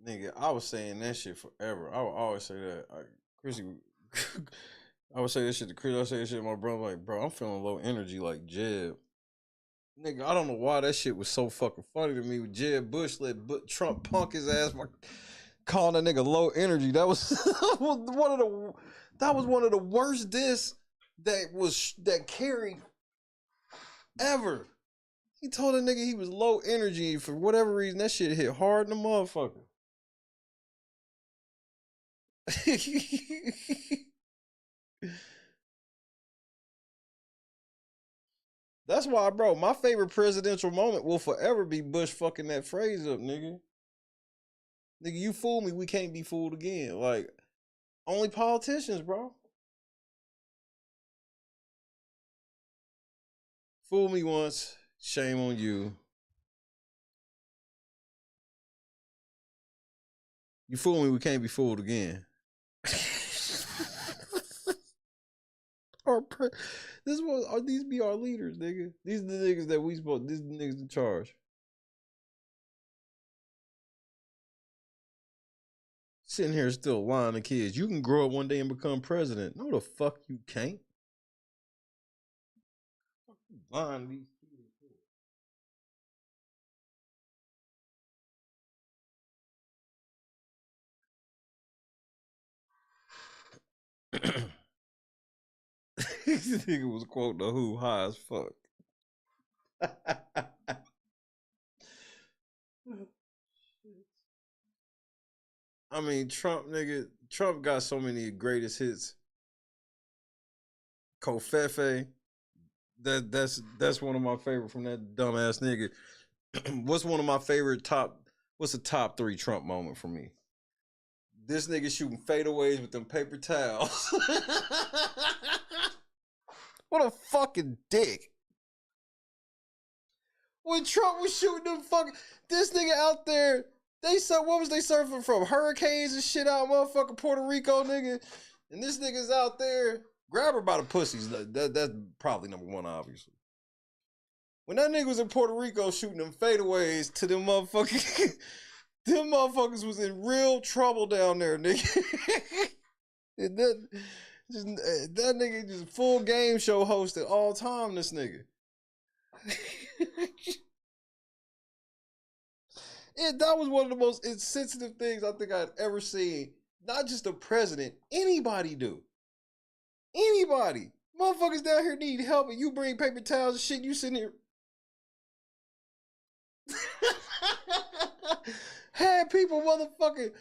Nigga, I was saying that shit forever. I would always say that. Chrissy, I would say that shit to Chris. I would say that shit to my brother. Like, bro, I'm feeling low energy like Jeb. Nigga, I don't know why that shit was so fucking funny to me. With Jeb Bush let Trump punk his ass by calling that nigga low energy. That was one of the worst diss that carried ever. He told a nigga he was low energy for whatever reason. That shit hit hard in the motherfucker. That's why, bro, my favorite presidential moment will forever be Bush fucking that phrase up, nigga. Nigga, you fool me, we can't be fooled again. Like, only politicians, bro. Fool me once, shame on you. You fool me, we can't be fooled again. These be our leaders, nigga. These are the niggas that we supposed. These are the niggas in charge. Sitting here still lying to kids. You can grow up one day and become president. No, the fuck you can't. Lying to these kids. This nigga was quoting the Who high as fuck. I mean, Trump got so many greatest hits. Kofefe, that's one of my favorite from that dumbass nigga. What's one of my favorite what's the top 3 Trump moment for me? This nigga shooting fadeaways with them paper towels. What a fucking dick. When Trump was shooting them this nigga out there, what was they surfing from? Hurricanes and shit out motherfucking Puerto Rico, nigga. And this nigga's out there, grab her by the pussies. That's probably number 1, obviously. When that nigga was in Puerto Rico shooting them fadeaways to them motherfucking, them motherfuckers was in real trouble down there, nigga. And that nigga just full game show host at all time, this nigga. That was one of the most insensitive things I think I'd ever seen. Not just the president, anybody do. Anybody. Motherfuckers down here need help and you bring paper towels and shit, you sitting here. Had people motherfucking.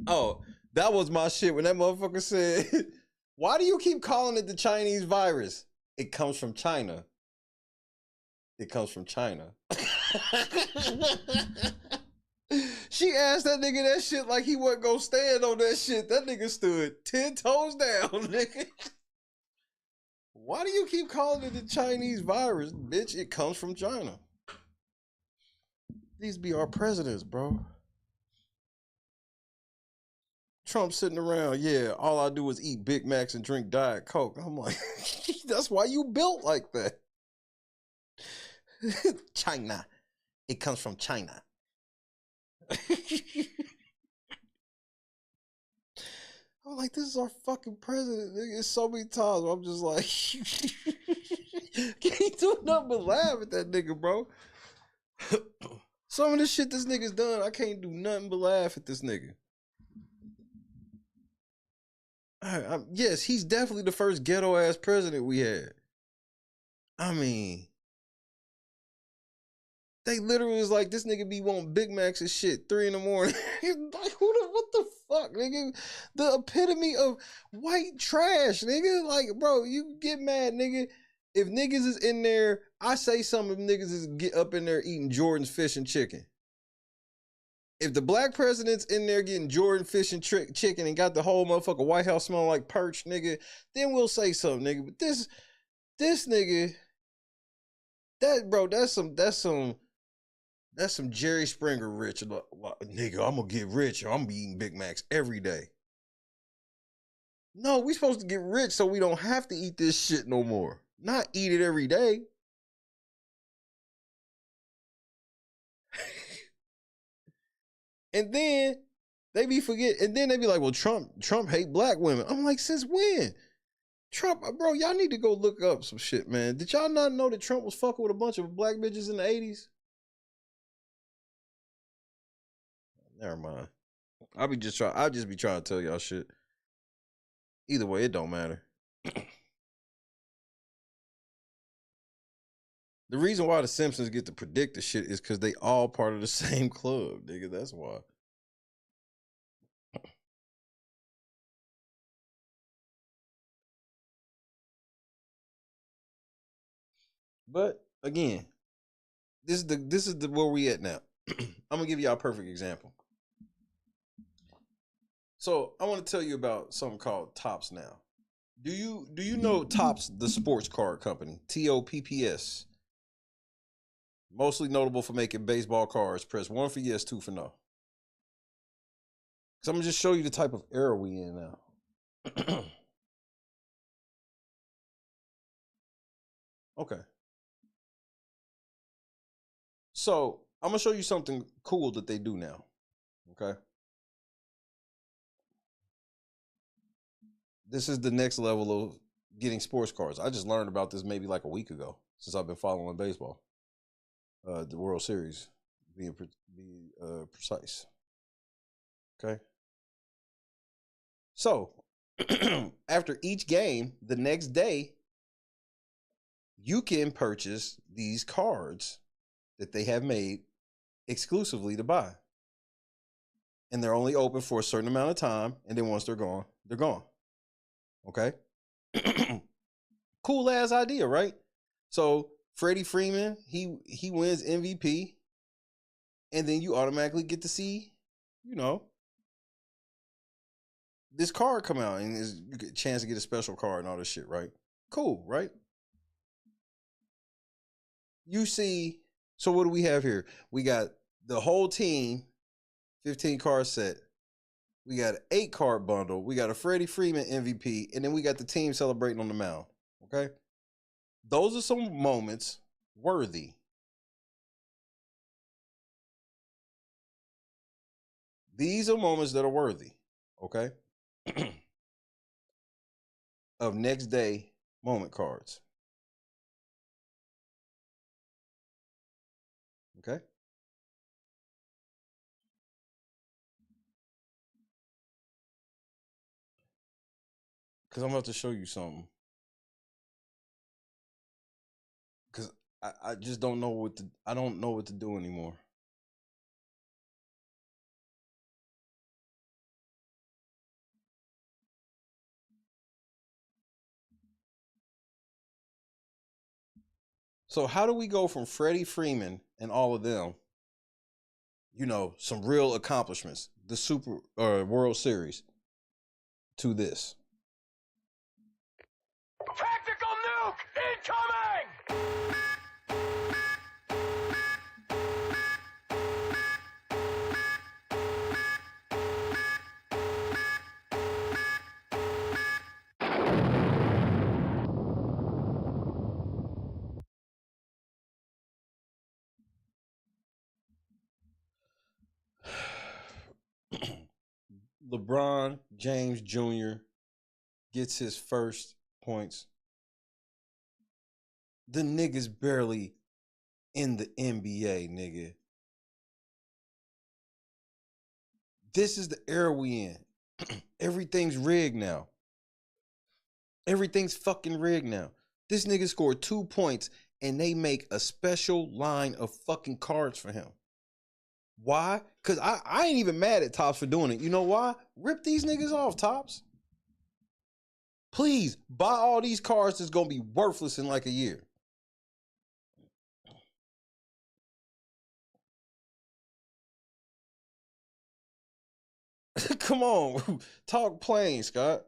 Oh, that was my shit when that motherfucker said, why do you keep calling it the Chinese virus? It comes from China. It comes from China. She asked that nigga that shit like he wasn't gonna stand on that shit. That nigga stood 10 toes down, nigga. Why do you keep calling it the Chinese virus? Bitch, it comes from China. These be our presidents, bro. Trump sitting around, yeah, all I do is eat Big Macs and drink Diet Coke. I'm like, that's why you built like that. China. It comes from China. I'm like, this is our fucking president, nigga. It's so many times where I'm just like, can't do nothing but laugh at that nigga, bro. Some of the shit this nigga's done, I can't do nothing but laugh at this nigga. Yes, he's definitely the first ghetto ass president we had. I mean, they literally was like, this nigga be wanting Big Macs and shit 3 a.m. Like, what the fuck, nigga? The epitome of white trash, nigga. Like, bro, you get mad, nigga. If niggas is in there, I say some of them niggas is get up in there eating Jordan's fish and chicken. If the black president's in there getting Jordan fish and chicken and got the whole motherfucker White House smelling like perch, nigga, then we'll say something, nigga. But this nigga, that's some Jerry Springer rich. Nigga, I'm gonna get rich or I'm gonna be eating Big Macs every day. No, we supposed to get rich so we don't have to eat this shit no more. Not eat it every day. And then they be like, well, Trump hate black women. I'm like, since when? Trump, bro, y'all need to go look up some shit, man. Did y'all not know that Trump was fucking with a bunch of black bitches in the 80s? Never mind. I'll just be trying to tell y'all shit. Either way, it don't matter. The reason why the Simpsons get to predict the shit is because they all part of the same club, nigga. That's why. But again, this is the where we at now. I'm gonna give y'all a perfect example. So I want to tell you about something called Topps now. Do you know Topps, the sports card company? TOPPS. Mostly notable for making baseball cards. Press 1 for yes, 2 for no. So I'm gonna just show you the type of era we in now. Okay. So I'm gonna show you something cool that they do now. Okay. This is the next level of getting sports cards. I just learned about this maybe like a week ago since I've been following baseball. The World Series, being precise. Okay. So after each game, the next day, you can purchase these cards that they have made exclusively to buy. And they're only open for a certain amount of time. And then once they're gone, they're gone. Okay. Cool ass idea, right? So Freddie Freeman, he wins MVP. And then you automatically get to see, you know, this card come out and you get a chance to get a special card and all this shit, right? Cool, right? You see, so what do we have here? We got the whole team, 15 card set. We got an 8 card bundle. We got a Freddie Freeman MVP, and then we got the team celebrating on the mound. Okay? Those are some moments worthy. These are moments that are worthy, okay? Of next day moment cards. Okay? Because I'm about to show you something. Because I just don't know what to, I don't know what to do anymore. So how do we go from Freddie Freeman and all of them, you know, some real accomplishments, the Super World Series, to this? Tactical nuke incoming! LeBron James Jr. gets his first points. The nigga's barely in the NBA, nigga. This is the era we in. Everything's rigged now. Everything's fucking rigged now. This nigga scored 2 points and they make a special line of fucking cards for him. Why? Because I ain't even mad at Topps for doing it. You know why? Rip these niggas off, Topps. Please, buy all these cards that's going to be worthless in like a year. Come on. Talk plain, Scott.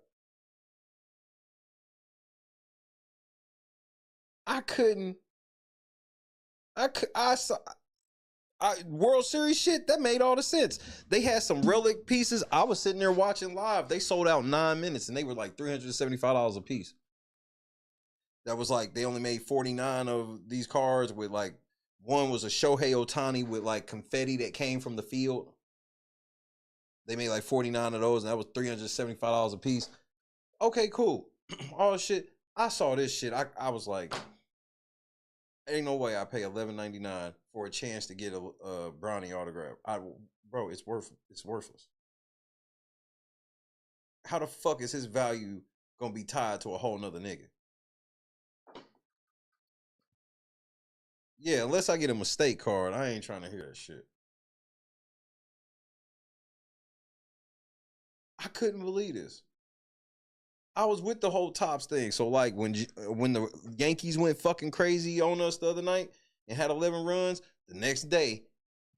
World Series shit, that made all the sense. They had some relic pieces. I was sitting there watching live. They sold out in 9 minutes and they were like $375 a piece. That was like, they only made 49 of these cards with like, one was a Shohei Ohtani with like confetti that came from the field. They made like 49 of those and that was $375 a piece. Okay, cool. All shit. I saw this shit. I was like, ain't no way I pay $11.99 for a chance to get a Brownie autograph. Bro, it's worthless. How the fuck is his value gonna be tied to a whole nother nigga? Yeah, unless I get a mistake card, I ain't trying to hear that shit. I couldn't believe this. I was with the whole Topps thing. So like when the Yankees went fucking crazy on us the other night and had 11 runs, the next day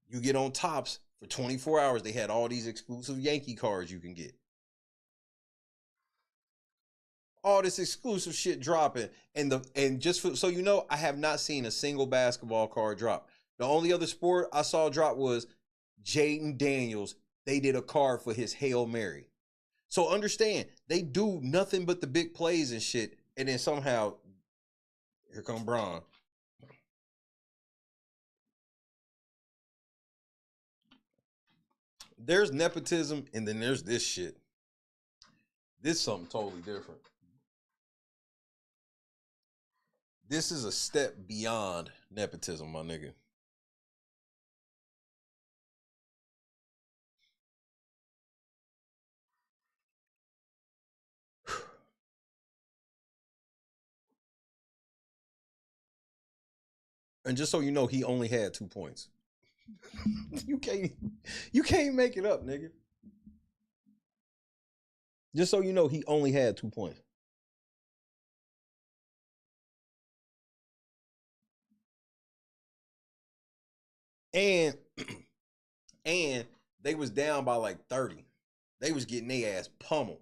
you get on Topps for 24 hours. They had all these exclusive Yankee cards you can get. All this exclusive shit dropping, and just so you know, I have not seen a single basketball card drop. The only other sport I saw drop was Jaden Daniels. They did a card for his Hail Mary. So understand, they do nothing but the big plays and shit, and then somehow, here come Bron. There's nepotism, and then there's this shit. This is something totally different. This is a step beyond nepotism, my nigga. And just so you know, he only had 2 points. You can't make it up, nigga. Just so you know, he only had 2 points. And they was down by like 30. They was getting their ass pummeled.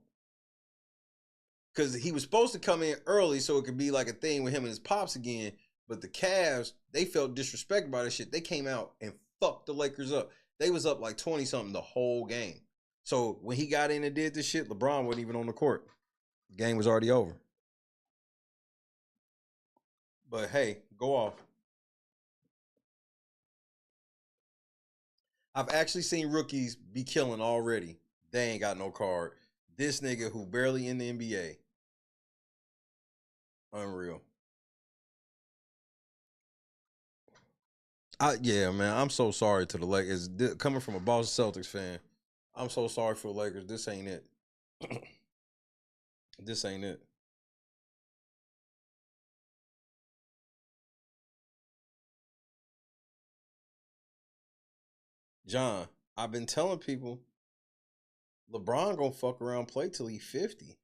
Because he was supposed to come in early so it could be like a thing with him and his pops again. But the Cavs, they felt disrespected by this shit. They came out and fucked the Lakers up. They was up like 20-something the whole game. So when he got in and did this shit, LeBron wasn't even on the court. The game was already over. But hey, go off. I've actually seen rookies be killing already. They ain't got no card. This nigga who barely in the NBA. Unreal. Yeah, man, I'm so sorry to the Lakers. Coming from a Boston Celtics fan, I'm so sorry for the Lakers. This ain't it. This ain't it. John, I've been telling people LeBron gonna fuck around play till he's 50.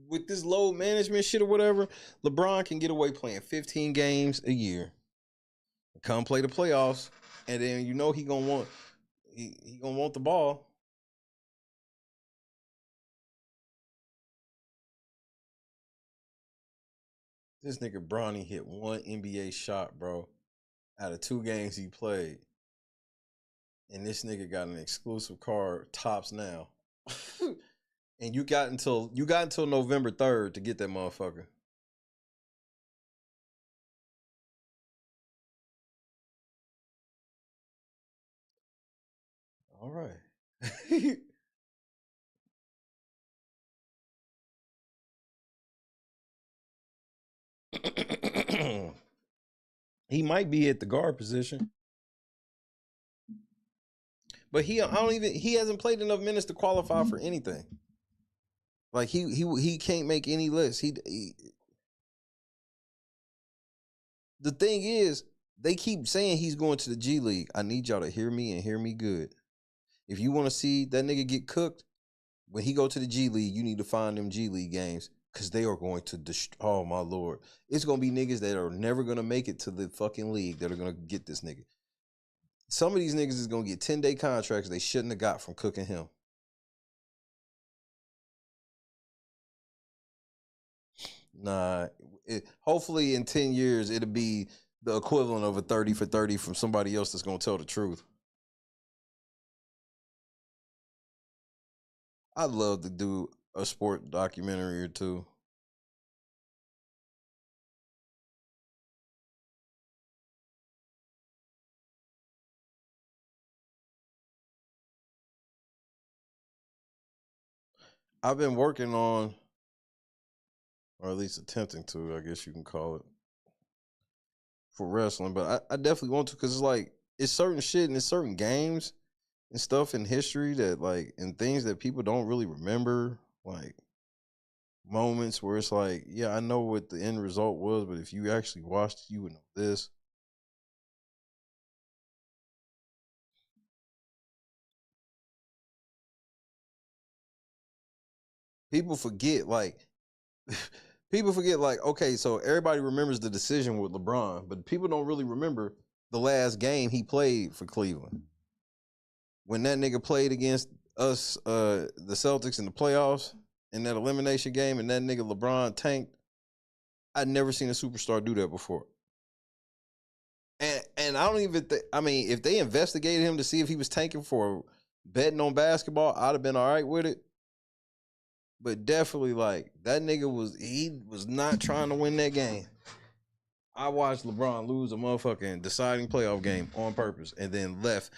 With this load management shit or whatever, LeBron can get away playing 15 games a year. Come play the playoffs, and then you know he gonna want the ball. This nigga Bronny hit 1 NBA shot, bro, out of 2 games he played. And this nigga got an exclusive card, tops now. And you got until November 3rd to get that motherfucker. All right. He might be at the guard position. But he hasn't played enough minutes to qualify for anything. Like he can't make any list. The thing is, they keep saying he's going to the G League. I need y'all to hear me and hear me good. If you want to see that nigga get cooked, when he go to the G League, you need to find them G League games because they are going to oh my Lord. It's going to be niggas that are never going to make it to the fucking league that are going to get this nigga. Some of these niggas is going to get 10-day contracts they shouldn't have got from cooking him. Nah, hopefully in 10 years, it'll be the equivalent of a 30 for 30 from somebody else that's going to tell the truth. I'd love to do a sport documentary or two. I've been working on, or at least attempting to, I guess you can call it, for wrestling. But I definitely want to, because it's like, it's certain shit and it's certain games and stuff in history that like, and things that people don't really remember, like moments where it's like, yeah, I know what the end result was, but if you actually watched it, you would know this. People forget, like, okay, so everybody remembers the decision with LeBron, but people don't really remember the last game he played for Cleveland. When that nigga played against us, the Celtics in the playoffs, in that elimination game, and that nigga LeBron tanked, I'd never seen a superstar do that before. And I don't even think, I mean, if they investigated him to see if he was tanking for betting on basketball, I'd have been all right with it. But definitely, like, that nigga was not trying to win that game. I watched LeBron lose a motherfucking deciding playoff game on purpose and then left.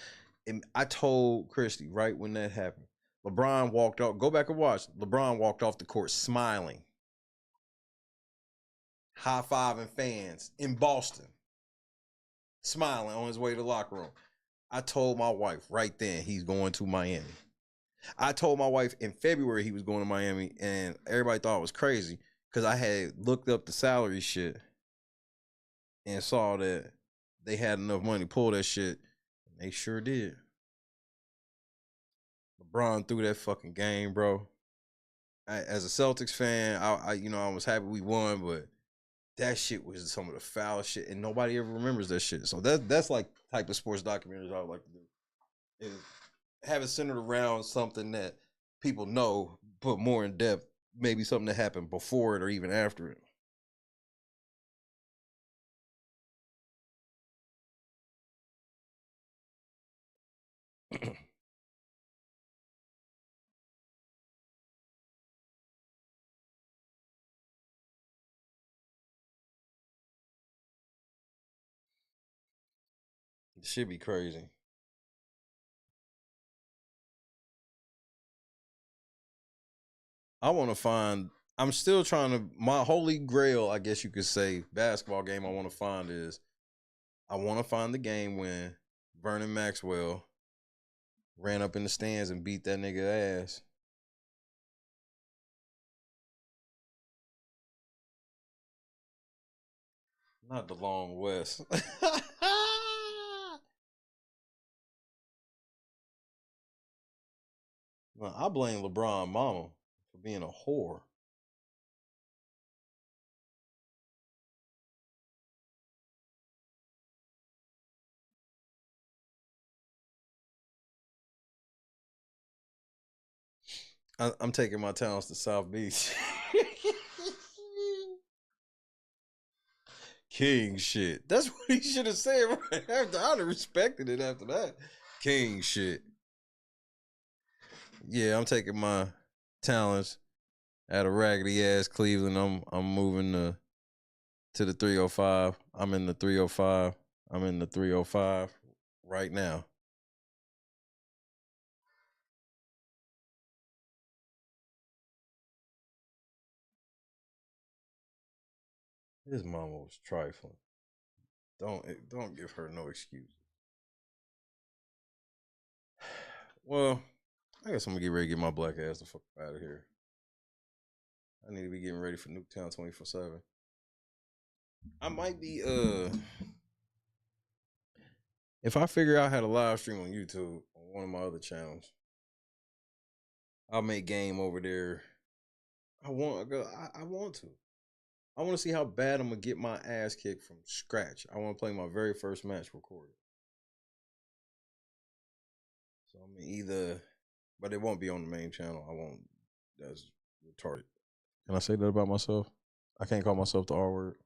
And I told Christy right when that happened, LeBron walked off. Go back and watch. LeBron walked off the court smiling, high-fiving fans in Boston, smiling on his way to the locker room. I told my wife right then he's going to Miami. I told my wife in February he was going to Miami, and everybody thought it was crazy because I had looked up the salary shit and saw that they had enough money to pull that shit. And they sure did. LeBron threw that fucking game, bro. As a Celtics fan, I was happy we won, but that shit was some of the foulest shit, and nobody ever remembers that shit. So that's like the type of sports documentaries I would like to do. Is have it centered around something that people know, but more in depth, maybe something that happened before it or even after it. It should be crazy. I want to find, I'm still trying to, my holy grail, I guess you could say, basketball game I want to find is, I want to find the game when Vernon Maxwell ran up in the stands and beat that nigga ass. Not the Long West. No, I blame LeBron mama for being a whore. I'm taking my talents to South Beach. King shit. That's what he should have said right after. I'd have respected it after that. King shit. Yeah, I'm taking my talents at a raggedy ass Cleveland. I'm moving to the 305. I'm in the 305. I'm in the 305 right now. His mama was trifling. Don't give her no excuse. Well, I guess I'm gonna get ready to get my black ass the fuck out of here. I need to be getting ready for Nuketown 24/7. I might be if I figure out how to live stream on YouTube on one of my other channels, I'll make game over there. I want to. I want to see how bad I'm gonna get my ass kicked from scratch. I want to play my very first match recorded. So I'm either, but it won't be on the main channel. I won't. That's retarded. Can I say that about myself? I can't call myself the R word.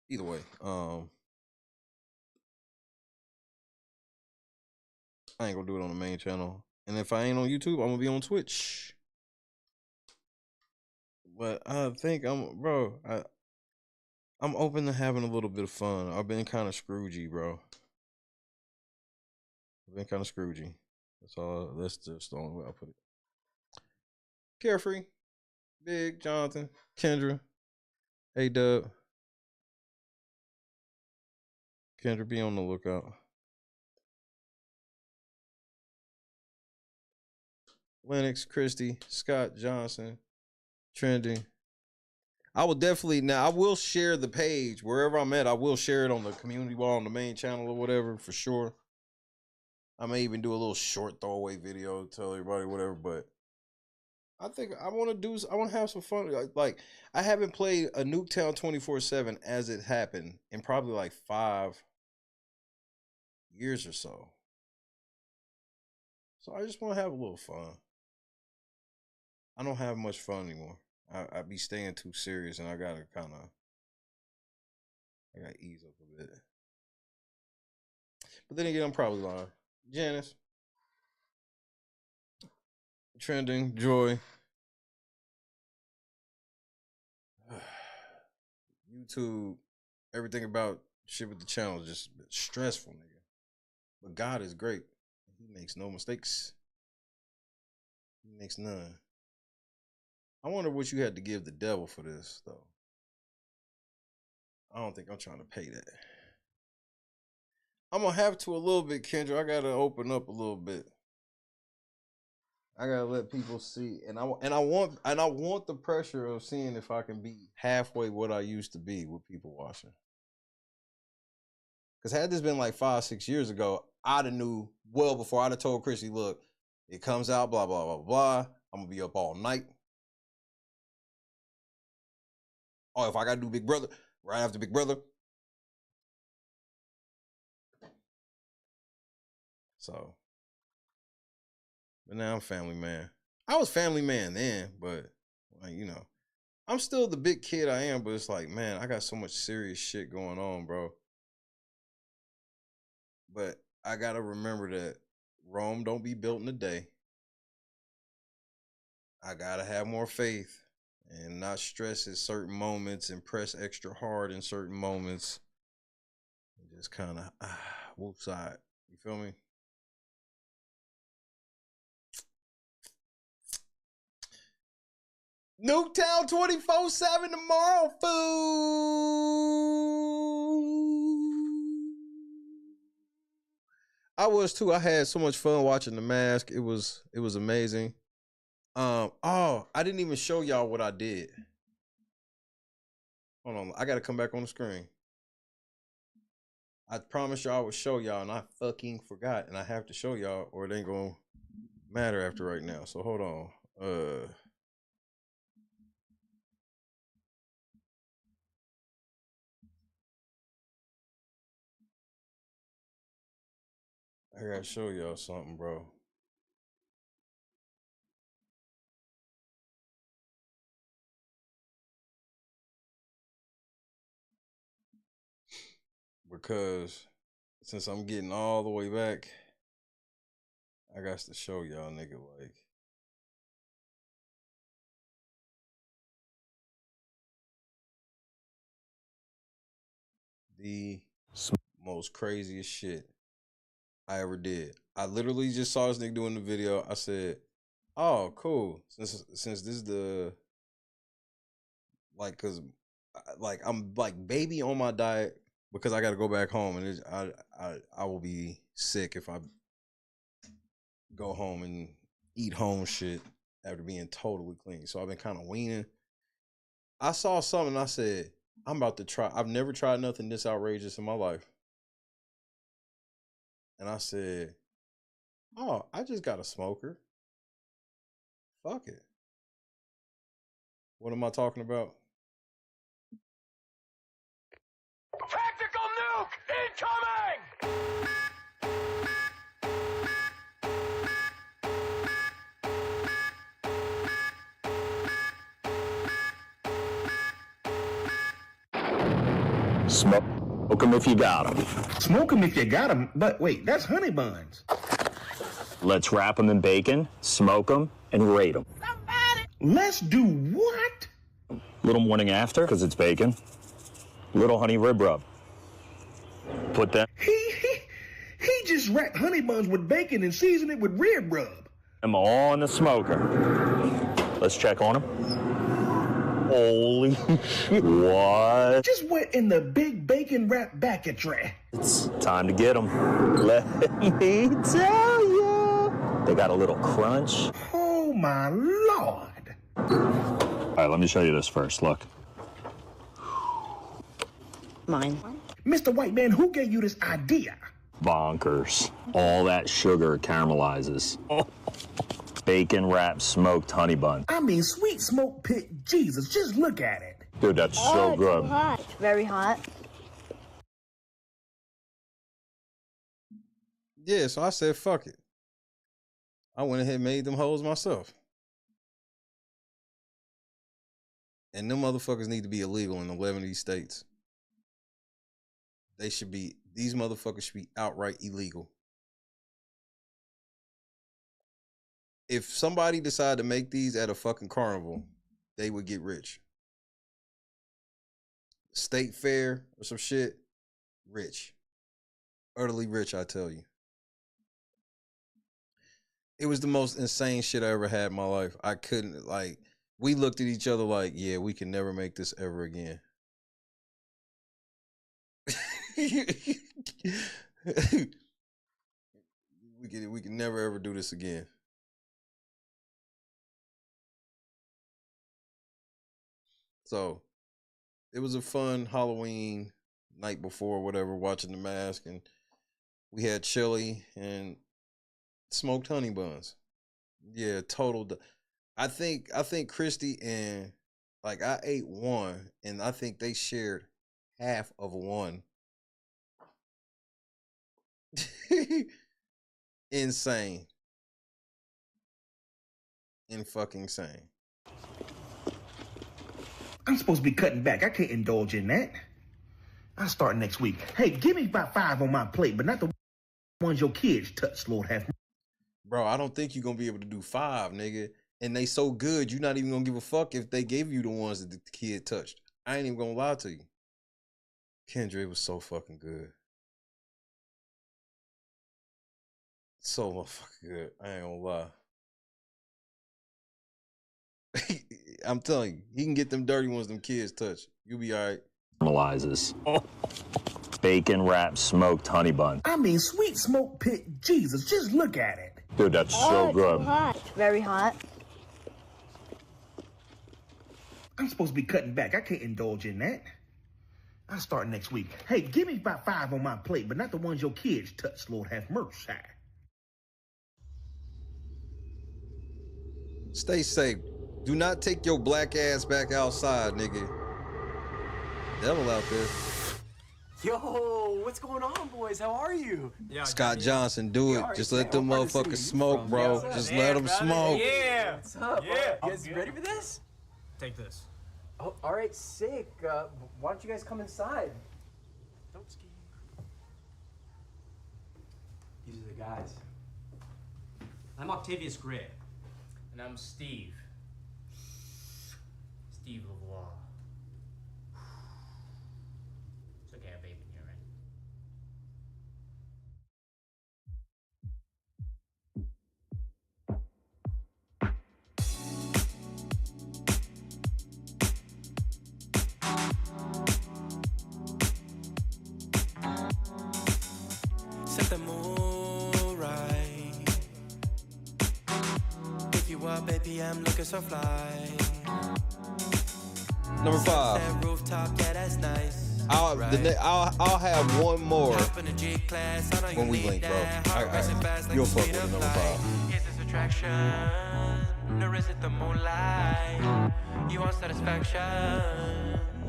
Either way, I ain't gonna do it on the main channel. And if I ain't on YouTube, I'm gonna be on Twitch. But I think I'm open to having a little bit of fun. I've been kind of scroogey, bro. I've been kind of scroogey. That's all. That's just the only way I put it. Carefree, Big, Jonathan, Kendra, hey Dub. Kendra, be on the lookout. Lennox, Christy, Scott, Johnson, Trending. I will definitely, now I will share the page wherever I'm at. I will share it on the community wall on the main channel or whatever for sure. I may even do a little short throwaway video, tell everybody whatever, but I think I want to have some fun. Like I haven't played a Nuketown 24/7 as it happened in probably like 5 years or so. So I just want to have a little fun. I don't have much fun anymore. I be staying too serious, and I gotta ease up a bit. But then again, I'm probably lying. Janice, trending, Joy, YouTube, everything about shit with the channel is just stressful, nigga. But God is great. He makes no mistakes. He makes none. I wonder what you had to give the devil for this, though. I don't think I'm trying to pay that. I'm gonna have to a little bit, Kendra. I gotta open up a little bit. I gotta let people see, and I want the pressure of seeing if I can be halfway what I used to be with people watching. Because had this been like 5-6 years ago, I'd have knew well before. I'd have told Chrissy, look, it comes out, blah blah blah blah. I'm gonna be up all night. Oh, if I gotta do Big Brother right after Big Brother. So, but now I'm family man. I was family man then, but like, you know, I'm still the big kid I am, but it's like, man, I got so much serious shit going on, bro. But I gotta remember that Rome don't be built in a day. I gotta have more faith and not stress at certain moments and press extra hard in certain moments. And just kind of whoop side. You feel me? Nuketown 24/7 tomorrow, fool. I was too. I had so much fun watching The Mask. It was amazing. Oh, I didn't even show y'all what I did. Hold on, I gotta come back on the screen. I promised y'all I would show y'all, and I fucking forgot, and I have to show y'all, or it ain't gonna matter after right now. So hold on. I gotta show y'all something, bro. Because since I'm getting all the way back, I got to show y'all, nigga, like. The most craziest shit I ever did. I literally just saw this nigga doing the video. I said, oh, cool. Since this is the, like, cause like I'm like baby on my diet because I got to go back home, and I will be sick if I go home and eat home shit after being totally clean. So I've been kind of weaning. I saw something and I said, I'm about to try. I've never tried nothing this outrageous in my life. And I said, oh, I just got a smoker. Fuck it. What am I talking about? Tactical nuke incoming! Smoke them if you got them. Smoke them if you got them? But wait, that's honey buns. Let's wrap them in bacon, smoke them, and rate them. Let's do what? Little morning after, because it's bacon. Little honey rib rub. Put that. He just wrapped honey buns with bacon and seasoned it with rib rub. I'm on the smoker. Let's check on them. Holy shit. What? Just went in the big bacon wrap bucket tray. It's time to get them. Let me tell you. They got a little crunch. Oh, my Lord. All right, let me show you this first. Look. Mine. Mr. White Man, who gave you this idea? Bonkers. All that sugar caramelizes. Oh. Bacon wrapped smoked honey bun. I mean, sweet smoke pit Jesus. Just look at it. Dude, that's so good. Hot. Very hot. Yeah, so I said, fuck it. I went ahead and made them hoes myself. And them motherfuckers need to be illegal in 11 of these states. These motherfuckers should be outright illegal. If somebody decided to make these at a fucking carnival, they would get rich. State fair or some shit, rich. Utterly rich, I tell you. It was the most insane shit I ever had in my life. I couldn't, like, we looked at each other like, yeah, we can never make this ever again. we can never ever do this again. So it was a fun Halloween night before, whatever, watching The Mask, and we had chili and smoked honey buns. Yeah, total. I think Christy and like I ate one, and I think they shared half of one. Insane. Fucking insane. I'm supposed to be cutting back. I can't indulge in that. I'll start next week. Hey, give me about 5 on my plate, but not the ones your kids touch, Lord have mercy. Bro, I don't think you're going to be able to do 5, nigga. And they so good, you're not even going to give a fuck if they gave you the ones that the kid touched. I ain't even going to lie to you. Kendra, it was so fucking good. So motherfucking good. I ain't going to lie. I'm telling you, he can get them dirty ones them kids touch. You'll be all right. Normalizes. Bacon wrapped smoked honey bun. I mean, sweet smoke pit, Jesus, just look at it. Dude, that's so good. It's hot. Very hot. I'm supposed to be cutting back. I can't indulge in that. I'll start next week. Hey, give me about 5 on my plate, but not the ones your kids touch, Lord have mercy. Stay safe. Do not take your black ass back outside, nigga. Devil out there. Yo, what's going on, boys? How are you? Scott Johnson, do it. Just let them motherfuckers smoke, bro. Just let them smoke. Yeah. What's up? Yeah. You guys ready for this? Take this. Oh, all right, sick. Why don't you guys come inside? Don't ski. These are the guys. I'm Octavius Gray. And I'm Steve. Steve LeVois. It's okay, I have bacon here, right? Set the mood right. Pick you up, baby, I'm looking so fly. Number 5. That rooftop, yeah, that's nice. I'll have one more when we link, bro. You'll fuck with the number 5. Is this attraction, or is it the moonlight? You want satisfaction,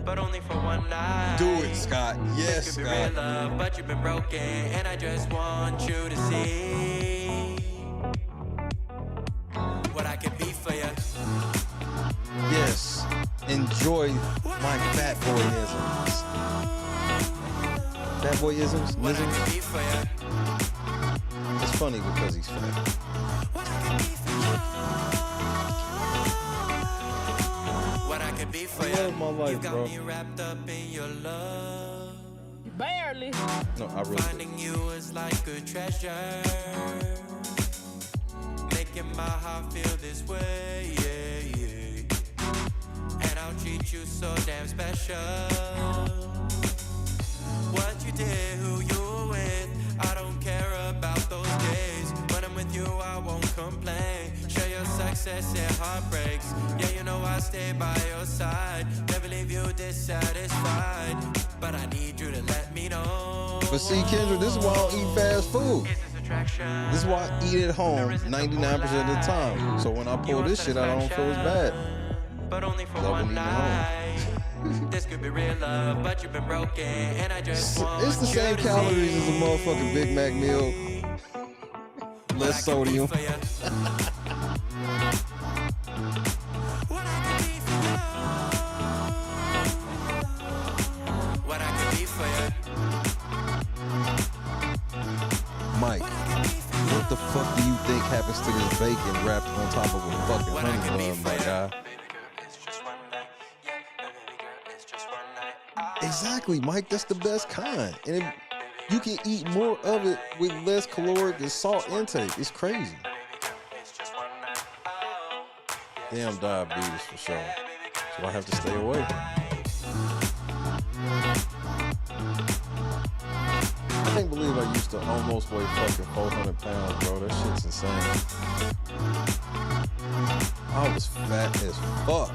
but only for one night. Do it, Scott. Yes, Scott. Scott. Real love, but you've been broken, and I just want you to see what I can be for you. Yes. Enjoy my fat boyisms. Fat boyisms? It's funny because he's fat. What I can be for you. I love my life, bro. Me wrapped up in your love. Barely. No, I really Finding you is like a treasure. Making my heart feel this way, yeah, yeah. And I'll treat you so damn special. What you did, who you were with, I don't care about those days. When I'm with you, I won't complain. Share your success and heartbreaks. Yeah, you know I stay by your side. Never leave you dissatisfied. But I need you to let me know. But see, Kendra, this is why I don't eat fast food. This is why I eat at home 99% of the time. So when I pull this shit out, I don't feel as bad. But only for one night. This could be real love, but you've been broken, and I just want It's the same calories as a motherfucking Big Mac meal. Less sodium. bacon wrapped on top of a fucking honey bun, my guy. Exactly, Mike. That's the best kind. And you can eat more of it with less caloric and salt intake. It's crazy. Damn diabetes for sure. So I have to stay away. I can't believe I used to almost weigh fucking 400 pounds, bro. That shit's insane. I was fat as fuck.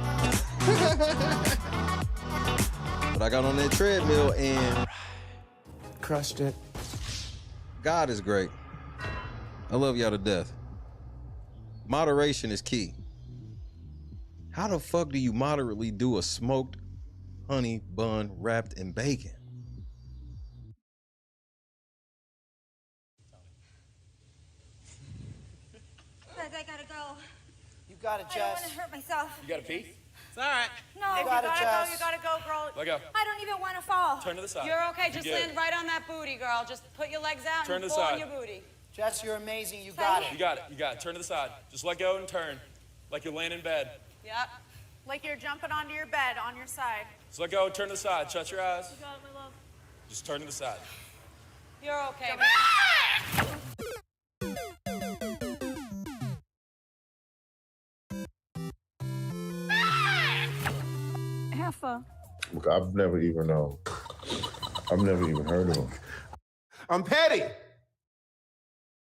But I got on that treadmill and crushed it. God is great. I love y'all to death. Moderation is key. How the fuck do you moderately do a smoked honey bun wrapped in bacon? Guys, I gotta go. You got it, Jess. I don't want to hurt myself. You gotta pee? It's all right. No, You got it, Jess. you gotta go, girl. Let go. I don't even want to fall. Turn to the side. You're okay. You Just good. land right on that booty, girl. Just put your legs out Turn and to the pull on side. your booty. Jess, you're amazing. You got it. You got it. You got it. Turn to the side. Just let go and turn. Like you're laying in bed. Yep. Like you're jumping onto your bed on your side. Just let go and turn to the side. Shut your eyes. You got it, my love. Just turn to the side. You're okay. Heifer. Look, I've never even heard of him. I'm petty.